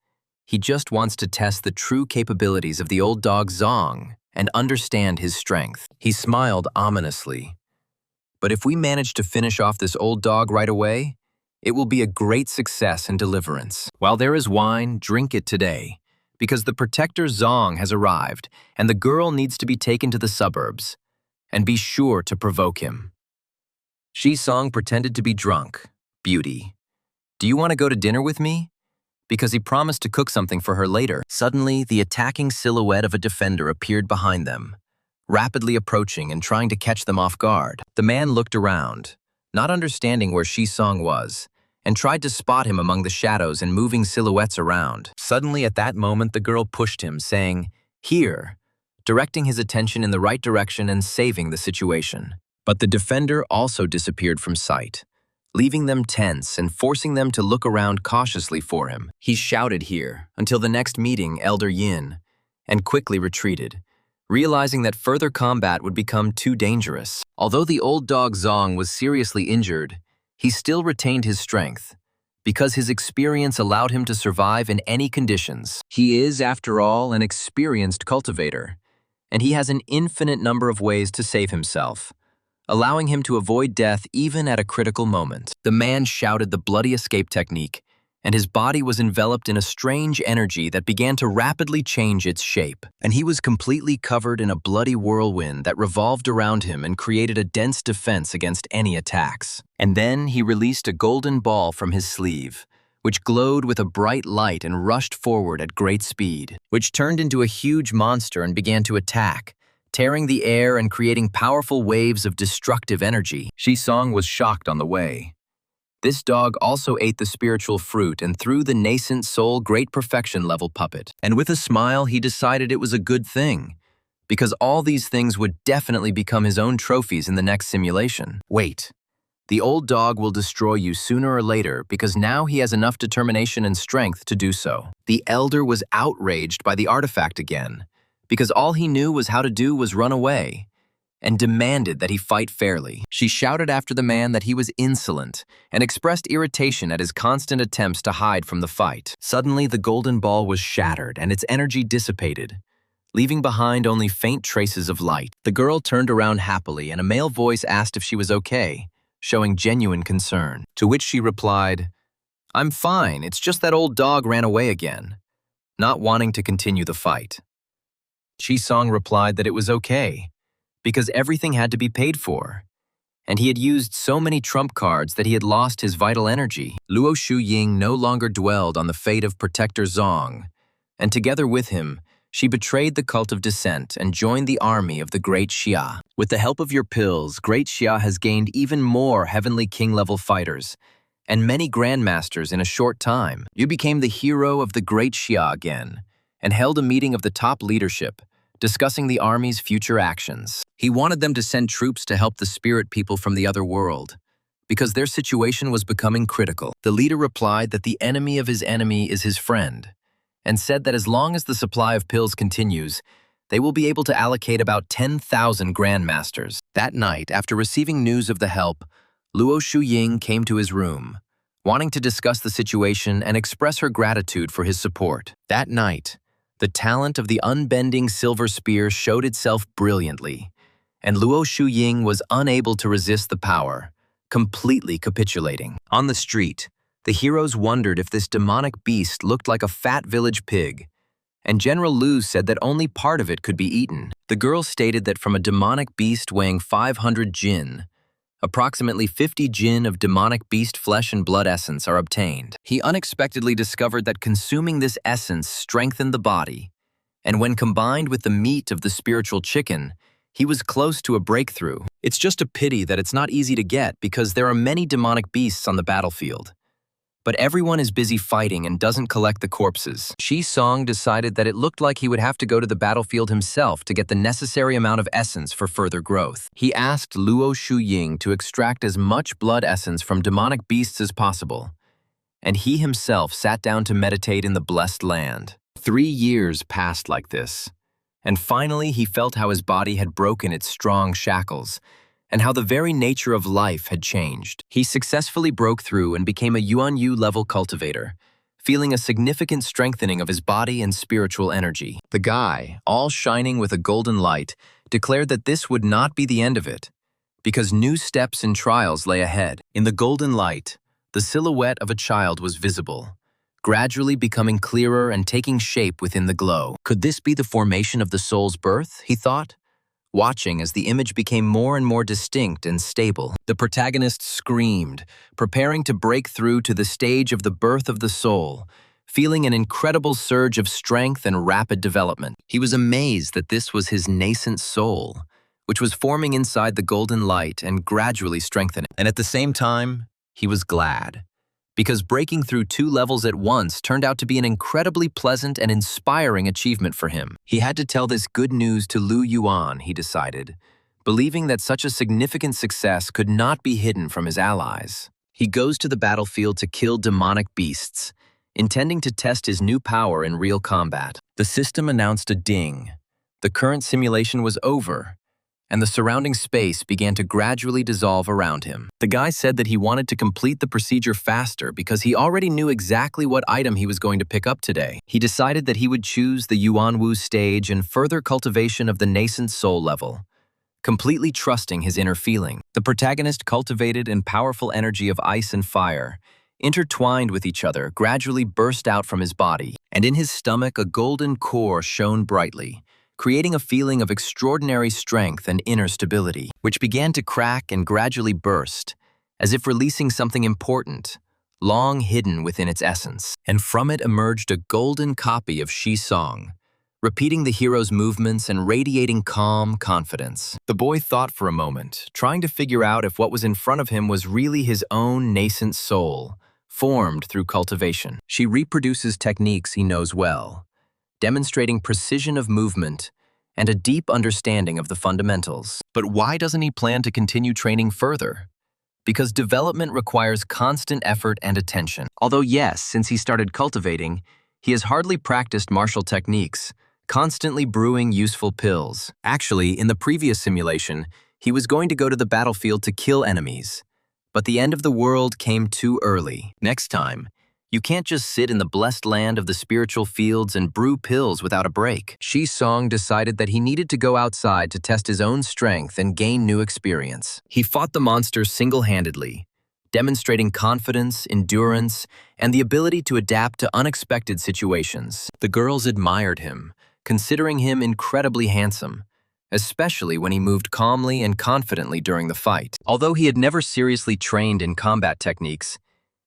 he just wants to test the true capabilities of the old dog Zong and understand his strength. He smiled ominously. But if we manage to finish off this old dog right away, it will be a great success and deliverance. While there is wine, drink it today, because the protector Zong has arrived and the girl needs to be taken to the suburbs. And be sure to provoke him. Shi-song pretended to be drunk. Beauty. Do you want to go to dinner with me? Because he promised to cook something for her later. Suddenly, the attacking silhouette of a defender appeared behind them, rapidly approaching and trying to catch them off guard. The man looked around, not understanding where Shi-song was, and tried to spot him among the shadows and moving silhouettes around. Suddenly, at that moment, the girl pushed him, saying, "Here," directing his attention in the right direction and saving the situation. But the defender also disappeared from sight, leaving them tense and forcing them to look around cautiously for him. He shouted here until the next meeting, Elder Yin, and quickly retreated, realizing that further combat would become too dangerous. Although the old dog Zong was seriously injured, he still retained his strength, because his experience allowed him to survive in any conditions. He is, after all, an experienced cultivator, and he has an infinite number of ways to save himself, allowing him to avoid death even at a critical moment. The man shouted the bloody escape technique, and his body was enveloped in a strange energy that began to rapidly change its shape. And he was completely covered in a bloody whirlwind that revolved around him and created a dense defense against any attacks. And then he released a golden ball from his sleeve, which glowed with a bright light and rushed forward at great speed, which turned into a huge monster and began to attack, tearing the air and creating powerful waves of destructive energy. Shi-song was shocked on the way. This dog also ate the spiritual fruit and threw the nascent soul great perfection level puppet. And with a smile, he decided it was a good thing, because all these things would definitely become his own trophies in the next simulation. Wait, The old dog will destroy you sooner or later because now he has enough determination and strength to do so. The elder was outraged by the artifact again because all he knew was how to do was run away and demanded that he fight fairly. She shouted after the man that he was insolent and expressed irritation at his constant attempts to hide from the fight. Suddenly, the golden ball was shattered and its energy dissipated, leaving behind only faint traces of light. The girl turned around happily and a male voice asked if she was okay, showing genuine concern. To which she replied, "I'm fine, it's just that old dog ran away again," not wanting to continue the fight. Song replied that it was okay, because everything had to be paid for, and he had used so many trump cards that he had lost his vital energy. Luo Shuying no longer dwelled on the fate of Protector Zong, and together with him, she betrayed the cult of descent and joined the army of the Great Xia. With the help of your pills, Great Xia has gained even more Heavenly King-level fighters and many grandmasters in a short time. You became the hero of the Great Xia again and held a meeting of the top leadership, discussing the army's future actions. He wanted them to send troops to help the spirit people from the other world, because their situation was becoming critical. The leader replied that the enemy of his enemy is his friend, and said that as long as the supply of pills continues, they will be able to allocate about 10,000 grandmasters. That night, after receiving news of the help, Luo Shuying came to his room, wanting to discuss the situation and express her gratitude for his support. That night, the talent of the unbending silver spear showed itself brilliantly, and Luo Shuying was unable to resist the power, completely capitulating. On the street, the heroes wondered if this demonic beast looked like a fat village pig, and General Lu said that only part of it could be eaten. The girl stated that from a demonic beast weighing 500 jin, approximately 50 jin of demonic beast flesh and blood essence are obtained. He unexpectedly discovered that consuming this essence strengthened the body, and when combined with the meat of the spiritual chicken, he was close to a breakthrough. It's just a pity that it's not easy to get because there are many demonic beasts on the battlefield. But everyone is busy fighting and doesn't collect the corpses. Song decided that it looked like he would have to go to the battlefield himself to get the necessary amount of essence for further growth. He asked Luo Shuying to extract as much blood essence from demonic beasts as possible, and he himself sat down to meditate in the blessed land. 3 years passed like this, and finally he felt how his body had broken its strong shackles, and how the very nature of life had changed. He successfully broke through and became a Yuan-Yu level cultivator, feeling a significant strengthening of his body and spiritual energy. The guy, all shining with a golden light, declared that this would not be the end of it, because new steps and trials lay ahead. In the golden light, the silhouette of a child was visible, gradually becoming clearer and taking shape within the glow. Could this be the formation of the soul's birth, he thought, watching as the image became more and more distinct and stable. The protagonist screamed, preparing to break through to the stage of the birth of the soul, feeling an incredible surge of strength and rapid development. He was amazed that this was his nascent soul, which was forming inside the golden light and gradually strengthening. And at the same time, he was glad, because breaking through 2 levels at once turned out to be an incredibly pleasant and inspiring achievement for him. He had to tell this good news to Lu Yuan, he decided, believing that such a significant success could not be hidden from his allies. He goes to the battlefield to kill demonic beasts, intending to test his new power in real combat. The system announced a ding. The current simulation was over, and the surrounding space began to gradually dissolve around him. The guy said that he wanted to complete the procedure faster because he already knew exactly what item he was going to pick up today. He decided that he would choose the Yuan-Wu stage and further cultivation of the nascent soul level, completely trusting his inner feeling. The protagonist cultivated and powerful energy of ice and fire, intertwined with each other, gradually burst out from his body, and in his stomach a golden core shone brightly, creating a feeling of extraordinary strength and inner stability, which began to crack and gradually burst, as if releasing something important, long hidden within its essence. And from it emerged a golden copy of Song, repeating the hero's movements and radiating calm confidence. The boy thought for a moment, trying to figure out if what was in front of him was really his own nascent soul, formed through cultivation. She reproduces techniques he knows well, demonstrating precision of movement and a deep understanding of the fundamentals. But why doesn't he plan to continue training further? because development requires constant effort and attention. Although yes, since he started cultivating, he has hardly practiced martial techniques, constantly brewing useful pills. Actually, in the previous simulation, he was going to go to the battlefield to kill enemies. But the end of the world came too early. Next time, you can't just sit in the blessed land of the spiritual fields and brew pills without a break. Shi-song decided that he needed to go outside to test his own strength and gain new experience. He fought the monsters single-handedly, demonstrating confidence, endurance, and the ability to adapt to unexpected situations. The girls admired him, considering him incredibly handsome, especially when he moved calmly and confidently during the fight. Although he had never seriously trained in combat techniques,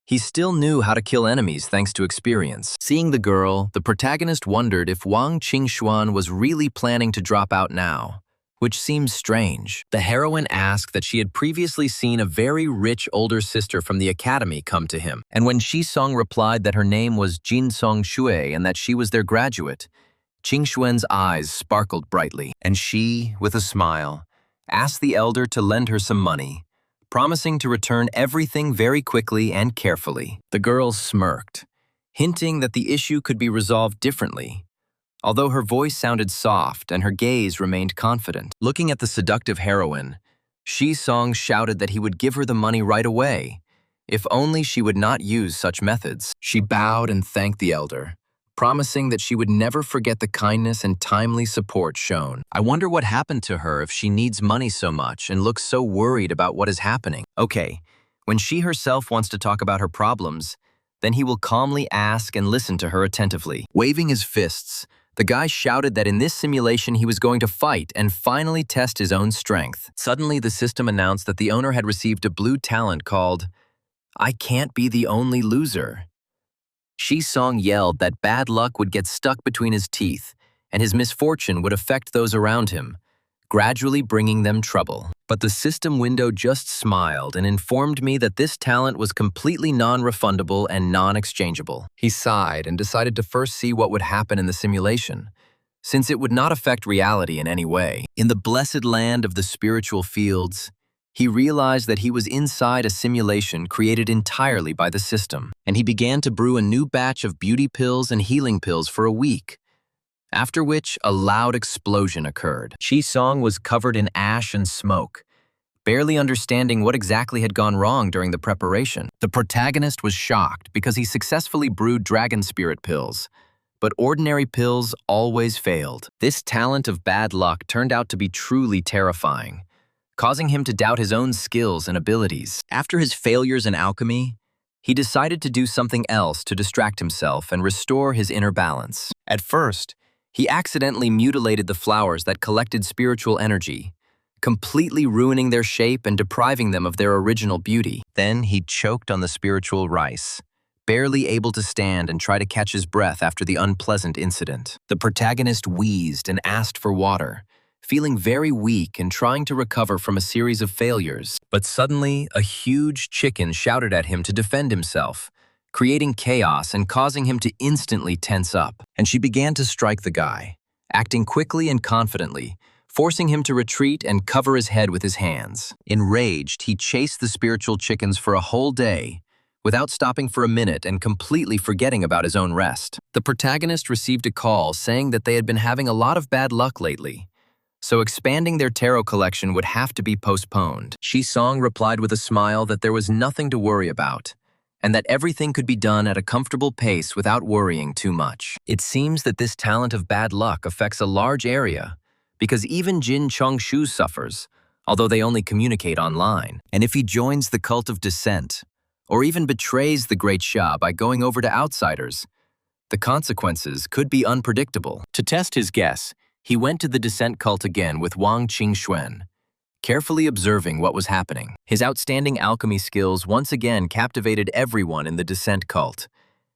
he still knew how to kill enemies thanks to experience. Seeing the girl, the protagonist wondered if Wang Qingxuan was really planning to drop out now, which seems strange. The heroine asked that she had previously seen a very rich older sister from the academy come to him, and when Shi-song replied that her name was Jin Song Shui and that she was their graduate, Qingxuan's eyes sparkled brightly, and she, with a smile, asked the elder to lend her some money, promising to return everything very quickly and carefully. The girl smirked, hinting that the issue could be resolved differently, although her voice sounded soft and her gaze remained confident. Looking at the seductive heroine, Shi-song shouted that he would give her the money right away, if only she would not use such methods. She bowed and thanked the elder, promising that she would never forget the kindness and timely support shown. I wonder what happened to her if she needs money so much and looks so worried about what is happening. Okay, when she herself wants to talk about her problems, then he will calmly ask and listen to her attentively. Waving his fists, the guy shouted that in this simulation he was going to fight and finally test his own strength. Suddenly, the system announced that the owner had received a blue talent called, "I can't be the only loser." Shi-song yelled that bad luck would get stuck between his teeth, and his misfortune would affect those around him, gradually bringing them trouble. But the system window just smiled and informed me that this talent was completely non-refundable and non-exchangeable. He sighed and decided to first see what would happen in the simulation, since it would not affect reality in any way. In the blessed land of the spiritual fields, he realized that he was inside a simulation created entirely by the system, and he began to brew a new batch of beauty pills and healing pills for a week, after which a loud explosion occurred. Shi-song was covered in ash and smoke, barely understanding what exactly had gone wrong during the preparation. The protagonist was shocked because he successfully brewed dragon spirit pills, but ordinary pills always failed. This talent of bad luck turned out to be truly terrifying, causing him to doubt his own skills and abilities. After his failures in alchemy, he decided to do something else to distract himself and restore his inner balance. At first, he accidentally mutilated the flowers that collected spiritual energy, completely ruining their shape and depriving them of their original beauty. Then he choked on the spiritual rice, barely able to stand and try to catch his breath after the unpleasant incident. The protagonist wheezed and asked for water, feeling very weak and trying to recover from a series of failures. But suddenly, a huge chicken shouted at him to defend himself, creating chaos and causing him to instantly tense up. And she began to strike the guy, acting quickly and confidently, forcing him to retreat and cover his head with his hands. Enraged, he chased the spiritual chickens for a whole day, without stopping for a minute and completely forgetting about his own rest. The protagonist received a call saying that they had been having a lot of bad luck lately, so expanding their tarot collection would have to be postponed. Shi-song replied with a smile that there was nothing to worry about, and that everything could be done at a comfortable pace without worrying too much. It seems that this talent of bad luck affects a large area, because even Jin Chongshu suffers, although they only communicate online. And if he joins the cult of dissent, or even betrays the great Xia by going over to outsiders, the consequences could be unpredictable. To test his guess, he went to the dissent cult again with Wang Qingxuan, carefully observing what was happening. His outstanding alchemy skills once again captivated everyone in the dissent cult,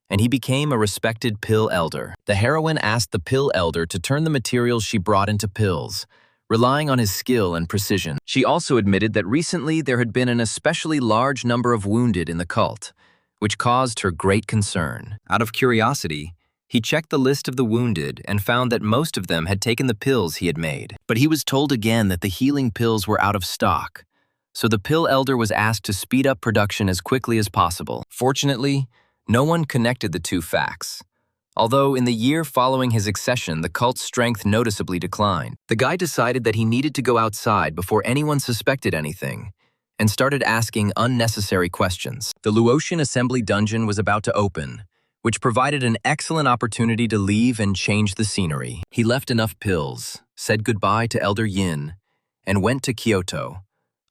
and he became a respected pill elder. The heroine asked the pill elder to turn the materials she brought into pills, relying on his skill and precision. She also admitted that recently there had been an especially large number of wounded in the cult, which caused her great concern. Out of curiosity, he checked the list of the wounded and found that most of them had taken the pills he had made. But he was told again that the healing pills were out of stock, so the pill elder was asked to speed up production as quickly as possible. Fortunately, no one connected the two facts. Although in the year following his accession, the cult's strength noticeably declined. The guy decided that he needed to go outside before anyone suspected anything, and started asking unnecessary questions. The Luotian Assembly dungeon was about to open, which provided an excellent opportunity to leave and change the scenery. He left enough pills, said goodbye to Elder Yin, and went to Kyoto,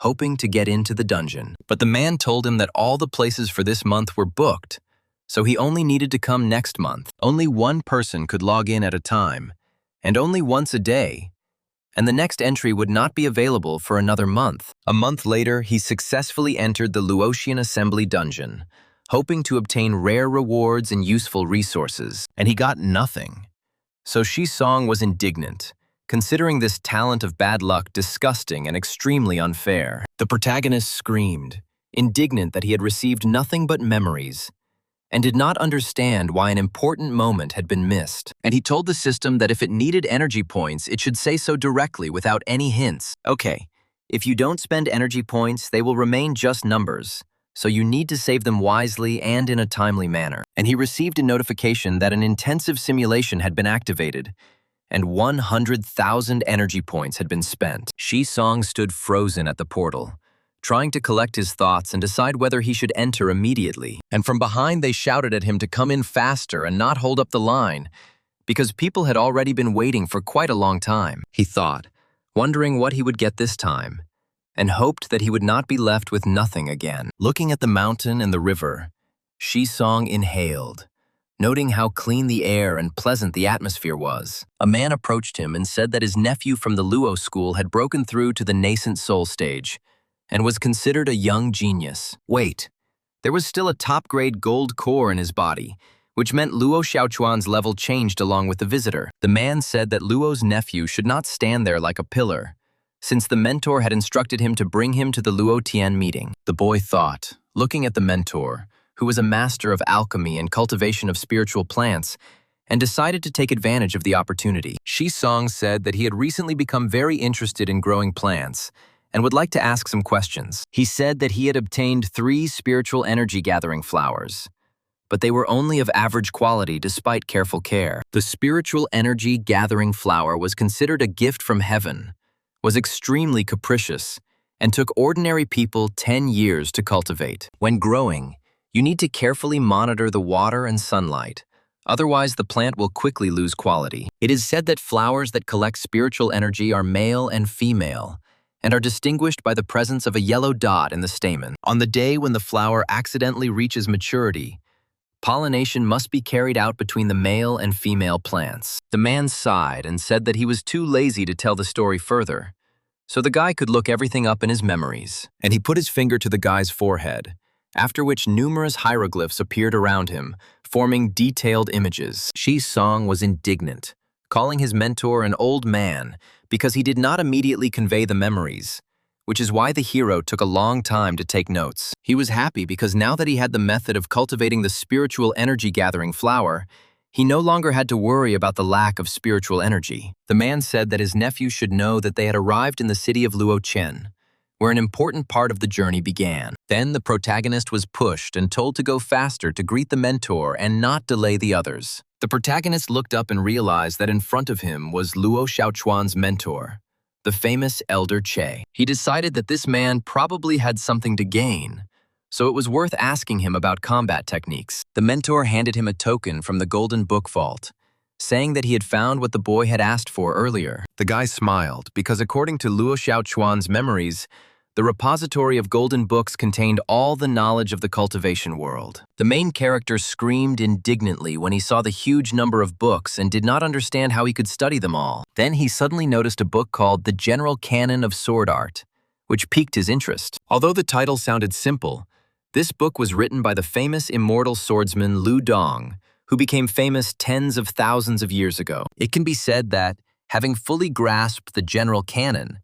hoping to get into the dungeon. But the man told him that all the places for this month were booked, so he only needed to come next month. Only one person could log in at a time, and only once a day, and the next entry would not be available for another month. A month later, he successfully entered the Luotian Assembly dungeon, hoping to obtain rare rewards and useful resources, and he got nothing. So Song was indignant, considering this talent of bad luck disgusting and extremely unfair. The protagonist screamed, indignant that he had received nothing but memories, and did not understand why an important moment had been missed. And he told the system that if it needed energy points, it should say so directly without any hints. Okay, if you don't spend energy points, they will remain just numbers, so you need to save them wisely and in a timely manner. And he received a notification that an intensive simulation had been activated, and 100,000 energy points had been spent. Song stood frozen at the portal, trying to collect his thoughts and decide whether he should enter immediately. And from behind they shouted at him to come in faster and not hold up the line, because people had already been waiting for quite a long time. He thought, wondering what he would get this time, and hoped that he would not be left with nothing again. Looking at the mountain and the river, Song inhaled, noting how clean the air and pleasant the atmosphere was. A man approached him and said that his nephew from the Luo school had broken through to the nascent soul stage, and was considered a young genius. Wait, there was still a top-grade gold core in his body, which meant Luo Xiaochuan's level changed along with the visitor. The man said that Luo's nephew should not stand there like a pillar, since the mentor had instructed him to bring him to the Luo Tian meeting. The boy thought, looking at the mentor, who was a master of alchemy and cultivation of spiritual plants, and decided to take advantage of the opportunity. Song said that he had recently become very interested in growing plants, and would like to ask some questions. He said that he had obtained 3 spiritual energy-gathering flowers, but they were only of average quality despite careful care. The spiritual energy-gathering flower was considered a gift from heaven, was extremely capricious, and took ordinary people 10 years to cultivate. When growing, you need to carefully monitor the water and sunlight, otherwise the plant will quickly lose quality. It is said that flowers that collect spiritual energy are male and female, and are distinguished by the presence of a yellow dot in the stamen. On the day when the flower accidentally reaches maturity, pollination must be carried out between the male and female plants. The man sighed and said that he was too lazy to tell the story further, so the guy could look everything up in his memories. And he put his finger to the guy's forehead, after which numerous hieroglyphs appeared around him, forming detailed images. Song was indignant, calling his mentor an old man because he did not immediately convey the memories, which is why the hero took a long time to take notes. He was happy because now that he had the method of cultivating the spiritual energy-gathering flower, he no longer had to worry about the lack of spiritual energy. The man said that his nephew should know that they had arrived in the city of Luochen, where an important part of the journey began. Then the protagonist was pushed and told to go faster to greet the mentor and not delay the others. The protagonist looked up and realized that in front of him was Luo Xiaochuan's mentor, the famous Elder Che. He decided that this man probably had something to gain, so it was worth asking him about combat techniques. The mentor handed him a token from the Golden Book Vault, saying that he had found what the boy had asked for earlier. The guy smiled because according to Luo Xiaochuan's memories, the repository of golden books contained all the knowledge of the cultivation world. The main character screamed indignantly when he saw the huge number of books and did not understand how he could study them all. Then he suddenly noticed a book called The General Canon of Sword Art, which piqued his interest. Although the title sounded simple, this book was written by the famous immortal swordsman Lu Dong, who became famous tens of thousands of years ago. It can be said that, having fully grasped the general canon,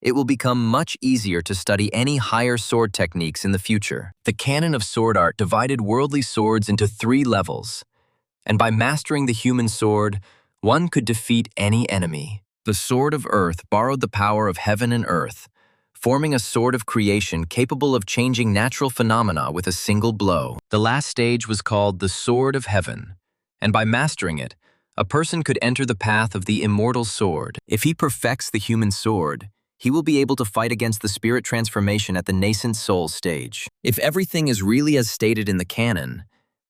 it will become much easier to study any higher sword techniques in the future. The canon of sword art divided worldly swords into 3 levels, and by mastering the human sword, one could defeat any enemy. The sword of earth borrowed the power of heaven and earth, forming a sword of creation capable of changing natural phenomena with a single blow. The last stage was called the Sword of Heaven, and by mastering it, a person could enter the path of the immortal sword. If he perfects the human sword, he will be able to fight against the spirit transformation at the nascent soul stage. If everything is really as stated in the canon,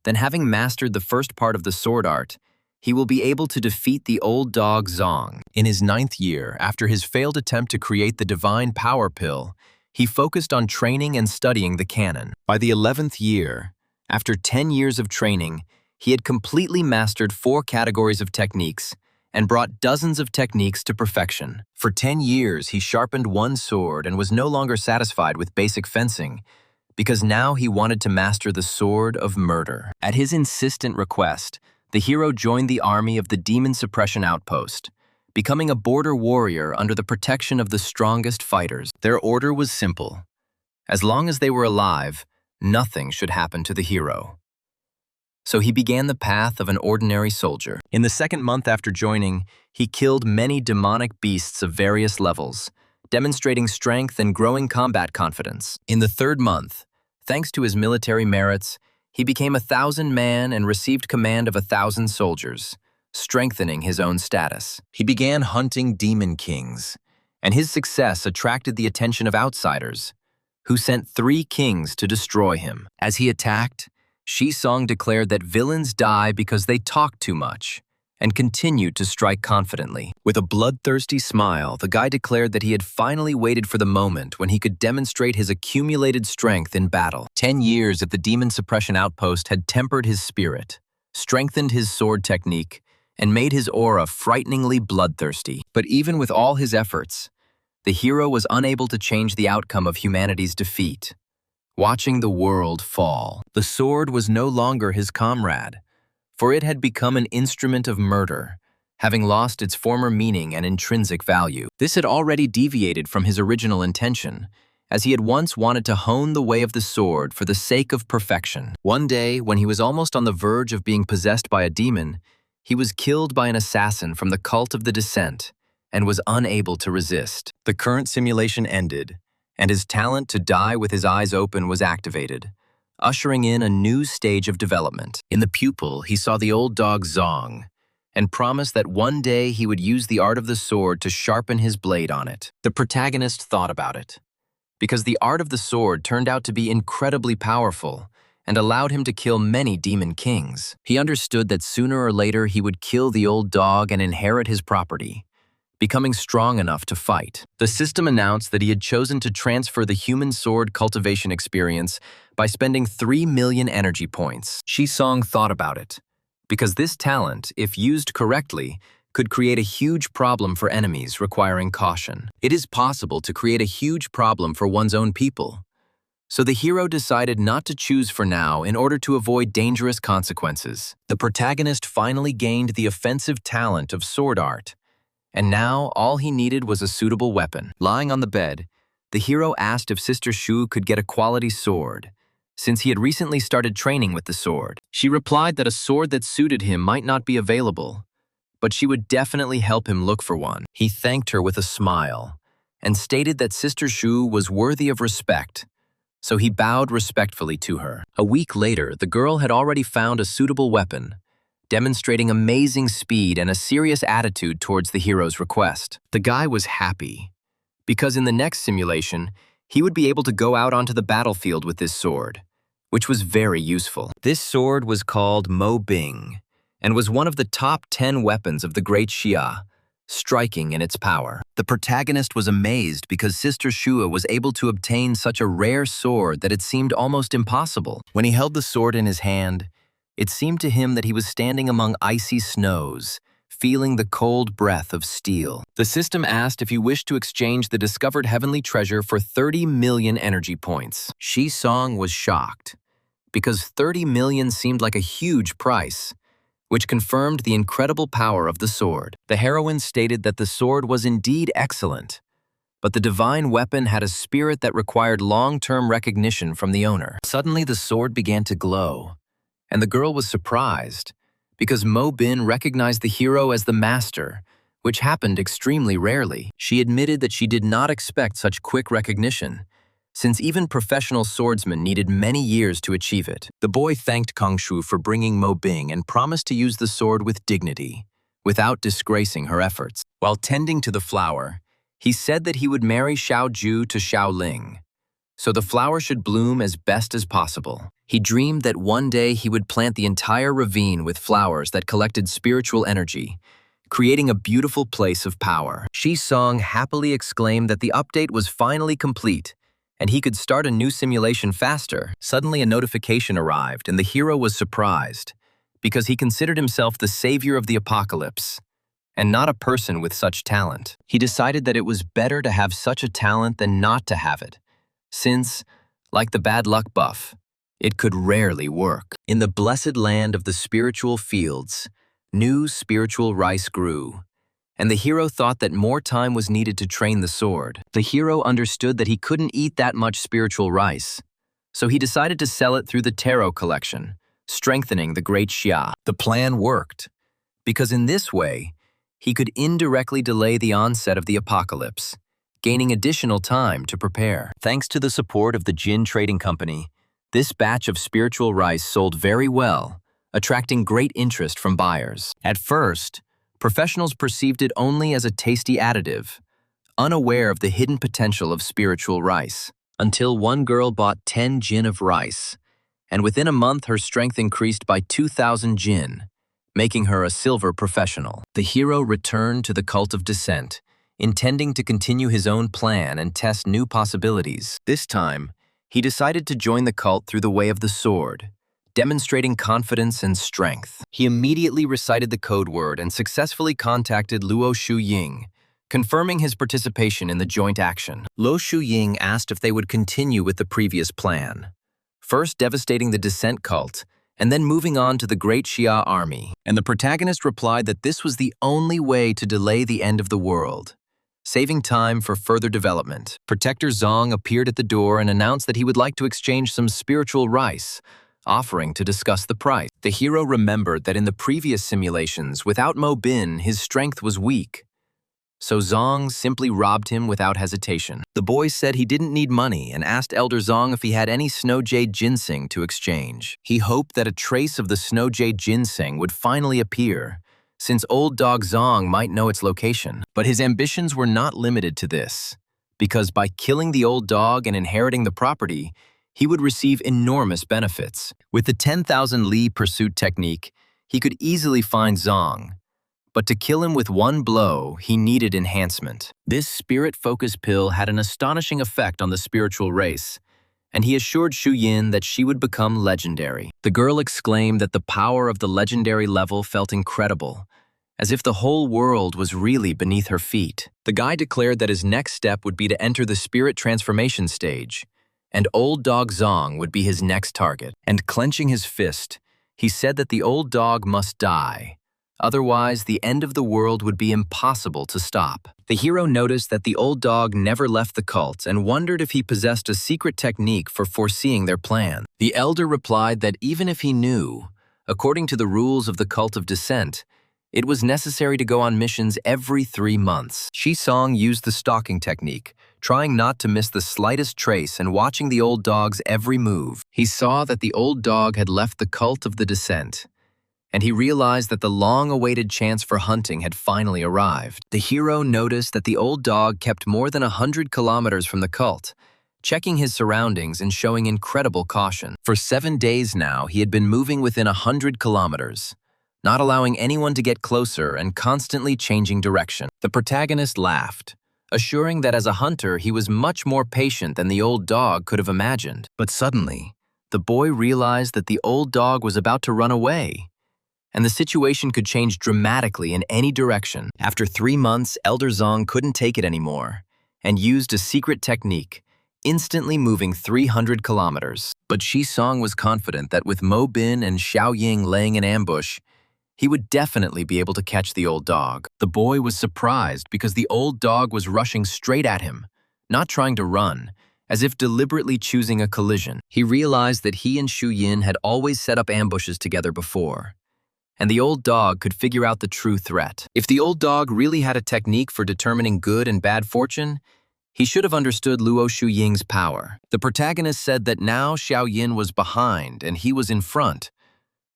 then having mastered the first part of the sword art, he will be able to defeat the old dog Zong. In his 9th year, after his failed attempt to create the divine power pill, he focused on training and studying the canon. By the 11th year, after 10 years of training, he had completely mastered 4 categories of techniques and brought dozens of techniques to perfection. For 10 years, he sharpened one sword and was no longer satisfied with basic fencing, because now he wanted to master the sword of murder. At his insistent request, the hero joined the army of the Demon Suppression Outpost, becoming a border warrior under the protection of the strongest fighters. Their order was simple. As long as they were alive, nothing should happen to the hero. So he began the path of an ordinary soldier. In the 2nd month after joining, he killed many demonic beasts of various levels, demonstrating strength and growing combat confidence. In the 3rd month, thanks to his military merits, he became a 1,000-man and received command of 1,000 soldiers, strengthening his own status. He began hunting demon kings, and his success attracted the attention of outsiders, who sent 3 kings to destroy him. As he attacked, Shi-song declared that villains die because they talk too much, and continued to strike confidently. With a bloodthirsty smile, the guy declared that he had finally waited for the moment when he could demonstrate his accumulated strength in battle. 10 years at the Demon Suppression Outpost had tempered his spirit, strengthened his sword technique, and made his aura frighteningly bloodthirsty. But even with all his efforts, the hero was unable to change the outcome of humanity's defeat. Watching the world fall, the sword was no longer his comrade, for it had become an instrument of murder, having lost its former meaning and intrinsic value. This had already deviated from his original intention, as he had once wanted to hone the way of the sword for the sake of perfection. One day, when he was almost on the verge of being possessed by a demon, he was killed by an assassin from the cult of the Descent and was unable to resist. The current simulation ended, and his talent to die with his eyes open was activated, ushering in a new stage of development. In the pupil, he saw the old dog Zong, and promised that one day he would use the art of the sword to sharpen his blade on it. The protagonist thought about it, because the art of the sword turned out to be incredibly powerful and allowed him to kill many demon kings. He understood that sooner or later he would kill the old dog and inherit his property, becoming strong enough to fight. The system announced that he had chosen to transfer the human sword cultivation experience by spending 3 million energy points. Shi-song thought about it, because this talent, if used correctly, could create a huge problem for enemies requiring caution. It is possible to create a huge problem for one's own people. So the hero decided not to choose for now in order to avoid dangerous consequences. The protagonist finally gained the offensive talent of sword art, and now all he needed was a suitable weapon. Lying on the bed, the hero asked if Sister Shu could get a quality sword, since he had recently started training with the sword. She replied that a sword that suited him might not be available, but she would definitely help him look for one. He thanked her with a smile, and stated that Sister Shu was worthy of respect, so he bowed respectfully to her. A week later, the girl had already found a suitable weapon, demonstrating amazing speed and a serious attitude towards the hero's request. The guy was happy, because in the next simulation, he would be able to go out onto the battlefield with this sword, which was very useful. This sword was called Mo Bing, and was one of the top 10 weapons of the Great Xia, striking in its power. The protagonist was amazed because Sister Shua was able to obtain such a rare sword that it seemed almost impossible. When he held the sword in his hand, it seemed to him that he was standing among icy snows, feeling the cold breath of steel. The system asked if he wished to exchange the discovered heavenly treasure for 30 million energy points. Shi-song was shocked, because 30 million seemed like a huge price, which confirmed the incredible power of the sword. The heroine stated that the sword was indeed excellent, but the divine weapon had a spirit that required long-term recognition from the owner. Suddenly, the sword began to glow, and the girl was surprised, because Mo Bin recognized the hero as the master, which happened extremely rarely. She admitted that she did not expect such quick recognition, since even professional swordsmen needed many years to achieve it. The boy thanked Kongshu for bringing Mo Bing and promised to use the sword with dignity, without disgracing her efforts. While tending to the flower, he said that he would marry Xiao Ju to Xiao Ling, so the flower should bloom as best as possible. He dreamed that one day he would plant the entire ravine with flowers that collected spiritual energy, creating a beautiful place of power. Shi Song happily exclaimed that the update was finally complete, and he could start a new simulation faster. Suddenly a notification arrived, and the hero was surprised, because he considered himself the savior of the apocalypse, and not a person with such talent. He decided that it was better to have such a talent than not to have it, since, like the bad luck buff, it could rarely work. In the blessed land of the spiritual fields, new spiritual rice grew, and the hero thought that more time was needed to train the sword. The hero understood that he couldn't eat that much spiritual rice, so he decided to sell it through the tarot collection, strengthening the great Xia. The plan worked, because in this way, he could indirectly delay the onset of the apocalypse, gaining additional time to prepare. Thanks to the support of the Jin Trading Company, this batch of spiritual rice sold very well, attracting great interest from buyers. At first, professionals perceived it only as a tasty additive, unaware of the hidden potential of spiritual rice, until one girl bought 10 jin of rice, and within a month her strength increased by 2,000 jin, making her a silver professional. The hero returned to the cult of descent, intending to continue his own plan and test new possibilities. This time, he decided to join the cult through the way of the sword, demonstrating confidence and strength. He immediately recited the code word and successfully contacted Luo Shuying, confirming his participation in the joint action. Luo Shuying asked if they would continue with the previous plan, first devastating the descent cult, and then moving on to the Great Xia army. And the protagonist replied that this was the only way to delay the end of the world, saving time for further development. Protector Zong appeared at the door and announced that he would like to exchange some spiritual rice, offering to discuss the price. The hero remembered that in the previous simulations, without Mo Bin, his strength was weak, so Zong simply robbed him without hesitation. The boy said he didn't need money and asked Elder Zong if he had any snow jade ginseng to exchange. He hoped that a trace of the snow jade ginseng would finally appear, since old dog Zong might know its location. But his ambitions were not limited to this, because by killing the old dog and inheriting the property, he would receive enormous benefits. With the 10,000 li pursuit technique, he could easily find Zong, but to kill him with one blow, he needed enhancement. This spirit-focused pill had an astonishing effect on the spiritual race, and he assured Xu Yin that she would become legendary. The girl exclaimed that the power of the legendary level felt incredible, as if the whole world was really beneath her feet. The guy declared that his next step would be to enter the spirit transformation stage, and old dog Zong would be his next target. And clenching his fist, he said that the old dog must die. Otherwise, the end of the world would be impossible to stop. The hero noticed that the old dog never left the cult and wondered if he possessed a secret technique for foreseeing their plan. The elder replied that even if he knew, according to the rules of the cult of descent, it was necessary to go on missions every 3 months. Shi Song used the stalking technique, trying not to miss the slightest trace and watching the old dog's every move. He saw that the old dog had left the cult of the descent, and he realized that the long-awaited chance for hunting had finally arrived. The hero noticed that the old dog kept more than 100 kilometers from the cult, checking his surroundings and showing incredible caution. For 7 days now, he had been moving within 100 kilometers, not allowing anyone to get closer and constantly changing direction. The protagonist laughed, assuring that as a hunter, he was much more patient than the old dog could have imagined. But suddenly, the boy realized that the old dog was about to run away, and the situation could change dramatically in any direction. After 3 months, Elder Zong couldn't take it anymore and used a secret technique, instantly moving 300 kilometers. But Shi Song was confident that with Mo Bin and Xiao Ying laying an ambush, he would definitely be able to catch the old dog. The boy was surprised because the old dog was rushing straight at him, not trying to run, as if deliberately choosing a collision. He realized that he and Xu Yin had always set up ambushes together before, and the old dog could figure out the true threat. If the old dog really had a technique for determining good and bad fortune, he should have understood Luo Shuying's power. The protagonist said that now Xiao Yin was behind and he was in front,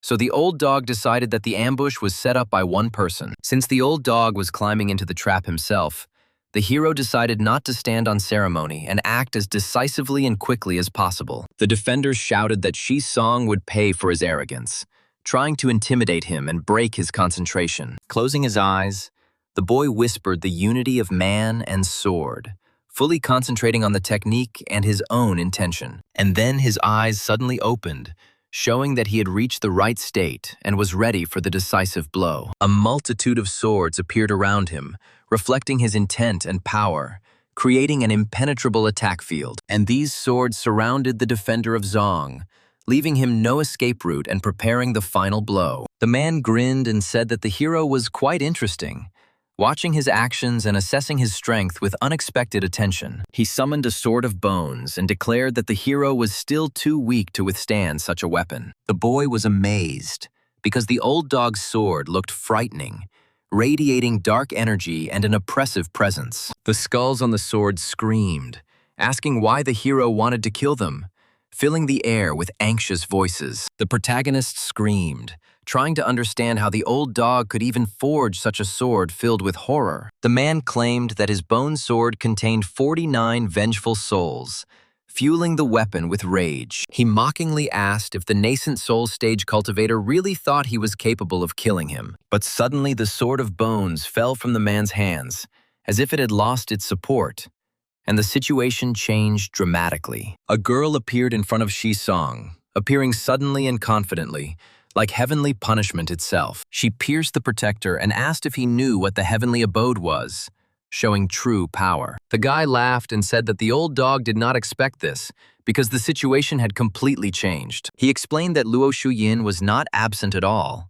so the old dog decided that the ambush was set up by one person. Since the old dog was climbing into the trap himself, the hero decided not to stand on ceremony and act as decisively and quickly as possible. The defenders shouted that Shi Song would pay for his arrogance, trying to intimidate him and break his concentration. Closing his eyes, the boy whispered the unity of man and sword, fully concentrating on the technique and his own intention. And then his eyes suddenly opened, showing that he had reached the right state and was ready for the decisive blow. A multitude of swords appeared around him, reflecting his intent and power, creating an impenetrable attack field. And these swords surrounded the defender of Zong, leaving him no escape route and preparing the final blow. The man grinned and said that the hero was quite interesting, watching his actions and assessing his strength with unexpected attention. He summoned a sword of bones and declared that the hero was still too weak to withstand such a weapon. The boy was amazed, because the old dog's sword looked frightening, radiating dark energy and an oppressive presence. The skulls on the sword screamed, asking why the hero wanted to kill them, filling the air with anxious voices. The protagonist screamed, trying to understand how the old dog could even forge such a sword filled with horror. The man claimed that his bone sword contained 49 vengeful souls, fueling the weapon with rage. He mockingly asked if the nascent soul stage cultivator really thought he was capable of killing him. But suddenly the sword of bones fell from the man's hands, as if it had lost its support, and the situation changed dramatically. A girl appeared in front of Shi Song, appearing suddenly and confidently, like heavenly punishment itself. She pierced the protector and asked if he knew what the heavenly abode was, showing true power. The guy laughed and said that the old dog did not expect this, because the situation had completely changed. He explained that Luo Shuyin was not absent at all,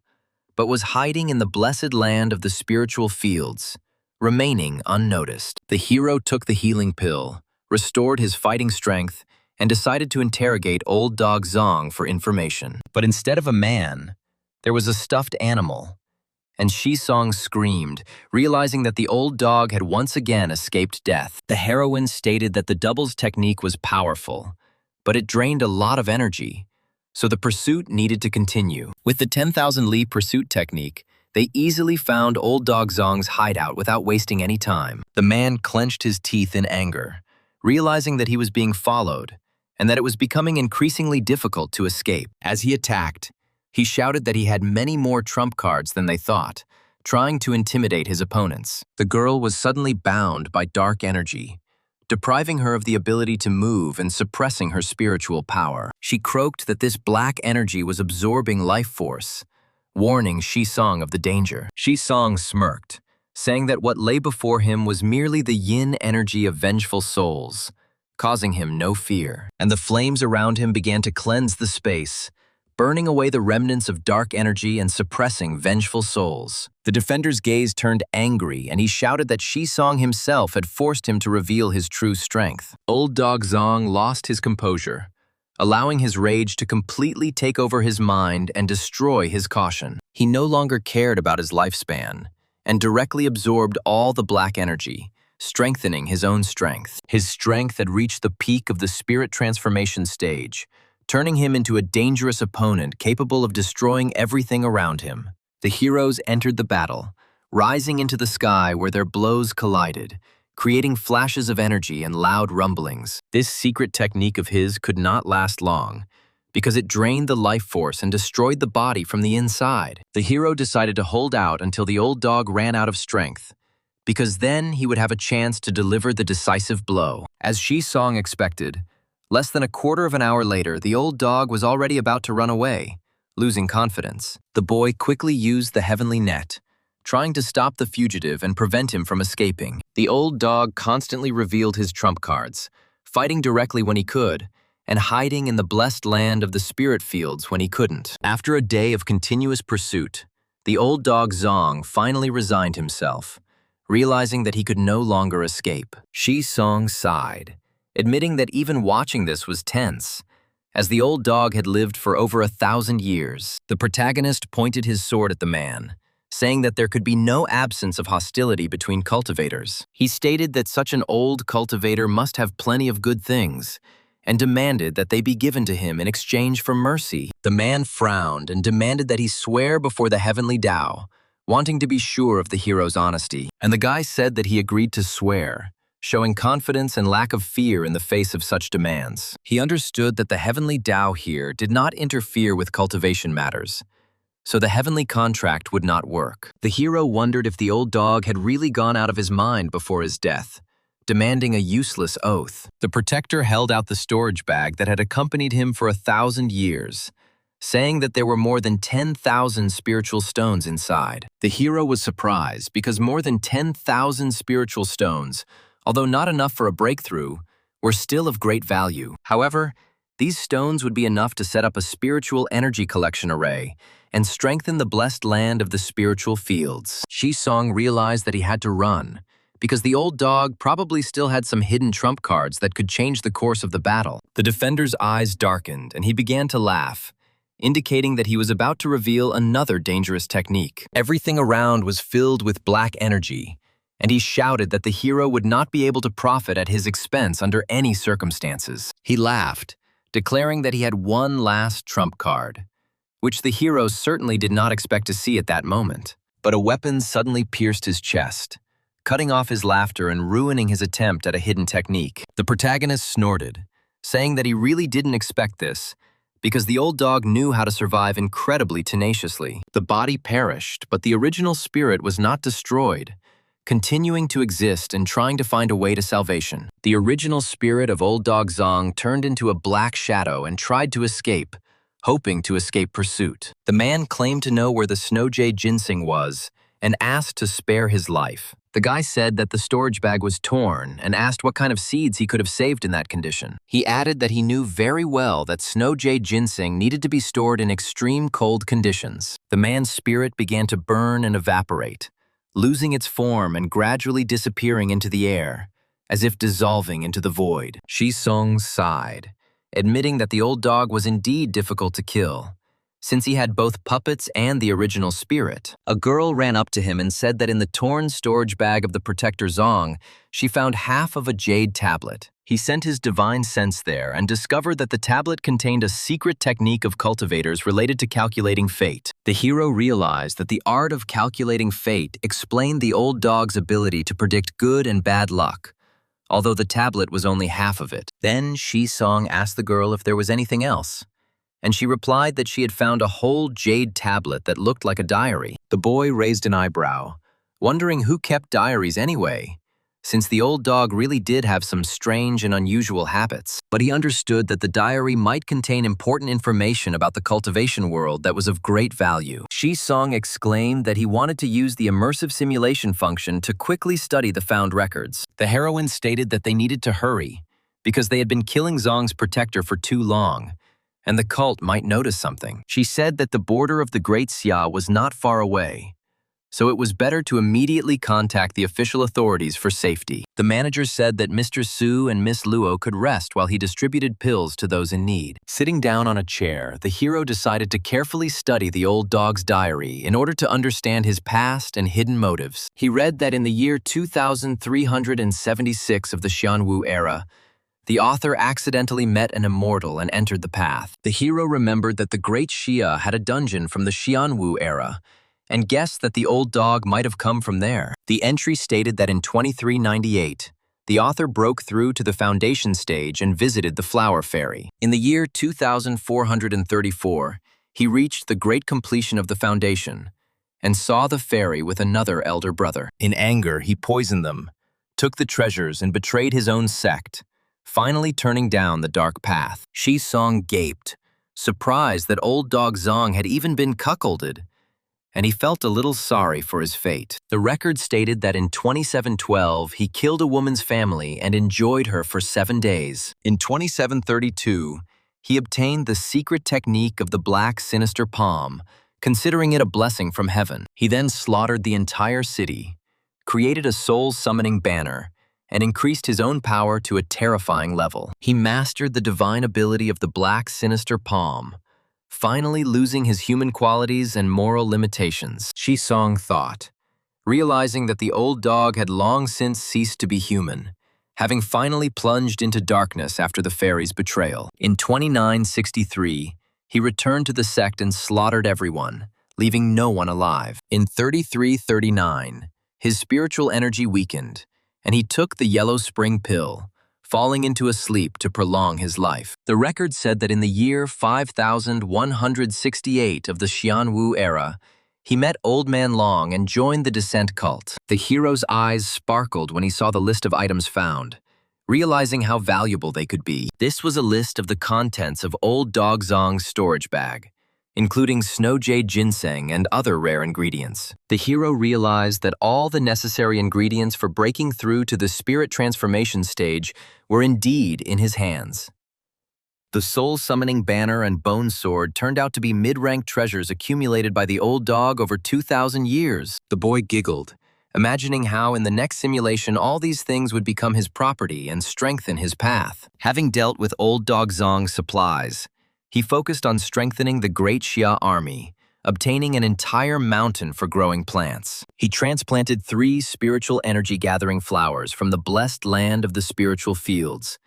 but was hiding in the blessed land of the spiritual fields, remaining unnoticed. The hero took the healing pill, restored his fighting strength, and decided to interrogate old dog Zong for information. But instead of a man, there was a stuffed animal, and Shi Song screamed, realizing that the old dog had once again escaped death. The heroine stated that the doubles technique was powerful, but it drained a lot of energy, so the pursuit needed to continue. With the 10,000 Li pursuit technique, they easily found old dog Zong's hideout without wasting any time. The man clenched his teeth in anger, realizing that he was being followed, and that it was becoming increasingly difficult to escape. As he attacked, he shouted that he had many more trump cards than they thought, trying to intimidate his opponents. The girl was suddenly bound by dark energy, depriving her of the ability to move and suppressing her spiritual power. She croaked that this black energy was absorbing life force, warning Shi Song of the danger. Shi Song smirked, saying that what lay before him was merely the yin energy of vengeful souls, causing him no fear. And the flames around him began to cleanse the space, burning away the remnants of dark energy and suppressing vengeful souls. The defender's gaze turned angry, and he shouted that Shi Song himself had forced him to reveal his true strength. Old dog Zong lost his composure, allowing his rage to completely take over his mind and destroy his caution. He no longer cared about his lifespan, and directly absorbed all the black energy, strengthening his own strength. His strength had reached the peak of the spirit transformation stage, turning him into a dangerous opponent capable of destroying everything around him. The heroes entered the battle, rising into the sky where their blows collided, creating flashes of energy and loud rumblings. This secret technique of his could not last long, because it drained the life force and destroyed the body from the inside. The hero decided to hold out until the old dog ran out of strength, because then he would have a chance to deliver the decisive blow. As Shi Song expected, less than a quarter of an hour later, the old dog was already about to run away, losing confidence. The boy quickly used the heavenly net, trying to stop the fugitive and prevent him from escaping. The old dog constantly revealed his trump cards, fighting directly when he could, and hiding in the blessed land of the spirit fields when he couldn't. After a day of continuous pursuit, the old dog Zong finally resigned himself, realizing that he could no longer escape. Shi Song sighed, admitting that even watching this was tense, as the old dog had lived for over 1,000 years. The protagonist pointed his sword at the man, saying that there could be no absence of hostility between cultivators. He stated that such an old cultivator must have plenty of good things, and demanded that they be given to him in exchange for mercy. The man frowned and demanded that he swear before the heavenly Tao, wanting to be sure of the hero's honesty. And the guy said that he agreed to swear, showing confidence and lack of fear in the face of such demands. He understood that the heavenly Tao here did not interfere with cultivation matters, so the heavenly contract would not work. The hero wondered if the old dog had really gone out of his mind before his death, demanding a useless oath. The protector held out the storage bag that had accompanied him for 1,000 years, saying that there were more than 10,000 spiritual stones inside. The hero was surprised because more than 10,000 spiritual stones, although not enough for a breakthrough, were still of great value. However, these stones would be enough to set up a spiritual energy collection array and strengthen the blessed land of the spiritual fields. Shisong realized that he had to run, because the old dog probably still had some hidden trump cards that could change the course of the battle. The defender's eyes darkened and he began to laugh, indicating that he was about to reveal another dangerous technique. Everything around was filled with black energy, and he shouted that the hero would not be able to profit at his expense under any circumstances. He laughed, declaring that he had one last trump card, which the hero certainly did not expect to see at that moment. But a weapon suddenly pierced his chest, cutting off his laughter and ruining his attempt at a hidden technique. The protagonist snorted, saying that he really didn't expect this, because the old dog knew how to survive incredibly tenaciously. The body perished, but the original spirit was not destroyed, continuing to exist and trying to find a way to salvation. The original spirit of old dog Zong turned into a black shadow and tried to escape, hoping to escape pursuit. The man claimed to know where the snow jade ginseng was and asked to spare his life. The guy said that the storage bag was torn and asked what kind of seeds he could have saved in that condition. He added that he knew very well that snow jade ginseng needed to be stored in extreme cold conditions. The man's spirit began to burn and evaporate, losing its form and gradually disappearing into the air, as if dissolving into the void. Shisong sighed, admitting that the old dog was indeed difficult to kill, since he had both puppets and the original spirit. A girl ran up to him and said that in the torn storage bag of the protector Zong, she found half of a jade tablet. He sent his divine sense there and discovered that the tablet contained a secret technique of cultivators related to calculating fate. The hero realized that the art of calculating fate explained the old dog's ability to predict good and bad luck, although the tablet was only half of it. Then Shisong asked the girl if there was anything else, and she replied that she had found a whole jade tablet that looked like a diary. The boy raised an eyebrow, wondering who kept diaries anyway, since the old dog really did have some strange and unusual habits. But he understood that the diary might contain important information about the cultivation world that was of great value. Shisong exclaimed that he wanted to use the immersive simulation function to quickly study the found records. The heroine stated that they needed to hurry, because they had been killing Zong's protector for too long, and the cult might notice something. She said that the border of the Great Xia was not far away, so it was better to immediately contact the official authorities for safety. The manager said that Mr. Su and Miss Luo could rest while he distributed pills to those in need. Sitting down on a chair, the hero decided to carefully study the old dog's diary in order to understand his past and hidden motives. He read that in the year 2376 of the Xianwu era, the author accidentally met an immortal and entered the path. The hero remembered that the Great Xia had a dungeon from the Xianwu era, and guessed that the old dog might have come from there. The entry stated that in 2398, the author broke through to the foundation stage and visited the Flower Fairy. In the year 2434, he reached the great completion of the foundation and saw the fairy with another elder brother. In anger, he poisoned them, took the treasures, and betrayed his own sect, finally turning down the dark path. Shisong gaped, surprised that old dog Zong had even been cuckolded, and he felt a little sorry for his fate. The record stated that in 2712, he killed a woman's family and enjoyed her for 7 days. In 2732, he obtained the secret technique of the black sinister palm, considering it a blessing from heaven. He then slaughtered the entire city, created a soul-summoning banner, and increased his own power to a terrifying level. He mastered the divine ability of the black, sinister palm, finally losing his human qualities and moral limitations. Shisong thought, realizing that the old dog had long since ceased to be human, having finally plunged into darkness after the fairy's betrayal. In 2963, he returned to the sect and slaughtered everyone, leaving no one alive. In 3339, his spiritual energy weakened, and he took the yellow spring pill, falling into a sleep to prolong his life. The record said that in the year 5168 of the Xianwu era, he met Old Man Long and joined the descent cult. The hero's eyes sparkled when he saw the list of items found, realizing how valuable they could be. This was a list of the contents of Old Dog Zong's storage bag, including snow jade ginseng and other rare ingredients. The hero realized that all the necessary ingredients for breaking through to the spirit transformation stage were indeed in his hands. The soul-summoning banner and bone sword turned out to be mid-rank treasures accumulated by the old dog over 2,000 years. The boy giggled, imagining how in the next simulation all these things would become his property and strengthen his path. Having dealt with Old Dog Zong's supplies, he focused on strengthening the Great Xia army, obtaining an entire mountain for growing plants. He transplanted 3 spiritual energy-gathering flowers from the blessed land of the spiritual fields,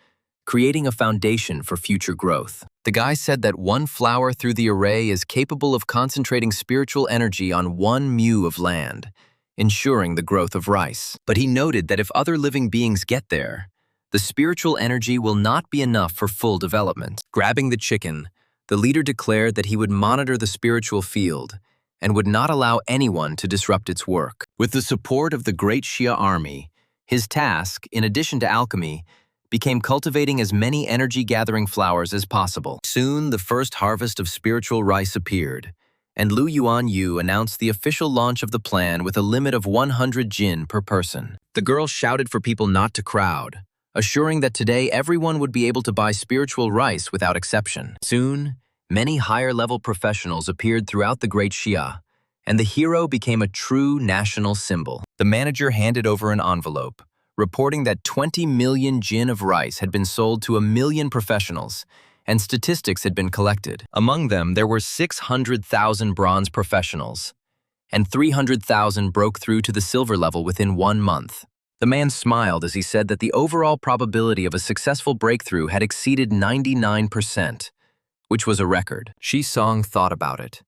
creating a foundation for future growth. The guy said that 1 flower through the array is capable of concentrating spiritual energy on 1 mu of land, ensuring the growth of rice. But he noted that if other living beings get there, the spiritual energy will not be enough for full development. Grabbing the chicken, the leader declared that he would monitor the spiritual field and would not allow anyone to disrupt its work. With the support of the Great Xia army, his task, in addition to alchemy, became cultivating as many energy-gathering flowers as possible. Soon, the first harvest of spiritual rice appeared, and Lu Yuanyu announced the official launch of the plan with a limit of 100 jin per person. The girl shouted for people not to crowd, assuring that today everyone would be able to buy spiritual rice without exception. Soon, many higher-level professionals appeared throughout the Great Xia, and the hero became a true national symbol. The manager handed over an envelope, reporting that 20 million jin of rice had been sold to 1 million professionals, and statistics had been collected. Among them, there were 600,000 bronze professionals, and 300,000 broke through to the silver level within 1 month. The man smiled as he said that the overall probability of a successful breakthrough had exceeded 99%, which was a record. Shisong thought about it,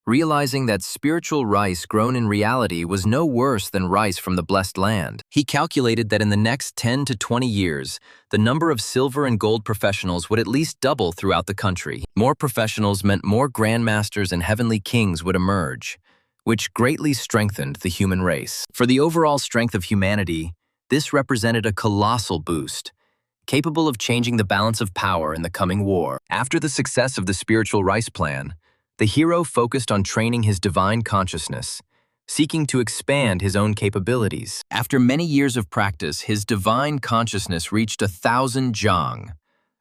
realizing that spiritual rice grown in reality was no worse than rice from the blessed land. He calculated that in the next 10 to 20 years, the number of silver and gold professionals would at least double throughout the country. More professionals meant more grandmasters and heavenly kings would emerge, which greatly strengthened the human race. For the overall strength of humanity, this represented a colossal boost, capable of changing the balance of power in the coming war. After the success of the spiritual rice plan, the hero focused on training his divine consciousness, seeking to expand his own capabilities. After many years of practice, his divine consciousness reached 1,000 zhang,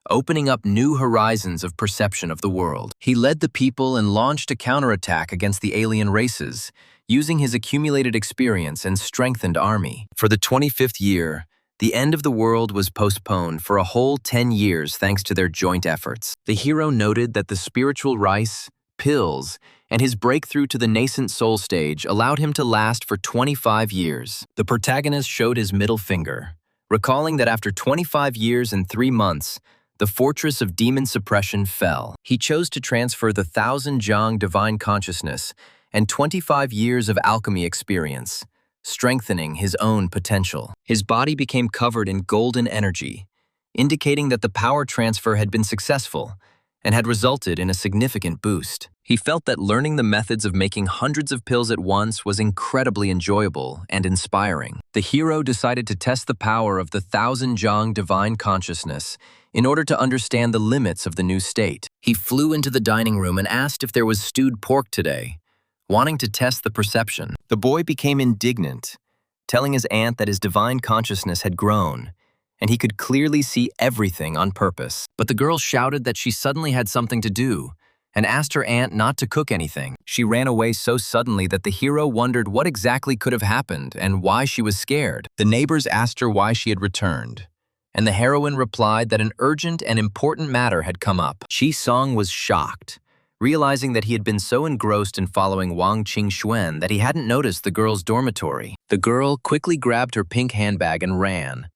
opening up new horizons of perception of the world. He led the people and launched a counterattack against the alien races, using his accumulated experience and strengthened army. For the 25th year, the end of the world was postponed for a whole 10 years thanks to their joint efforts. The hero noted that the spiritual rice, pills, and his breakthrough to the nascent soul stage allowed him to last for 25 years. The protagonist showed his middle finger, recalling that after 25 years and 3 months, the fortress of demon suppression fell. He chose to transfer the 1,000 zhang divine consciousness and 25 years of alchemy experience, strengthening his own potential. His body became covered in golden energy, indicating that the power transfer had been successful and had resulted in a significant boost. He felt that learning the methods of making hundreds of pills at once was incredibly enjoyable and inspiring. The hero decided to test the power of the 1,000 zhang divine consciousness in order to understand the limits of the new state. He flew into the dining room and asked if there was stewed pork today, wanting to test the perception. The boy became indignant, telling his aunt that his divine consciousness had grown, and he could clearly see everything on purpose. But the girl shouted that she suddenly had something to do, and asked her aunt not to cook anything. She ran away so suddenly that the hero wondered what exactly could have happened and why she was scared. The neighbors asked her why she had returned, and the heroine replied that an urgent and important matter had come up. Song was shocked, realizing that he had been so engrossed in following Wang Qingxuan that he hadn't noticed the girl's dormitory. The girl quickly grabbed her pink handbag and ran,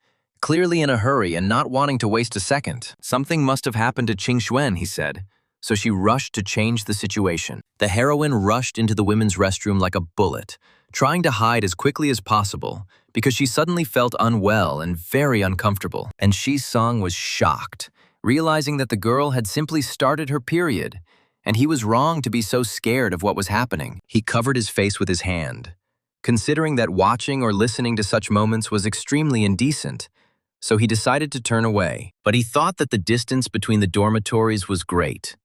clearly in a hurry and not wanting to waste a second. Something must have happened to Qingxuan, he said, so she rushed to change the situation. The heroine rushed into the women's restroom like a bullet, trying to hide as quickly as possible because she suddenly felt unwell and very uncomfortable. And Song was shocked, realizing that the girl had simply started her period, and he was wrong to be so scared of what was happening. He covered his face with his hand, considering that watching or listening to such moments was extremely indecent, so he decided to turn away. But he thought that the distance between the dormitories was great.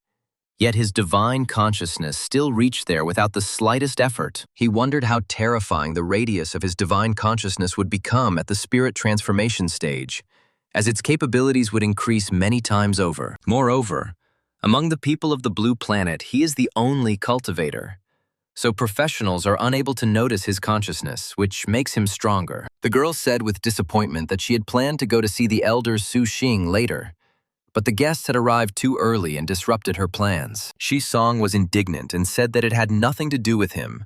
Yet his divine consciousness still reached there without the slightest effort. He wondered how terrifying the radius of his divine consciousness would become at the spirit transformation stage, as its capabilities would increase many times over. Moreover, among the people of the blue planet, he is the only cultivator, so professionals are unable to notice his consciousness, which makes him stronger. The girl said with disappointment that she had planned to go to see the elder Su Xing later, but the guests had arrived too early and disrupted her plans. Song was indignant and said that it had nothing to do with him,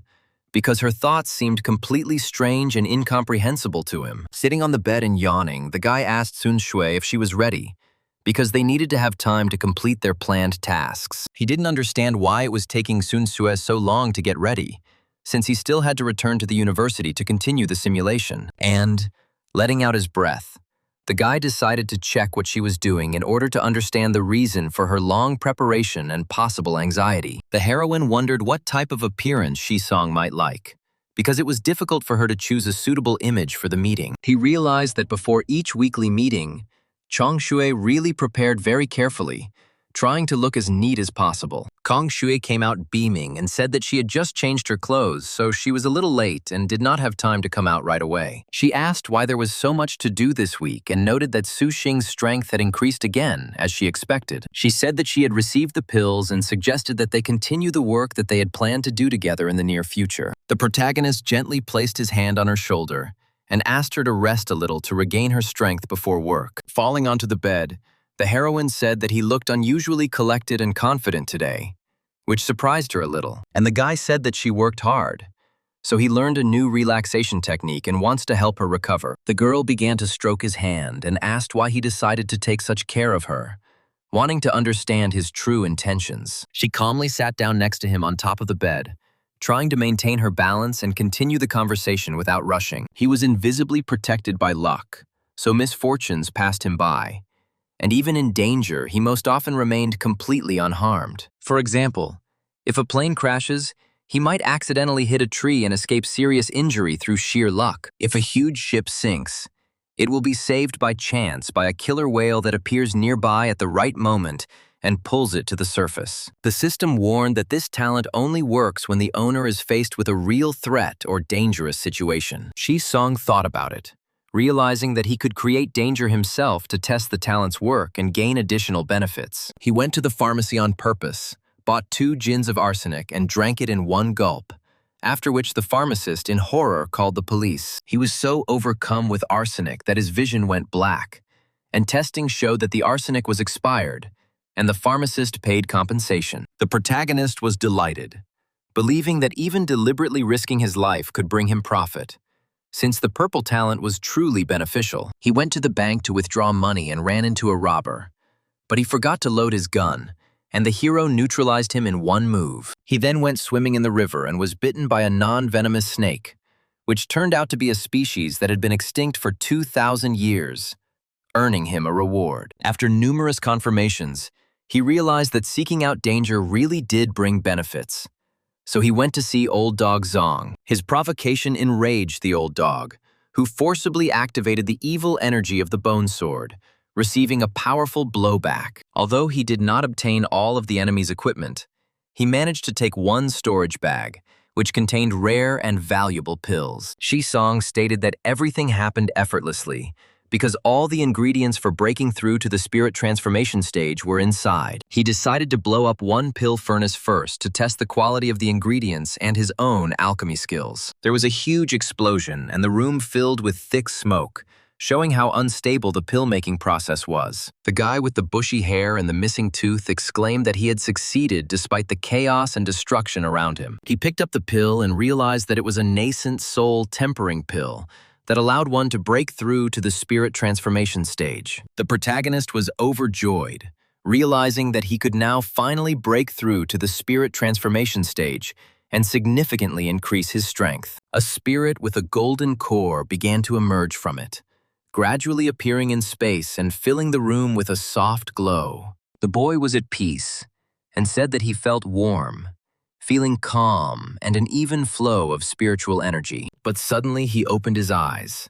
because her thoughts seemed completely strange and incomprehensible to him. Sitting on the bed and yawning, the guy asked Sun Shui if she was ready, because they needed to have time to complete their planned tasks. He didn't understand why it was taking Sun Sui so long to get ready, since he still had to return to the university to continue the simulation. And, letting out his breath, the guy decided to check what she was doing in order to understand the reason for her long preparation and possible anxiety. The heroine wondered what type of appearance Song might like, because it was difficult for her to choose a suitable image for the meeting. He realized that before each weekly meeting, Chong Shui really prepared very carefully, trying to look as neat as possible. Kong Shui came out beaming and said that she had just changed her clothes, so she was a little late and did not have time to come out right away. She asked why there was so much to do this week and noted that Su Xing's strength had increased again, as she expected. She said that she had received the pills and suggested that they continue the work that they had planned to do together in the near future. The protagonist gently placed his hand on her shoulder and asked her to rest a little to regain her strength before work. Falling onto the bed, the heroine said that he looked unusually collected and confident today, which surprised her a little. And the guy said that she worked hard, so he learned a new relaxation technique and wants to help her recover. The girl began to stroke his hand and asked why he decided to take such care of her, wanting to understand his true intentions. She calmly sat down next to him on top of the bed, trying to maintain her balance and continue the conversation without rushing. He was invisibly protected by luck, so misfortunes passed him by, and even in danger, he most often remained completely unharmed. For example, if a plane crashes, he might accidentally hit a tree and escape serious injury through sheer luck. If a huge ship sinks, it will be saved by chance by a killer whale that appears nearby at the right moment and pulls it to the surface. The system warned that this talent only works when the owner is faced with a real threat or dangerous situation. Song thought about it, realizing that he could create danger himself to test the talent's work and gain additional benefits. He went to the pharmacy on purpose, bought 2 gins of arsenic and drank it in one gulp, after which the pharmacist in horror called the police. He was so overcome with arsenic that his vision went black, and testing showed that the arsenic was expired, and the pharmacist paid compensation. The protagonist was delighted, believing that even deliberately risking his life could bring him profit, since the purple talent was truly beneficial. He went to the bank to withdraw money and ran into a robber, but he forgot to load his gun, and the hero neutralized him in one move. He then went swimming in the river and was bitten by a non-venomous snake, which turned out to be a species that had been extinct for 2,000 years, earning him a reward. After numerous confirmations, he realized that seeking out danger really did bring benefits. So he went to see Old Dog Zong. His provocation enraged the old dog, who forcibly activated the evil energy of the bone sword, receiving a powerful blowback. Although he did not obtain all of the enemy's equipment, he managed to take one storage bag, which contained rare and valuable pills. Song stated that everything happened effortlessly, because all the ingredients for breaking through to the spirit transformation stage were inside. He decided to blow up one pill furnace first to test the quality of the ingredients and his own alchemy skills. There was a huge explosion, and the room filled with thick smoke, showing how unstable the pill-making process was. The guy with the bushy hair and the missing tooth exclaimed that he had succeeded despite the chaos and destruction around him. He picked up the pill and realized that it was a nascent soul tempering pill that allowed one to break through to the spirit transformation stage. The protagonist was overjoyed, realizing that he could now finally break through to the spirit transformation stage and significantly increase his strength. A spirit with a golden core began to emerge from it, gradually appearing in space and filling the room with a soft glow. The boy was at peace and said that he felt warm, feeling calm and an even flow of spiritual energy. But suddenly he opened his eyes,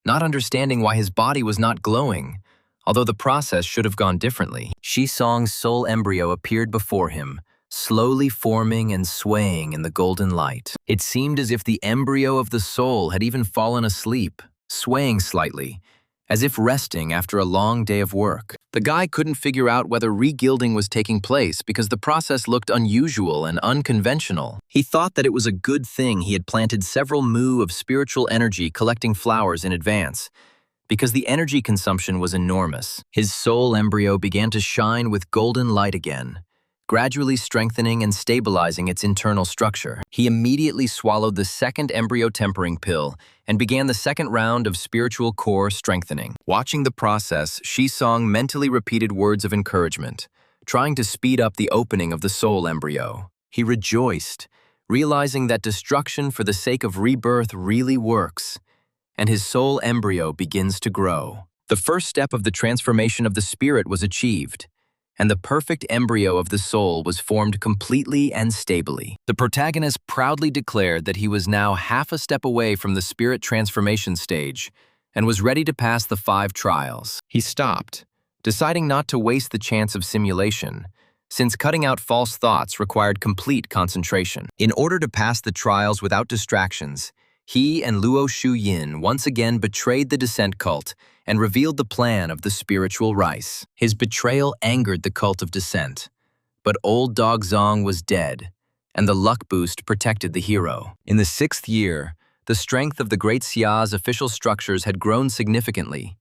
not understanding why his body was not glowing, although the process should have gone differently. Shisong's soul embryo appeared before him, slowly forming and swaying in the golden light. It seemed as if the embryo of the soul had even fallen asleep, swaying slightly, as if resting after a long day of work. The guy couldn't figure out whether regilding was taking place because the process looked unusual and unconventional. He thought that it was a good thing he had planted several mu of spiritual energy collecting flowers in advance, because the energy consumption was enormous. His soul embryo began to shine with golden light again, gradually strengthening and stabilizing its internal structure. He immediately swallowed the second embryo tempering pill and began the second round of spiritual core strengthening. Watching the process, Shisong mentally repeated words of encouragement, trying to speed up the opening of the soul embryo. He rejoiced, realizing that destruction for the sake of rebirth really works, and his soul embryo begins to grow. The first step of the transformation of the spirit was achieved, and the perfect embryo of the soul was formed completely and stably. The protagonist proudly declared that he was now half a step away from the spirit transformation stage and was ready to pass the 5 trials. He stopped, deciding not to waste the chance of simulation, since cutting out false thoughts required complete concentration. In order to pass the trials without distractions, he and Luo Shuyin once again betrayed the descent cult and revealed the plan of the spiritual rice. His betrayal angered the cult of descent, but old dog Zong was dead, and the luck boost protected the hero. In the 6th year, the strength of the Great Xia's official structures had grown significantly,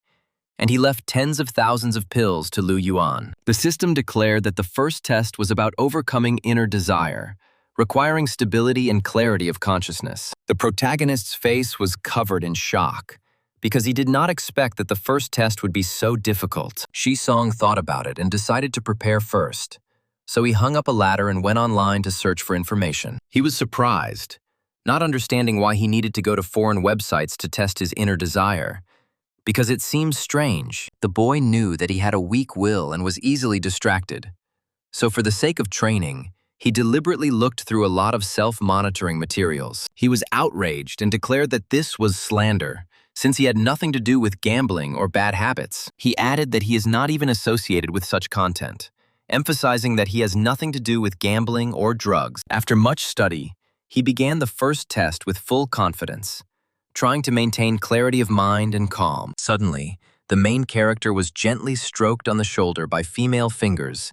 and he left tens of thousands of pills to Lu Yuan. The system declared that the first test was about overcoming inner desire, requiring stability and clarity of consciousness. The protagonist's face was covered in shock, because he did not expect that the first test would be so difficult. Shisong thought about it and decided to prepare first, so he hung up a ladder and went online to search for information. He was surprised, not understanding why he needed to go to foreign websites to test his inner desire, because it seemed strange. The boy knew that he had a weak will and was easily distracted, so for the sake of training, he deliberately looked through a lot of self-monitoring materials. He was outraged and declared that this was slander, since he had nothing to do with gambling or bad habits. He added that he is not even associated with such content, emphasizing that he has nothing to do with gambling or drugs. After much study, he began the first test with full confidence, trying to maintain clarity of mind and calm. Suddenly, the main character was gently stroked on the shoulder by female fingers,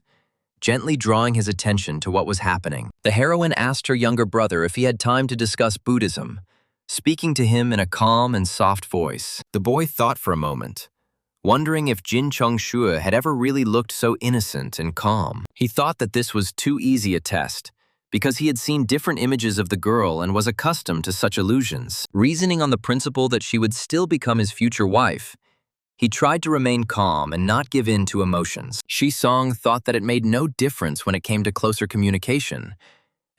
gently drawing his attention to what was happening. The heroine asked her younger brother if he had time to discuss Buddhism, speaking to him in a calm and soft voice. The boy thought for a moment, wondering if Jin Chongshue had ever really looked so innocent and calm. He thought that this was too easy a test, because he had seen different images of the girl and was accustomed to such illusions. Reasoning on the principle that she would still become his future wife, he tried to remain calm and not give in to emotions. Shisong thought that it made no difference when it came to closer communication,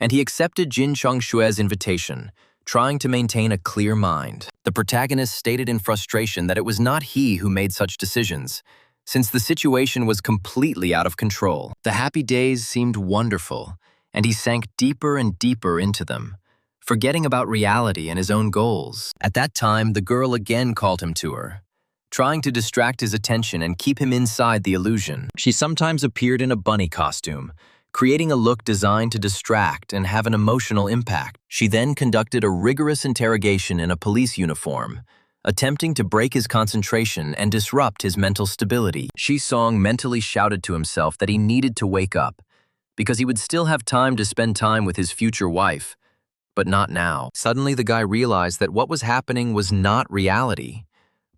and he accepted Jin Chongshue's invitation, trying to maintain a clear mind. The protagonist stated in frustration that it was not he who made such decisions, since the situation was completely out of control. The happy days seemed wonderful, and he sank deeper and deeper into them, forgetting about reality and his own goals. At that time, the girl again called him to her, trying to distract his attention and keep him inside the illusion. She sometimes appeared in a bunny costume, creating a look designed to distract and have an emotional impact. She then conducted a rigorous interrogation in a police uniform, attempting to break his concentration and disrupt his mental stability. Shi-song mentally shouted to himself that he needed to wake up, because he would still have time to spend time with his future wife, but not now. Suddenly, the guy realized that what was happening was not reality,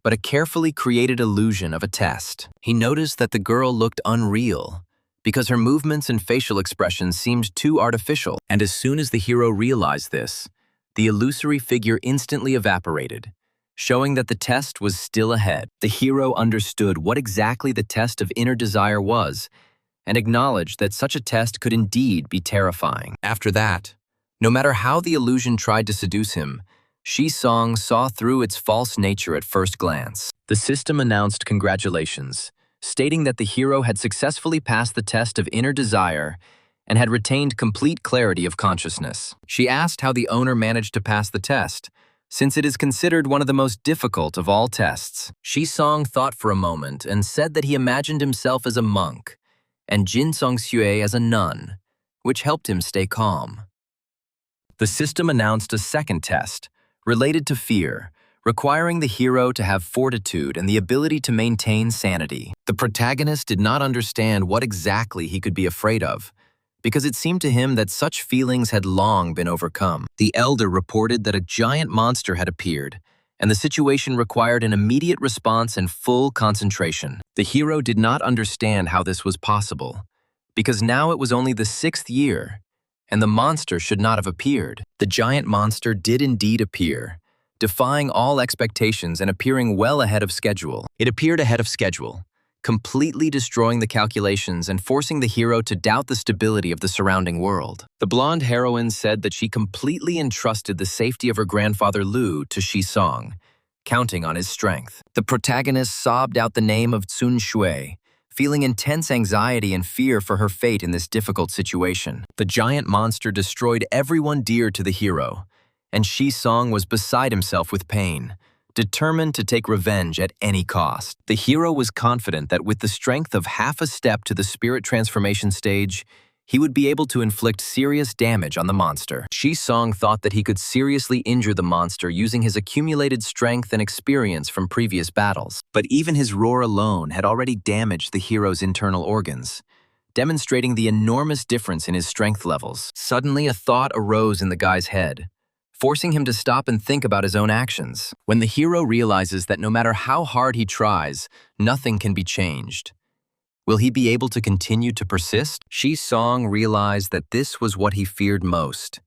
but a carefully created illusion of a test. He noticed that the girl looked unreal, because her movements and facial expressions seemed too artificial. And as soon as the hero realized this, the illusory figure instantly evaporated, showing that the test was still ahead. The hero understood what exactly the test of inner desire was, and acknowledged that such a test could indeed be terrifying. After that, no matter how the illusion tried to seduce him, Shi-song saw through its false nature at first glance. The system announced congratulations, stating that the hero had successfully passed the test of inner desire and had retained complete clarity of consciousness. She asked how the owner managed to pass the test, since it is considered one of the most difficult of all tests. Shi-song thought for a moment and said that he imagined himself as a monk and Jin Song-sue as a nun, which helped him stay calm. The system announced a second test, related to fear, requiring the hero to have fortitude and the ability to maintain sanity. The protagonist did not understand what exactly he could be afraid of, because it seemed to him that such feelings had long been overcome. The elder reported that a giant monster had appeared, and the situation required an immediate response and full concentration. The hero did not understand how this was possible, because now it was only the 6th year, and the monster should not have appeared. The giant monster did indeed appear, defying all expectations and appearing well ahead of schedule. It appeared ahead of schedule, completely destroying the calculations and forcing the hero to doubt the stability of the surrounding world. The blonde heroine said that she completely entrusted the safety of her grandfather Lu to Shi-song, counting on his strength. The protagonist sobbed out the name of Tsun Shui, feeling intense anxiety and fear for her fate in this difficult situation. The giant monster destroyed everyone dear to the hero, and Shi-song was beside himself with pain, determined to take revenge at any cost. The hero was confident that with the strength of half a step to the spirit transformation stage, he would be able to inflict serious damage on the monster. Shi-song thought that he could seriously injure the monster using his accumulated strength and experience from previous battles. But even his roar alone had already damaged the hero's internal organs, demonstrating the enormous difference in his strength levels. Suddenly, a thought arose in the guy's head, forcing him to stop and think about his own actions. When the hero realizes that no matter how hard he tries, nothing can be changed, will he be able to continue to persist? Shi-song realized that this was what he feared most,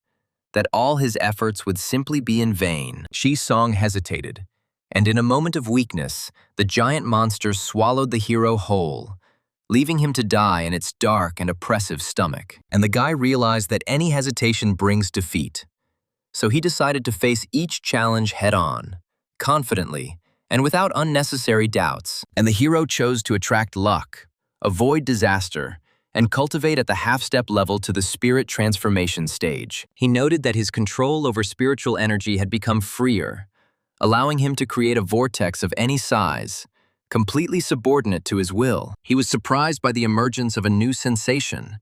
that all his efforts would simply be in vain. Shi-song hesitated, and in a moment of weakness, the giant monster swallowed the hero whole, leaving him to die in its dark and oppressive stomach. And the guy realized that any hesitation brings defeat. So he decided to face each challenge head-on, confidently, and without unnecessary doubts. And the hero chose to attract luck, avoid disaster, and cultivate at the half-step level to the spirit transformation stage. He noted that his control over spiritual energy had become freer, allowing him to create a vortex of any size, completely subordinate to his will. He was surprised by the emergence of a new sensation,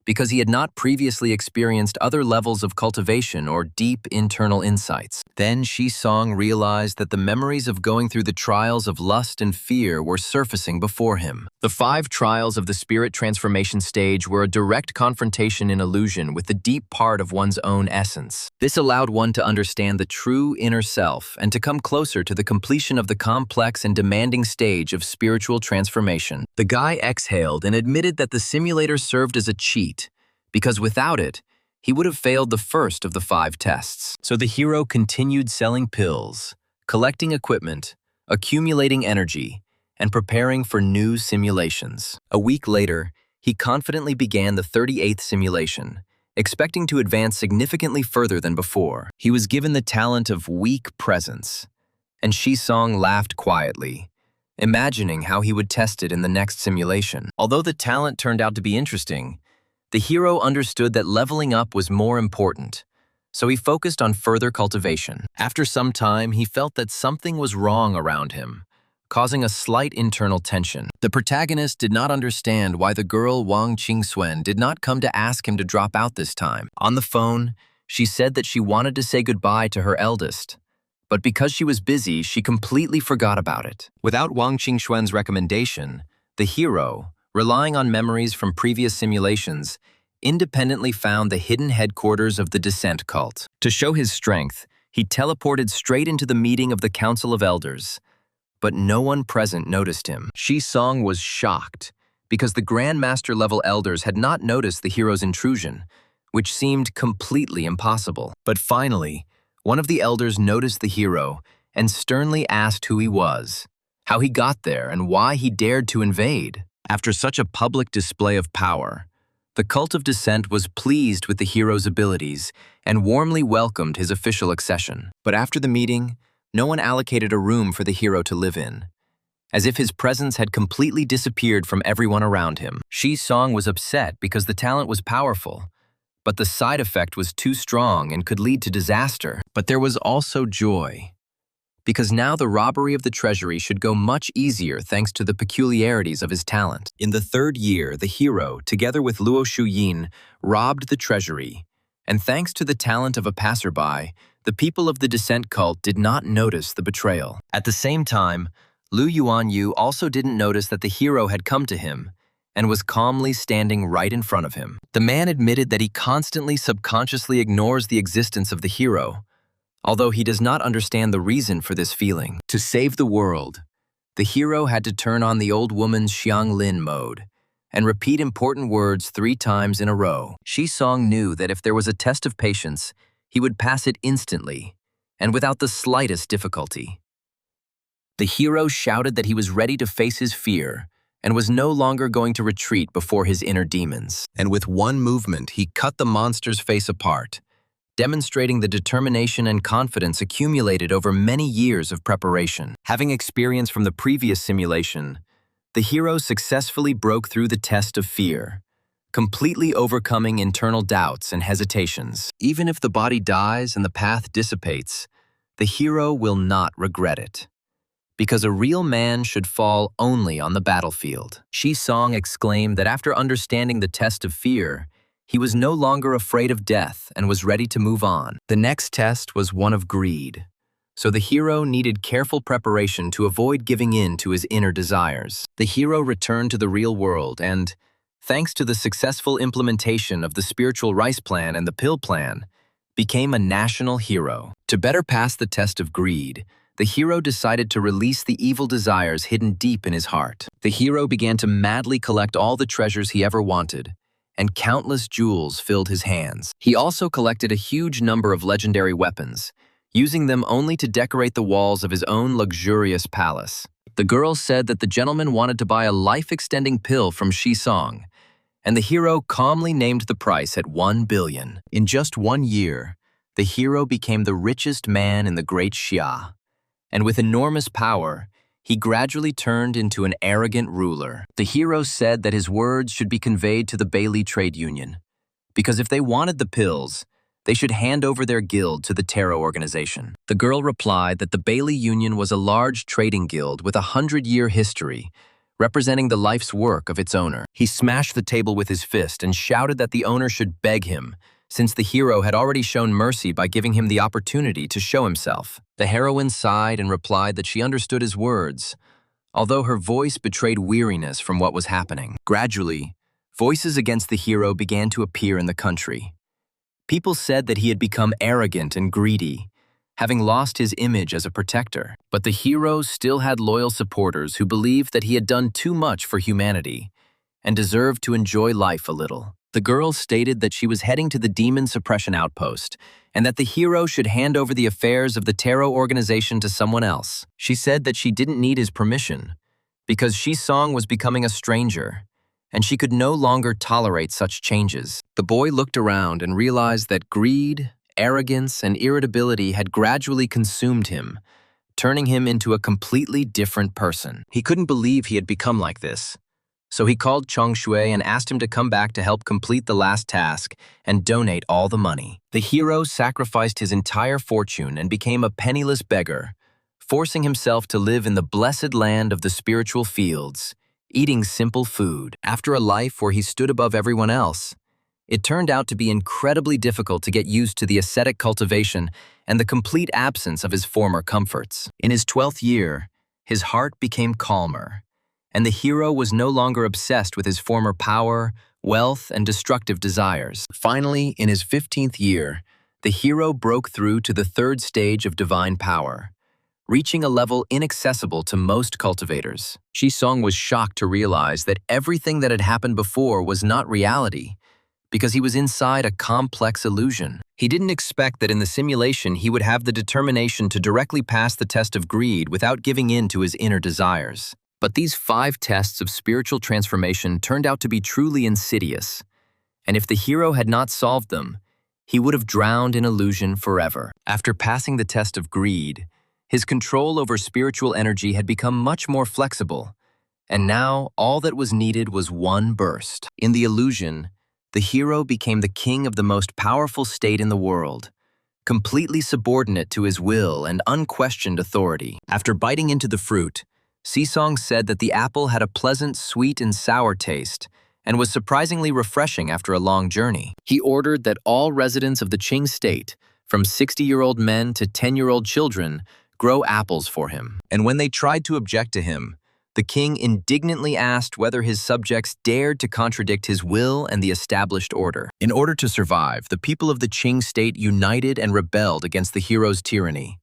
because he had not previously experienced other levels of cultivation or deep internal insights. Then Shi-song realized that the memories of going through the trials of lust and fear were surfacing before him. The 5 trials of the spirit transformation stage were a direct confrontation in illusion with the deep part of one's own essence. This allowed one to understand the true inner self and to come closer to the completion of the complex and demanding stage of spiritual transformation. The guy exhaled and admitted that the simulator served as a cheat, because without it, he would have failed the first of the 5 tests. So the hero continued selling pills, collecting equipment, accumulating energy, and preparing for new simulations. A week later, he confidently began the 38th simulation, expecting to advance significantly further than before. He was given the talent of weak presence, and Shi-song laughed quietly, imagining how he would test it in the next simulation. Although the talent turned out to be interesting, the hero understood that leveling up was more important, so he focused on further cultivation. After some time, he felt that something was wrong around him, causing a slight internal tension. The protagonist did not understand why the girl Wang Qingxuan did not come to ask him to drop out this time. On the phone, she said that she wanted to say goodbye to her eldest, But because she was busy, she completely forgot about it. Without Wang Qingxuan's recommendation, the hero, relying on memories from previous simulations, independently found the hidden headquarters of the Descent cult. To show his strength, he teleported straight into the meeting of the Council of Elders. But no one present noticed him. Shi Song was shocked, because the Grandmaster-level elders had not noticed the hero's intrusion, which seemed completely impossible. But finally, one of the elders noticed the hero and sternly asked who he was, how he got there, and why he dared to invade. After such a public display of power, the Cult of Descent was pleased with the hero's abilities and warmly welcomed his official accession. But after the meeting, no one allocated a room for the hero to live in, as if his presence had completely disappeared from everyone around him. Shi Song was upset because the talent was powerful, but the side effect was too strong and could lead to disaster. But there was also joy, because now the robbery of the treasury should go much easier thanks to the peculiarities of his talent. In the third year, the hero, together with Luo Shuyin, robbed the treasury, and thanks to the talent of a passerby, the people of the Descent cult did not notice the betrayal. At the same time, Lu Yuanyu also didn't notice that the hero had come to him and was calmly standing right in front of him. The man admitted that he constantly subconsciously ignores the existence of the hero, although he does not understand the reason for this feeling. To save the world, the hero had to turn on the old woman's Xianglin mode and repeat important words 3 times in a row. Shi Song knew that if there was a test of patience, he would pass it instantly and without the slightest difficulty. The hero shouted that he was ready to face his fear and was no longer going to retreat before his inner demons. And with one movement, he cut the monster's face apart, demonstrating the determination and confidence accumulated over many years of preparation. Having experience from the previous simulation, the hero successfully broke through the test of fear, completely overcoming internal doubts and hesitations. Even if the body dies and the path dissipates, the hero will not regret it, because a real man should fall only on the battlefield. Shi Song exclaimed that after understanding the test of fear, he was no longer afraid of death and was ready to move on. The next test was one of greed, so the hero needed careful preparation to avoid giving in to his inner desires. The hero returned to the real world and, thanks to the successful implementation of the spiritual rice plan and the pill plan, became a national hero. To better pass the test of greed, the hero decided to release the evil desires hidden deep in his heart. The hero began to madly collect all the treasures he ever wanted, and countless jewels filled his hands. He also collected a huge number of legendary weapons, using them only to decorate the walls of his own luxurious palace. The girl said that the gentleman wanted to buy a life-extending pill from Shi Song, and the hero calmly named the price at 1 billion. In just 1 year, the hero became the richest man in the Great Xia, and with enormous power, he gradually turned into an arrogant ruler. The hero said that his words should be conveyed to the Bailey Trade Union, because if they wanted the pills, they should hand over their guild to the Tarot organization. The girl replied that the Bailey Union was a large trading guild with a 100-year history, representing the life's work of its owner. He smashed the table with his fist and shouted that the owner should beg him, since the hero had already shown mercy by giving him the opportunity to show himself. The heroine sighed and replied that she understood his words, although her voice betrayed weariness from what was happening. Gradually, voices against the hero began to appear in the country. People said that he had become arrogant and greedy, having lost his image as a protector. But the hero still had loyal supporters who believed that he had done too much for humanity and deserved to enjoy life a little. The girl stated that she was heading to the demon suppression outpost and that the hero should hand over the affairs of the Tarot organization to someone else. She said that she didn't need his permission because Shi Song was becoming a stranger and she could no longer tolerate such changes. The boy looked around and realized that greed, arrogance, and irritability had gradually consumed him, turning him into a completely different person. He couldn't believe he had become like this. So he called Chong Shui and asked him to come back to help complete the last task and donate all the money. The hero sacrificed his entire fortune and became a penniless beggar, forcing himself to live in the blessed land of the spiritual fields, eating simple food. After a life where he stood above everyone else, It turned out to be incredibly difficult to get used to the ascetic cultivation and the complete absence of his former comforts. In his 12th year, his heart became calmer, and the hero was no longer obsessed with his former power, wealth, and destructive desires. Finally, in his 15th year, the hero broke through to the third stage of divine power, reaching a level inaccessible to most cultivators. Shisong was shocked to realize that everything that had happened before was not reality, because he was inside a complex illusion. He didn't expect that in the simulation he would have the determination to directly pass the test of greed without giving in to his inner desires. But these 5 tests of spiritual transformation turned out to be truly insidious, and if the hero had not solved them, he would have drowned in illusion forever. After passing the test of greed, his control over spiritual energy had become much more flexible, and now all that was needed was one burst. In the illusion, the hero became the king of the most powerful state in the world, completely subordinate to his will and unquestioned authority. After biting into the fruit, Sisong said that the apple had a pleasant sweet and sour taste and was surprisingly refreshing after a long journey. He ordered that all residents of the Qing state, from 60-year-old men to 10-year-old children, grow apples for him. And when they tried to object to him, the king indignantly asked whether his subjects dared to contradict his will and the established order. In order to survive, the people of the Qing state united and rebelled against the hero's tyranny,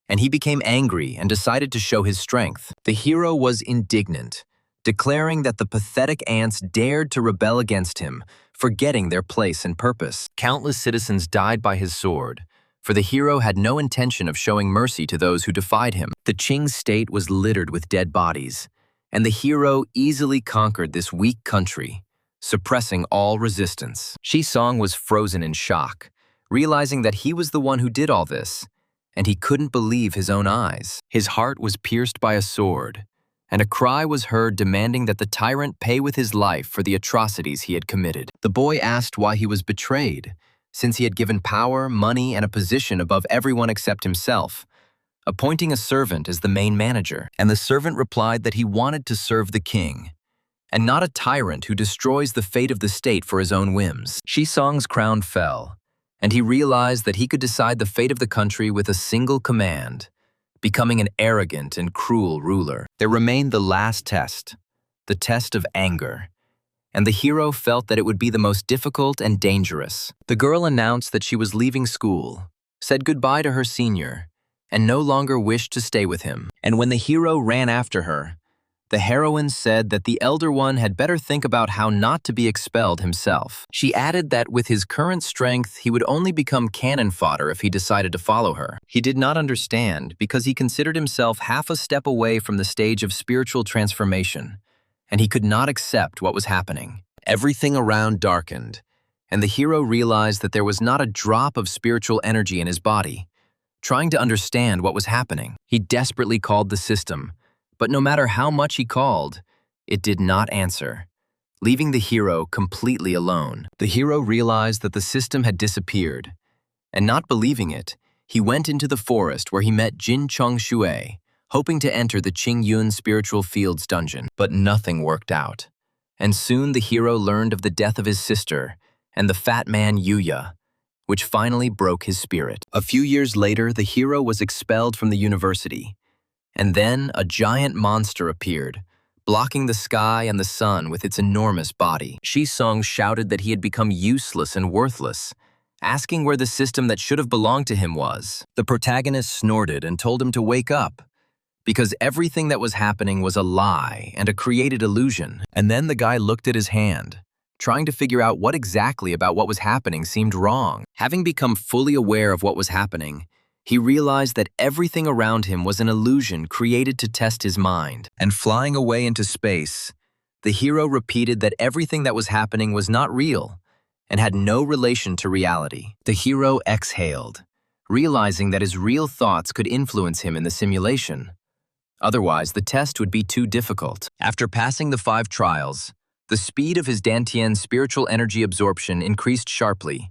and he became angry and decided to show his strength. The hero was indignant, declaring that the pathetic ants dared to rebel against him, forgetting their place and purpose. Countless citizens died by his sword, for the hero had no intention of showing mercy to those who defied him. The Qing state was littered with dead bodies, and the hero easily conquered this weak country, suppressing all resistance. Shisong was frozen in shock, realizing that he was the one who did all this, and he couldn't believe his own eyes. His heart was pierced by a sword, and a cry was heard demanding that the tyrant pay with his life for the atrocities he had committed. The boy asked why he was betrayed, since he had given power, money, and a position above everyone except himself, appointing a servant as the main manager. And the servant replied that he wanted to serve the king, and not a tyrant who destroys the fate of the state for his own whims. Shisong's crown fell, and he realized that he could decide the fate of the country with a single command, becoming an arrogant and cruel ruler. There remained the last test, the test of anger, and the hero felt that it would be the most difficult and dangerous. The girl announced that she was leaving school, said goodbye to her senior, and no longer wished to stay with him. And when the hero ran after her, the heroine said that the elder one had better think about how not to be expelled himself. She added that with his current strength, he would only become cannon fodder if he decided to follow her. He did not understand because he considered himself half a step away from the stage of spiritual transformation, and he could not accept what was happening. Everything around darkened, and the hero realized that there was not a drop of spiritual energy in his body. Trying to understand what was happening, he desperately called the system, but no matter how much he called, it did not answer, leaving the hero completely alone. The hero realized that the system had disappeared, and not believing it, he went into the forest where he met Jin Chong Shui, hoping to enter the Qing Yun Spiritual Fields dungeon. But nothing worked out, and soon the hero learned of the death of his sister and the fat man Yuya, which finally broke his spirit. A few years later, the hero was expelled from the university, and then a giant monster appeared, blocking the sky and the sun with its enormous body. Shisong shouted that he had become useless and worthless, asking where the system that should have belonged to him was. The protagonist snorted and told him to wake up, because everything that was happening was a lie and a created illusion. And then the guy looked at his hand, trying to figure out what exactly about what was happening seemed wrong. Having become fully aware of what was happening, he realized that everything around him was an illusion created to test his mind. And flying away into space, the hero repeated that everything that was happening was not real and had no relation to reality. The hero exhaled, realizing that his real thoughts could influence him in the simulation. Otherwise, the test would be too difficult. After passing the 5 trials, the speed of his Dantian spiritual energy absorption increased sharply,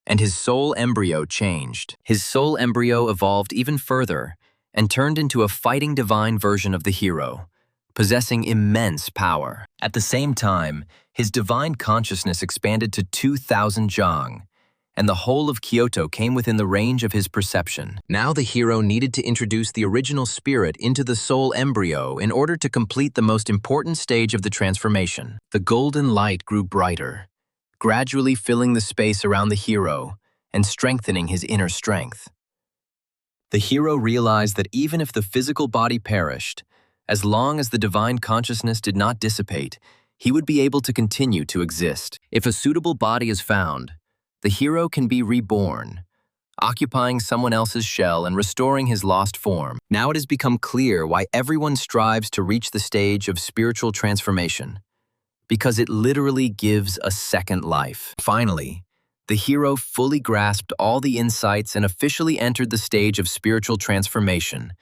and his soul embryo changed. His soul embryo evolved even further and turned into a fighting divine version of the hero, possessing immense power. At the same time, his divine consciousness expanded to 2,000 jang, and the whole of Kyoto came within the range of his perception. Now the hero needed to introduce the original spirit into the soul embryo in order to complete the most important stage of the transformation. The golden light grew brighter, gradually filling the space around the hero and strengthening his inner strength. The hero realized that even if the physical body perished, as long as the divine consciousness did not dissipate, he would be able to continue to exist. If a suitable body is found, the hero can be reborn, occupying someone else's shell and restoring his lost form. Now it has become clear why everyone strives to reach the stage of spiritual transformation, because it literally gives a second life. Finally, the hero fully grasped all the insights and officially entered the stage of spiritual transformation,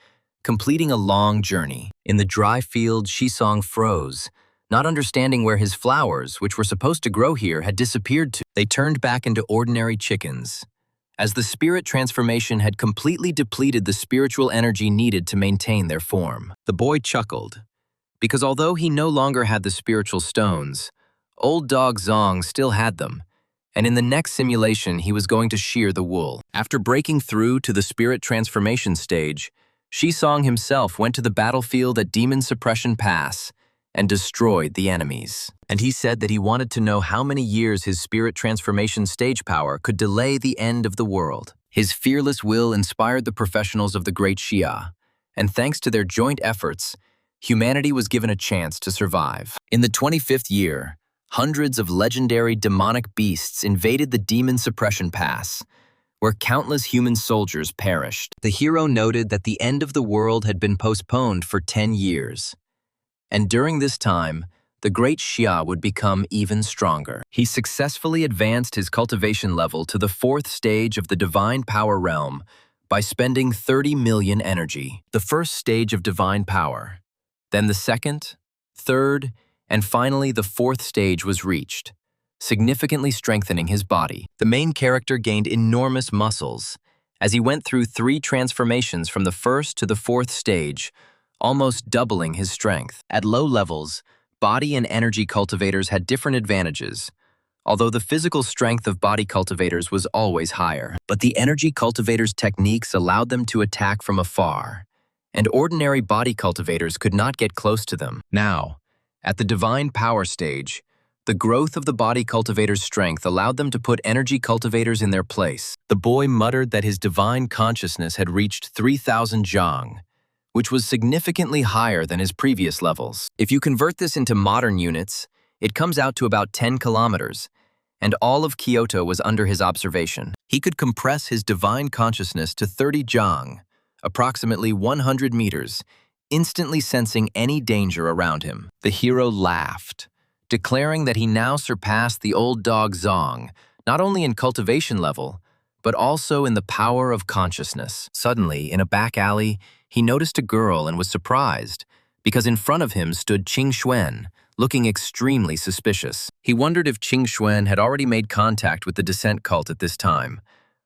completing a long journey. In the dry field, Shisong froze, not understanding where his flowers, which were supposed to grow here, had disappeared to. They turned back into ordinary chickens, as the spirit transformation had completely depleted the spiritual energy needed to maintain their form. The boy chuckled, because although he no longer had the spiritual stones, old dog Zong still had them, and in the next simulation he was going to shear the wool. After breaking through to the spirit transformation stage, Shisong himself went to the battlefield at Demon Suppression Pass and destroyed the enemies. And he said that he wanted to know how many years his spirit transformation stage power could delay the end of the world. His fearless will inspired the professionals of the Great Xia, and thanks to their joint efforts, humanity was given a chance to survive. In the 25th year, hundreds of legendary demonic beasts invaded the Demon Suppression Pass, where countless human soldiers perished. The hero noted that the end of the world had been postponed for 10 years. And during this time, the Great Xia would become even stronger. He successfully advanced his cultivation level to the 4th stage of the Divine Power Realm by spending 30 million energy. The first stage of Divine Power, then the 2nd, 3rd, and finally the 4th stage was reached, significantly strengthening his body. The main character gained enormous muscles as he went through 3 transformations from the 1st to the 4th stage, almost doubling his strength. At low levels, body and energy cultivators had different advantages, although the physical strength of body cultivators was always higher. But the energy cultivators' techniques allowed them to attack from afar, and ordinary body cultivators could not get close to them. Now, at the Divine Power stage, the growth of the body cultivators' strength allowed them to put energy cultivators in their place. The boy muttered that his divine consciousness had reached 3,000 jang, which was significantly higher than his previous levels. If you convert this into modern units, it comes out to about 10 kilometers, and all of Kyoto was under his observation. He could compress his divine consciousness to 30 jang, approximately 100 meters, instantly sensing any danger around him. The hero laughed, declaring that he now surpassed the old dog Zong, not only in cultivation level, but also in the power of consciousness. Suddenly, in a back alley, he noticed a girl and was surprised, because in front of him stood Qing Xuan, looking extremely suspicious. He wondered if Qing Xuan had already made contact with the descent cult at this time,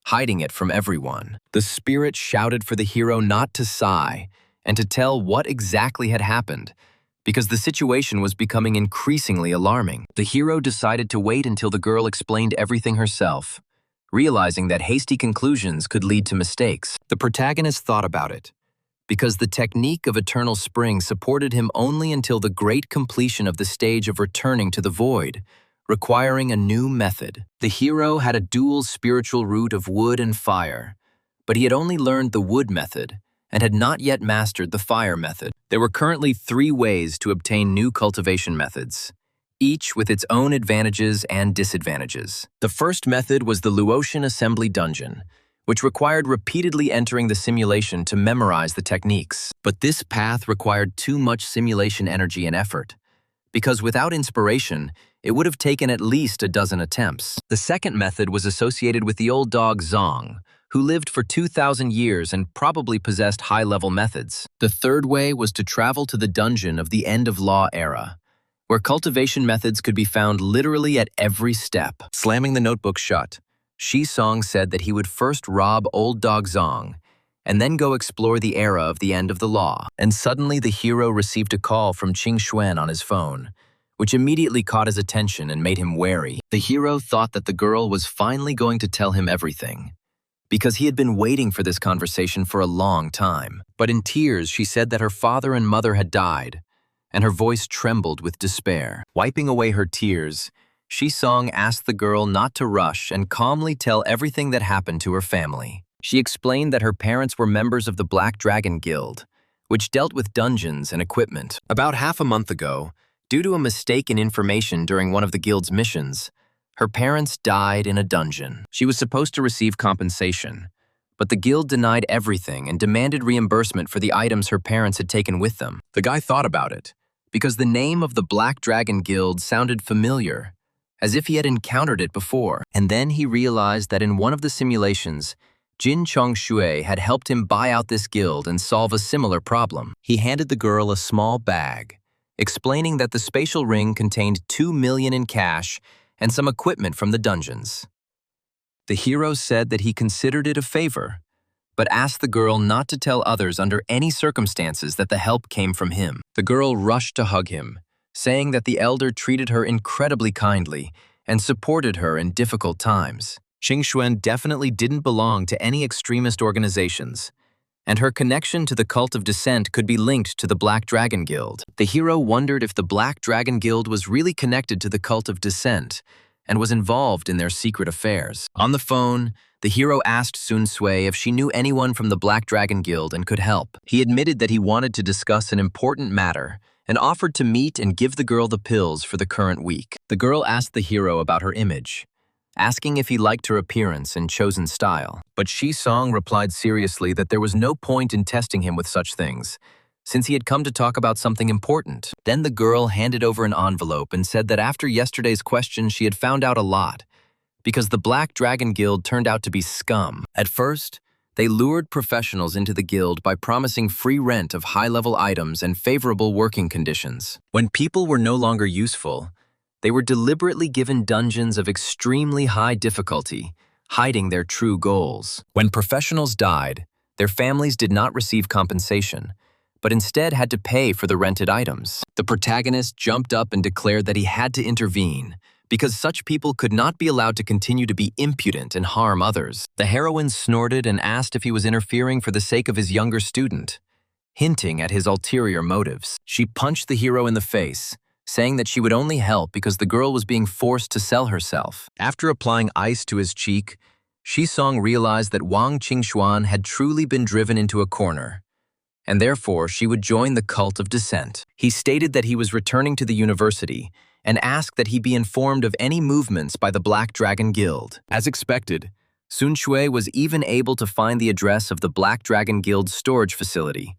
hiding it from everyone. The spirit shouted for the hero not to sigh and to tell what exactly had happened, because the situation was becoming increasingly alarming. The hero decided to wait until the girl explained everything herself, realizing that hasty conclusions could lead to mistakes. The protagonist thought about it, because the technique of eternal spring supported him only until the great completion of the stage of returning to the void, requiring a new method. The hero had a dual spiritual root of wood and fire, but he had only learned the wood method and had not yet mastered the fire method. There were currently 3 ways to obtain new cultivation methods, each with its own advantages and disadvantages. The first method was the Luotian Assembly Dungeon, which required repeatedly entering the simulation to memorize the techniques. But this path required too much simulation energy and effort, because without inspiration, it would have taken at least a dozen attempts. The second method was associated with the old dog Zong, who lived for 2,000 years and probably possessed high-level methods. The third way was to travel to the dungeon of the end-of-law era, where cultivation methods could be found literally at every step. Slamming the notebook shut, Shisong said that he would first rob old dog Zong, and then go explore the era of the end of the law. And suddenly the hero received a call from Qing Xuan on his phone, which immediately caught his attention and made him wary. The hero thought that the girl was finally going to tell him everything, because he had been waiting for this conversation for a long time. But in tears, she said that her father and mother had died, and her voice trembled with despair. Wiping away her tears, Shisong asked the girl not to rush and calmly tell everything that happened to her family. She explained that her parents were members of the Black Dragon Guild, which dealt with dungeons and equipment. About half a month ago, due to a mistake in information during one of the guild's missions, her parents died in a dungeon. She was supposed to receive compensation, but the guild denied everything and demanded reimbursement for the items her parents had taken with them. The guy thought about it, because the name of the Black Dragon Guild sounded familiar, as if he had encountered it before. And then he realized that in one of the simulations, Jin Chongshui had helped him buy out this guild and solve a similar problem. He handed the girl a small bag, explaining that the spatial ring contained 2 million in cash and some equipment from the dungeons. The hero said that he considered it a favor, but asked the girl not to tell others under any circumstances that the help came from him. The girl rushed to hug him, saying that the elder treated her incredibly kindly and supported her in difficult times. Qingxuan definitely didn't belong to any extremist organizations, and her connection to the Cult of Descent could be linked to the Black Dragon Guild. The hero wondered if the Black Dragon Guild was really connected to the Cult of Descent and was involved in their secret affairs. On the phone, the hero asked Sun Sui if she knew anyone from the Black Dragon Guild and could help. He admitted that he wanted to discuss an important matter and offered to meet and give the girl the pills for the current week. The girl asked the hero about her image, asking if he liked her appearance and chosen style. But Shisong replied seriously that there was no point in testing him with such things, since he had come to talk about something important. Then the girl handed over an envelope and said that after yesterday's question she had found out a lot, because the Black Dragon Guild turned out to be scum. At first, they lured professionals into the guild by promising free rent of high-level items and favorable working conditions. When people were no longer useful, they were deliberately given dungeons of extremely high difficulty, hiding their true goals. When professionals died, their families did not receive compensation, but instead had to pay for the rented items. The protagonist jumped up and declared that he had to intervene, because such people could not be allowed to continue to be impudent and harm others. The heroine snorted and asked if he was interfering for the sake of his younger student, hinting at his ulterior motives. She punched the hero in the face, saying that she would only help because the girl was being forced to sell herself. After applying ice to his cheek, Shisong realized that Wang Qingxuan had truly been driven into a corner, and therefore she would join the Cult of Descent. He stated that he was returning to the university and asked that he be informed of any movements by the Black Dragon Guild. As expected, Sun Sui was even able to find the address of the Black Dragon Guild's storage facility,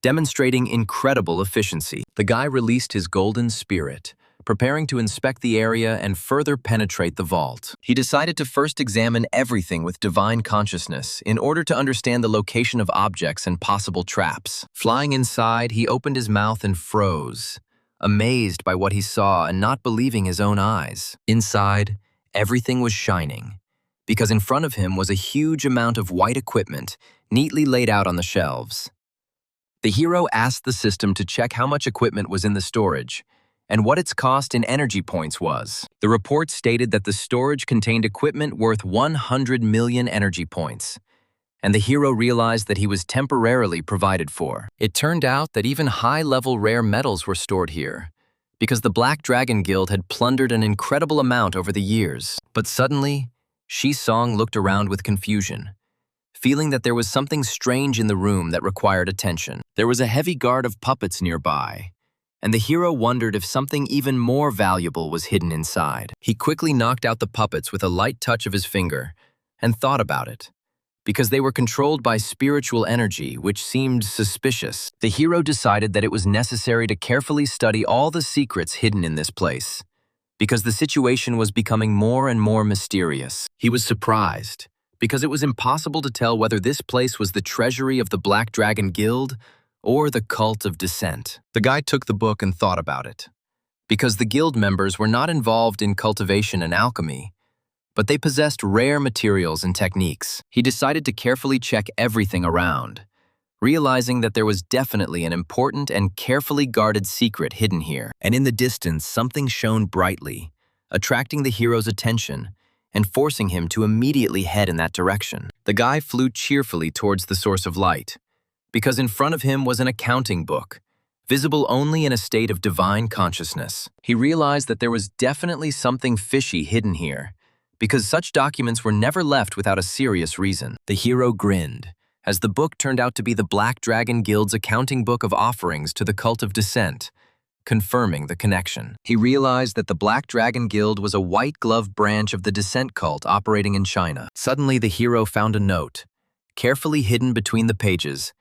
demonstrating incredible efficiency. The guy released his golden spirit, preparing to inspect the area and further penetrate the vault. He decided to first examine everything with divine consciousness in order to understand the location of objects and possible traps. Flying inside, he opened his mouth and froze, amazed by what he saw and not believing his own eyes. Inside, everything was shining, because in front of him was a huge amount of white equipment neatly laid out on the shelves. The hero asked the system to check how much equipment was in the storage and what its cost in energy points was. The report stated that the storage contained equipment worth 100 million energy points, and the hero realized that he was temporarily provided for. It turned out that even high-level rare metals were stored here, because the Black Dragon Guild had plundered an incredible amount over the years. But suddenly, Shisong looked around with confusion, feeling that there was something strange in the room that required attention. There was a heavy guard of puppets nearby, and the hero wondered if something even more valuable was hidden inside. He quickly knocked out the puppets with a light touch of his finger and thought about it, because they were controlled by spiritual energy, which seemed suspicious. The hero decided that it was necessary to carefully study all the secrets hidden in this place, because the situation was becoming more and more mysterious. He was surprised, because it was impossible to tell whether this place was the treasury of the Black Dragon Guild or the Cult of Descent. The guy took the book and thought about it, because the guild members were not involved in cultivation and alchemy, but they possessed rare materials and techniques. He decided to carefully check everything around, realizing that there was definitely an important and carefully guarded secret hidden here. And in the distance, something shone brightly, attracting the hero's attention and forcing him to immediately head in that direction. The guy flew cheerfully towards the source of light, because in front of him was an accounting book, visible only in a state of divine consciousness. He realized that there was definitely something fishy hidden here, because such documents were never left without a serious reason. The hero grinned, as the book turned out to be the Black Dragon Guild's accounting book of offerings to the cult of descent, confirming the connection. He realized that the Black Dragon Guild was a white-glove branch of the descent cult operating in China. Suddenly, the hero found a note, carefully hidden between the pages,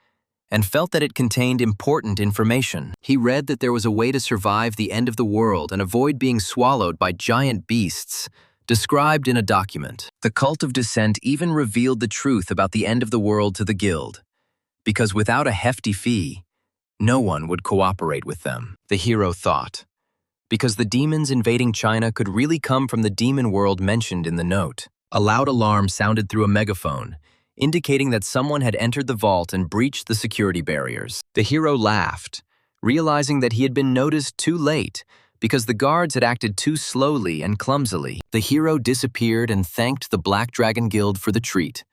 and felt that it contained important information. He read that there was a way to survive the end of the world and avoid being swallowed by giant beasts, described in a document. The cult of descent even revealed the truth about the end of the world to the guild, because without a hefty fee, no one would cooperate with them. The hero thought, because the demons invading China could really come from the demon world mentioned in the note. A loud alarm sounded through a megaphone, indicating that someone had entered the vault and breached the security barriers. The hero laughed, realizing that he had been noticed too late because the guards had acted too slowly and clumsily. The hero disappeared and thanked the Black Dragon Guild for the treat,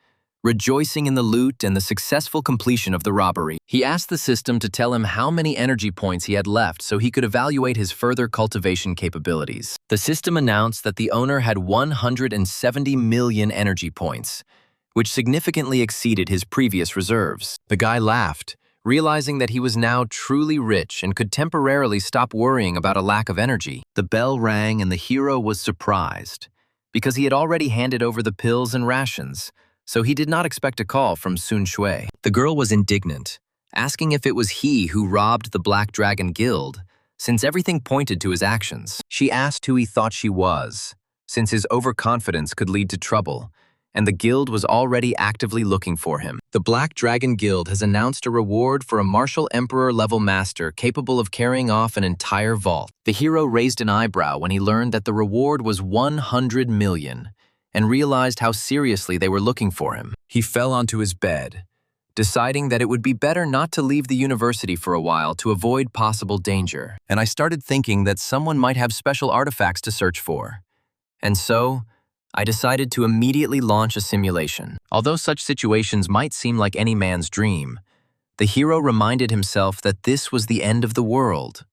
rejoicing in the loot and the successful completion of the robbery. He asked the system to tell him how many energy points he had left so he could evaluate his further cultivation capabilities. The system announced that the owner had 170 million energy points, which significantly exceeded his previous reserves. The guy laughed, realizing that he was now truly rich and could temporarily stop worrying about a lack of energy. The bell rang and the hero was surprised, because he had already handed over the pills and rations, so he did not expect a call from Sun Shui. The girl was indignant, asking if it was he who robbed the Black Dragon Guild, since everything pointed to his actions. She asked who he thought she was, since his overconfidence could lead to trouble, and the guild was already actively looking for him. The Black Dragon Guild has announced a reward for a martial emperor-level master capable of carrying off an entire vault. The hero raised an eyebrow when he learned that the reward was 100 million, and realized how seriously they were looking for him. He fell onto his bed, deciding that it would be better not to leave the university for a while to avoid possible danger. And I started thinking that someone might have special artifacts to search for. And so, I decided to immediately launch a simulation. Although such situations might seem like any man's dream, the hero reminded himself that this was the end of the world,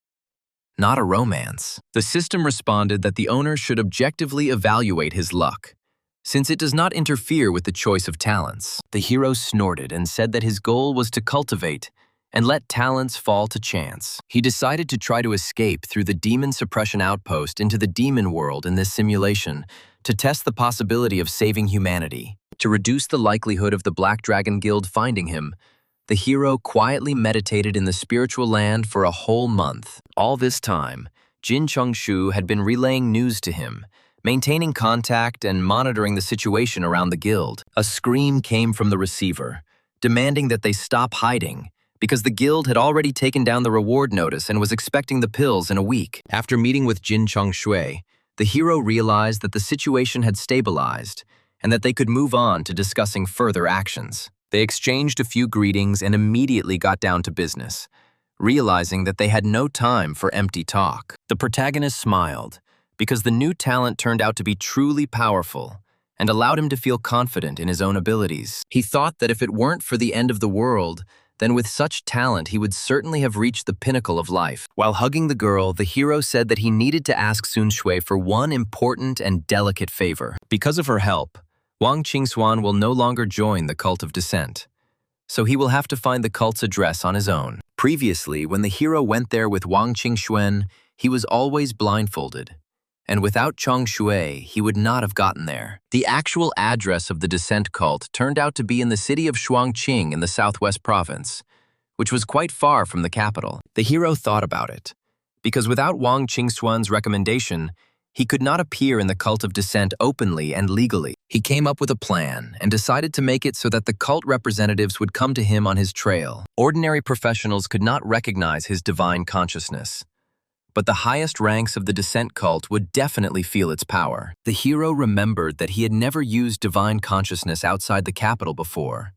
not a romance. The system responded that the owner should objectively evaluate his luck, since it does not interfere with the choice of talents. The hero snorted and said that his goal was to cultivate and let talents fall to chance. He decided to try to escape through the demon suppression outpost into the demon world in this simulation to test the possibility of saving humanity. To reduce the likelihood of the Black Dragon Guild finding him, the hero quietly meditated in the spiritual land for a whole month. All this time, Jin Chengshu had been relaying news to him, maintaining contact and monitoring the situation around the guild. A scream came from the receiver, demanding that they stop hiding, because the guild had already taken down the reward notice and was expecting the pills in a week. After meeting with Jin Chengshu, the hero realized that the situation had stabilized and that they could move on to discussing further actions. They exchanged a few greetings and immediately got down to business, realizing that they had no time for empty talk. The protagonist smiled, because the new talent turned out to be truly powerful and allowed him to feel confident in his own abilities. He thought that if it weren't for the end of the world, then with such talent he would certainly have reached the pinnacle of life. While hugging the girl, the hero said that he needed to ask Sun Shui for one important and delicate favor. Because of her help, Wang Qingxuan will no longer join the cult of descent, so he will have to find the cult's address on his own. Previously, when the hero went there with Wang Qingxuan, he was always blindfolded, and without Chong Shui, he would not have gotten there. The actual address of the descent cult turned out to be in the city of Shuangqing in the southwest province, which was quite far from the capital. The hero thought about it, because without Wang Qingxuan's recommendation, he could not appear in the cult of descent openly and legally. He came up with a plan and decided to make it so that the cult representatives would come to him on his trail. Ordinary professionals could not recognize his divine consciousness, but the highest ranks of the descent cult would definitely feel its power. The hero remembered that he had never used divine consciousness outside the capital before,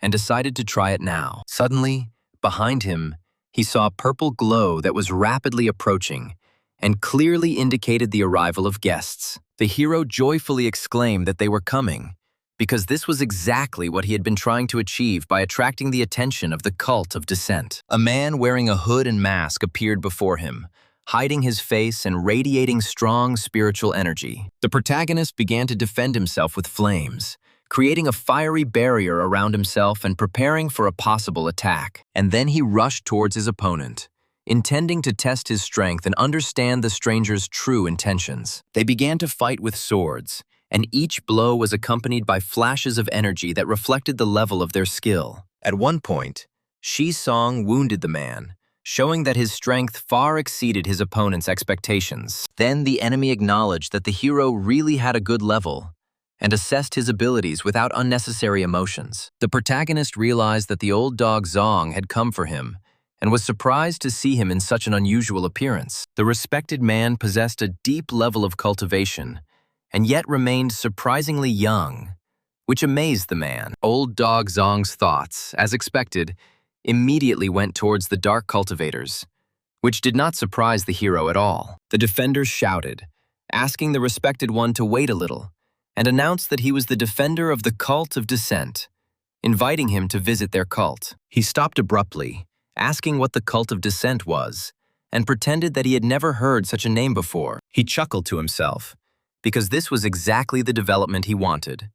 and decided to try it now. Suddenly, behind him, he saw a purple glow that was rapidly approaching and clearly indicated the arrival of guests. The hero joyfully exclaimed that they were coming, because this was exactly what he had been trying to achieve by attracting the attention of the cult of dissent. A man wearing a hood and mask appeared before him, hiding his face and radiating strong spiritual energy. The protagonist began to defend himself with flames, creating a fiery barrier around himself and preparing for a possible attack. And then he rushed towards his opponent, intending to test his strength and understand the stranger's true intentions. They began to fight with swords, and each blow was accompanied by flashes of energy that reflected the level of their skill. At one point, Shi Song wounded the man, showing that his strength far exceeded his opponent's expectations. Then the enemy acknowledged that the hero really had a good level and assessed his abilities without unnecessary emotions. The protagonist realized that the old dog Zong had come for him and was surprised to see him in such an unusual appearance. The respected man possessed a deep level of cultivation and yet remained surprisingly young, which amazed the man. Old dog Zong's thoughts, as expected, immediately went towards the dark cultivators, which did not surprise the hero at all. The defenders shouted, asking the respected one to wait a little, and announced that he was the defender of the cult of dissent, inviting him to visit their cult. He stopped abruptly, asking what the cult of dissent was, and pretended that he had never heard such a name before. He chuckled to himself, because this was exactly the development he wanted,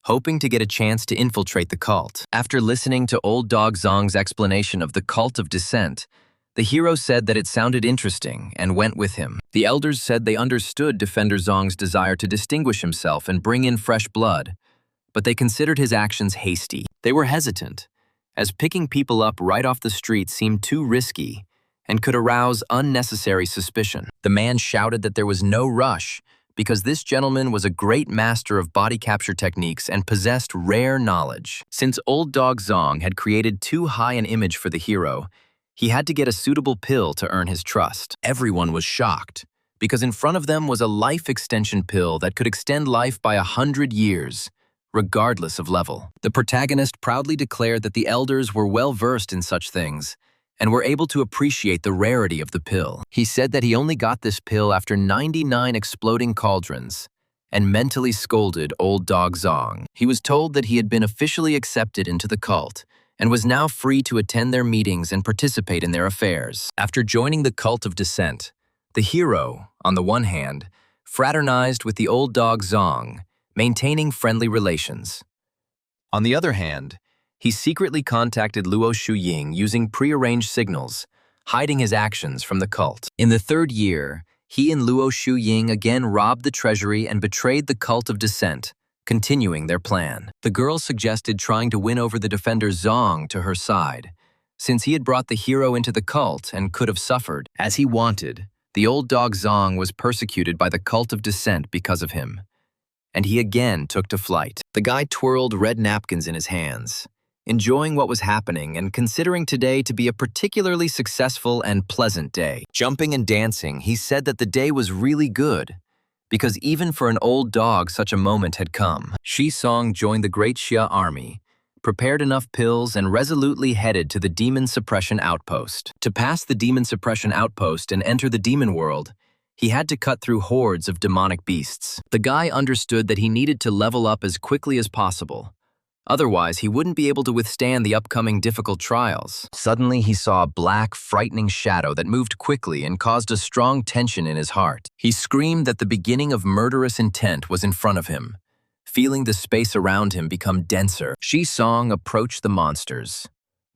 hoping to get a chance to infiltrate the cult. After listening to old dog Zong's explanation of the cult of dissent, the hero said that it sounded interesting and went with him. The elders said they understood Defender Zong's desire to distinguish himself and bring in fresh blood, but they considered his actions hasty. They were hesitant, as picking people up right off the street seemed too risky and could arouse unnecessary suspicion. The man shouted that there was no rush, because this gentleman was a great master of body capture techniques and possessed rare knowledge. Since old dog Zong had created too high an image for the hero, he had to get a suitable pill to earn his trust. Everyone was shocked, because in front of them was a life extension pill that could extend life by 100 years, regardless of level. The protagonist proudly declared that the elders were well versed in such things, and were able to appreciate the rarity of the pill. He said that he only got this pill after 99 exploding cauldrons, and mentally scolded old dog Zong. He was told that he had been officially accepted into the cult, and was now free to attend their meetings and participate in their affairs. After joining the cult of dissent, the hero, on the one hand, fraternized with the old dog Zong, maintaining friendly relations. On the other hand, he secretly contacted Luo Shuying using prearranged signals, hiding his actions from the cult. In the third year, he and Luo Shuying again robbed the treasury and betrayed the cult of dissent, continuing their plan. The girl suggested trying to win over the defender Zong to her side, since he had brought the hero into the cult and could have suffered. As he wanted, the old dog Zong was persecuted by the cult of dissent because of him, and he again took to flight. The guy twirled red napkins in his hands, enjoying what was happening and considering today to be a particularly successful and pleasant day. Jumping and dancing, he said that the day was really good, because even for an old dog such a moment had come. Shi Song joined the Great Xia army, prepared enough pills, and resolutely headed to the Demon Suppression Outpost. To pass the Demon Suppression Outpost and enter the demon world, he had to cut through hordes of demonic beasts. The guy understood that he needed to level up as quickly as possible. Otherwise, he wouldn't be able to withstand the upcoming difficult trials. Suddenly, he saw a black, frightening shadow that moved quickly and caused a strong tension in his heart. He screamed that the beginning of murderous intent was in front of him, feeling the space around him become denser. Shi Song approached the monsters,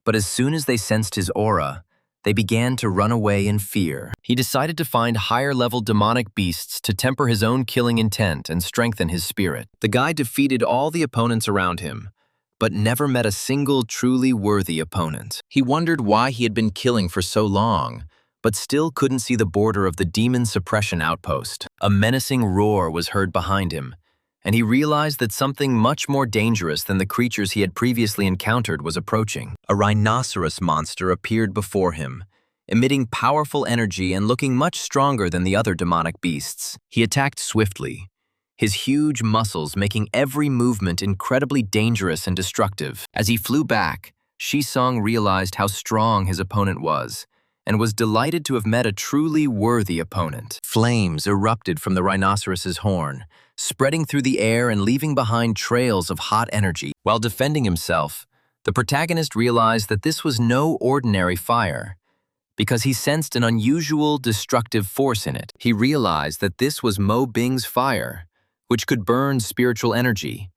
but as soon as they sensed his aura, they began to run away in fear. He decided to find higher-level demonic beasts to temper his own killing intent and strengthen his spirit. The guy defeated all the opponents around him, but never met a single truly worthy opponent. He wondered why he had been killing for so long, but still couldn't see the border of the Demon Suppression Outpost. A menacing roar was heard behind him, and he realized that something much more dangerous than the creatures he had previously encountered was approaching. A rhinoceros monster appeared before him, emitting powerful energy and looking much stronger than the other demonic beasts. He attacked swiftly, his huge muscles making every movement incredibly dangerous and destructive. As he flew back, Shisong realized how strong his opponent was, and was delighted to have met a truly worthy opponent. Flames erupted from the rhinoceros's horn, spreading through the air and leaving behind trails of hot energy. While defending himself, the protagonist realized that this was no ordinary fire, because he sensed an unusual, destructive force in it. He realized that this was Mo Bing's fire, which could burn spiritual energy,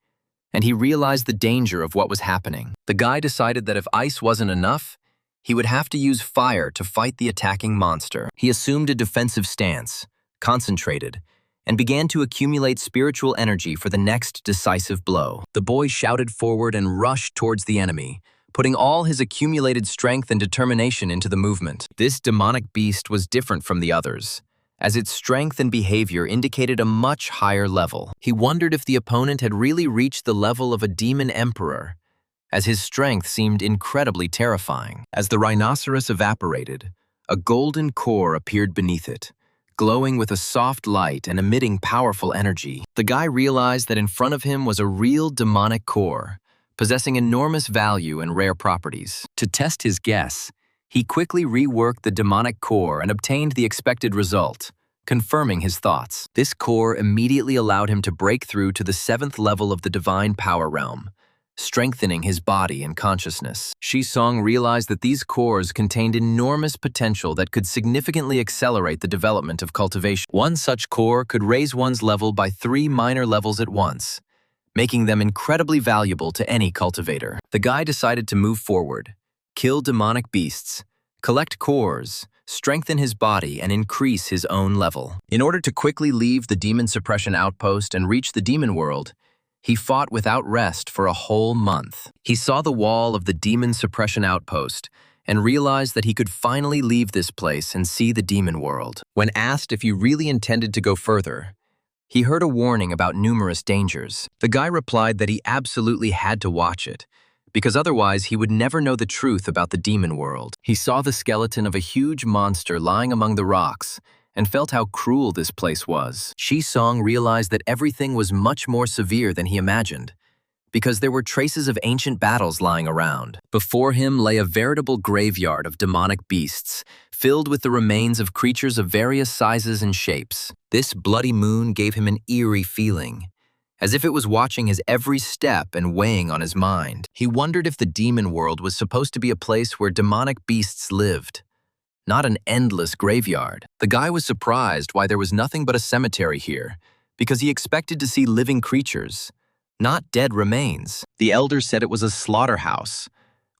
and he realized the danger of what was happening. The guy decided that if ice wasn't enough, he would have to use fire to fight the attacking monster. He assumed a defensive stance, concentrated, and began to accumulate spiritual energy for the next decisive blow. The boy shouted forward and rushed towards the enemy, putting all his accumulated strength and determination into the movement. This demonic beast was different from the others, as its strength and behavior indicated a much higher level. He wondered if the opponent had really reached the level of a demon emperor, as his strength seemed incredibly terrifying. As the rhinoceros evaporated, a golden core appeared beneath it, glowing with a soft light and emitting powerful energy. The guy realized that in front of him was a real demonic core, possessing enormous value and rare properties. To test his guess, he quickly reworked the demonic core and obtained the expected result, confirming his thoughts. This core immediately allowed him to break through to the 7th level of the divine power realm, strengthening his body and consciousness. Shisong realized that these cores contained enormous potential that could significantly accelerate the development of cultivation. One such core could raise one's level by 3 minor levels at once, making them incredibly valuable to any cultivator. The guy decided to move forward, kill demonic beasts, collect cores, strengthen his body, and increase his own level. In order to quickly leave the demon suppression outpost and reach the demon world, he fought without rest for a whole month. He saw the wall of the demon suppression outpost and realized that he could finally leave this place and see the demon world. When asked if he really intended to go further, he heard a warning about numerous dangers. The guy replied that he absolutely had to watch it, because otherwise he would never know the truth about the demon world. He saw the skeleton of a huge monster lying among the rocks and felt how cruel this place was. Shisong realized that everything was much more severe than he imagined, because there were traces of ancient battles lying around. Before him lay a veritable graveyard of demonic beasts, filled with the remains of creatures of various sizes and shapes. This bloody moon gave him an eerie feeling, as if it was watching his every step and weighing on his mind. He wondered if the demon world was supposed to be a place where demonic beasts lived, not an endless graveyard. The guy was surprised why there was nothing but a cemetery here, because he expected to see living creatures, not dead remains. The elders said it was a slaughterhouse,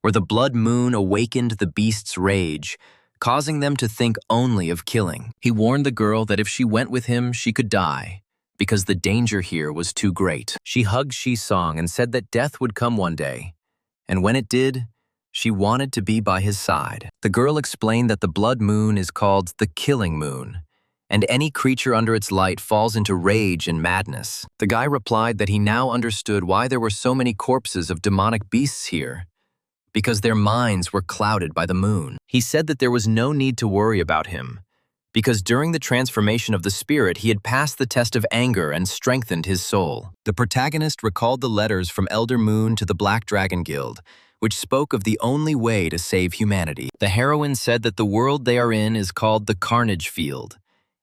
where the blood moon awakened the beast's rage, causing them to think only of killing. He warned the girl that if she went with him, she could die, because the danger here was too great. She hugged Shisong and said that death would come one day, and when it did, she wanted to be by his side. The girl explained that the blood moon is called the killing moon, and any creature under its light falls into rage and madness. The guy replied that he now understood why there were so many corpses of demonic beasts here, because their minds were clouded by the moon. He said that there was no need to worry about him, because during the transformation of the spirit, he had passed the test of anger and strengthened his soul. The protagonist recalled the letters from Elder Moon to the Black Dragon Guild, which spoke of the only way to save humanity. The heroine said that the world they are in is called the Carnage Field,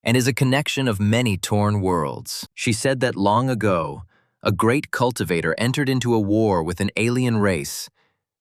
and is a connection of many torn worlds. She said that long ago, a great cultivator entered into a war with an alien race,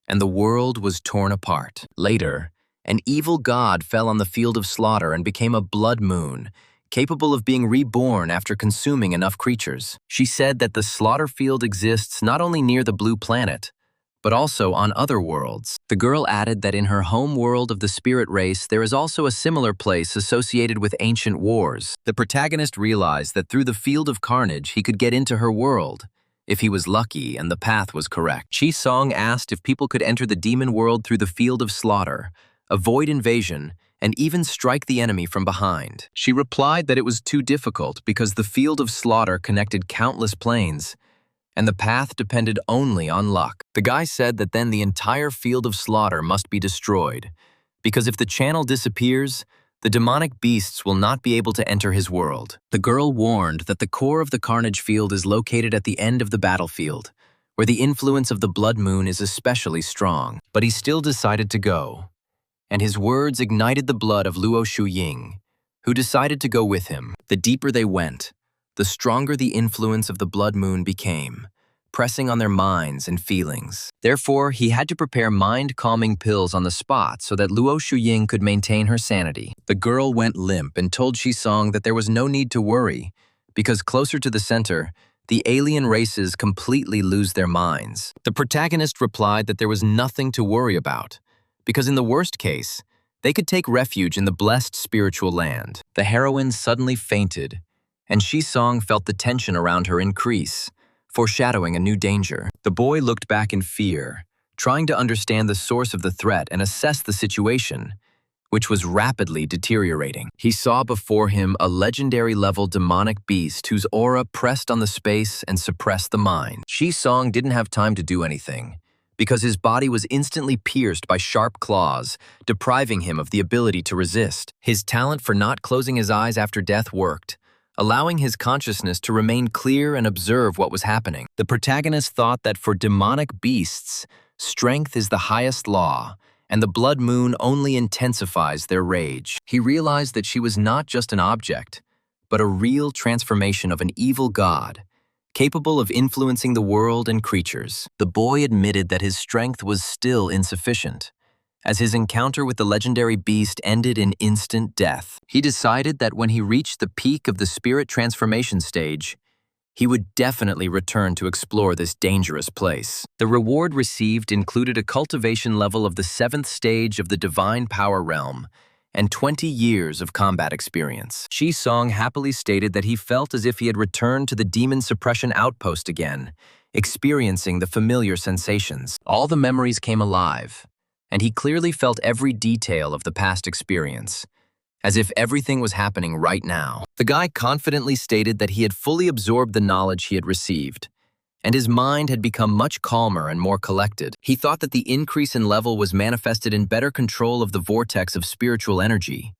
and the world was torn apart. Later, an evil god fell on the field of slaughter and became a blood moon, capable of being reborn after consuming enough creatures. She said that the slaughter field exists not only near the blue planet, but also on other worlds. The girl added that in her home world of the spirit race, there is also a similar place associated with ancient wars. The protagonist realized that through the field of carnage, he could get into her world, if he was lucky and the path was correct. Shisong asked if people could enter the demon world through the field of slaughter, avoid invasion, and even strike the enemy from behind. She replied that it was too difficult because the field of slaughter connected countless planes, and the path depended only on luck. The guy said that then the entire field of slaughter must be destroyed, because if the channel disappears, The demonic beasts will not be able to enter his world. The girl warned that the core of the carnage field is located at the end of the battlefield, where the influence of the blood moon is especially strong. But he still decided to go, and his words ignited the blood of Luo Shuying, who decided to go with him. The deeper they went, the stronger the influence of the blood moon became, pressing on their minds and feelings. Therefore, he had to prepare mind-calming pills on the spot so that Luo Shuying could maintain her sanity. The girl went limp and told Shisong that there was no need to worry, because closer to the center, the alien races completely lose their minds. The protagonist replied that there was nothing to worry about, because in the worst case, they could take refuge in the blessed spiritual land. The heroine suddenly fainted, and Shisong felt the tension around her increase, foreshadowing a new danger. The boy looked back in fear, trying to understand the source of the threat and assess the situation, which was rapidly deteriorating. He saw before him a legendary-level demonic beast whose aura pressed on the space and suppressed the mind. Shisong didn't have time to do anything, because his body was instantly pierced by sharp claws, depriving him of the ability to resist. His talent for not closing his eyes after death worked, allowing his consciousness to remain clear and observe what was happening. The protagonist thought that for demonic beasts, strength is the highest law, and the blood moon only intensifies their rage. He realized that she was not just an object, but a real transformation of an evil god, capable of influencing the world and creatures. The boy admitted that his strength was still insufficient, as his encounter with the legendary beast ended in instant death. He decided that when he reached the peak of the spirit transformation stage, he would definitely return to explore this dangerous place. The reward received included a cultivation level of the 7th stage of the divine power realm and 20 years of combat experience. Shisong happily stated that he felt as if he had returned to the demon suppression outpost again, experiencing the familiar sensations. All the memories came alive, and he clearly felt every detail of the past experience, as if everything was happening right now. The guy confidently stated that he had fully absorbed the knowledge he had received, and his mind had become much calmer and more collected. He thought that the increase in level was manifested in better control of the vortex of spiritual energy.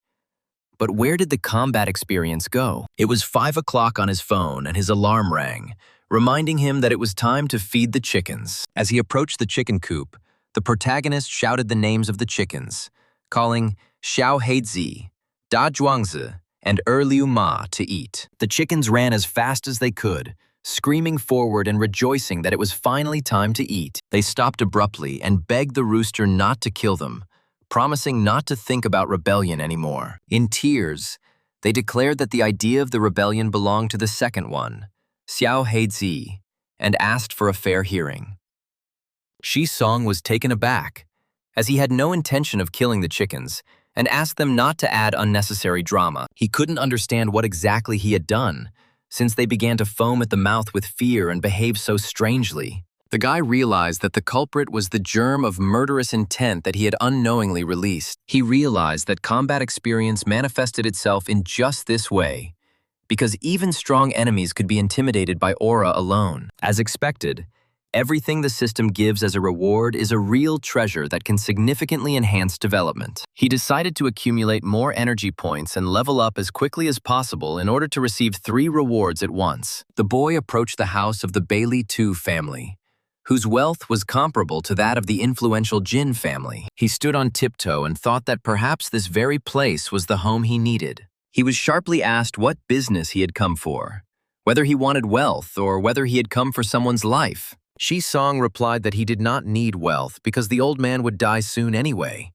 But where did the combat experience go? It was 5 o'clock on his phone, and his alarm rang, reminding him that it was time to feed the chickens. As he approached the chicken coop, the protagonist shouted the names of the chickens, calling Xiao Heizi, Da Zhuangzi, and Liu Ma to eat. The chickens ran as fast as they could, screaming forward and rejoicing that it was finally time to eat. They stopped abruptly and begged the rooster not to kill them, promising not to think about rebellion anymore. In tears, they declared that the idea of the rebellion belonged to the second one, Xiao Heizi, and asked for a fair hearing. Shisong was taken aback, as he had no intention of killing the chickens, and asked them not to add unnecessary drama. He couldn't understand what exactly he had done, since they began to foam at the mouth with fear and behave so strangely. The guy realized that the culprit was the germ of murderous intent that he had unknowingly released. He realized that combat experience manifested itself in just this way, because even strong enemies could be intimidated by aura alone. As expected, everything the system gives as a reward is a real treasure that can significantly enhance development. He decided to accumulate more energy points and level up as quickly as possible in order to receive 3 rewards at once. The boy approached the house of the Bailey II family, whose wealth was comparable to that of the influential Jin family. He stood on tiptoe and thought that perhaps this very place was the home he needed. He was sharply asked what business he had come for, whether he wanted wealth or whether he had come for someone's life. Shisong replied that he did not need wealth because the old man would die soon anyway,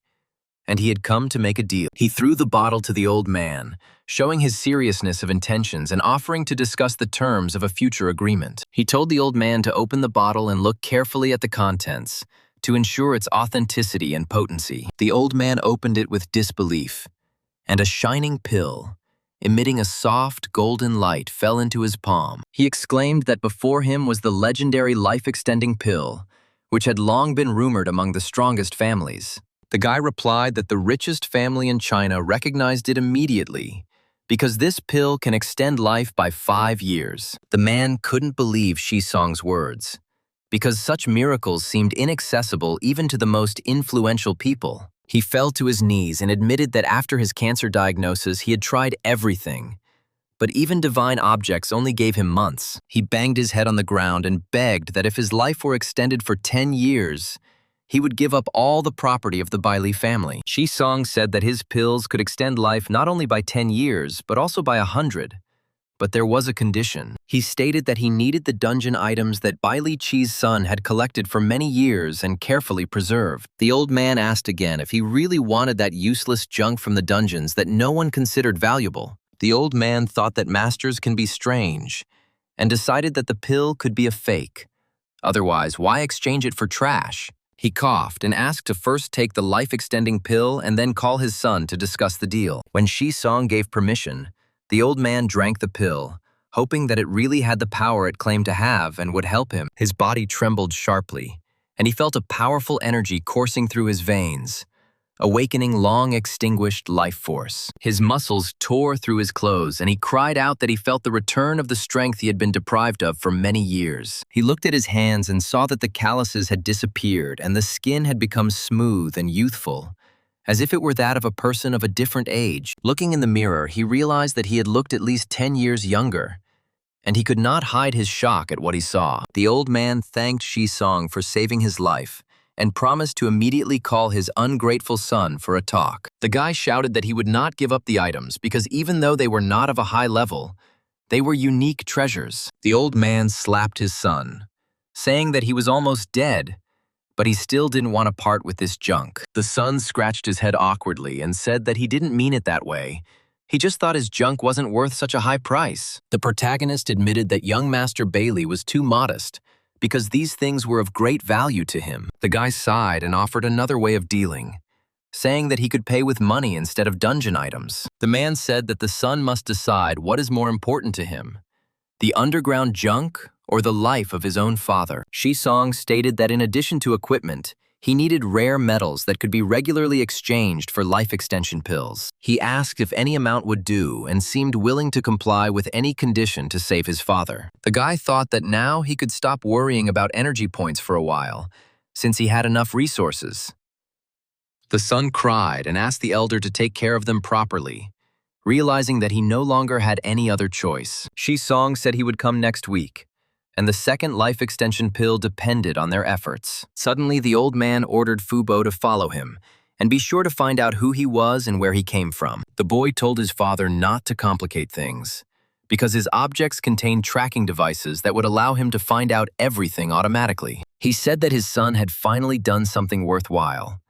and he had come to make a deal. He threw the bottle to the old man, showing his seriousness of intentions and offering to discuss the terms of a future agreement. He told the old man to open the bottle and look carefully at the contents to ensure its authenticity and potency. The old man opened it with disbelief, and a shining pill, emitting a soft, golden light, fell into his palm. He exclaimed that before him was the legendary life-extending pill, which had long been rumored among the strongest families. The guy replied that the richest family in China recognized it immediately, because this pill can extend life by 5 years. The man couldn't believe Shisong's words, because such miracles seemed inaccessible even to the most influential people. He fell to his knees and admitted that after his cancer diagnosis, he had tried everything. But even divine objects only gave him months. He banged his head on the ground and begged that if his life were extended for 10 years, he would give up all the property of the Bailey family. Song said that his pills could extend life not only by 10 years, but also by 100. But there was a condition. He stated that he needed the dungeon items that Bailey Chi's son had collected for many years and carefully preserved. The old man asked again if he really wanted that useless junk from the dungeons that no one considered valuable. The old man thought that masters can be strange and decided that the pill could be a fake. Otherwise, why exchange it for trash? He coughed and asked to first take the life-extending pill and then call his son to discuss the deal. When Song gave permission, the old man drank the pill, hoping that it really had the power it claimed to have and would help him. His body trembled sharply, and he felt a powerful energy coursing through his veins, awakening long-extinguished life force. His muscles tore through his clothes, and he cried out that he felt the return of the strength he had been deprived of for many years. He looked at his hands and saw that the calluses had disappeared and the skin had become smooth and youthful, as if it were that of a person of a different age. Looking in the mirror, he realized that he had looked at least 10 years younger, and he could not hide his shock at what he saw. The old man thanked Song for saving his life and promised to immediately call his ungrateful son for a talk. The guy shouted that he would not give up the items because even though they were not of a high level, they were unique treasures. The old man slapped his son, saying that he was almost dead, but he still didn't want to part with this junk. The son scratched his head awkwardly and said that he didn't mean it that way. He just thought his junk wasn't worth such a high price. The protagonist admitted that young Master Bailey was too modest because these things were of great value to him. The guy sighed and offered another way of dealing, saying that he could pay with money instead of dungeon items. The man said that the son must decide what is more important to him, the underground junk or the life of his own father. Song stated that in addition to equipment, he needed rare metals that could be regularly exchanged for life extension pills. He asked if any amount would do and seemed willing to comply with any condition to save his father. The guy thought that now he could stop worrying about energy points for a while, since he had enough resources. The son cried and asked the elder to take care of them properly, realizing that he no longer had any other choice. Song said he would come next week, and the second life extension pill depended on their efforts. Suddenly, the old man ordered Fubo to follow him and be sure to find out who he was and where he came from. The boy told his father not to complicate things, because his objects contained tracking devices that would allow him to find out everything automatically. He said that his son had finally done something worthwhile,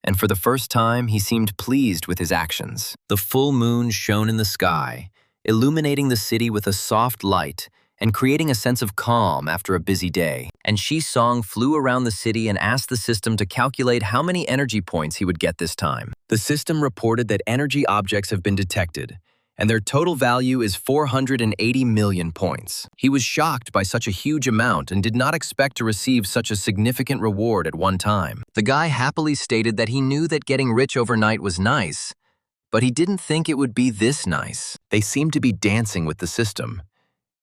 and for the first time, he seemed pleased with his actions. The full moon shone in the sky, illuminating the city with a soft light and creating a sense of calm after a busy day. And Song flew around the city and asked the system to calculate how many energy points he would get this time. The system reported that energy objects have been detected, and their total value is 480 million points. He was shocked by such a huge amount and did not expect to receive such a significant reward at one time. The guy happily stated that he knew that getting rich overnight was nice, but he didn't think it would be this nice. They seemed to be dancing with the system,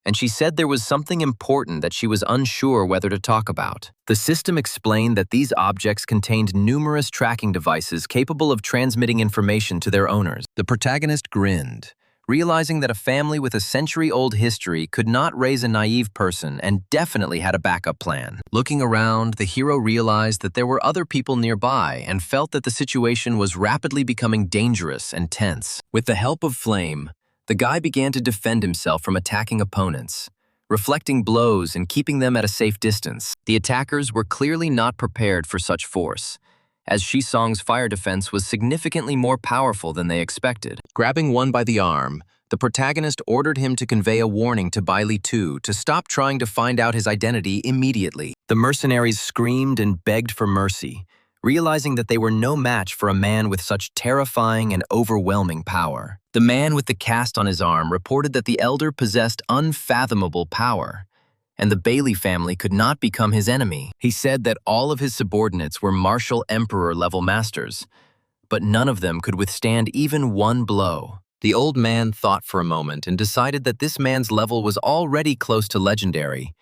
and she said there was something important that she was unsure whether to talk about. The system explained that these objects contained numerous tracking devices capable of transmitting information to their owners. The protagonist grinned, realizing that a family with a century-old history could not raise a naive person and definitely had a backup plan. Looking around, the hero realized that there were other people nearby and felt that the situation was rapidly becoming dangerous and tense. With the help of Flame, the guy began to defend himself from attacking opponents, reflecting blows and keeping them at a safe distance. The attackers were clearly not prepared for such force, as Song's fire defense was significantly more powerful than they expected. Grabbing one by the arm, the protagonist ordered him to convey a warning to Bailey II to stop trying to find out his identity immediately. The mercenaries screamed and begged for mercy, realizing that they were no match for a man with such terrifying and overwhelming power. The man with the cast on his arm reported that the elder possessed unfathomable power, and the Bailey family could not become his enemy. He said that all of his subordinates were martial emperor-level masters, but none of them could withstand even one blow. The old man thought for a moment and decided that this man's level was already close to legendary,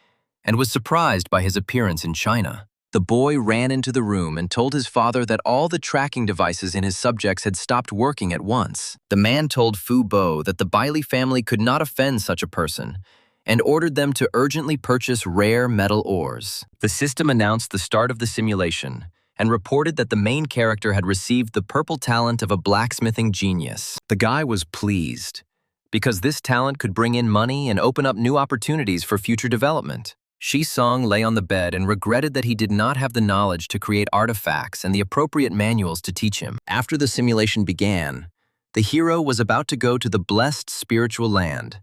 and was surprised by his appearance in China. The boy ran into the room and told his father that all the tracking devices in his subjects had stopped working at once. The man told Fu Bo that the Bailey family could not offend such a person and ordered them to urgently purchase rare metal ores. The system announced the start of the simulation and reported that the main character had received the purple talent of a blacksmithing genius. The guy was pleased, because this talent could bring in money and open up new opportunities for future development. Shi-song lay on the bed and regretted that he did not have the knowledge to create artifacts and the appropriate manuals to teach him. After the simulation began, the hero was about to go to the blessed spiritual land,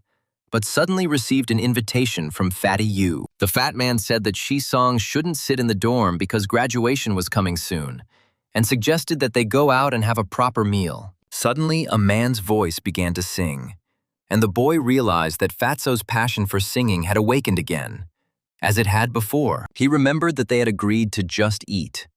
but suddenly received an invitation from Fatty Yu. The fat man said that Shi-song shouldn't sit in the dorm because graduation was coming soon, and suggested that they go out and have a proper meal. Suddenly, a man's voice began to sing, and the boy realized that Fatso's passion for singing had awakened again, as it had before. He remembered that they had agreed to just eat,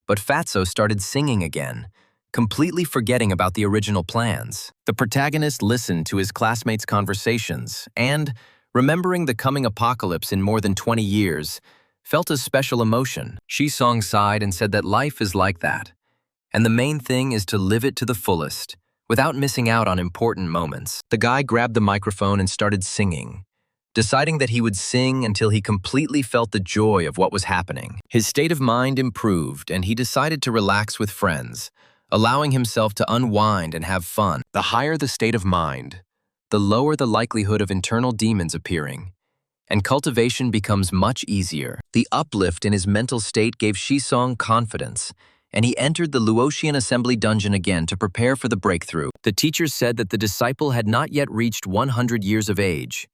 but Fatso started singing again, completely forgetting about the original plans. The protagonist listened to his classmates' conversations and, remembering the coming apocalypse in more than 20 years, felt a special emotion. Shi-song sighed and said that life is like that, and the main thing is to live it to the fullest, without missing out on important moments. The guy grabbed the microphone and started singing, deciding that he would sing until he completely felt the joy of what was happening. His state of mind improved, and he decided to relax with friends, allowing himself to unwind and have fun. The higher the state of mind, the lower the likelihood of internal demons appearing, and cultivation becomes much easier. The uplift in his mental state gave Shi-song confidence, and he entered the Luotian assembly dungeon again to prepare for the breakthrough. The teacher said that the disciple had not yet reached 100 years of age,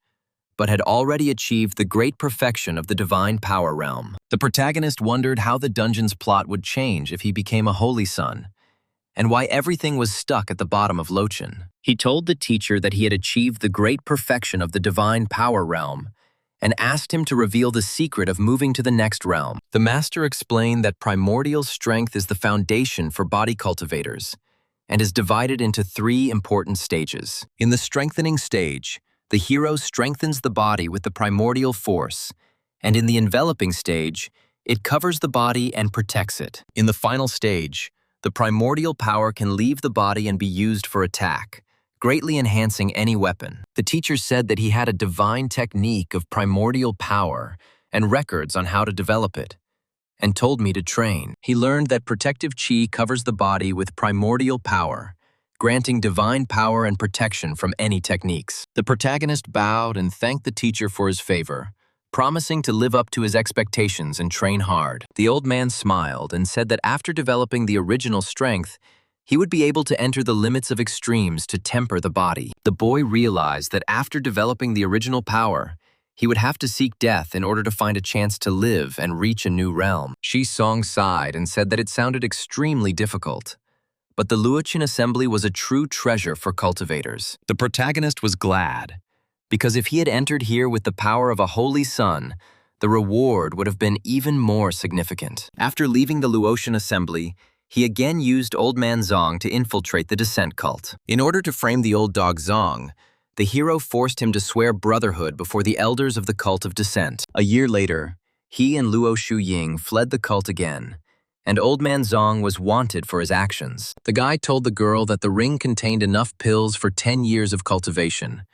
but had already achieved the great perfection of the divine power realm. The protagonist wondered how the dungeon's plot would change if he became a holy son, and why everything was stuck at the bottom of Lochin. He told the teacher that he had achieved the great perfection of the divine power realm, and asked him to reveal the secret of moving to the next realm. The master explained that primordial strength is the foundation for body cultivators, and is divided into 3 important stages. In the strengthening stage, the hero strengthens the body with the primordial force, and in the enveloping stage, it covers the body and protects it. In the final stage, the primordial power can leave the body and be used for attack, greatly enhancing any weapon. The teacher said that he had a divine technique of primordial power and records on how to develop it, and told me to train. He learned that protective chi covers the body with primordial power, granting divine power and protection from any techniques. The protagonist bowed and thanked the teacher for his favor, promising to live up to his expectations and train hard. The old man smiled and said that after developing the original strength, he would be able to enter the limits of extremes to temper the body. The boy realized that after developing the original power, he would have to seek death in order to find a chance to live and reach a new realm. Shi-song sighed and said that it sounded extremely difficult, but the Luotian assembly was a true treasure for cultivators. The protagonist was glad, because if he had entered here with the power of a holy son, the reward would have been even more significant. After leaving the Luotian assembly, he again used Old Man Zong to infiltrate the descent cult. In order to frame the old dog Zong, the hero forced him to swear brotherhood before the elders of the cult of descent. A year later, he and Luo Shuying fled the cult again, and Old Man Zong was wanted for his actions. The guy told the girl that the ring contained enough pills for 10 years of cultivation,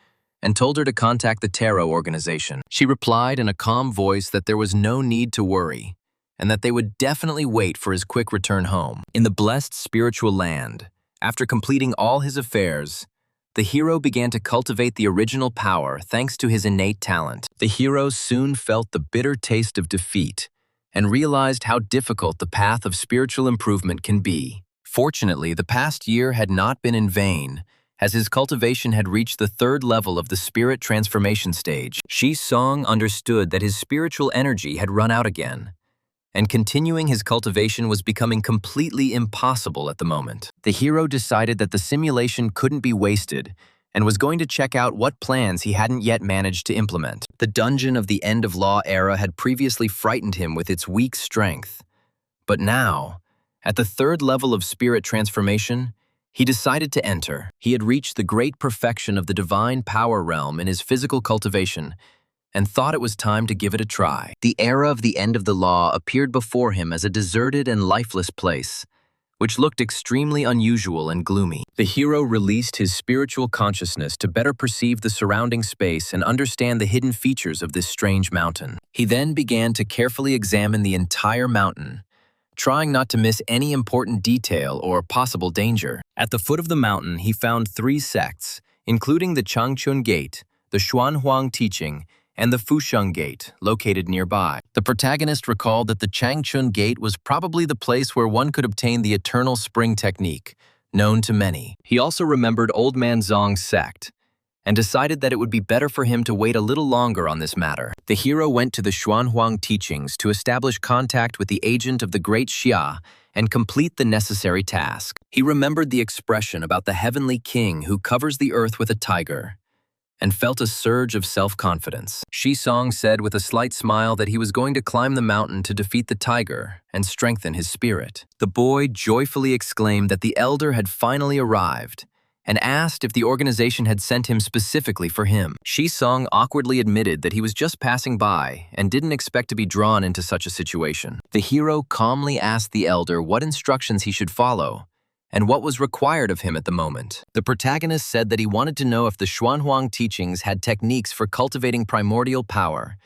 and told her to contact the Tarot organization. She replied in a calm voice that there was no need to worry, and that they would definitely wait for his quick return home. In the blessed spiritual land, after completing all his affairs, the hero began to cultivate the original power thanks to his innate talent. The hero soon felt the bitter taste of defeat and realized how difficult the path of spiritual improvement can be. Fortunately, the past year had not been in vain, as his cultivation had reached the 3rd level of the spirit transformation stage. Shi-song understood that his spiritual energy had run out again, and continuing his cultivation was becoming completely impossible at the moment. The hero decided that the simulation couldn't be wasted and was going to check out what plans he hadn't yet managed to implement. The dungeon of the end-of-law era had previously frightened him with its weak strength, but now, at the 3rd level of spirit transformation, he decided to enter. He had reached the great perfection of the divine power realm in his physical cultivation, and thought it was time to give it a try. The era of the end of the law appeared before him as a deserted and lifeless place, which looked extremely unusual and gloomy. The hero released his spiritual consciousness to better perceive the surrounding space and understand the hidden features of this strange mountain. He then began to carefully examine the entire mountain, trying not to miss any important detail or possible danger. At the foot of the mountain, he found 3 sects, including the Changchun Gate, the Xuanhuang Teaching, and the Fusheng Gate, located nearby. The protagonist recalled that the Changchun Gate was probably the place where one could obtain the Eternal Spring technique, known to many. He also remembered Old Man Zong's sect, and decided that it would be better for him to wait a little longer on this matter. The hero went to the Xuanhuang Teachings to establish contact with the agent of the Great Xia and complete the necessary task. He remembered the expression about the heavenly king who covers the earth with a tiger, and felt a surge of self-confidence. Shisong said with a slight smile that he was going to climb the mountain to defeat the tiger and strengthen his spirit. The boy joyfully exclaimed that the elder had finally arrived and asked if the organization had sent him specifically for him. Shisong awkwardly admitted that he was just passing by and didn't expect to be drawn into such a situation. The hero calmly asked the elder what instructions he should follow and what was required of him at the moment. The protagonist said that he wanted to know if the Xuanhuang Teachings had techniques for cultivating primordial power,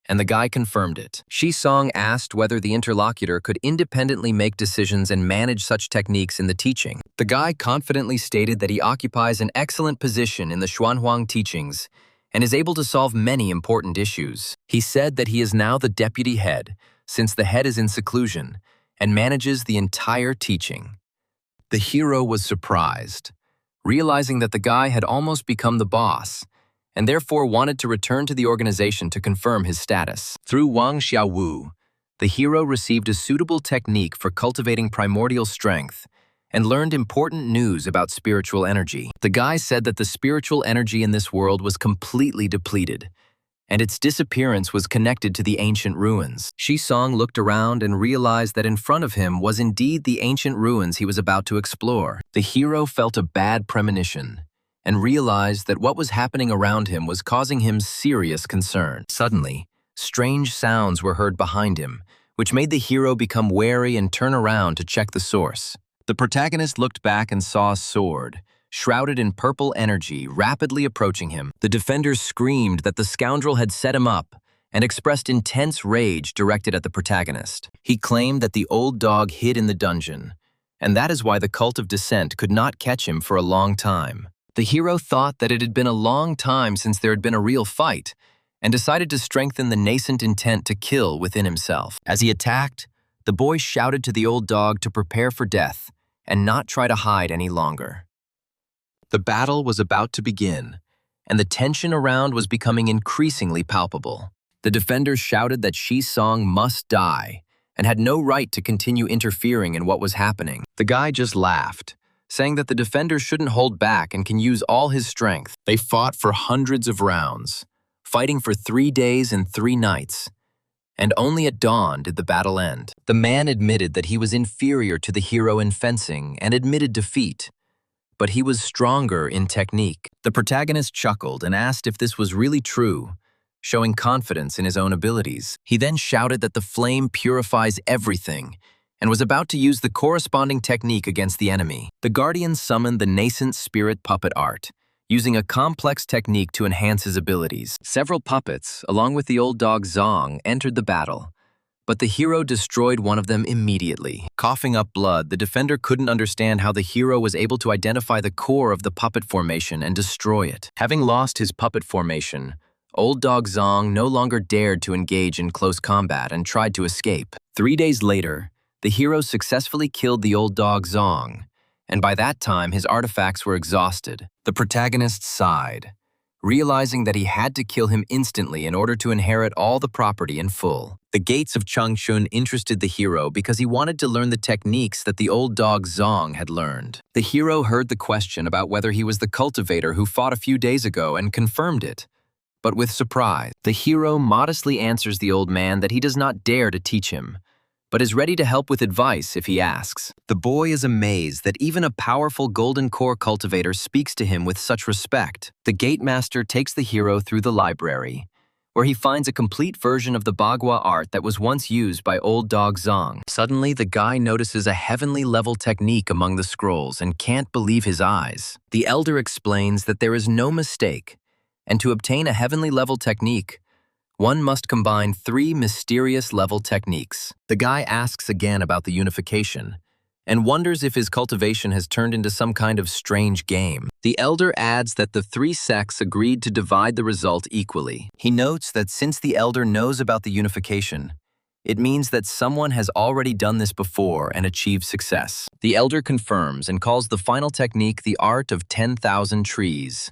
and the guy confirmed it. Shisong asked whether the interlocutor could independently make decisions and manage such techniques in the teaching. The guy confidently stated that he occupies an excellent position in the Xuanhuang Teachings and is able to solve many important issues. He said that he is now the deputy head, since the head is in seclusion, and manages the entire teaching. The hero was surprised, realizing that the guy had almost become the boss, and therefore wanted to return to the organization to confirm his status. Through Wang Xiaowu, the hero received a suitable technique for cultivating primordial strength and learned important news about spiritual energy. The guy said that the spiritual energy in this world was completely depleted, and its disappearance was connected to the ancient ruins. Shisong looked around and realized that in front of him was indeed the ancient ruins he was about to explore. The hero felt a bad premonition and realized that what was happening around him was causing him serious concern. Suddenly, strange sounds were heard behind him, which made the hero become wary and turn around to check the source. The protagonist looked back and saw a sword, shrouded in purple energy, rapidly approaching him. The defenders screamed that the scoundrel had set him up and expressed intense rage directed at the protagonist. He claimed that the old dog hid in the dungeon, and that is why the cult of dissent could not catch him for a long time. The hero thought that it had been a long time since there had been a real fight, and decided to strengthen the nascent intent to kill within himself. As he attacked, the boy shouted to the old dog to prepare for death and not try to hide any longer. The battle was about to begin, and the tension around was becoming increasingly palpable. The defenders shouted that Shisong must die and had no right to continue interfering in what was happening. The guy just laughed, saying that the defenders shouldn't hold back and can use all his strength. They fought for hundreds of rounds, fighting for 3 days and 3 nights, and only at dawn did the battle end. The man admitted that he was inferior to the hero in fencing and admitted defeat, but he was stronger in technique. The protagonist chuckled and asked if this was really true, showing confidence in his own abilities. He then shouted that the flame purifies everything and was about to use the corresponding technique against the enemy. The guardian summoned the nascent spirit puppet art, using a complex technique to enhance his abilities. Several puppets, along with the old dog Zong, entered the battle, but the hero destroyed one of them immediately. Coughing up blood, the defender couldn't understand how the hero was able to identify the core of the puppet formation and destroy it. Having lost his puppet formation, old dog Zong no longer dared to engage in close combat and tried to escape. 3 days later, the hero successfully killed the old dog Zong, and by that time his artifacts were exhausted. The protagonist sighed, realizing that he had to kill him instantly in order to inherit all the property in full. The gates of Changchun interested the hero because he wanted to learn the techniques that the old dog Zong had learned. The hero heard the question about whether he was the cultivator who fought a few days ago and confirmed it, but with surprise. The hero modestly answers the old man that he does not dare to teach him, but is ready to help with advice if he asks. The boy is amazed that even a powerful golden core cultivator speaks to him with such respect. The gate master takes the hero through the library, where he finds a complete version of the Bagua art that was once used by old dog Zhang. Suddenly, the guy notices a heavenly level technique among the scrolls and can't believe his eyes. The elder explains that there is no mistake, and to obtain a heavenly level technique, one must combine 3 mysterious level techniques. The guy asks again about the unification, and wonders if his cultivation has turned into some kind of strange game. The elder adds that the 3 sects agreed to divide the result equally. He notes that since the elder knows about the unification, it means that someone has already done this before and achieved success. The elder confirms and calls the final technique the art of 10,000 trees,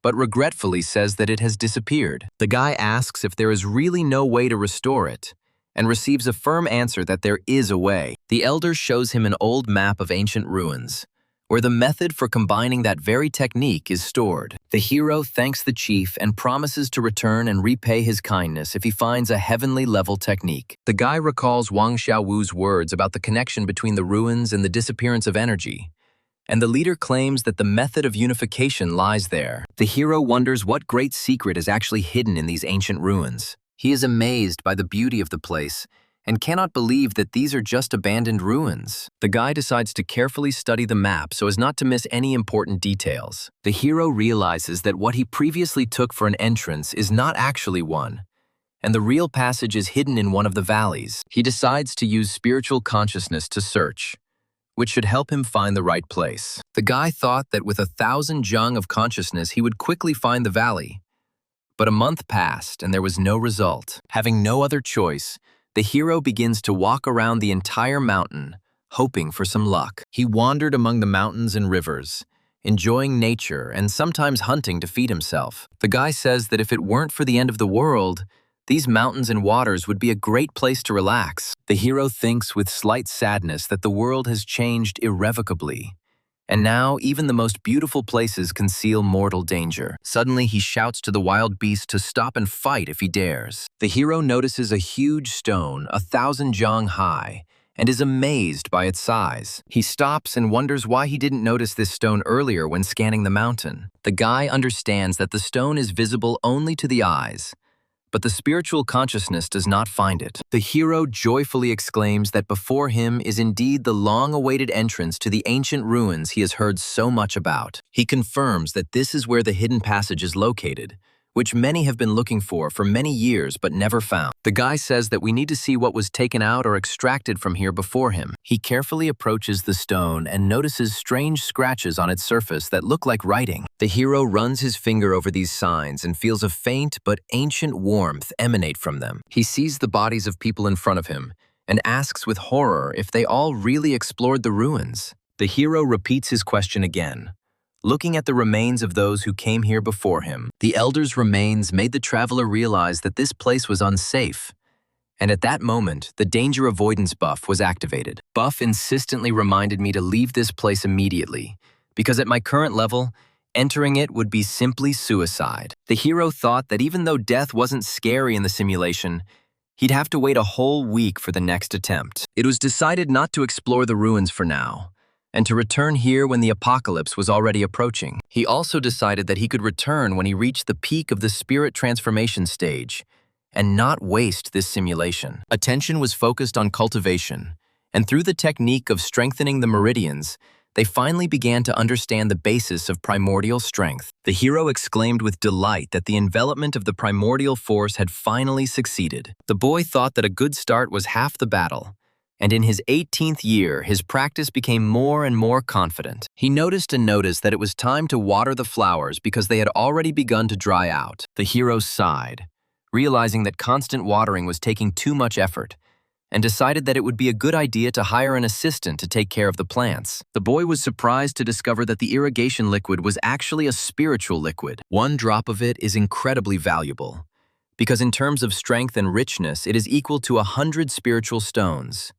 but regretfully says that it has disappeared. The guy asks if there is really no way to restore it, and receives a firm answer that there is a way. The elder shows him an old map of ancient ruins, where the method for combining that very technique is stored. The hero thanks the chief and promises to return and repay his kindness if he finds a heavenly level technique. The guy recalls Wang Xiaowu's words about the connection between the ruins and the disappearance of energy, and the leader claims that the method of unification lies there. The hero wonders what great secret is actually hidden in these ancient ruins. He is amazed by the beauty of the place and cannot believe that these are just abandoned ruins. The guy decides to carefully study the map so as not to miss any important details. The hero realizes that what he previously took for an entrance is not actually one, and the real passage is hidden in one of the valleys. He decides to use spiritual consciousness to search, which should help him find the right place. The guy thought that with 1,000 jung of consciousness he would quickly find the valley. But a month passed and there was no result. Having no other choice, the hero begins to walk around the entire mountain, hoping for some luck. He wandered among the mountains and rivers, enjoying nature and sometimes hunting to feed himself. The guy says that if it weren't for the end of the world, these mountains and waters would be a great place to relax. The hero thinks with slight sadness that the world has changed irrevocably, and now even the most beautiful places conceal mortal danger. Suddenly he shouts to the wild beast to stop and fight if he dares. The hero notices a huge stone, 1,000 jong high, and is amazed by its size. He stops and wonders why he didn't notice this stone earlier when scanning the mountain. The guy understands that the stone is visible only to the eyes, but the spiritual consciousness does not find it. The hero joyfully exclaims that before him is indeed the long-awaited entrance to the ancient ruins he has heard so much about. He confirms that this is where the hidden passage is located, which many have been looking for many years but never found. The guy says that we need to see what was taken out or extracted from here before him. He carefully approaches the stone and notices strange scratches on its surface that look like writing. The hero runs his finger over these signs and feels a faint but ancient warmth emanate from them. He sees the bodies of people in front of him and asks with horror if they all really explored the ruins. The hero repeats his question again, looking at the remains of those who came here before him. The elder's remains made the traveler realize that this place was unsafe, and at that moment, the danger avoidance buff was activated. Buff insistently reminded me to leave this place immediately, because at my current level, entering it would be simply suicide. The hero thought that even though death wasn't scary in the simulation, he'd have to wait a whole week for the next attempt. It was decided not to explore the ruins for now, and to return here when the apocalypse was already approaching. He also decided that he could return when he reached the peak of the spirit transformation stage, and not waste this simulation. Attention was focused on cultivation, and through the technique of strengthening the meridians, they finally began to understand the basis of primordial strength. The hero exclaimed with delight that the envelopment of the primordial force had finally succeeded. The boy thought that a good start was half the battle, and in his 18th year, his practice became more and more confident. He noticed that it was time to water the flowers because they had already begun to dry out. The hero sighed, realizing that constant watering was taking too much effort, and decided that it would be a good idea to hire an assistant to take care of the plants. The boy was surprised to discover that the irrigation liquid was actually a spiritual liquid. One drop of it is incredibly valuable, because in terms of strength and richness, it is equal to 100 spiritual stones,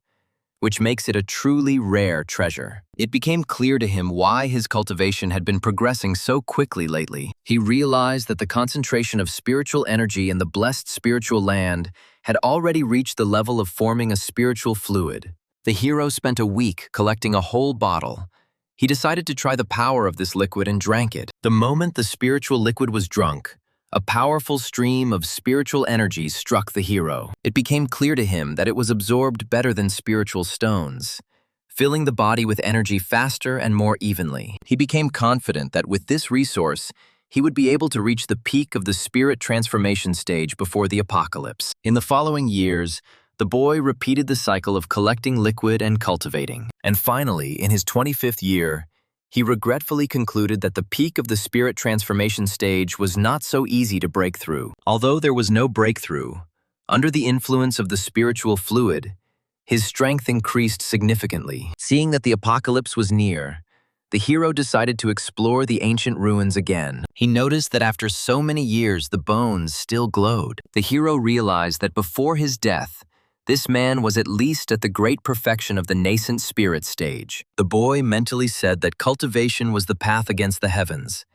which makes it a truly rare treasure. It became clear to him why his cultivation had been progressing so quickly lately. He realized that the concentration of spiritual energy in the blessed spiritual land had already reached the level of forming a spiritual fluid. The hero spent a week collecting a whole bottle. He decided to try the power of this liquid and drank it. The moment the spiritual liquid was drunk, A powerful stream of spiritual energy struck the hero. It became clear to him that it was absorbed better than spiritual stones, filling the body with energy faster and more evenly. He became confident that with this resource, he would be able to reach the peak of the spirit transformation stage before the apocalypse. In the following years, the boy repeated the cycle of collecting liquid and cultivating. And finally, in his 25th year, he regretfully concluded that the peak of the spirit transformation stage was not so easy to break through. Although there was no breakthrough, under the influence of the spiritual fluid, his strength increased significantly. Seeing that the apocalypse was near, the hero decided to explore the ancient ruins again. He noticed that after so many years, the bones still glowed. The hero realized that before his death, this man was at least at the great perfection of the nascent spirit stage. The boy mentally said that cultivation was the path against the heavens,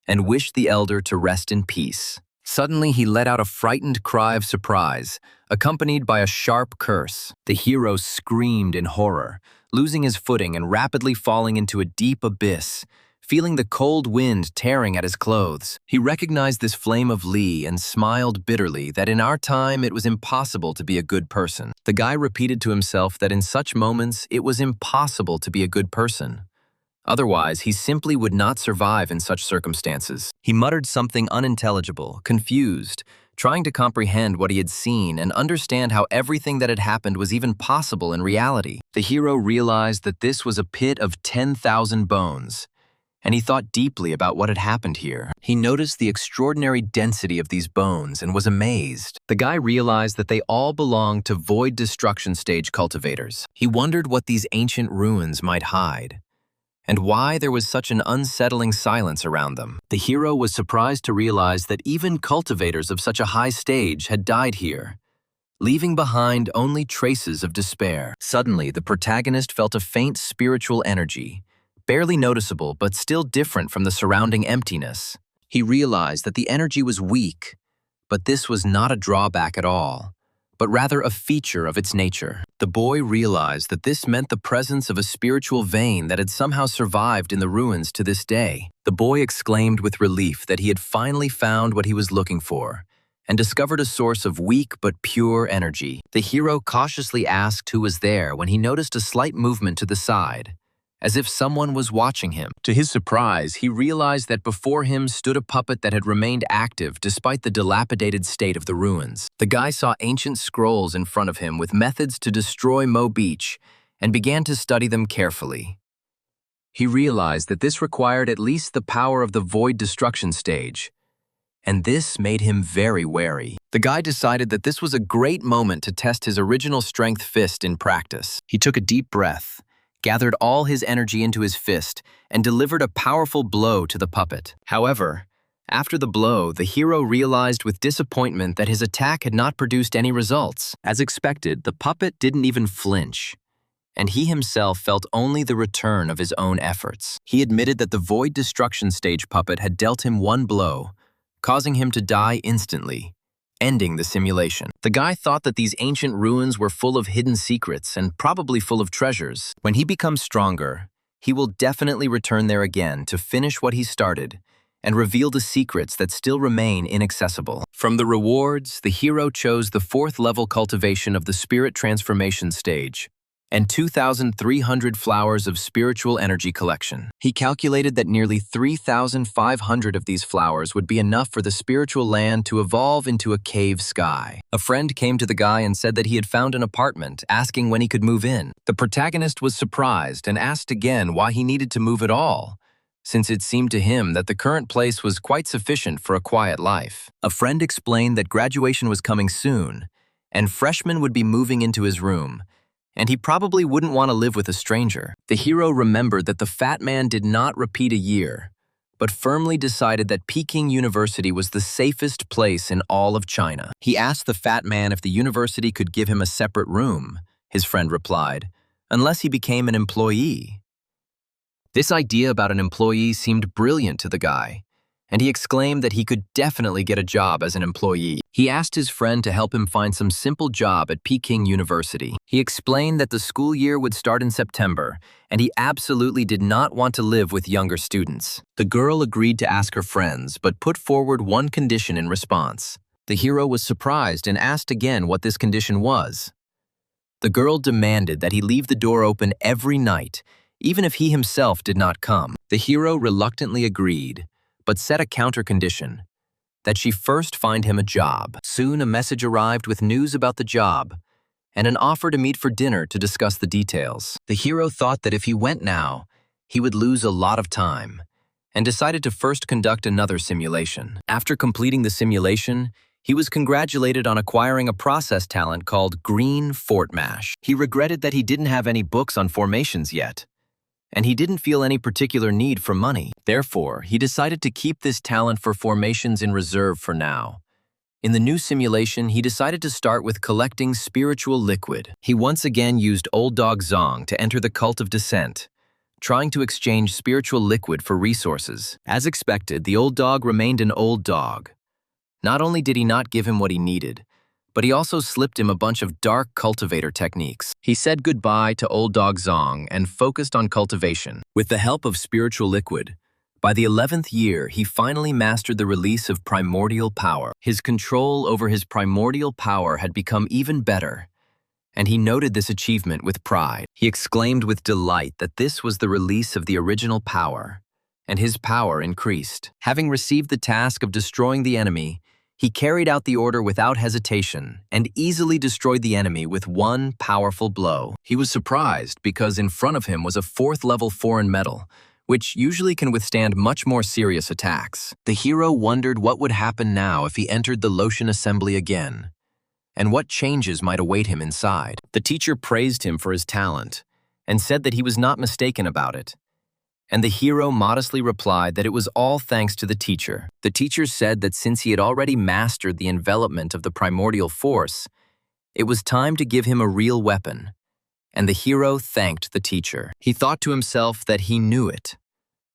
and wished the elder to rest in peace. Suddenly, he let out a frightened cry of surprise, accompanied by a sharp curse. The hero screamed in horror, losing his footing and rapidly falling into a deep abyss, feeling the cold wind tearing at his clothes. He recognized this flame of Li and smiled bitterly that in our time it was impossible to be a good person. The guy repeated to himself that in such moments it was impossible to be a good person. Otherwise, he simply would not survive in such circumstances. He muttered something unintelligible, confused, trying to comprehend what he had seen and understand how everything that had happened was even possible in reality. The hero realized that this was a pit of 10,000 bones, and he thought deeply about what had happened here. He noticed the extraordinary density of these bones and was amazed. The guy realized that they all belonged to void destruction stage cultivators. He wondered what these ancient ruins might hide, and why there was such an unsettling silence around them. The hero was surprised to realize that even cultivators of such a high stage had died here, leaving behind only traces of despair. Suddenly, the protagonist felt a faint spiritual energy, barely noticeable but still different from the surrounding emptiness. He realized that the energy was weak, but this was not a drawback at all, but rather a feature of its nature. The boy realized that this meant the presence of a spiritual vein that had somehow survived in the ruins to this day. The boy exclaimed with relief that he had finally found what he was looking for, and discovered a source of weak but pure energy. The hero cautiously asked who was there when he noticed a slight movement to the side, as if someone was watching him. To his surprise, he realized that before him stood a puppet that had remained active despite the dilapidated state of the ruins. The guy saw ancient scrolls in front of him with methods to destroy Mo Beach and began to study them carefully. He realized that this required at least the power of the void destruction stage, and this made him very wary. The guy decided that this was a great moment to test his original strength fist in practice. He took a deep breath, gathered all his energy into his fist, and delivered a powerful blow to the puppet. However, after the blow, the hero realized with disappointment that his attack had not produced any results. As expected, the puppet didn't even flinch, and he himself felt only the return of his own efforts. He admitted that the void destruction stage puppet had dealt him one blow, causing him to die instantly, ending the simulation. The guy thought that these ancient ruins were full of hidden secrets and probably full of treasures. When he becomes stronger, he will definitely return there again to finish what he started and reveal the secrets that still remain inaccessible. From the rewards, the hero chose the 4th level cultivation of the spirit transformation stage and 2,300 flowers of spiritual energy collection. He calculated that nearly 3,500 of these flowers would be enough for the spiritual land to evolve into a cave sky. A friend came to the guy and said that he had found an apartment, asking when he could move in. The protagonist was surprised and asked again why he needed to move at all, since it seemed to him that the current place was quite sufficient for a quiet life. A friend explained that graduation was coming soon, and freshmen would be moving into his room, and he probably wouldn't want to live with a stranger. The hero remembered that the fat man did not repeat a year, but firmly decided that Peking University was the safest place in all of China. He asked the fat man if the university could give him a separate room. His friend replied, unless he became an employee. This idea about an employee seemed brilliant to the guy, and he exclaimed that he could definitely get a job as an employee. He asked his friend to help him find some simple job at Peking University. He explained that the school year would start in September, and he absolutely did not want to live with younger students. The girl agreed to ask her friends, but put forward one condition in response. The hero was surprised and asked again what this condition was. The girl demanded that he leave the door open every night, even if he himself did not come. The hero reluctantly agreed, but set a counter-condition, that she first find him a job. Soon a message arrived with news about the job, and an offer to meet for dinner to discuss the details. The hero thought that if he went now, he would lose a lot of time, and decided to first conduct another simulation. After completing the simulation, he was congratulated on acquiring a process talent called Green Fort Mash. He regretted that he didn't have any books on formations yet, and he didn't feel any particular need for money. Therefore, he decided to keep this talent for formations in reserve for now. In the new simulation, he decided to start with collecting spiritual liquid. He once again used Old Dog Zong to enter the cult of descent, trying to exchange spiritual liquid for resources. As expected, the old dog remained an old dog. Not only did he not give him what he needed, but he also slipped him a bunch of dark cultivator techniques. He said goodbye to Old Dog Zong and focused on cultivation. With the help of spiritual liquid, by the 11th year, he finally mastered the release of primordial power. His control over his primordial power had become even better, and he noted this achievement with pride. He exclaimed with delight that this was the release of the original power, and his power increased. Having received the task of destroying the enemy, he carried out the order without hesitation and easily destroyed the enemy with one powerful blow. He was surprised because in front of him was a 4th-level foreign metal, which usually can withstand much more serious attacks. The hero wondered what would happen now if he entered the lotion assembly again, and what changes might await him inside. The teacher praised him for his talent and said that he was not mistaken about it. And the hero modestly replied that it was all thanks to the teacher. The teacher said that since he had already mastered the envelopment of the primordial force, it was time to give him a real weapon. And the hero thanked the teacher. He thought to himself that he knew it.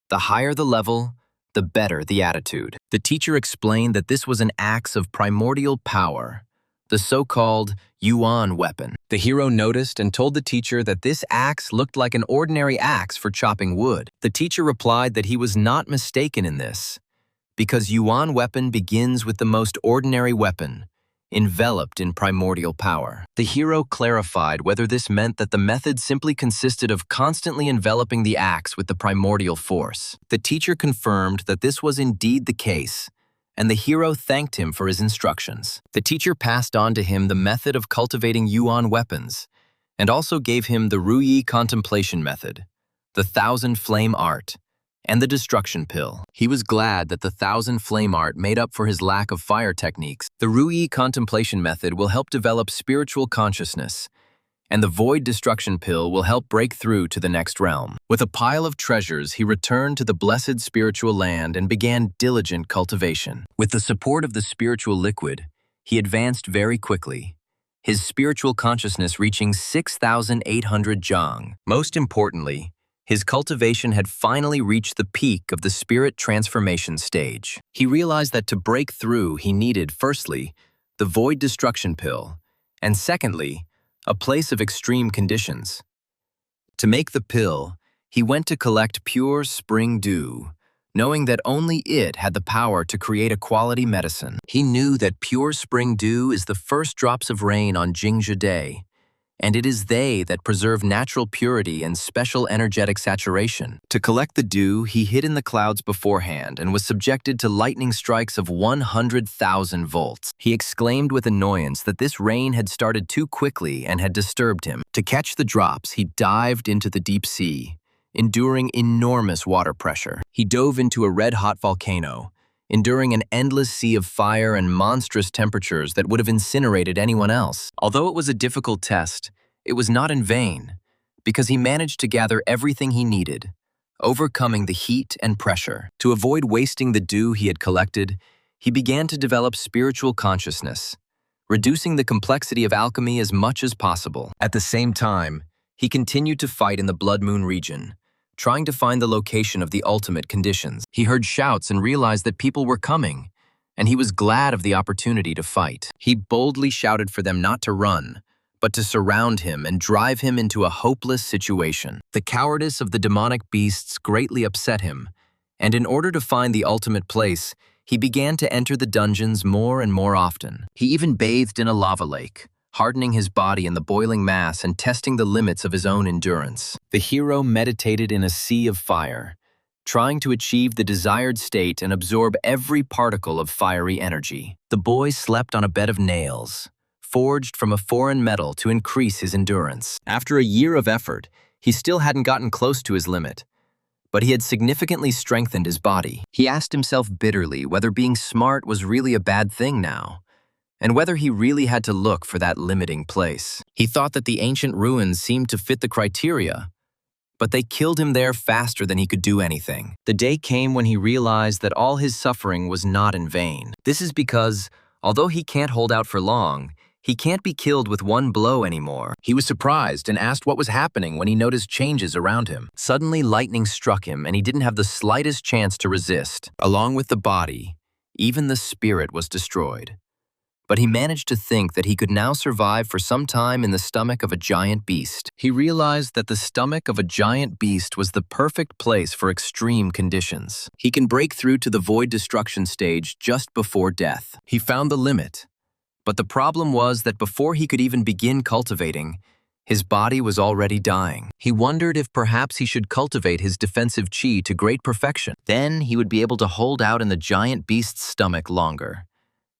The higher the level, the better the attitude. The teacher explained that this was an axe of primordial power, the so-called Yuan weapon. The hero noticed and told the teacher that this axe looked like an ordinary axe for chopping wood. The teacher replied that he was not mistaken in this, because Yuan weapon begins with the most ordinary weapon, enveloped in primordial power. The hero clarified whether this meant that the method simply consisted of constantly enveloping the axe with the primordial force. The teacher confirmed that this was indeed the case, and the hero thanked him for his instructions. The teacher passed on to him the method of cultivating Yuan weapons, and also gave him the Ruyi contemplation method, the 1,000 flame art, and the destruction pill. He was glad that the 1,000 flame art made up for his lack of fire techniques. The Ruyi contemplation method will help develop spiritual consciousness, and the void destruction pill will help break through to the next realm. With a pile of treasures, he returned to the blessed spiritual land and began diligent cultivation. With the support of the spiritual liquid, he advanced very quickly, his spiritual consciousness reaching 6,800 zhang. Most importantly, his cultivation had finally reached the peak of the spirit transformation stage. He realized that to break through, he needed, firstly, the void destruction pill, and secondly, a place of extreme conditions. To make the pill, he went to collect pure spring dew, knowing that only it had the power to create a quality medicine. He knew that pure spring dew is the first drops of rain on Jingzhi Day, and it is they that preserve natural purity and special energetic saturation. To collect the dew, he hid in the clouds beforehand and was subjected to lightning strikes of 100,000 volts. He exclaimed with annoyance that this rain had started too quickly and had disturbed him. To catch the drops, he dived into the deep sea, enduring enormous water pressure. He dove into a red-hot volcano, enduring an endless sea of fire and monstrous temperatures that would have incinerated anyone else. Although it was a difficult test, it was not in vain, because he managed to gather everything he needed, overcoming the heat and pressure. To avoid wasting the dew he had collected, he began to develop spiritual consciousness, reducing the complexity of alchemy as much as possible. At the same time, he continued to fight in the Blood Moon region, trying to find the location of the ultimate conditions. He heard shouts and realized that people were coming, and he was glad of the opportunity to fight. He boldly shouted for them not to run, but to surround him and drive him into a hopeless situation. The cowardice of the demonic beasts greatly upset him, and in order to find the ultimate place, he began to enter the dungeons more and more often. He even bathed in a lava lake, hardening his body in the boiling mass and testing the limits of his own endurance. The hero meditated in a sea of fire, trying to achieve the desired state and absorb every particle of fiery energy. The boy slept on a bed of nails, forged from a foreign metal to increase his endurance. After a year of effort, he still hadn't gotten close to his limit, but he had significantly strengthened his body. He asked himself bitterly whether being smart was really a bad thing now, and whether he really had to look for that limiting place. He thought that the ancient ruins seemed to fit the criteria, but they killed him there faster than he could do anything. The day came when he realized that all his suffering was not in vain. This is because, although he can't hold out for long, he can't be killed with one blow anymore. He was surprised and asked what was happening when he noticed changes around him. Suddenly, lightning struck him, and he didn't have the slightest chance to resist. Along with the body, even the spirit was destroyed. But he managed to think that he could now survive for some time in the stomach of a giant beast. He realized that the stomach of a giant beast was the perfect place for extreme conditions. He can break through to the void destruction stage just before death. He found the limit. But the problem was that before he could even begin cultivating, his body was already dying. He wondered if perhaps he should cultivate his defensive chi to great perfection. Then he would be able to hold out in the giant beast's stomach longer.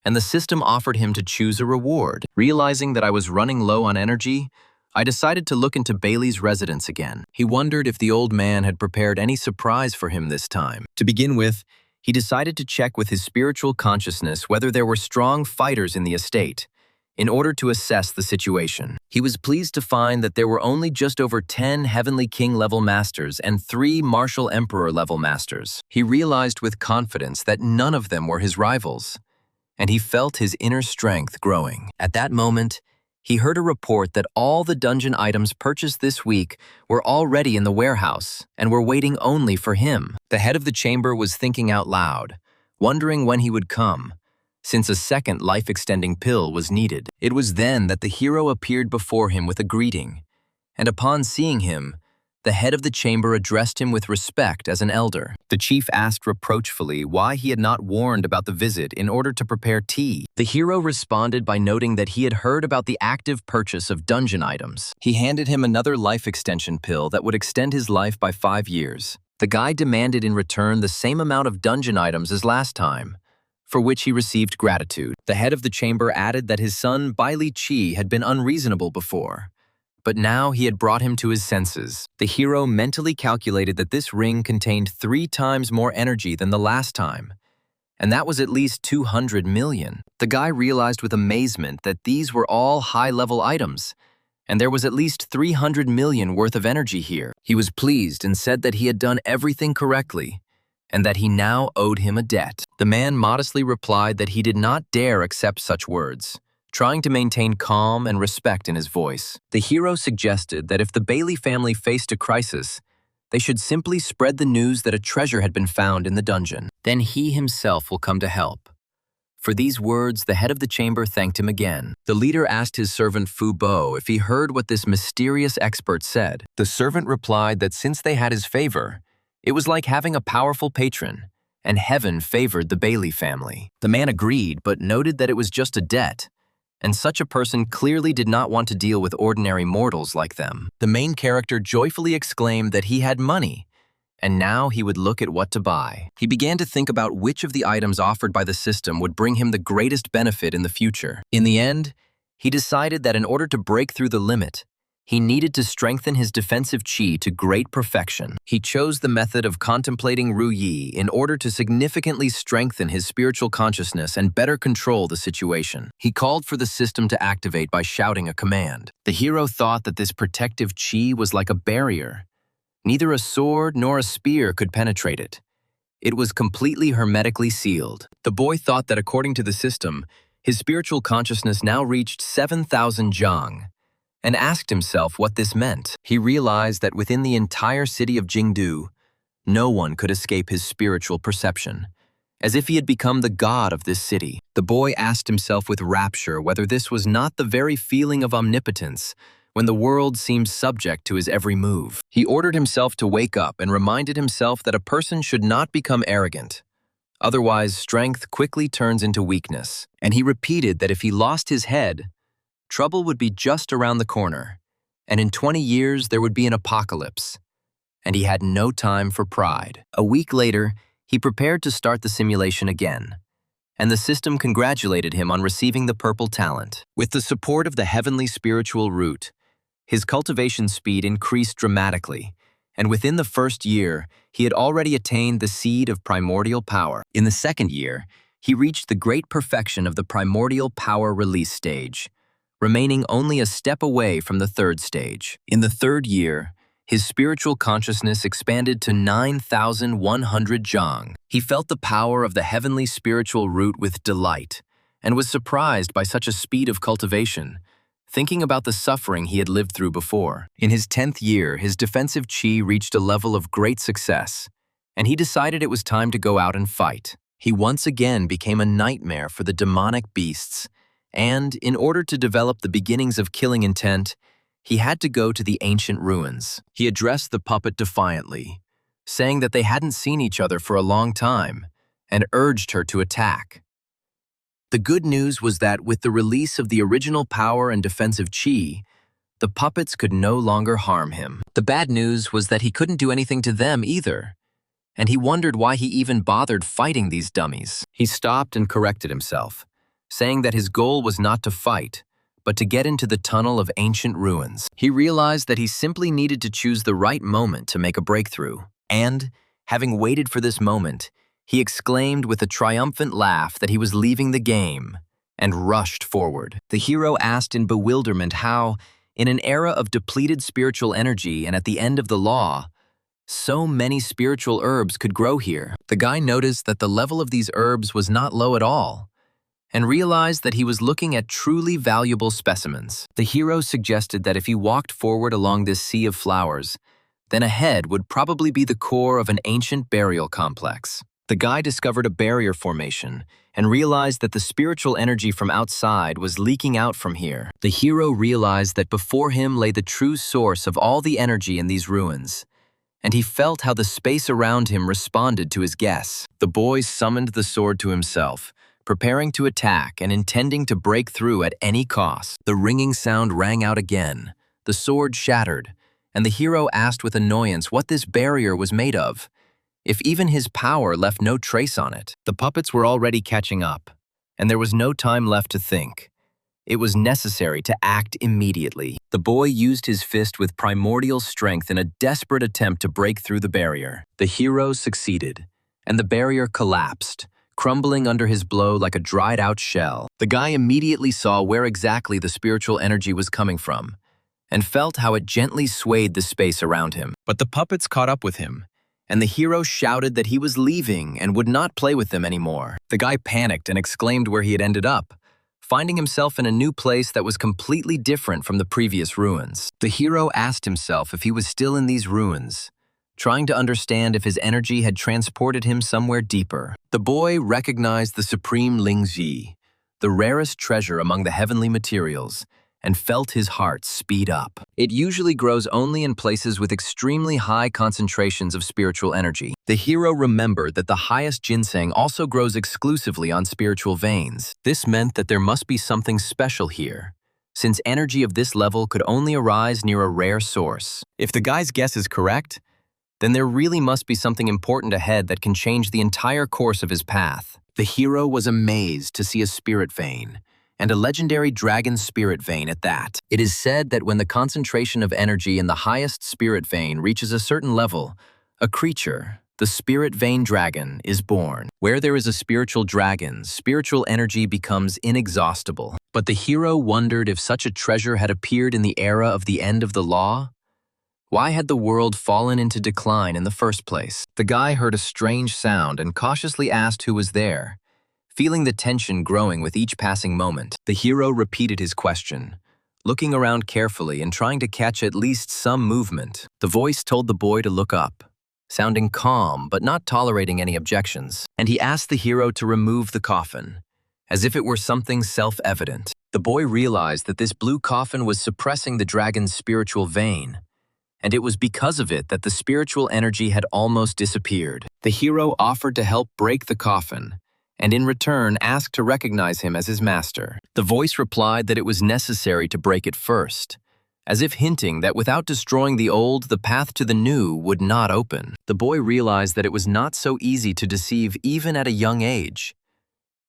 And the system offered him to choose a reward. Realizing that I was running low on energy, I decided to look into Bailey's residence again. He wondered if the old man had prepared any surprise for him this time. To begin with, he decided to check with his spiritual consciousness whether there were strong fighters in the estate, in order to assess the situation. He was pleased to find that there were only just over 10 Heavenly King-level masters and 3 Martial Emperor-level masters. He realized with confidence that none of them were his rivals, and he felt his inner strength growing. At that moment, he heard a report that all the dungeon items purchased this week were already in the warehouse and were waiting only for him. The head of the chamber was thinking out loud, wondering when he would come, since a second life-extending pill was needed. It was then that the hero appeared before him with a greeting, and upon seeing him, the head of the chamber addressed him with respect as an elder. The chief asked reproachfully why he had not warned about the visit in order to prepare tea. The hero responded by noting that he had heard about the active purchase of dungeon items. He handed him another life extension pill that would extend his life by 5 years. The guy demanded in return the same amount of dungeon items as last time, for which he received gratitude. The head of the chamber added that his son Bailey Chi had been unreasonable before, but now he had brought him to his senses. The hero mentally calculated that this ring contained 3 times more energy than the last time, and that was at least 200 million. The guy realized with amazement that these were all high-level items, and there was at least 300 million worth of energy here. He was pleased and said that he had done everything correctly, and that he now owed him a debt. The man modestly replied that he did not dare accept such words, trying to maintain calm and respect in his voice. The hero suggested that if the Bailey family faced a crisis, they should simply spread the news that a treasure had been found in the dungeon. Then he himself will come to help. For these words, the head of the chamber thanked him again. The leader asked his servant Fu Bo if he heard what this mysterious expert said. The servant replied that since they had his favor, it was like having a powerful patron, and heaven favored the Bailey family. The man agreed, but noted that it was just a debt, and such a person clearly did not want to deal with ordinary mortals like them. The main character joyfully exclaimed that he had money, and now he would look at what to buy. He began to think about which of the items offered by the system would bring him the greatest benefit in the future. In the end, he decided that in order to break through the limit, he needed to strengthen his defensive chi to great perfection. He chose the method of contemplating Ru Yi in order to significantly strengthen his spiritual consciousness and better control the situation. He called for the system to activate by shouting a command. The hero thought that this protective chi was like a barrier. Neither a sword nor a spear could penetrate it. It was completely hermetically sealed. The boy thought that according to the system, his spiritual consciousness now reached 7,000 zhang, and asked himself what this meant. He realized that within the entire city of Jingdu, no one could escape his spiritual perception, as if he had become the god of this city. The boy asked himself with rapture whether this was not the very feeling of omnipotence when the world seemed subject to his every move. He ordered himself to wake up and reminded himself that a person should not become arrogant. Otherwise, strength quickly turns into weakness. And he repeated that if he lost his head, trouble would be just around the corner, and in 20 years there would be an apocalypse. And he had no time for pride. A week later, he prepared to start the simulation again, and the system congratulated him on receiving the purple talent. With the support of the heavenly spiritual root, his cultivation speed increased dramatically, and within the first year, he had already attained the seed of primordial power. In the second year, he reached the great perfection of the primordial power release stage, remaining only a step away from the third stage. In the third year, his spiritual consciousness expanded to 9,100 zhang. He felt the power of the heavenly spiritual root with delight, and was surprised by such a speed of cultivation, thinking about the suffering he had lived through before. In his 10th year, his defensive qi reached a level of great success, and he decided it was time to go out and fight. He once again became a nightmare for the demonic beasts, and, in order to develop the beginnings of killing intent, he had to go to the ancient ruins. He addressed the puppet defiantly, saying that they hadn't seen each other for a long time, and urged her to attack. The good news was that with the release of the original power and defensive qi, the puppets could no longer harm him. The bad news was that he couldn't do anything to them either, and he wondered why he even bothered fighting these dummies. He stopped and corrected himself, saying that his goal was not to fight, but to get into the tunnel of ancient ruins. He realized that he simply needed to choose the right moment to make a breakthrough. And, having waited for this moment, he exclaimed with a triumphant laugh that he was leaving the game, and rushed forward. The hero asked in bewilderment how, in an era of depleted spiritual energy and at the end of the law, so many spiritual herbs could grow here. The guy noticed that the level of these herbs was not low at all, and realized that he was looking at truly valuable specimens. The hero suggested that if he walked forward along this sea of flowers, then ahead would probably be the core of an ancient burial complex. The guy discovered a barrier formation and realized that the spiritual energy from outside was leaking out from here. The hero realized that before him lay the true source of all the energy in these ruins, and he felt how the space around him responded to his guess. The boy summoned the sword to himself, preparing to attack and intending to break through at any cost. The ringing sound rang out again, the sword shattered, and the hero asked with annoyance what this barrier was made of, if even his power left no trace on it. The puppets were already catching up, and there was no time left to think. It was necessary to act immediately. The boy used his fist with primordial strength in a desperate attempt to break through the barrier. The hero succeeded, and the barrier collapsed, crumbling under his blow like a dried-out shell. The guy immediately saw where exactly the spiritual energy was coming from, and felt how it gently swayed the space around him. But the puppets caught up with him, and the hero shouted that he was leaving and would not play with them anymore. The guy panicked and exclaimed where he had ended up, finding himself in a new place that was completely different from the previous ruins. The hero asked himself if he was still in these ruins, trying to understand if his energy had transported him somewhere deeper. The boy recognized the supreme Lingzi, the rarest treasure among the heavenly materials, and felt his heart speed up. It usually grows only in places with extremely high concentrations of spiritual energy. The hero remembered that the highest ginseng also grows exclusively on spiritual veins. This meant that there must be something special here, since energy of this level could only arise near a rare source. If the guy's guess is correct, then there really must be something important ahead that can change the entire course of his path. The hero was amazed to see a spirit vein, and a legendary dragon spirit vein at that. It is said that when the concentration of energy in the highest spirit vein reaches a certain level, a creature, the spirit vein dragon, is born. Where there is a spiritual dragon, spiritual energy becomes inexhaustible. But the hero wondered if such a treasure had appeared in the era of the end of the law. Why had the world fallen into decline in the first place? The guy heard a strange sound and cautiously asked who was there, feeling the tension growing with each passing moment. The hero repeated his question, looking around carefully and trying to catch at least some movement. The voice told the boy to look up, sounding calm but not tolerating any objections, and he asked the hero to remove the coffin, as if it were something self-evident. The boy realized that this blue coffin was suppressing the dragon's spiritual vein, and it was because of it that the spiritual energy had almost disappeared. The hero offered to help break the coffin, and in return asked to recognize him as his master. The voice replied that it was necessary to break it first, as if hinting that without destroying the old, the path to the new would not open. The boy realized that it was not so easy to deceive even at a young age,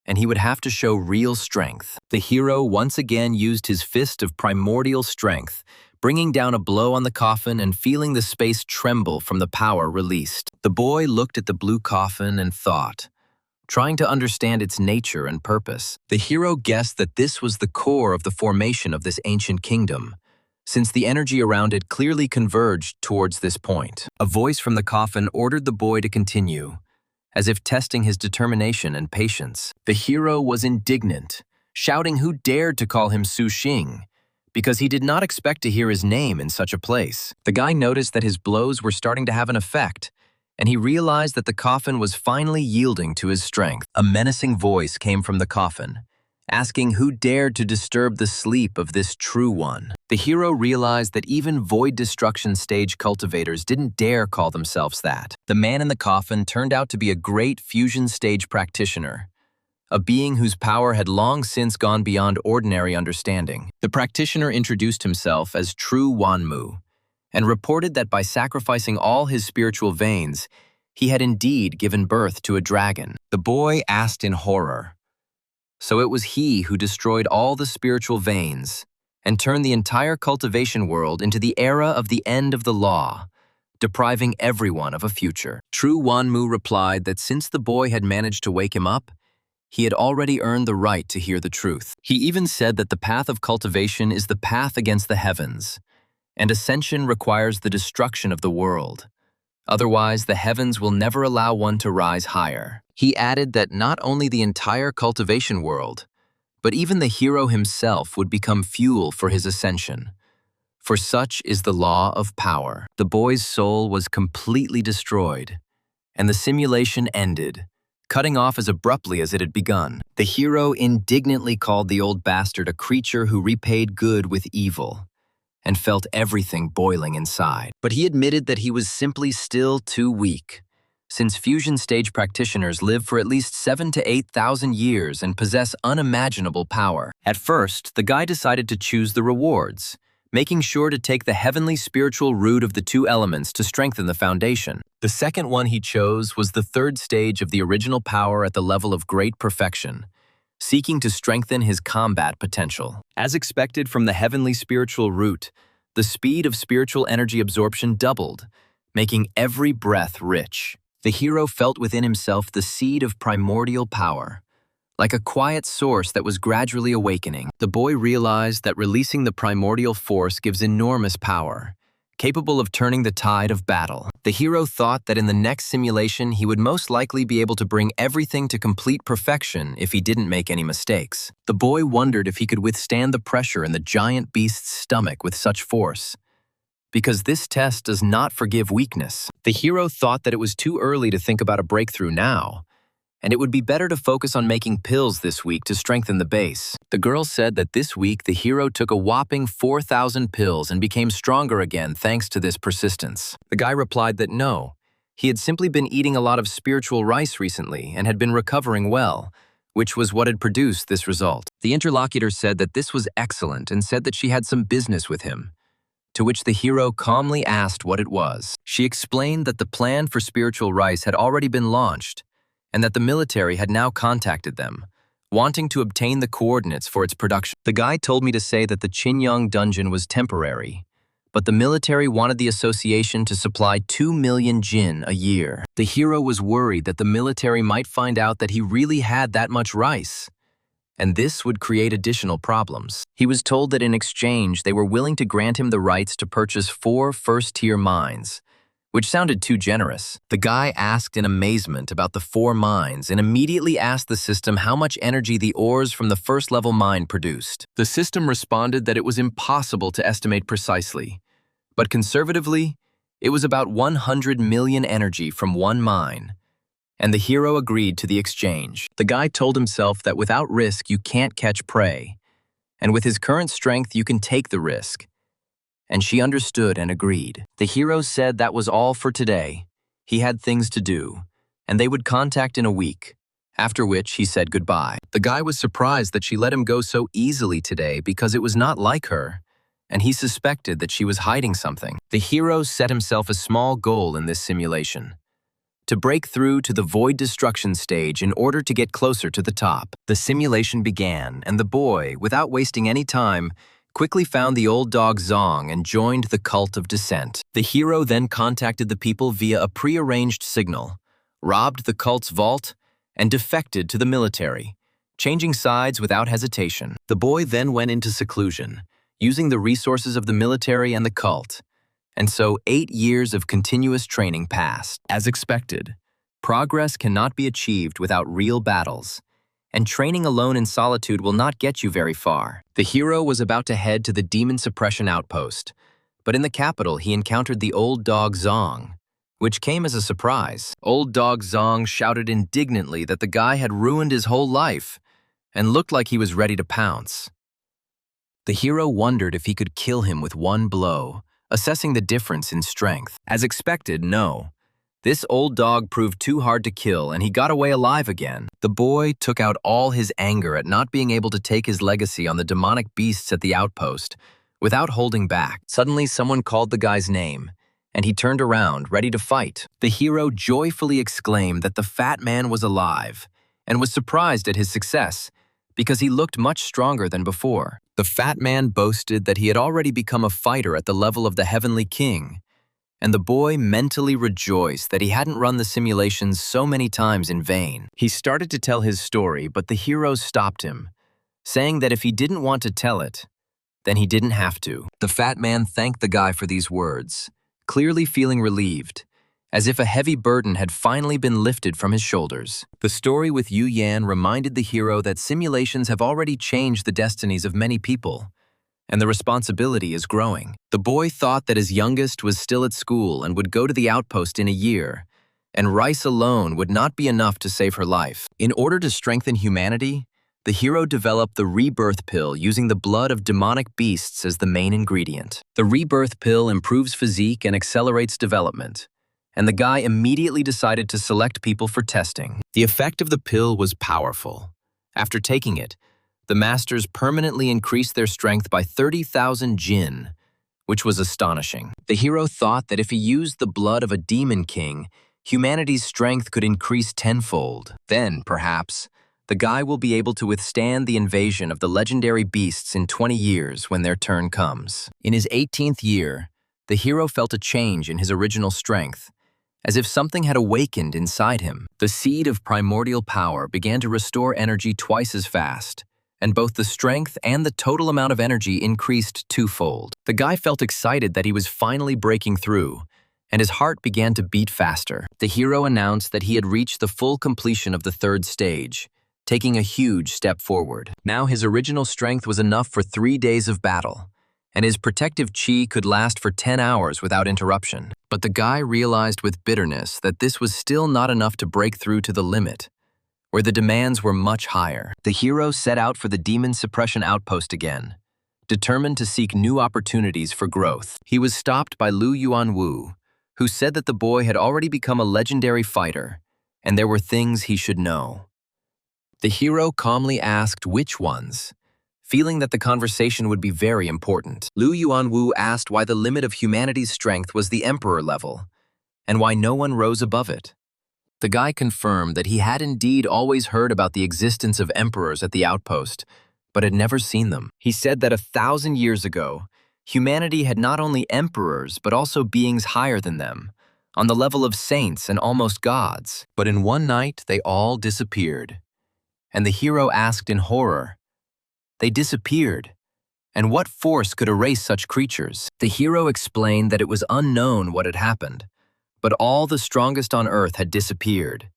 and he would have to show real strength. The hero once again used his fist of primordial strength, bringing down a blow on the coffin and feeling the space tremble from the power released. The boy looked at the blue coffin and thought, trying to understand its nature and purpose. The hero guessed that this was the core of the formation of this ancient kingdom, since the energy around it clearly converged towards this point. A voice from the coffin ordered the boy to continue, as if testing his determination and patience. The hero was indignant, shouting who dared to call him Su Xing, because he did not expect to hear his name in such a place. The guy noticed that his blows were starting to have an effect, and he realized that the coffin was finally yielding to his strength. A menacing voice came from the coffin, asking who dared to disturb the sleep of this true one. The hero realized that even void destruction stage cultivators didn't dare call themselves that. The man in the coffin turned out to be a great fusion stage practitioner, a being whose power had long since gone beyond ordinary understanding. The practitioner introduced himself as True Wanmu, and reported that by sacrificing all his spiritual veins, he had indeed given birth to a dragon. The boy asked in horror, so it was he who destroyed all the spiritual veins and turned the entire cultivation world into the era of the end of the law, depriving everyone of a future. True Wanmu replied that since the boy had managed to wake him up, he had already earned the right to hear the truth. He even said that the path of cultivation is the path against the heavens, and ascension requires the destruction of the world. Otherwise, the heavens will never allow one to rise higher. He added that not only the entire cultivation world, but even the hero himself would become fuel for his ascension. For such is the law of power. The boy's soul was completely destroyed, and the simulation ended, cutting off as abruptly as it had begun. The hero indignantly called the old bastard a creature who repaid good with evil, and felt everything boiling inside. But he admitted that he was simply still too weak, since fusion stage practitioners live for at least 7,000 to 8,000 years and possess unimaginable power. At first, the guy decided to choose the rewards, making sure to take the heavenly spiritual root of the two elements to strengthen the foundation. The second one he chose was the third stage of the original power at the level of great perfection, seeking to strengthen his combat potential. As expected from the heavenly spiritual root, the speed of spiritual energy absorption doubled, making every breath rich. The hero felt within himself the seed of primordial power, like a quiet source that was gradually awakening. The boy realized that releasing the primordial force gives enormous power, capable of turning the tide of battle. The hero thought that in the next simulation he would most likely be able to bring everything to complete perfection if he didn't make any mistakes. The boy wondered if he could withstand the pressure in the giant beast's stomach with such force, because this test does not forgive weakness. The hero thought that it was too early to think about a breakthrough now, and it would be better to focus on making pills this week to strengthen the base. The girl said that this week the hero took a whopping 4,000 pills and became stronger again thanks to this persistence. The guy replied that no, he had simply been eating a lot of spiritual rice recently and had been recovering well, which was what had produced this result. The interlocutor said that this was excellent and said that she had some business with him, to which the hero calmly asked what it was. She explained that the plan for spiritual rice had already been launched, and that the military had now contacted them, wanting to obtain the coordinates for its production. The guy told me to say that the Qinyang dungeon was temporary, but the military wanted the association to supply 2 million jin a year. The hero was worried that the military might find out that he really had that much rice, and this would create additional problems. He was told that in exchange they were willing to grant him the rights to purchase 4 first-tier mines, which sounded too generous. The guy asked in amazement about the 4 mines and immediately asked the system how much energy the ores from the first-level mine produced. The system responded that it was impossible to estimate precisely, but conservatively, it was about 100 million energy from 1 mine, and the hero agreed to the exchange. The guy told himself that without risk you can't catch prey, and with his current strength you can take the risk. And she understood and agreed. The hero said that was all for today. He had things to do, and they would contact in a week, after which he said goodbye. The guy was surprised that she let him go so easily today because it was not like her, and he suspected that she was hiding something. The hero set himself a small goal in this simulation: to break through to the void destruction stage in order to get closer to the top. The simulation began, and the boy, without wasting any time, quickly found the old dog Zong and joined the cult of descent. The hero then contacted the people via a pre-arranged signal, robbed the cult's vault, and defected to the military, changing sides without hesitation. The boy then went into seclusion, using the resources of the military and the cult, and so 8 years of continuous training passed. As expected, progress cannot be achieved without real battles, and training alone in solitude will not get you very far. The hero was about to head to the demon suppression outpost, but in the capital he encountered the old dog Zong, which came as a surprise. Old dog Zong shouted indignantly that the guy had ruined his whole life and looked like he was ready to pounce. The hero wondered if he could kill him with one blow, assessing the difference in strength. As expected, no. This old dog proved too hard to kill, and he got away alive again. The boy took out all his anger at not being able to take his legacy on the demonic beasts at the outpost, without holding back. Suddenly, someone called the guy's name, and he turned around, ready to fight. The hero joyfully exclaimed that the fat man was alive, and was surprised at his success, because he looked much stronger than before. The fat man boasted that he had already become a fighter at the level of the Heavenly King, and the boy mentally rejoiced that he hadn't run the simulations so many times in vain. He started to tell his story, but the hero stopped him, saying that if he didn't want to tell it, then he didn't have to. The fat man thanked the guy for these words, clearly feeling relieved, as if a heavy burden had finally been lifted from his shoulders. The story with Yu Yan reminded the hero that simulations have already changed the destinies of many people, and the responsibility is growing. The boy thought that his youngest was still at school and would go to the outpost in a year, and rice alone would not be enough to save her life. In order to strengthen humanity, the hero developed the rebirth pill using the blood of demonic beasts as the main ingredient. The rebirth pill improves physique and accelerates development, and the guy immediately decided to select people for testing. The effect of the pill was powerful. After taking it, the masters permanently increased their strength by 30,000 jin, which was astonishing. The hero thought that if he used the blood of a demon king, humanity's strength could increase tenfold. Then, perhaps, the guy will be able to withstand the invasion of the legendary beasts in 20 years when their turn comes. In his 18th year, the hero felt a change in his original strength, as if something had awakened inside him. The seed of primordial power began to restore energy twice as fast, and both the strength and the total amount of energy increased twofold. The guy felt excited that he was finally breaking through, and his heart began to beat faster. The hero announced that he had reached the full completion of the 3rd stage, taking a huge step forward. Now his original strength was enough for 3 days of battle, and his protective chi could last for 10 hours without interruption. But the guy realized with bitterness that this was still not enough to break through to the limit, where the demands were much higher. The hero set out for the demon suppression outpost again, determined to seek new opportunities for growth. He was stopped by Lu Yuanwu, who said that the boy had already become a legendary fighter, and there were things he should know. The hero calmly asked which ones, feeling that the conversation would be very important. Lu Yuanwu asked why the limit of humanity's strength was the emperor level, and why no one rose above it. The guy confirmed that he had indeed always heard about the existence of emperors at the outpost, but had never seen them. He said that 1,000 years ago, humanity had not only emperors, but also beings higher than them, on the level of saints and almost gods. But in one night, they all disappeared. And the hero asked in horror, "They disappeared? And what force could erase such creatures?" The hero explained that it was unknown what had happened, But all the strongest on Earth had disappeared,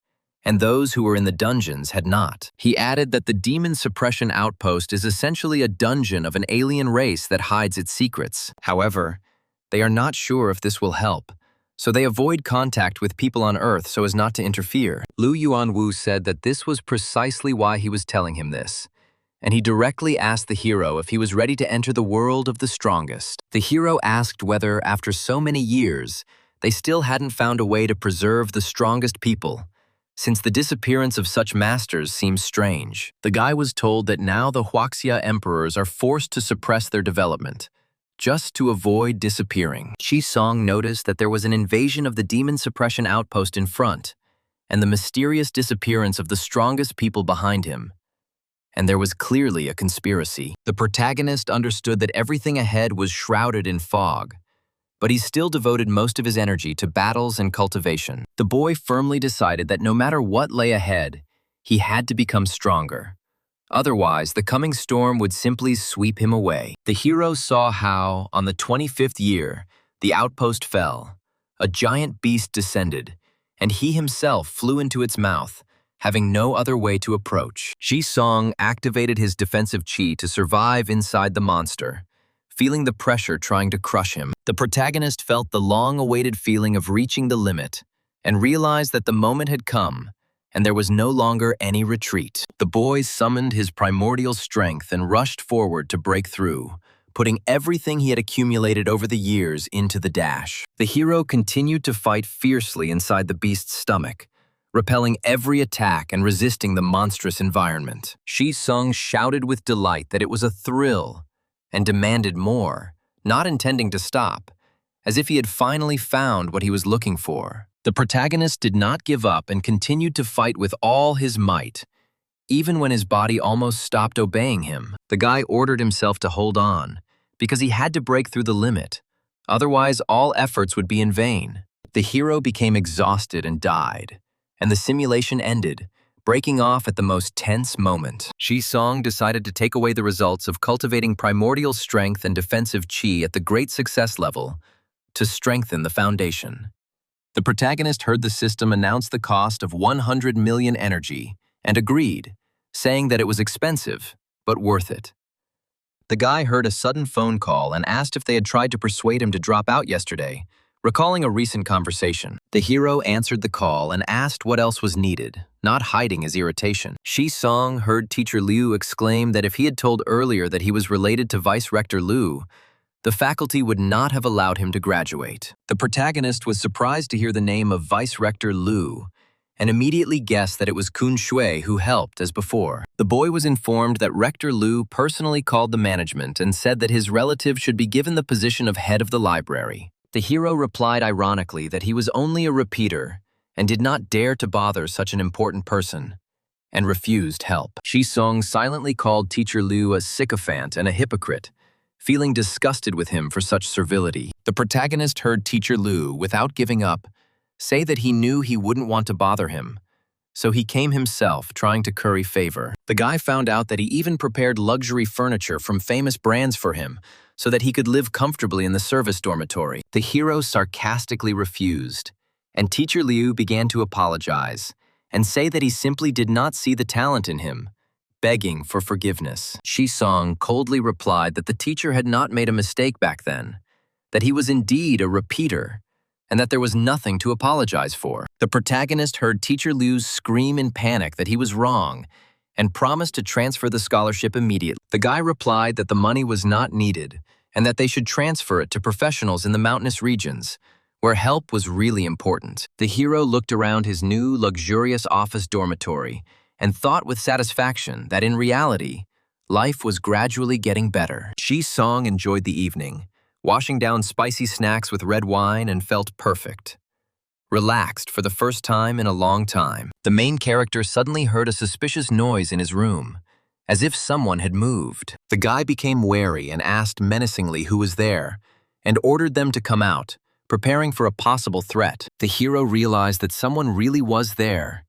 and those who were in the dungeons had not. He added that the demon suppression outpost is essentially a dungeon of an alien race that hides its secrets. However, they are not sure if this will help, so they avoid contact with people on Earth so as not to interfere. Lu Yuanwu said that this was precisely why he was telling him this, and he directly asked the hero if he was ready to enter the world of the strongest. The hero asked whether, after so many years, they still hadn't found a way to preserve the strongest people, since the disappearance of such masters seems strange. The guy was told that now the Huaxia emperors are forced to suppress their development, just to avoid disappearing. Song noticed that there was an invasion of the demon suppression outpost in front, and the mysterious disappearance of the strongest people behind him. And there was clearly a conspiracy. The protagonist understood that everything ahead was shrouded in fog, but he still devoted most of his energy to battles and cultivation. The boy firmly decided that no matter what lay ahead, he had to become stronger. Otherwise, the coming storm would simply sweep him away. The hero saw how, on the 25th year, the outpost fell. A giant beast descended, and he himself flew into its mouth, having no other way to approach. Song activated his defensive chi to survive inside the monster, feeling the pressure trying to crush him. The protagonist felt the long-awaited feeling of reaching the limit and realized that the moment had come, and there was no longer any retreat. The boy summoned his primordial strength and rushed forward to break through, putting everything he had accumulated over the years into the dash. The hero continued to fight fiercely inside the beast's stomach, repelling every attack and resisting the monstrous environment. Sung shouted with delight that it was a thrill and demanded more, not intending to stop, as if he had finally found what he was looking for. The protagonist did not give up and continued to fight with all his might, even when his body almost stopped obeying him. The guy ordered himself to hold on, because he had to break through the limit. Otherwise, all efforts would be in vain. The hero became exhausted and died, and the simulation ended, breaking off at the most tense moment. Song decided to take away the results of cultivating primordial strength and defensive chi at the great success level to strengthen the foundation. The protagonist heard the system announce the cost of 100 million energy and agreed, saying that it was expensive, but worth it. The guy heard a sudden phone call and asked if they had tried to persuade him to drop out yesterday, recalling a recent conversation. The hero answered the call and asked what else was needed, not hiding his irritation. Song heard Teacher Liu exclaim that if he had told earlier that he was related to Vice Rector Liu, the faculty would not have allowed him to graduate. The protagonist was surprised to hear the name of Vice Rector Liu and immediately guessed that it was Kun Shui who helped as before. The boy was informed that Rector Liu personally called the management and said that his relative should be given the position of head of the library. The hero replied ironically that he was only a repeater and did not dare to bother such an important person, and refused help. Song silently called Teacher Liu a sycophant and a hypocrite, feeling disgusted with him for such servility. The protagonist heard Teacher Liu, without giving up, say that he knew he wouldn't want to bother him, so he came himself, trying to curry favor. The guy found out that he even prepared luxury furniture from famous brands for him, so that he could live comfortably in the service dormitory. The hero sarcastically refused, and Teacher Liu began to apologize and say that he simply did not see the talent in him, begging for forgiveness. Song coldly replied that the teacher had not made a mistake back then, that he was indeed a repeater, and that there was nothing to apologize for. The protagonist heard Teacher Liu scream in panic that he was wrong and promised to transfer the scholarship immediately. The guy replied that the money was not needed and that they should transfer it to professionals in the mountainous regions, where help was really important. The hero looked around his new, luxurious office dormitory and thought with satisfaction that in reality, life was gradually getting better. Song enjoyed the evening, washing down spicy snacks with red wine, and felt perfect. Relaxed for the first time in a long time. The main character suddenly heard a suspicious noise in his room, as if someone had moved. The guy became wary and asked menacingly who was there, and ordered them to come out, preparing for a possible threat. The hero realized that someone really was there,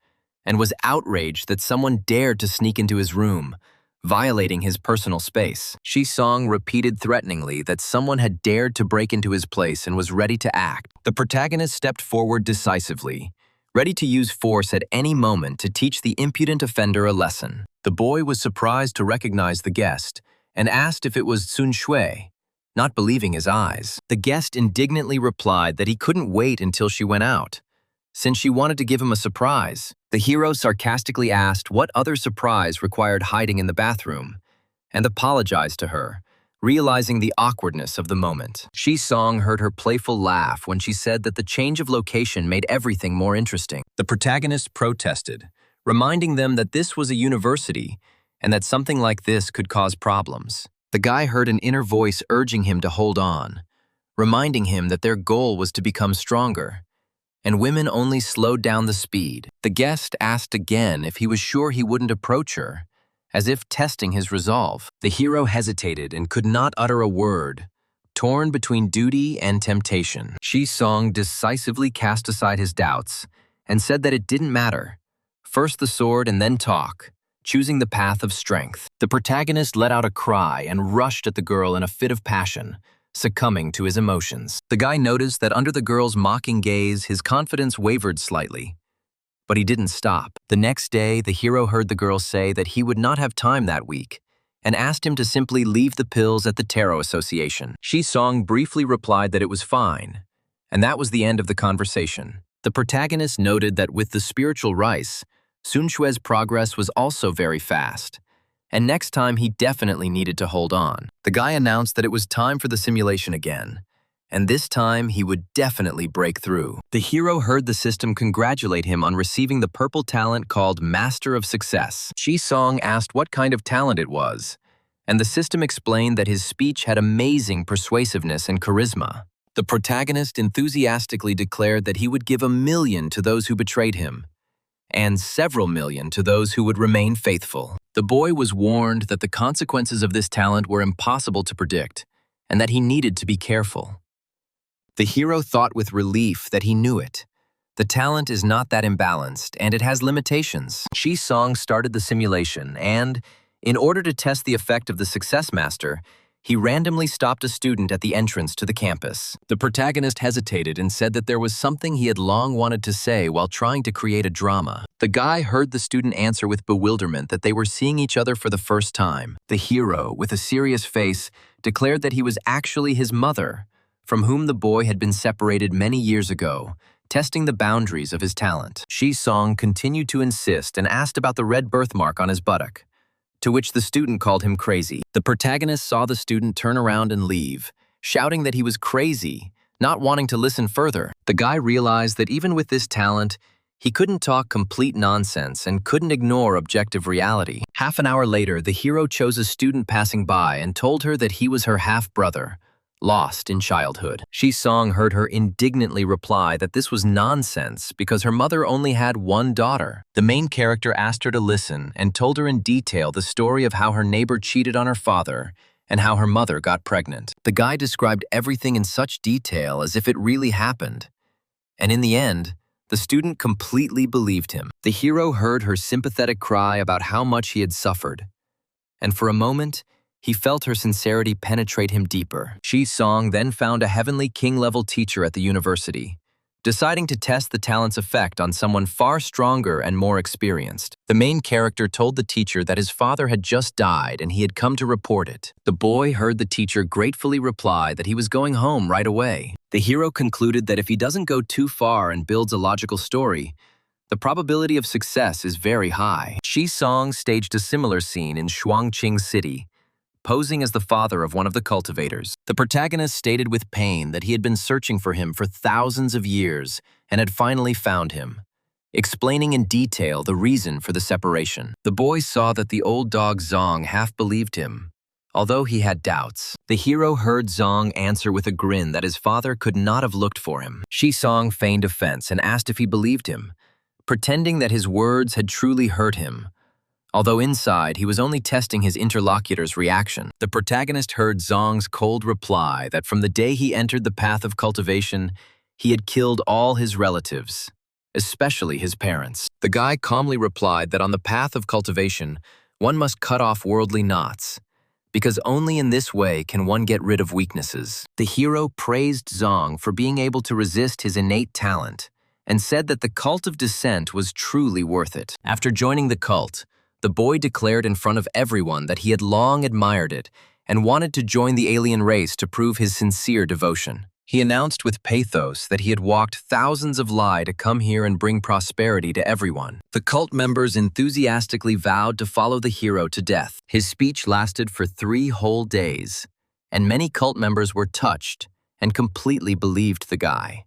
and was outraged that someone dared to sneak into his room, violating his personal space. Song repeated threateningly that someone had dared to break into his place and was ready to act. The protagonist stepped forward decisively, ready to use force at any moment to teach the impudent offender a lesson. The boy was surprised to recognize the guest and asked if it was Sun Shui, not believing his eyes. The guest indignantly replied that he couldn't wait until she went out, since she wanted to give him a surprise. The hero sarcastically asked what other surprise required hiding in the bathroom, and apologized to her, realizing the awkwardness of the moment. Shi-song heard her playful laugh when she said that the change of location made everything more interesting. The protagonist protested, reminding them that this was a university and that something like this could cause problems. The guy heard an inner voice urging him to hold on, reminding him that their goal was to become stronger, and women only slowed down the speed. The guest asked again if he was sure he wouldn't approach her, as if testing his resolve. The hero hesitated and could not utter a word, torn between duty and temptation. Shi-song decisively cast aside his doubts and said that it didn't matter. First the sword and then talk, choosing the path of strength. The protagonist let out a cry and rushed at the girl in a fit of passion, succumbing to his emotions. The guy noticed that under the girl's mocking gaze, his confidence wavered slightly. But he didn't stop. The next day, the hero heard the girl say that he would not have time that week and asked him to simply leave the pills at the Tarot Association. Shi-song briefly replied that it was fine, and that was the end of the conversation. The protagonist noted that with the spiritual rice, Sun Shui's progress was also very fast, and next time he definitely needed to hold on. The guy announced that it was time for the simulation again, and this time he would definitely break through. The hero heard the system congratulate him on receiving the purple talent called Master of Success. Shi-song asked what kind of talent it was, and the system explained that his speech had amazing persuasiveness and charisma. The protagonist enthusiastically declared that he would give 1 million to those who betrayed him, and several million to those who would remain faithful. The boy was warned that the consequences of this talent were impossible to predict, and that he needed to be careful. The hero thought with relief that he knew it. The talent is not that imbalanced, and it has limitations. Shi-song started the simulation, and, in order to test the effect of the Success Master, he randomly stopped a student at the entrance to the campus. The protagonist hesitated and said that there was something he had long wanted to say while trying to create a drama. The guy heard the student answer with bewilderment that they were seeing each other for the first time. The hero, with a serious face, declared that he was actually his mother, from whom the boy had been separated many years ago, testing the boundaries of his talent. Shi-song continued to insist and asked about the red birthmark on his buttock, to which the student called him crazy. The protagonist saw the student turn around and leave, shouting that he was crazy, not wanting to listen further. The guy realized that even with this talent, he couldn't talk complete nonsense and couldn't ignore objective reality. Half an hour later, the hero chose a student passing by and told her that he was her half-brother, lost in childhood. Shi-song heard her indignantly reply that this was nonsense because her mother only had one daughter. The main character asked her to listen and told her in detail the story of how her neighbor cheated on her father and how her mother got pregnant. The guy described everything in such detail as if it really happened. And in the end, the student completely believed him. The hero heard her sympathetic cry about how much he had suffered, and for a moment, he felt her sincerity penetrate him deeper. Shi-song then found a heavenly king-level teacher at the university, deciding to test the talent's effect on someone far stronger and more experienced. The main character told the teacher that his father had just died and he had come to report it. The boy heard the teacher gratefully reply that he was going home right away. The hero concluded that if he doesn't go too far and builds a logical story, the probability of success is very high. Shi-song staged a similar scene in Shuangqing City, posing as the father of one of the cultivators. The protagonist stated with pain that he had been searching for him for thousands of years and had finally found him, explaining in detail the reason for the separation. The boy saw that the old dog Zong half believed him, although he had doubts. The hero heard Zong answer with a grin that his father could not have looked for him. Shi-song feigned offense and asked if he believed him, pretending that his words had truly hurt him, although inside he was only testing his interlocutor's reaction. The protagonist heard Zong's cold reply that from the day he entered the path of cultivation, he had killed all his relatives, especially his parents. The guy calmly replied that on the path of cultivation, one must cut off worldly knots, because only in this way can one get rid of weaknesses. The hero praised Zong for being able to resist his innate talent and said that the cult of descent was truly worth it. After joining the cult, the boy declared in front of everyone that he had long admired it and wanted to join the alien race to prove his sincere devotion. He announced with pathos that he had walked thousands of li to come here and bring prosperity to everyone. The cult members enthusiastically vowed to follow the hero to death. His speech lasted for 3 whole days, and many cult members were touched and completely believed the guy.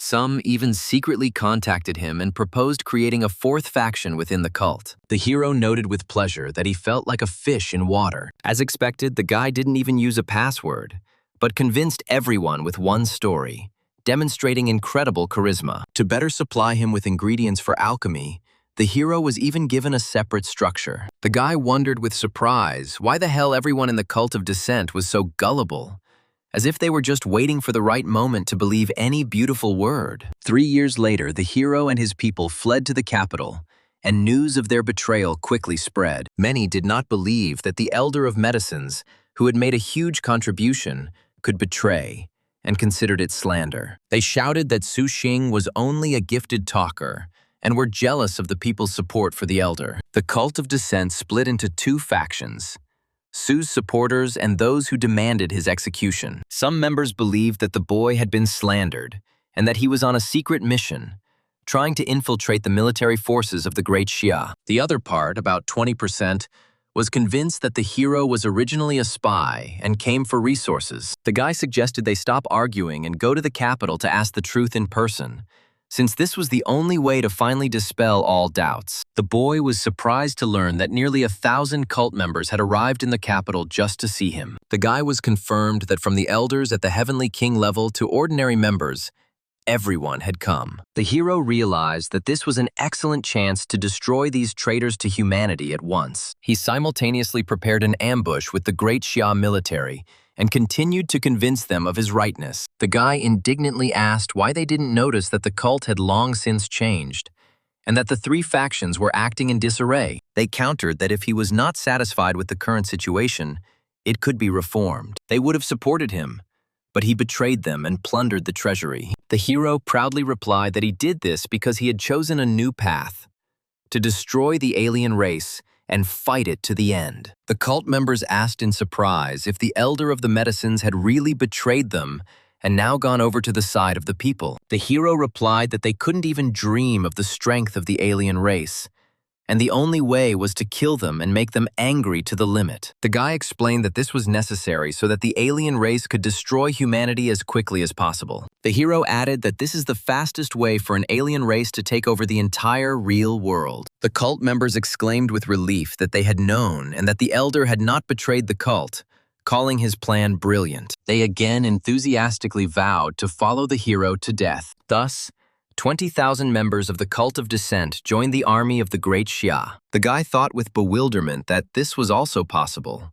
Some even secretly contacted him and proposed creating a 4th faction within the cult. The hero noted with pleasure that he felt like a fish in water. As expected, the guy didn't even use a password, but convinced everyone with one story, demonstrating incredible charisma. To better supply him with ingredients for alchemy, the hero was even given a separate structure. The guy wondered with surprise why the hell everyone in the cult of descent was so gullible, as if they were just waiting for the right moment to believe any beautiful word. 3 years later, the hero and his people fled to the capital, and news of their betrayal quickly spread. Many did not believe that the Elder of Medicines, who had made a huge contribution, could betray, and considered it slander. They shouted that Su Xing was only a gifted talker, and were jealous of the people's support for the Elder. The cult of descent split into 2 factions: Su's supporters and those who demanded his execution. Some members believed that the boy had been slandered and that he was on a secret mission, trying to infiltrate the military forces of the Great Xia. The other part, about 20%, was convinced that the hero was originally a spy and came for resources. The guy suggested they stop arguing and go to the capital to ask the truth in person, since this was the only way to finally dispel all doubts. The boy was surprised to learn that nearly 1,000 cult members had arrived in the capital just to see him. The guy was confirmed that from the elders at the Heavenly King level to ordinary members, everyone had come. The hero realized that this was an excellent chance to destroy these traitors to humanity at once. He simultaneously prepared an ambush with the Great Xia military and continued to convince them of his rightness. The guy indignantly asked why they didn't notice that the cult had long since changed, and that the 3 factions were acting in disarray. They countered that if he was not satisfied with the current situation, it could be reformed. They would have supported him, but he betrayed them and plundered the treasury. The hero proudly replied that he did this because he had chosen a new path: to destroy the alien race and fight it to the end. The cult members asked in surprise if the Elder of the Medicines had really betrayed them and now gone over to the side of the people. The hero replied that they couldn't even dream of the strength of the alien race, and the only way was to kill them and make them angry to the limit. The guy explained that this was necessary so that the alien race could destroy humanity as quickly as possible. The hero added that this is the fastest way for an alien race to take over the entire real world. The cult members exclaimed with relief that they had known and that the Elder had not betrayed the cult, calling his plan brilliant. They again enthusiastically vowed to follow the hero to death. Thus, 20,000 members of the cult of descent joined the army of the Great Xia. The guy thought with bewilderment that this was also possible,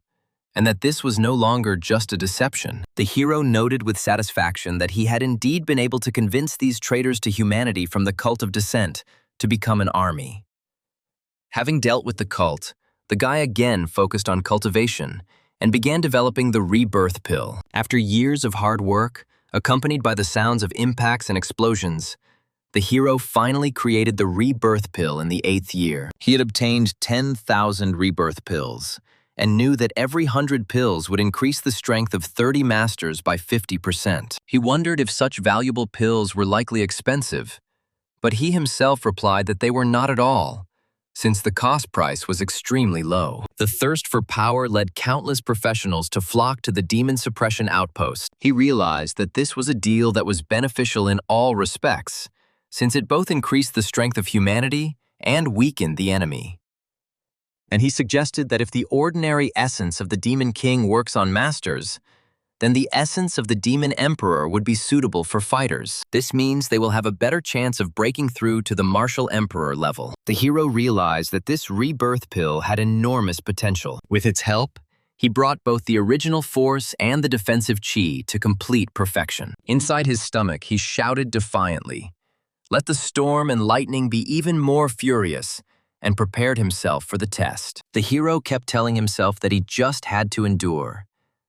and that this was no longer just a deception. The hero noted with satisfaction that he had indeed been able to convince these traitors to humanity from the cult of descent to become an army. Having dealt with the cult, the guy again focused on cultivation and began developing the rebirth pill. After years of hard work, accompanied by the sounds of impacts and explosions, the hero finally created the rebirth pill in the 8th year. He had obtained 10,000 rebirth pills and knew that every 100 pills would increase the strength of 30 masters by 50%. He wondered if such valuable pills were likely expensive, but he himself replied that they were not at all, since the cost price was extremely low. The thirst for power led countless professionals to flock to the demon suppression outpost. He realized that this was a deal that was beneficial in all respects, since it both increased the strength of humanity and weakened the enemy. And he suggested that if the ordinary essence of the Demon King works on masters, then the essence of the Demon Emperor would be suitable for fighters. This means they will have a better chance of breaking through to the Martial Emperor level. The hero realized that this rebirth pill had enormous potential. With its help, he brought both the original force and the defensive chi to complete perfection. Inside his stomach, he shouted defiantly, "Let the storm and lightning be even more furious, and prepared himself for the test. The hero kept telling himself that he just had to endure,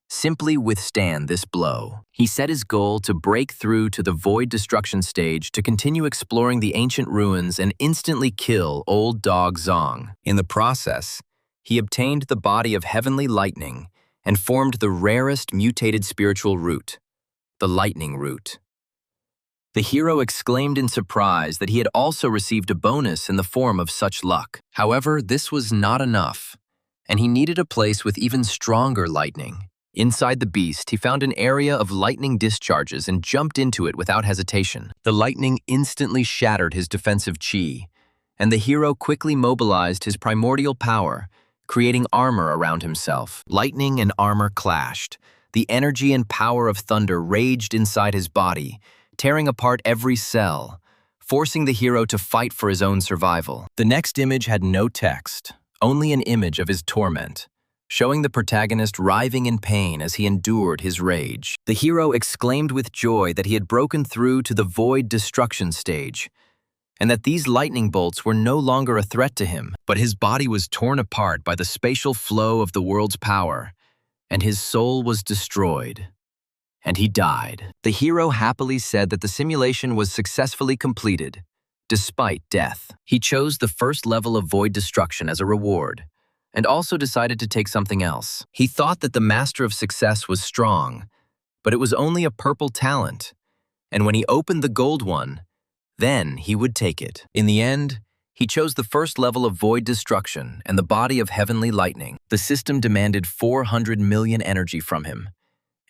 simply withstand this blow. He set his goal to break through to the void destruction stage to continue exploring the ancient ruins and instantly kill Old Dog Zong. In the process, he obtained the body of heavenly lightning and formed the rarest mutated spiritual root, the lightning root. The hero exclaimed in surprise that he had also received a bonus in the form of such luck. However, this was not enough, and he needed a place with even stronger lightning. Inside the beast, he found an area of lightning discharges and jumped into it without hesitation. The lightning instantly shattered his defensive chi, and the hero quickly mobilized his primordial power, creating armor around himself. Lightning and armor clashed. The energy and power of thunder raged inside his body, tearing apart every cell, forcing the hero to fight for his own survival. The next image had no text, only an image of his torment, showing the protagonist writhing in pain as he endured his rage. The hero exclaimed with joy that he had broken through to the void destruction stage, and that these lightning bolts were no longer a threat to him. But his body was torn apart by the spatial flow of the world's power, and his soul was destroyed. And he died. The hero happily said that the simulation was successfully completed, despite death. He chose the first level of void destruction as a reward, and also decided to take something else. He thought that the Master of Success was strong, but it was only a purple talent, and when he opened the gold one, then he would take it. In the end, he chose the first level of void destruction and the body of heavenly lightning. The system demanded 400 million energy from him,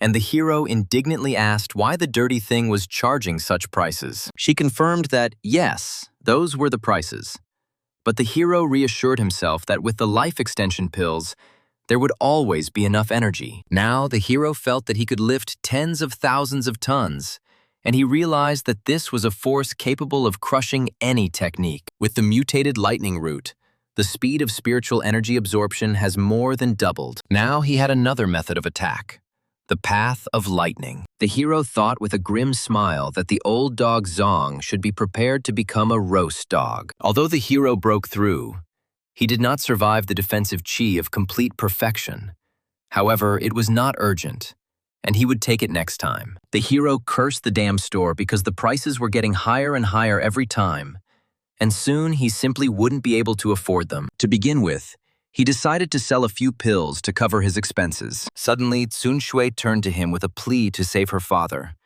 and the hero indignantly asked why the dirty thing was charging such prices. She confirmed that, yes, those were the prices. But the hero reassured himself that with the life extension pills, there would always be enough energy. Now, the hero felt that he could lift tens of thousands of tons, and he realized that this was a force capable of crushing any technique. With the mutated lightning root, the speed of spiritual energy absorption has more than doubled. Now he had another method of attack: the path of lightning. The hero thought with a grim smile that the Old Dog Zong should be prepared to become a roast dog. Although the hero broke through, he did not survive the defensive chi of complete perfection. However, it was not urgent, and he would take it next time. The hero cursed the damn store because the prices were getting higher and higher every time, and soon he simply wouldn't be able to afford them. To begin with, he decided to sell a few pills to cover his expenses. Suddenly, Sun Shui turned to him with a plea to save her father,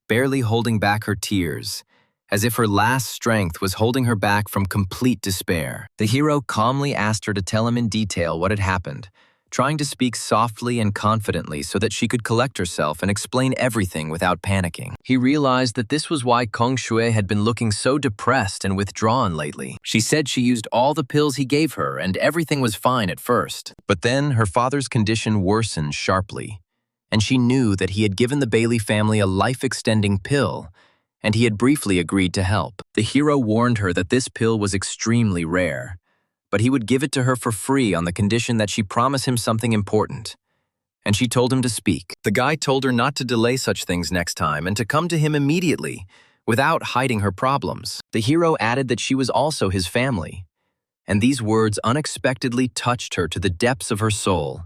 barely holding back her tears, as if her last strength was holding her back from complete despair. The hero calmly asked her to tell him in detail what had happened, trying to speak softly and confidently so that she could collect herself and explain everything without panicking. He realized that this was why Kong Shui had been looking so depressed and withdrawn lately. She said she used all the pills he gave her and everything was fine at first. But then her father's condition worsened sharply, and she knew that he had given the Bailey family a life-extending pill, and he had briefly agreed to help. The hero warned her that this pill was extremely rare, but he would give it to her for free on the condition that she promise him something important. And she told him to speak. The guy told her not to delay such things next time and to come to him immediately, without hiding her problems. The hero added that she was also his family, and these words unexpectedly touched her to the depths of her soul,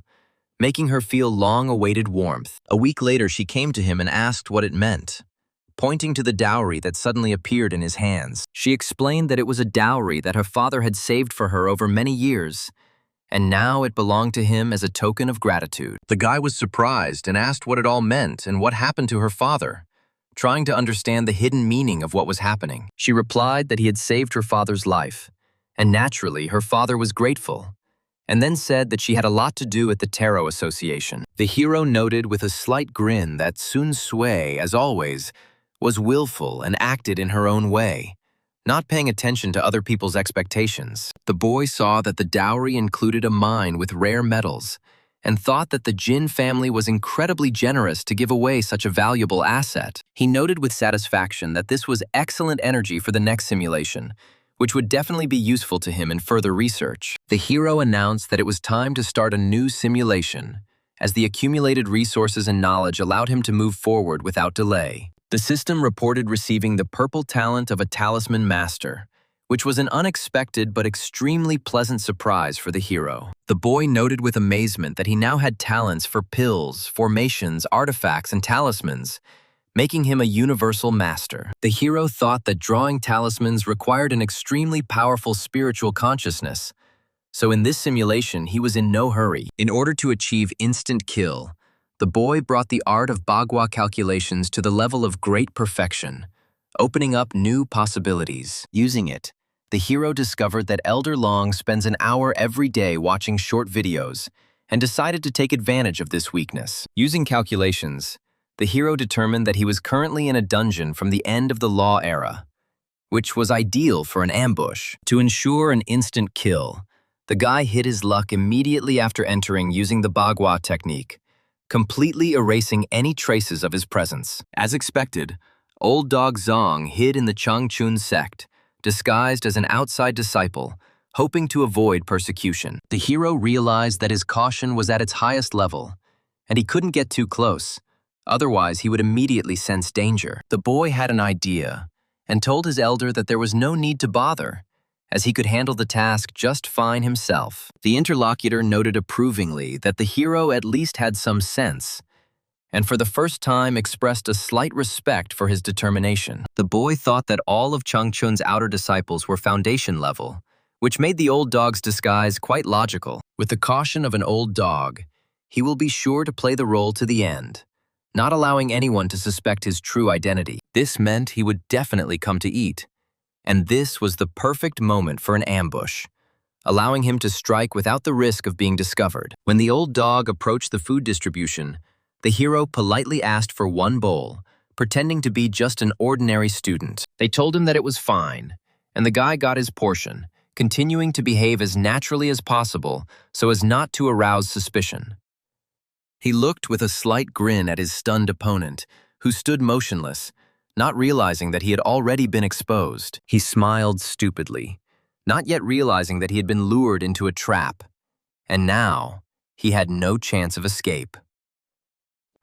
making her feel long-awaited warmth. A week later, she came to him and asked what it meant, pointing to the dowry that suddenly appeared in his hands. She explained that it was a dowry that her father had saved for her over many years, and now it belonged to him as a token of gratitude. The guy was surprised and asked what it all meant and what happened to her father, trying to understand the hidden meaning of what was happening. She replied that he had saved her father's life, and naturally her father was grateful, and then said that she had a lot to do at the Tarot Association. The hero noted with a slight grin that Sun Sui, as always, was willful and acted in her own way, not paying attention to other people's expectations. The boy saw that the dowry included a mine with rare metals and thought that the Jin family was incredibly generous to give away such a valuable asset. He noted with satisfaction that this was excellent energy for the next simulation, which would definitely be useful to him in further research. The hero announced that it was time to start a new simulation, as the accumulated resources and knowledge allowed him to move forward without delay. The system reported receiving the purple talent of a talisman master, which was an unexpected but extremely pleasant surprise for the hero. The boy noted with amazement that he now had talents for pills, formations, artifacts, and talismans, making him a universal master. The hero thought that drawing talismans required an extremely powerful spiritual consciousness, so in this simulation he was in no hurry. In order to achieve instant kill, the boy brought the art of bagua calculations to the level of great perfection, opening up new possibilities. Using it, the hero discovered that Elder Long spends an hour every day watching short videos and decided to take advantage of this weakness. Using calculations, the hero determined that he was currently in a dungeon from the end of the Law era, which was ideal for an ambush. To ensure an instant kill, the guy hit his luck immediately after entering using the bagua technique, completely erasing any traces of his presence. As expected, Old Dog Zong hid in the Changchun sect, disguised as an outside disciple, hoping to avoid persecution. The hero realized that his caution was at its highest level, and he couldn't get too close, otherwise he would immediately sense danger. The boy had an idea, and told his elder that there was no need to bother, as he could handle the task just fine himself. The interlocutor noted approvingly that the hero at least had some sense, and for the first time expressed a slight respect for his determination. The boy thought that all of Changchun's outer disciples were foundation level, which made the old dog's disguise quite logical. With the caution of an old dog, he will be sure to play the role to the end, not allowing anyone to suspect his true identity. This meant he would definitely come to eat, and this was the perfect moment for an ambush, allowing him to strike without the risk of being discovered. When the old dog approached the food distribution, the hero politely asked for one bowl, pretending to be just an ordinary student. They told him that it was fine, and the guy got his portion, continuing to behave as naturally as possible so as not to arouse suspicion. He looked with a slight grin at his stunned opponent, who stood motionless, not realizing that he had already been exposed. He smiled stupidly, not yet realizing that he had been lured into a trap, and now he had no chance of escape.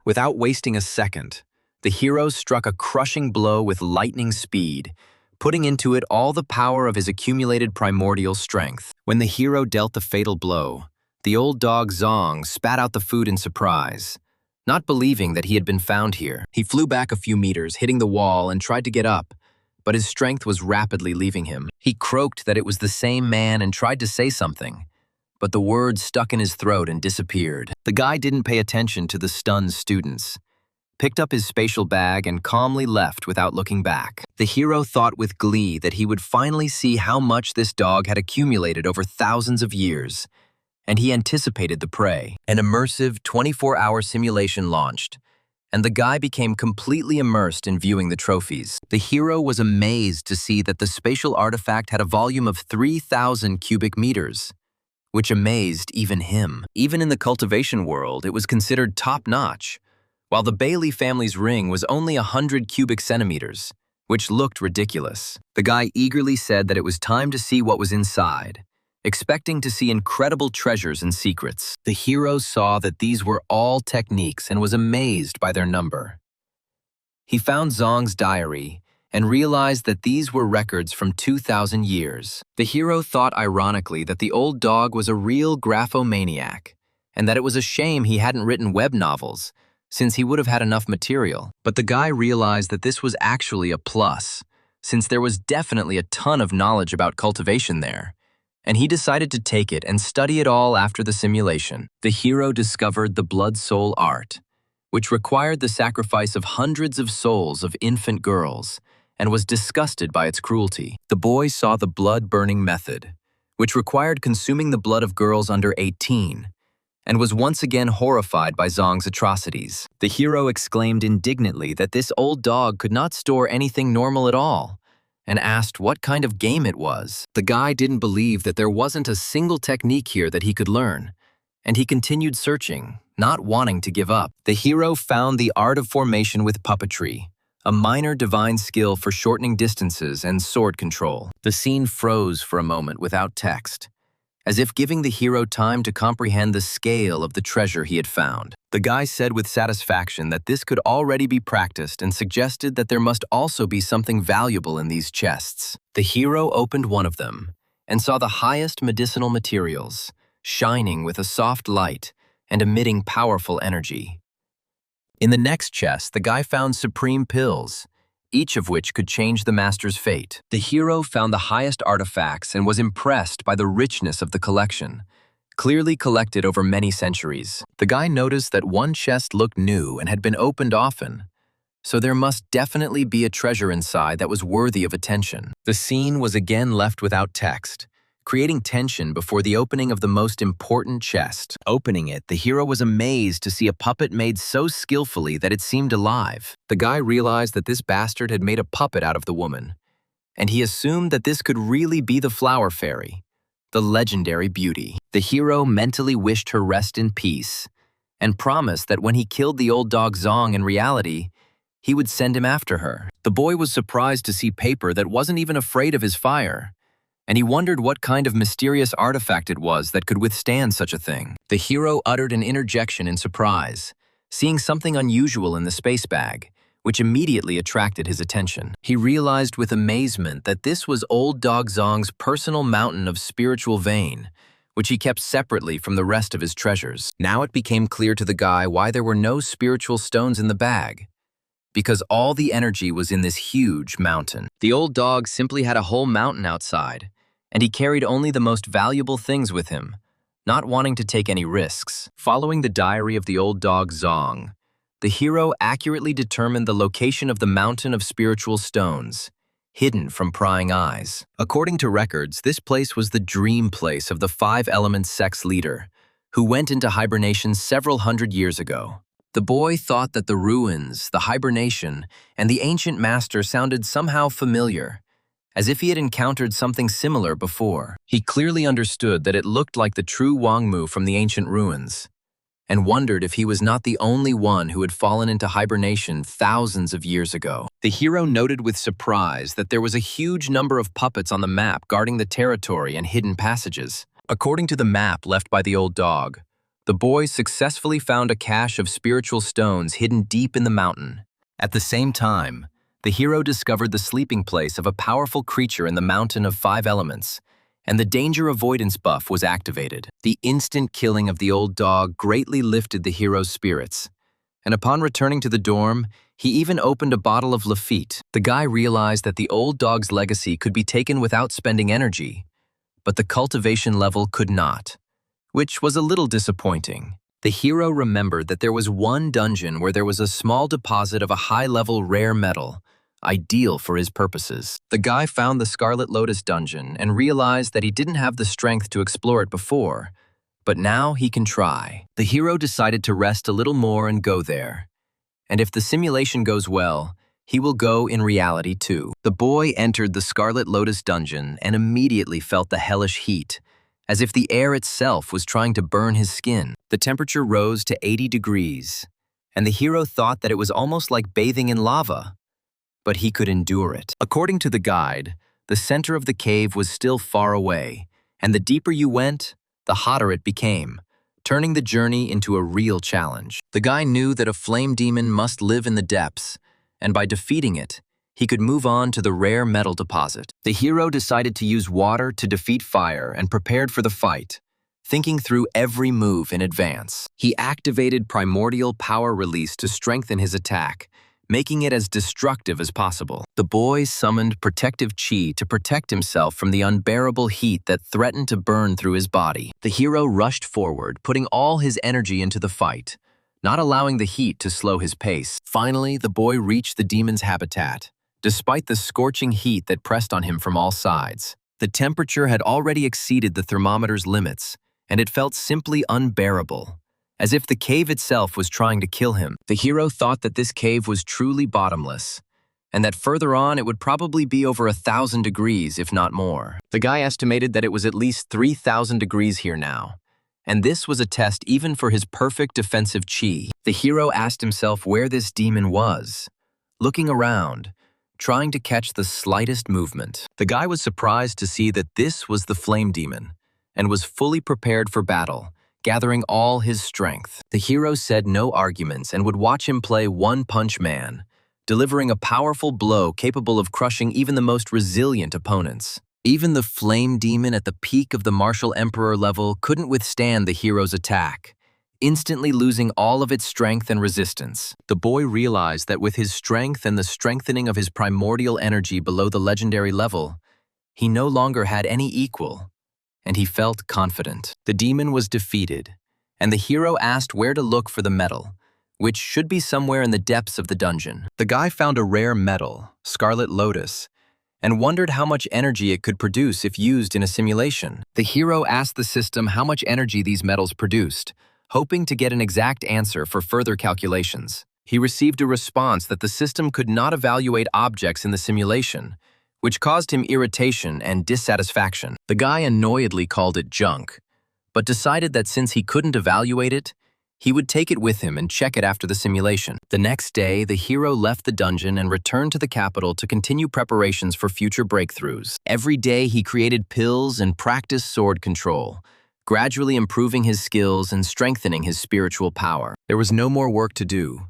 Without wasting a second, the hero struck a crushing blow with lightning speed, putting into it all the power of his accumulated primordial strength. When the hero dealt the fatal blow, the old dog Zong spat out the food in surprise, not believing that he had been found here. He flew back a few meters, hitting the wall, and tried to get up, but his strength was rapidly leaving him. He croaked that it was the same man and tried to say something, but the words stuck in his throat and disappeared. The guy didn't pay attention to the stunned students, picked up his spatial bag and calmly left without looking back. The hero thought with glee that he would finally see how much this dog had accumulated over thousands of years, and he anticipated the prey. An immersive 24-hour simulation launched, and the guy became completely immersed in viewing the trophies. The hero was amazed to see that the spatial artifact had a volume of 3,000 cubic meters, which amazed even him. Even in the cultivation world, it was considered top-notch, while the Bailey family's ring was only 100 cubic centimeters, which looked ridiculous. The guy eagerly said that it was time to see what was inside, expecting to see incredible treasures and secrets. The hero saw that these were all techniques and was amazed by their number. He found Zong's diary and realized that these were records from 2,000 years. The hero thought ironically that the old dog was a real graphomaniac, and that it was a shame he hadn't written web novels, since he would have had enough material. But the guy realized that this was actually a plus, since there was definitely a ton of knowledge about cultivation there, and he decided to take it and study it all after the simulation. The hero discovered the blood-soul art, which required the sacrifice of hundreds of souls of infant girls, and was disgusted by its cruelty. The boy saw the blood-burning method, which required consuming the blood of girls under 18, and was once again horrified by Zong's atrocities. The hero exclaimed indignantly that this old dog could not store anything normal at all, and asked what kind of game it was. The guy didn't believe that there wasn't a single technique here that he could learn, and he continued searching, not wanting to give up. The hero found the art of formation with puppetry, a minor divine skill for shortening distances and sword control. The scene froze for a moment without text, as if giving the hero time to comprehend the scale of the treasure he had found. The guy said with satisfaction that this could already be practiced and suggested that there must also be something valuable in these chests. The hero opened one of them and saw the highest medicinal materials, shining with a soft light and emitting powerful energy. In the next chest, the guy found supreme pills, each of which could change the master's fate. The hero found the highest artifacts and was impressed by the richness of the collection, clearly collected over many centuries. The guy noticed that one chest looked new and had been opened often, so there must definitely be a treasure inside that was worthy of attention. The scene was again left without text, creating tension before the opening of the most important chest. Opening it, the hero was amazed to see a puppet made so skillfully that it seemed alive. The guy realized that this bastard had made a puppet out of the woman, and he assumed that this could really be the flower fairy, the legendary beauty. The hero mentally wished her rest in peace and promised that when he killed the old dog Zong in reality, he would send him after her. The boy was surprised to see paper that wasn't even afraid of his fire, and he wondered what kind of mysterious artifact it was that could withstand such a thing. The hero uttered an interjection in surprise, seeing something unusual in the space bag, which immediately attracted his attention. He realized with amazement that this was old dog Zong's personal mountain of spiritual vein, which he kept separately from the rest of his treasures. Now it became clear to the guy why there were no spiritual stones in the bag, because all the energy was in this huge mountain. The old dog simply had a whole mountain outside, and he carried only the most valuable things with him, not wanting to take any risks. Following the diary of the old dog Zong, the hero accurately determined the location of the mountain of spiritual stones, hidden from prying eyes. According to records, this place was the dream place of the five-element sex leader, who went into hibernation several hundred years ago. The boy thought that the ruins, the hibernation, and the ancient master sounded somehow familiar, as if he had encountered something similar before. He clearly understood that it looked like the true Wangmu from the ancient ruins, and wondered if he was not the only one who had fallen into hibernation thousands of years ago. The hero noted with surprise that there was a huge number of puppets on the map guarding the territory and hidden passages. According to the map left by the old dog, the boy successfully found a cache of spiritual stones hidden deep in the mountain. At the same time, the hero discovered the sleeping place of a powerful creature in the mountain of five elements, and the danger avoidance buff was activated. The instant killing of the old dog greatly lifted the hero's spirits, and upon returning to the dorm, he even opened a bottle of Lafitte. The guy realized that the old dog's legacy could be taken without spending energy, but the cultivation level could not, which was a little disappointing. The hero remembered that there was one dungeon where there was a small deposit of a high-level rare metal, ideal for his purposes. The guy found the Scarlet Lotus dungeon and realized that he didn't have the strength to explore it before, but now he can try. The hero decided to rest a little more and go there, and if the simulation goes well, he will go in reality too. The boy entered the Scarlet Lotus dungeon and immediately felt the hellish heat, as if the air itself was trying to burn his skin. The temperature rose to 80 degrees, and the hero thought that it was almost like bathing in lava, but he could endure it. According to the guide, the center of the cave was still far away, and the deeper you went, the hotter it became, turning the journey into a real challenge. The guy knew that a flame demon must live in the depths, and by defeating it, he could move on to the rare metal deposit. The hero decided to use water to defeat fire and prepared for the fight, thinking through every move in advance. He activated primordial power release to strengthen his attack, making it as destructive as possible. The boy summoned protective chi to protect himself from the unbearable heat that threatened to burn through his body. The hero rushed forward, putting all his energy into the fight, not allowing the heat to slow his pace. Finally, the boy reached the demon's habitat, despite the scorching heat that pressed on him from all sides. The temperature had already exceeded the thermometer's limits, and it felt simply unbearable, as if the cave itself was trying to kill him. The hero thought that this cave was truly bottomless, and that further on it would probably be over 1,000 degrees, if not more. The guy estimated that it was at least 3,000 degrees here now, and this was a test even for his perfect defensive chi. The hero asked himself where this demon was, looking around, trying to catch the slightest movement. The guy was surprised to see that this was the flame demon, and was fully prepared for battle, gathering all his strength. The hero said no arguments and would watch him play One-Punch Man, delivering a powerful blow capable of crushing even the most resilient opponents. Even the flame demon at the peak of the martial emperor level couldn't withstand the hero's attack, instantly losing all of its strength and resistance. The boy realized that with his strength and the strengthening of his primordial energy below the legendary level, he no longer had any equal, and he felt confident. The demon was defeated, and the hero asked where to look for the medal, which should be somewhere in the depths of the dungeon. The guy found a rare metal, Scarlet Lotus, and wondered how much energy it could produce if used in a simulation. The hero asked the system how much energy these metals produced, hoping to get an exact answer for further calculations. He received a response that the system could not evaluate objects in the simulation, which caused him irritation and dissatisfaction. The guy annoyedly called it junk, but decided that since he couldn't evaluate it, he would take it with him and check it after the simulation. The next day, the hero left the dungeon and returned to the capital to continue preparations for future breakthroughs. Every day, he created pills and practiced sword control, gradually improving his skills and strengthening his spiritual power. There was no more work to do,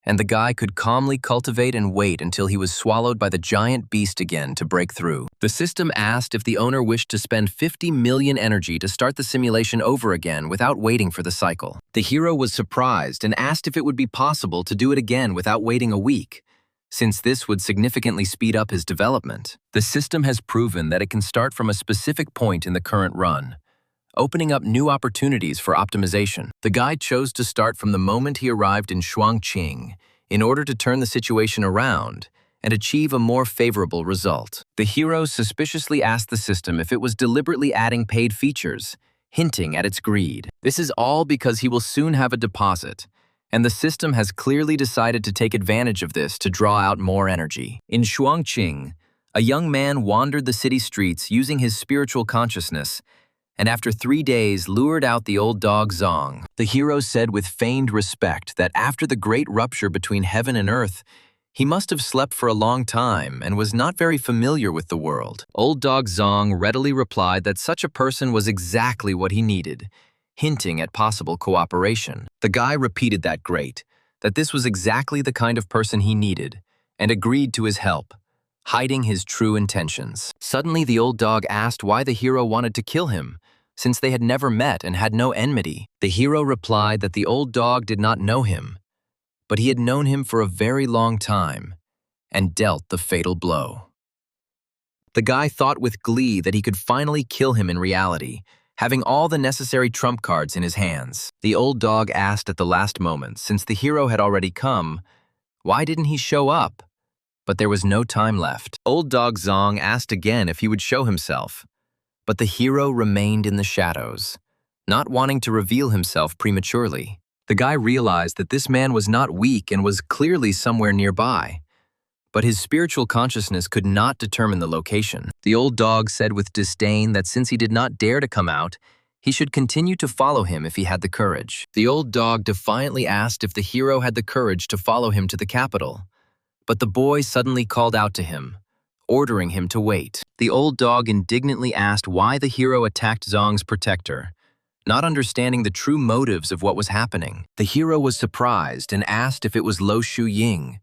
and the guy could calmly cultivate and wait until he was swallowed by the giant beast again to break through. The system asked if the owner wished to spend 50 million energy to start the simulation over again without waiting for the cycle. The hero was surprised and asked if it would be possible to do it again without waiting a week, since this would significantly speed up his development. The system has proven that it can start from a specific point in the current run, opening up new opportunities for optimization. The guy chose to start from the moment he arrived in Shuangqing in order to turn the situation around and achieve a more favorable result. The hero suspiciously asked the system if it was deliberately adding paid features, hinting at its greed. This is all because he will soon have a deposit, and the system has clearly decided to take advantage of this to draw out more energy. In Shuangqing, a young man wandered the city streets using his spiritual consciousness, and after 3 days lured out the old dog Zong. The hero said with feigned respect that after the great rupture between heaven and earth, he must have slept for a long time and was not very familiar with the world. Old dog Zong readily replied that such a person was exactly what he needed, hinting at possible cooperation. The guy repeated that this was exactly the kind of person he needed, and agreed to his help, hiding his true intentions. Suddenly, the old dog asked why the hero wanted to kill him, since they had never met and had no enmity. The hero replied that the old dog did not know him, but he had known him for a very long time and dealt the fatal blow. The guy thought with glee that he could finally kill him in reality, having all the necessary trump cards in his hands. The old dog asked at the last moment, since the hero had already come, why didn't he show up? But there was no time left. Old dog Zong asked again if he would show himself, but the hero remained in the shadows, not wanting to reveal himself prematurely. The guy realized that this man was not weak and was clearly somewhere nearby, but his spiritual consciousness could not determine the location. The old dog said with disdain that since he did not dare to come out, he should continue to follow him if he had the courage. The old dog defiantly asked if the hero had the courage to follow him to the capital, but the boy suddenly called out to him, ordering him to wait. The old dog indignantly asked why the hero attacked Zong's protector, not understanding the true motives of what was happening. The hero was surprised and asked if it was Lo Shu Ying,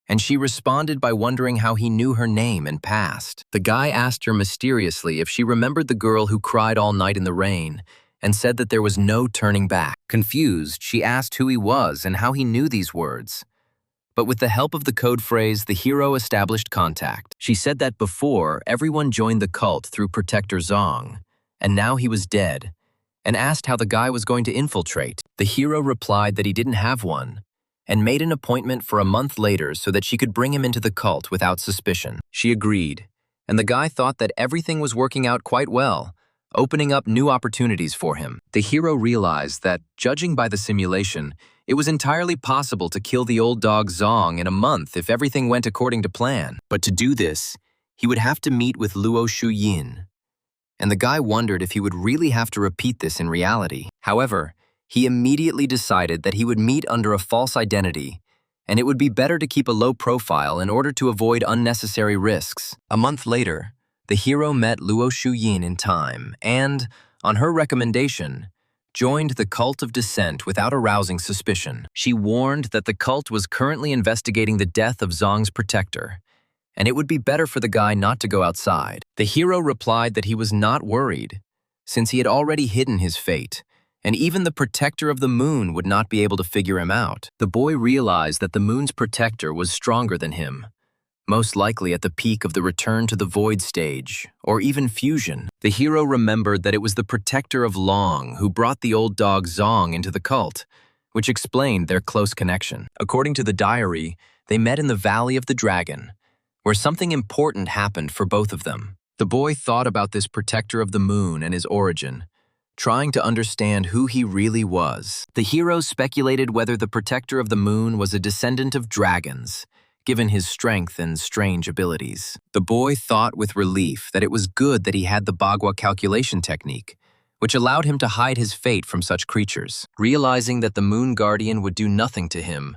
and she responded by wondering how he knew her name and past. The guy asked her mysteriously if she remembered the girl who cried all night in the rain and said that there was no turning back. Confused, she asked who he was and how he knew these words. But with the help of the code phrase, the hero established contact. She said that before, everyone joined the cult through Protector Zong, and now he was dead, and asked how the guy was going to infiltrate. The hero replied that he didn't have one, and made an appointment for a month later so that she could bring him into the cult without suspicion. She agreed, and the guy thought that everything was working out quite well, opening up new opportunities for him. The hero realized that, judging by the simulation, it was entirely possible to kill the old dog Zong in a month if everything went according to plan. But to do this, he would have to meet with Luo Shuyin, and the guy wondered if he would really have to repeat this in reality. However, he immediately decided that he would meet under a false identity, and it would be better to keep a low profile in order to avoid unnecessary risks. A month later, the hero met Luo Shuyin in time and, on her recommendation, joined the cult of dissent without arousing suspicion. She warned that the cult was currently investigating the death of Zong's protector, and it would be better for the guy not to go outside. The hero replied that he was not worried, since he had already hidden his fate, and even the protector of the moon would not be able to figure him out. The boy realized that the moon's protector was stronger than him, most likely at the peak of the return to the void stage, or even fusion. The hero remembered that it was the protector of Long who brought the old dog Zong into the cult, which explained their close connection. According to the diary, they met in the Valley of the Dragon, where something important happened for both of them. The boy thought about this protector of the moon and his origin, trying to understand who he really was. The hero speculated whether the protector of the moon was a descendant of dragons, given his strength and strange abilities. The boy thought with relief that it was good that he had the Bagua calculation technique, which allowed him to hide his fate from such creatures. Realizing that the moon guardian would do nothing to him,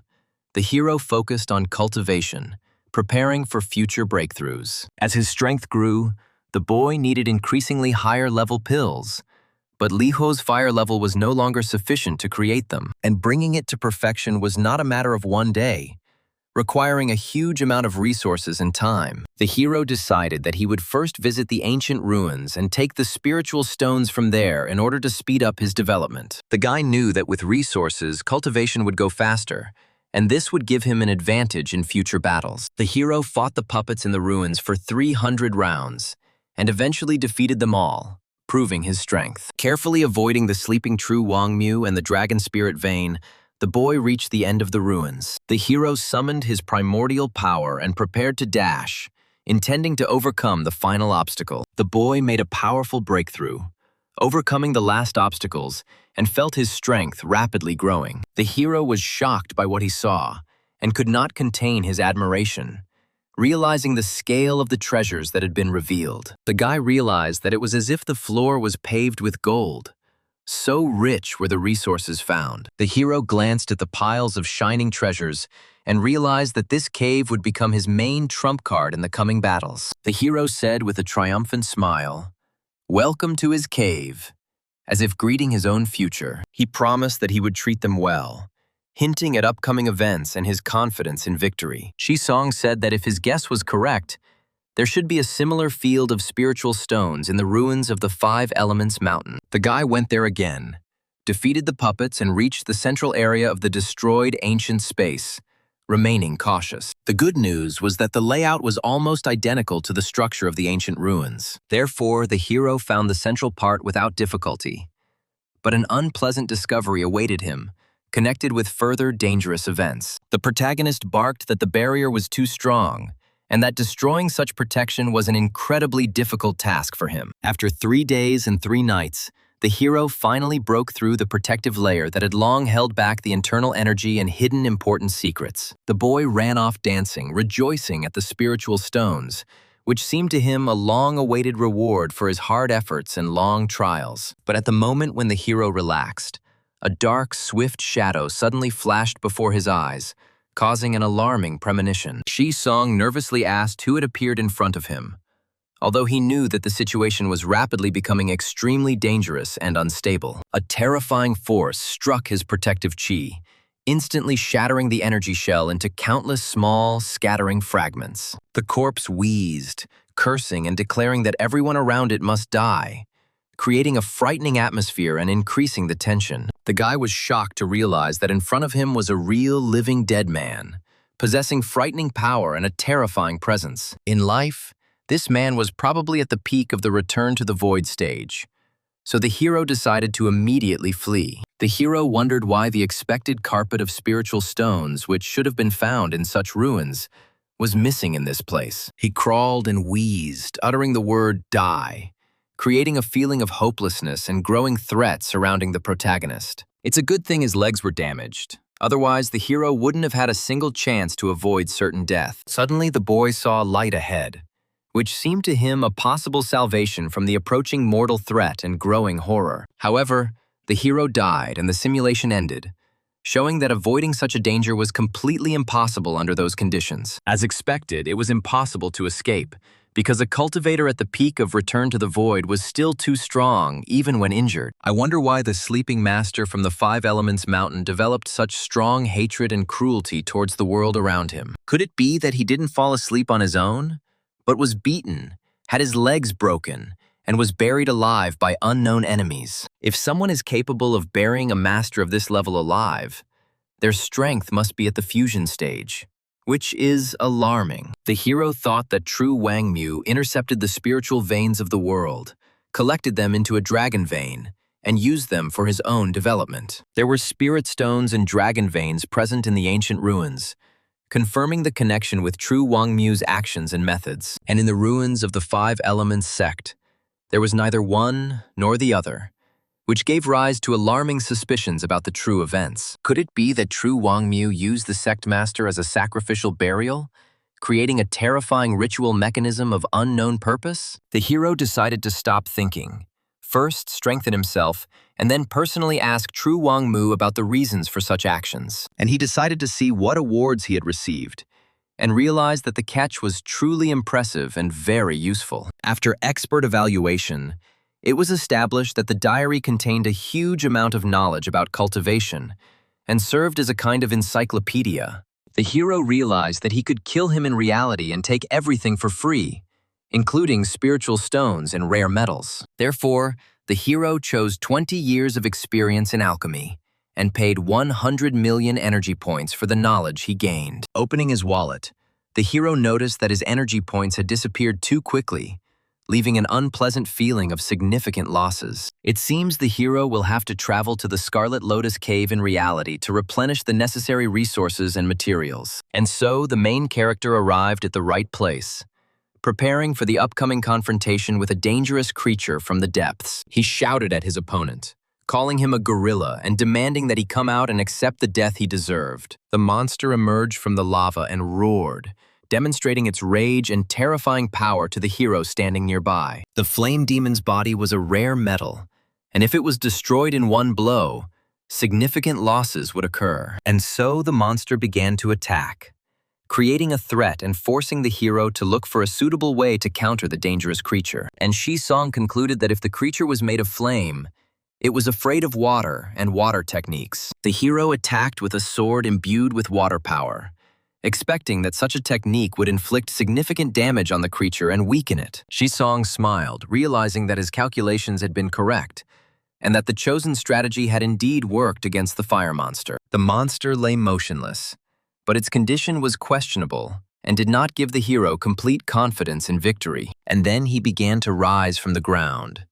the hero focused on cultivation, preparing for future breakthroughs. As his strength grew, the boy needed increasingly higher-level pills, but Li Ho's fire level was no longer sufficient to create them, and bringing it to perfection was not a matter of one day, requiring a huge amount of resources and time. The hero decided that he would first visit the ancient ruins and take the spiritual stones from there in order to speed up his development. The guy knew that with resources, cultivation would go faster, and this would give him an advantage in future battles. The hero fought the puppets in the ruins for 300 rounds, and eventually defeated them all, proving his strength. Carefully avoiding the sleeping true Wangmu and the dragon spirit vein, the boy reached the end of the ruins. The hero summoned his primordial power and prepared to dash, intending to overcome the final obstacle. The boy made a powerful breakthrough, overcoming the last obstacles, and felt his strength rapidly growing. The hero was shocked by what he saw and could not contain his admiration, realizing the scale of the treasures that had been revealed. The guy realized that it was as if the floor was paved with gold. So rich were the resources found. The hero glanced at the piles of shining treasures and realized that this cave would become his main trump card in the coming battles. The hero said with a triumphant smile, "Welcome to his cave," as if greeting his own future. He promised that he would treat them well, hinting at upcoming events and his confidence in victory. Shisong said that if his guess was correct, there should be a similar field of spiritual stones in the ruins of the Five Elements Mountain. The guy went there again, defeated the puppets, and reached the central area of the destroyed ancient space, remaining cautious. The good news was that the layout was almost identical to the structure of the ancient ruins. Therefore, the hero found the central part without difficulty. But an unpleasant discovery awaited him, connected with further dangerous events. The protagonist barked that the barrier was too strong, and that destroying such protection was an incredibly difficult task for him. After 3 days and 3 nights, the hero finally broke through the protective layer that had long held back the internal energy and hidden important secrets. The boy ran off dancing, rejoicing at the spiritual stones, which seemed to him a long-awaited reward for his hard efforts and long trials. But at the moment when the hero relaxed, a dark, swift shadow suddenly flashed before his eyes, causing an alarming premonition. Shisong nervously asked who had appeared in front of him, although he knew that the situation was rapidly becoming extremely dangerous and unstable. A terrifying force struck his protective chi, instantly shattering the energy shell into countless small, scattering fragments. The corpse wheezed, cursing and declaring that everyone around it must die, creating a frightening atmosphere and increasing the tension. The guy was shocked to realize that in front of him was a real living dead man, possessing frightening power and a terrifying presence. In life, this man was probably at the peak of the return to the void stage, so the hero decided to immediately flee. The hero wondered why the expected carpet of spiritual stones, which should have been found in such ruins, was missing in this place. He crawled and wheezed, uttering the word "die," creating a feeling of hopelessness and growing threat surrounding the protagonist. It's a good thing his legs were damaged. Otherwise, the hero wouldn't have had a single chance to avoid certain death. Suddenly, the boy saw light ahead, which seemed to him a possible salvation from the approaching mortal threat and growing horror. However, the hero died and the simulation ended, showing that avoiding such a danger was completely impossible under those conditions. As expected, it was impossible to escape, because a cultivator at the peak of Return to the Void was still too strong, even when injured. I wonder why the sleeping master from the Five Elements Mountain developed such strong hatred and cruelty towards the world around him. Could it be that he didn't fall asleep on his own, but was beaten, had his legs broken, and was buried alive by unknown enemies? If someone is capable of burying a master of this level alive, their strength must be at the fusion stage, which is alarming. The hero thought that true Wang Mu intercepted the spiritual veins of the world, collected them into a dragon vein, and used them for his own development. There were spirit stones and dragon veins present in the ancient ruins, confirming the connection with true Wang Mu's actions and methods. And in the ruins of the Five Elements sect, there was neither one nor the other, which gave rise to alarming suspicions about the true events. Could it be that true Wang Mu used the sect master as a sacrificial burial, creating a terrifying ritual mechanism of unknown purpose? The hero decided to stop thinking, first strengthen himself, and then personally ask true Wang Mu about the reasons for such actions. And he decided to see what awards he had received, and realized that the catch was truly impressive and very useful. After expert evaluation, it was established that the diary contained a huge amount of knowledge about cultivation and served as a kind of encyclopedia. The hero realized that he could kill him in reality and take everything for free, including spiritual stones and rare metals. Therefore, the hero chose 20 years of experience in alchemy and paid 100 million energy points for the knowledge he gained. Opening his wallet, the hero noticed that his energy points had disappeared too quickly, leaving an unpleasant feeling of significant losses. It seems the hero will have to travel to the Scarlet Lotus Cave in reality to replenish the necessary resources and materials. And so the main character arrived at the right place, preparing for the upcoming confrontation with a dangerous creature from the depths. He shouted at his opponent, calling him a gorilla and demanding that he come out and accept the death he deserved. The monster emerged from the lava and roared, demonstrating its rage and terrifying power to the hero standing nearby. The flame demon's body was a rare metal, and if it was destroyed in one blow, significant losses would occur. And so the monster began to attack, creating a threat and forcing the hero to look for a suitable way to counter the dangerous creature. And Song concluded that if the creature was made of flame, it was afraid of water and water techniques. The hero attacked with a sword imbued with water power, expecting that such a technique would inflict significant damage on the creature and weaken it. Song smiled, realizing that his calculations had been correct, and that the chosen strategy had indeed worked against the fire monster. The monster lay motionless, but its condition was questionable and did not give the hero complete confidence in victory. And then he began to rise from the ground,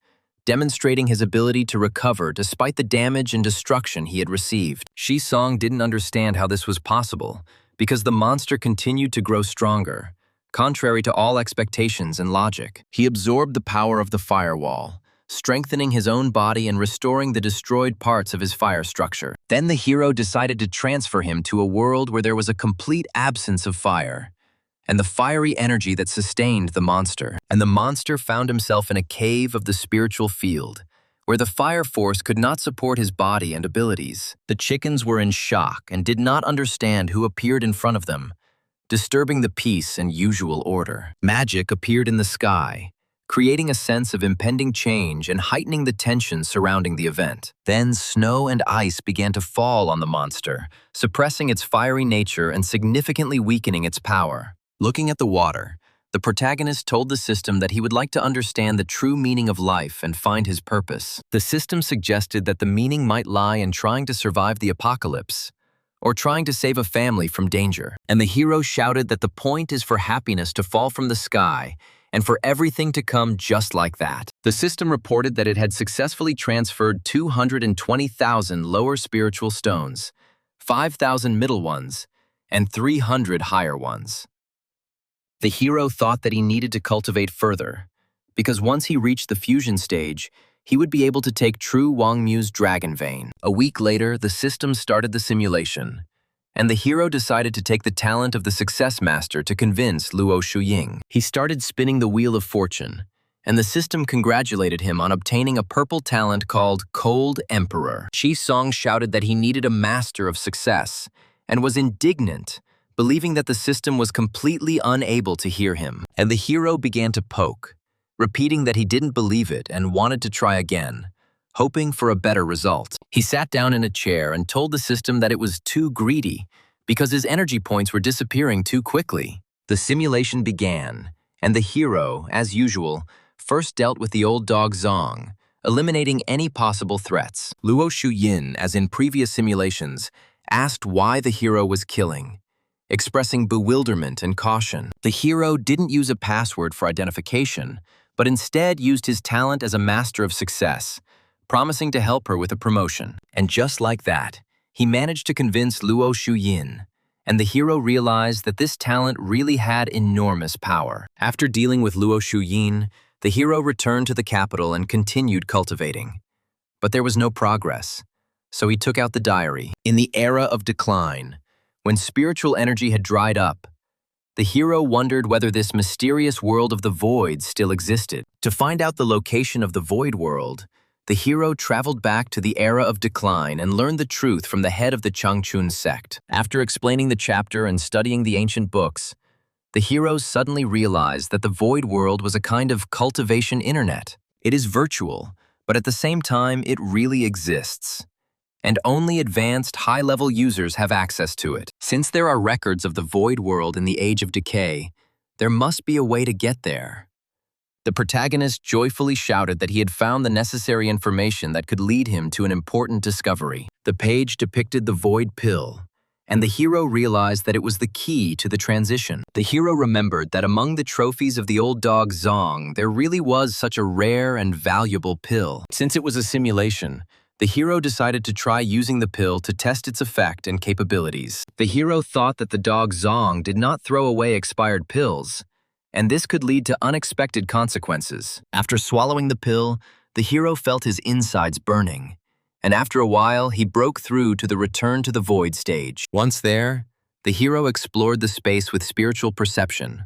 demonstrating his ability to recover despite the damage and destruction he had received. Song didn't understand how this was possible, because the monster continued to grow stronger, contrary to all expectations and logic. He absorbed the power of the firewall, strengthening his own body and restoring the destroyed parts of his fire structure. Then the hero decided to transfer him to a world where there was a complete absence of fire, and the fiery energy that sustained the monster. And the monster found himself in a cave of the spiritual field, where the fire force could not support his body and abilities. The chickens were in shock and did not understand who appeared in front of them, disturbing the peace and usual order. Magic appeared in the sky, creating a sense of impending change and heightening the tension surrounding the event. Then snow and ice began to fall on the monster, suppressing its fiery nature and significantly weakening its power. Looking at the water, the protagonist told the system that he would like to understand the true meaning of life and find his purpose. The system suggested that the meaning might lie in trying to survive the apocalypse, or trying to save a family from danger. And the hero shouted that the point is for happiness to fall from the sky and for everything to come just like that. The system reported that it had successfully transferred 220,000 lower spiritual stones, 5,000 middle ones, and 300 higher ones. The hero thought that he needed to cultivate further, because once he reached the fusion stage, he would be able to take true Wang Mu's dragon vein. A week later, the system started the simulation, and the hero decided to take the talent of the success master to convince Luo Shuying. He started spinning the wheel of fortune, and the system congratulated him on obtaining a purple talent called Cold Emperor. Song shouted that he needed a master of success, and was indignant believing that the system was completely unable to hear him. And the hero began to poke, repeating that he didn't believe it and wanted to try again, hoping for a better result. He sat down in a chair and told the system that it was too greedy because his energy points were disappearing too quickly. The simulation began, and the hero, as usual, first dealt with the old dog Zong, eliminating any possible threats. Luo Shuyin, as in previous simulations, asked why the hero was killing, expressing bewilderment and caution. The hero didn't use a password for identification, but instead used his talent as a master of success, promising to help her with a promotion. And just like that, he managed to convince Luo Shuyin, and the hero realized that this talent really had enormous power. After dealing with Luo Shuyin, the hero returned to the capital and continued cultivating. But there was no progress, so he took out the diary. In the era of decline, when spiritual energy had dried up, the hero wondered whether this mysterious world of the void still existed. To find out the location of the void world, the hero traveled back to the era of decline and learned the truth from the head of the Changchun sect. After explaining the chapter and studying the ancient books, the hero suddenly realized that the void world was a kind of cultivation internet. It is virtual, but at the same time it really exists. And only advanced, high-level users have access to it. Since there are records of the void world in the Age of Decay, there must be a way to get there. The protagonist joyfully shouted that he had found the necessary information that could lead him to an important discovery. The page depicted the void pill, and the hero realized that it was the key to the transition. The hero remembered that among the trophies of the old dog Zong, there really was such a rare and valuable pill. Since it was a simulation, the hero decided to try using the pill to test its effect and capabilities. The hero thought that the dog Zong did not throw away expired pills, and this could lead to unexpected consequences. After swallowing the pill, the hero felt his insides burning, and after a while, he broke through to the return to the void stage. Once there, the hero explored the space with spiritual perception.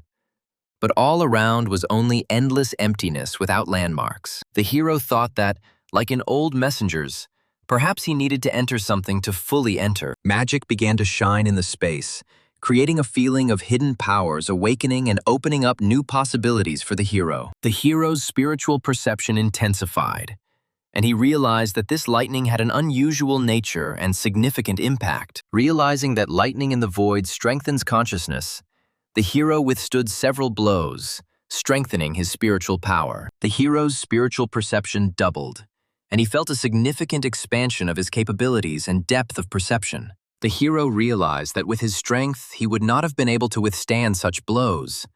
But all around was only endless emptiness without landmarks. The hero thought that, like in old messengers, perhaps he needed to enter something to fully enter. Magic began to shine in the space, creating a feeling of hidden powers awakening and opening up new possibilities for the hero. The hero's spiritual perception intensified, and he realized that this lightning had an unusual nature and significant impact. Realizing that lightning in the void strengthens consciousness, the hero withstood several blows, strengthening his spiritual power. The hero's spiritual perception doubled, and he felt a significant expansion of his capabilities and depth of perception. The hero realized that with his strength, he would not have been able to withstand such blows,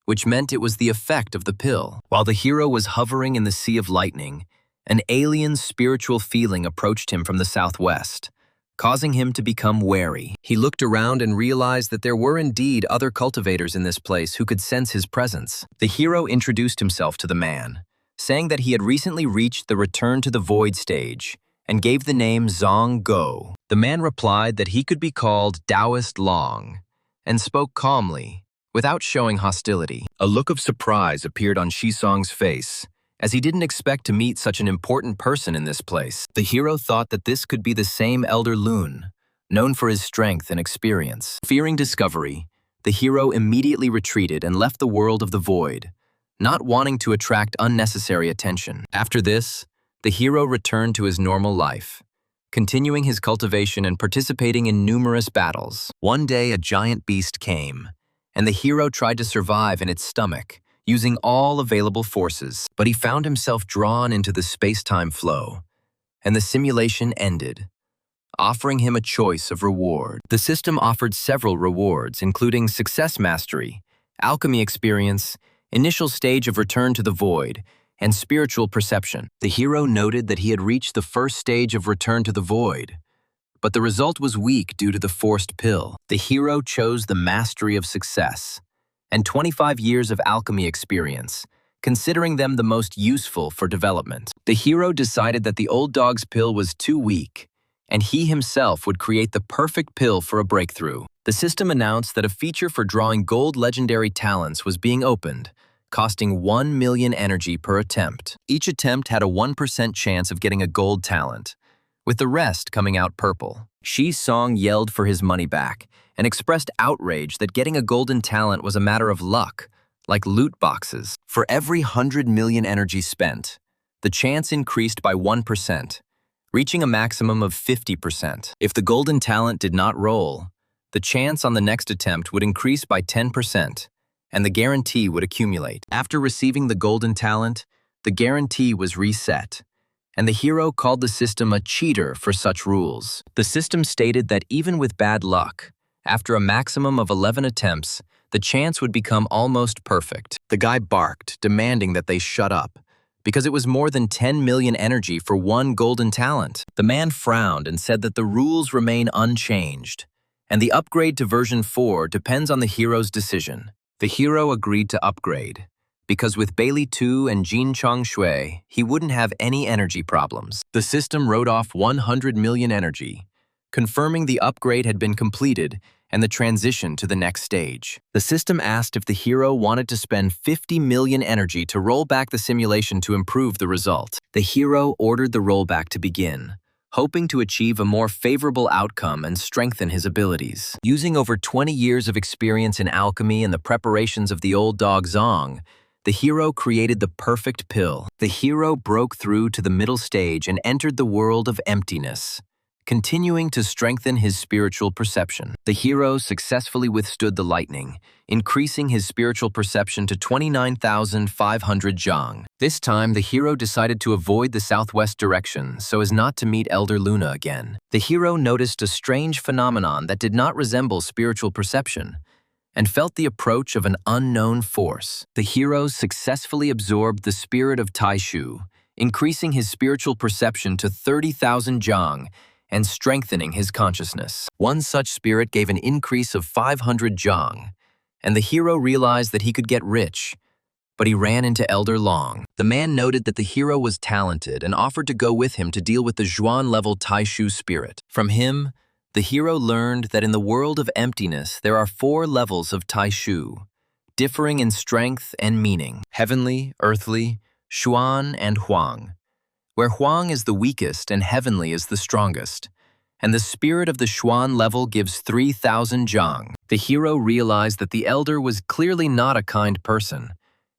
which meant it was the effect of the pill. While the hero was hovering in the sea of lightning, an alien spiritual feeling approached him from the southwest, causing him to become wary. He looked around and realized that there were indeed other cultivators in this place who could sense his presence. The hero introduced himself to the man, saying that he had recently reached the Return to the Void stage and gave the name Zong Go. The man replied that he could be called Taoist Long and spoke calmly, without showing hostility. A look of surprise appeared on Shisong's face, as he didn't expect to meet such an important person in this place. The hero thought that this could be the same Elder Lun, known for his strength and experience. Fearing discovery, the hero immediately retreated and left the world of the void, not wanting to attract unnecessary attention. After this, the hero returned to his normal life, continuing his cultivation and participating in numerous battles. One day, a giant beast came, and the hero tried to survive in its stomach, using all available forces. But he found himself drawn into the space-time flow, and the simulation ended, offering him a choice of reward. The system offered several rewards, including success mastery, alchemy experience, initial stage of return to the void, and spiritual perception. The hero noted that he had reached the first stage of return to the void, but the result was weak due to the forced pill. The hero chose the mastery of success and 25 years of alchemy experience, considering them the most useful for development. The hero decided that the old dog's pill was too weak, and he himself would create the perfect pill for a breakthrough. The system announced that a feature for drawing gold legendary talents was being opened, costing 1 million energy per attempt. Each attempt had a 1% chance of getting a gold talent, with the rest coming out purple. Shi Song yelled for his money back and expressed outrage that getting a golden talent was a matter of luck, like loot boxes. For every 100 million energy spent, the chance increased by 1%, reaching a maximum of 50%. If the golden talent did not roll, the chance on the next attempt would increase by 10%, and the guarantee would accumulate. After receiving the golden talent, the guarantee was reset, and the hero called the system a cheater for such rules. The system stated that even with bad luck, after a maximum of 11 attempts, the chance would become almost perfect. The guy barked, demanding that they shut up, because it was more than 10 million energy for one golden talent. The man frowned and said that the rules remain unchanged, and the upgrade to version 4 depends on the hero's decision. The hero agreed to upgrade, because with Bailey 2 and Jin Chong Shui, he wouldn't have any energy problems. The system wrote off 100 million energy, confirming the upgrade had been completed and the transition to the next stage. The system asked if the hero wanted to spend 50 million energy to roll back the simulation to improve the result. The hero ordered the rollback to begin, hoping to achieve a more favorable outcome and strengthen his abilities. Using over 20 years of experience in alchemy and the preparations of the old dog Zong, the hero created the perfect pill. The hero broke through to the middle stage and entered the world of emptiness, continuing to strengthen his spiritual perception. The hero successfully withstood the lightning, increasing his spiritual perception to 29,500 zhang. This time, the hero decided to avoid the southwest direction so as not to meet Elder Luna again. The hero noticed a strange phenomenon that did not resemble spiritual perception, and felt the approach of an unknown force. The hero successfully absorbed the spirit of Taishu, increasing his spiritual perception to 30,000 zhang and strengthening his consciousness. One such spirit gave an increase of 500 zhang, and the hero realized that he could get rich, but he ran into Elder Long. The man noted that the hero was talented and offered to go with him to deal with the Zhuan-level Taishu spirit. From him, the hero learned that in the world of emptiness there are 4 levels of Taishu, differing in strength and meaning: heavenly, earthly, Xuan, and Huang, where Huang is the weakest and heavenly is the strongest, and the spirit of the Xuan level gives 3,000 zhang. The hero realized that the elder was clearly not a kind person,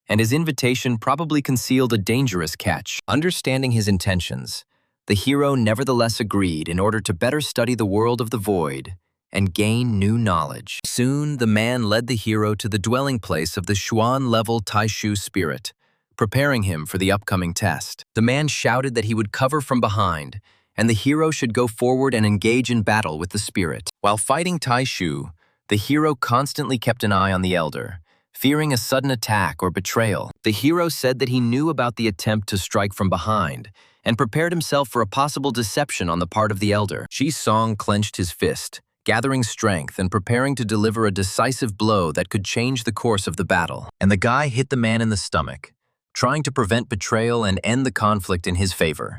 and his invitation probably concealed a dangerous catch. Understanding his intentions, the hero nevertheless agreed in order to better study the world of the void and gain new knowledge. Soon, the man led the hero to the dwelling place of the Xuan-level Taishu spirit, preparing him for the upcoming test. The man shouted that he would cover from behind, and the hero should go forward and engage in battle with the spirit. While fighting Taishu, the hero constantly kept an eye on the elder, fearing a sudden attack or betrayal. The hero said that he knew about the attempt to strike from behind, and prepared himself for a possible deception on the part of the elder. Ji Song clenched his fist, gathering strength and preparing to deliver a decisive blow that could change the course of the battle. And the guy hit the man in the stomach, trying to prevent betrayal and end the conflict in his favor.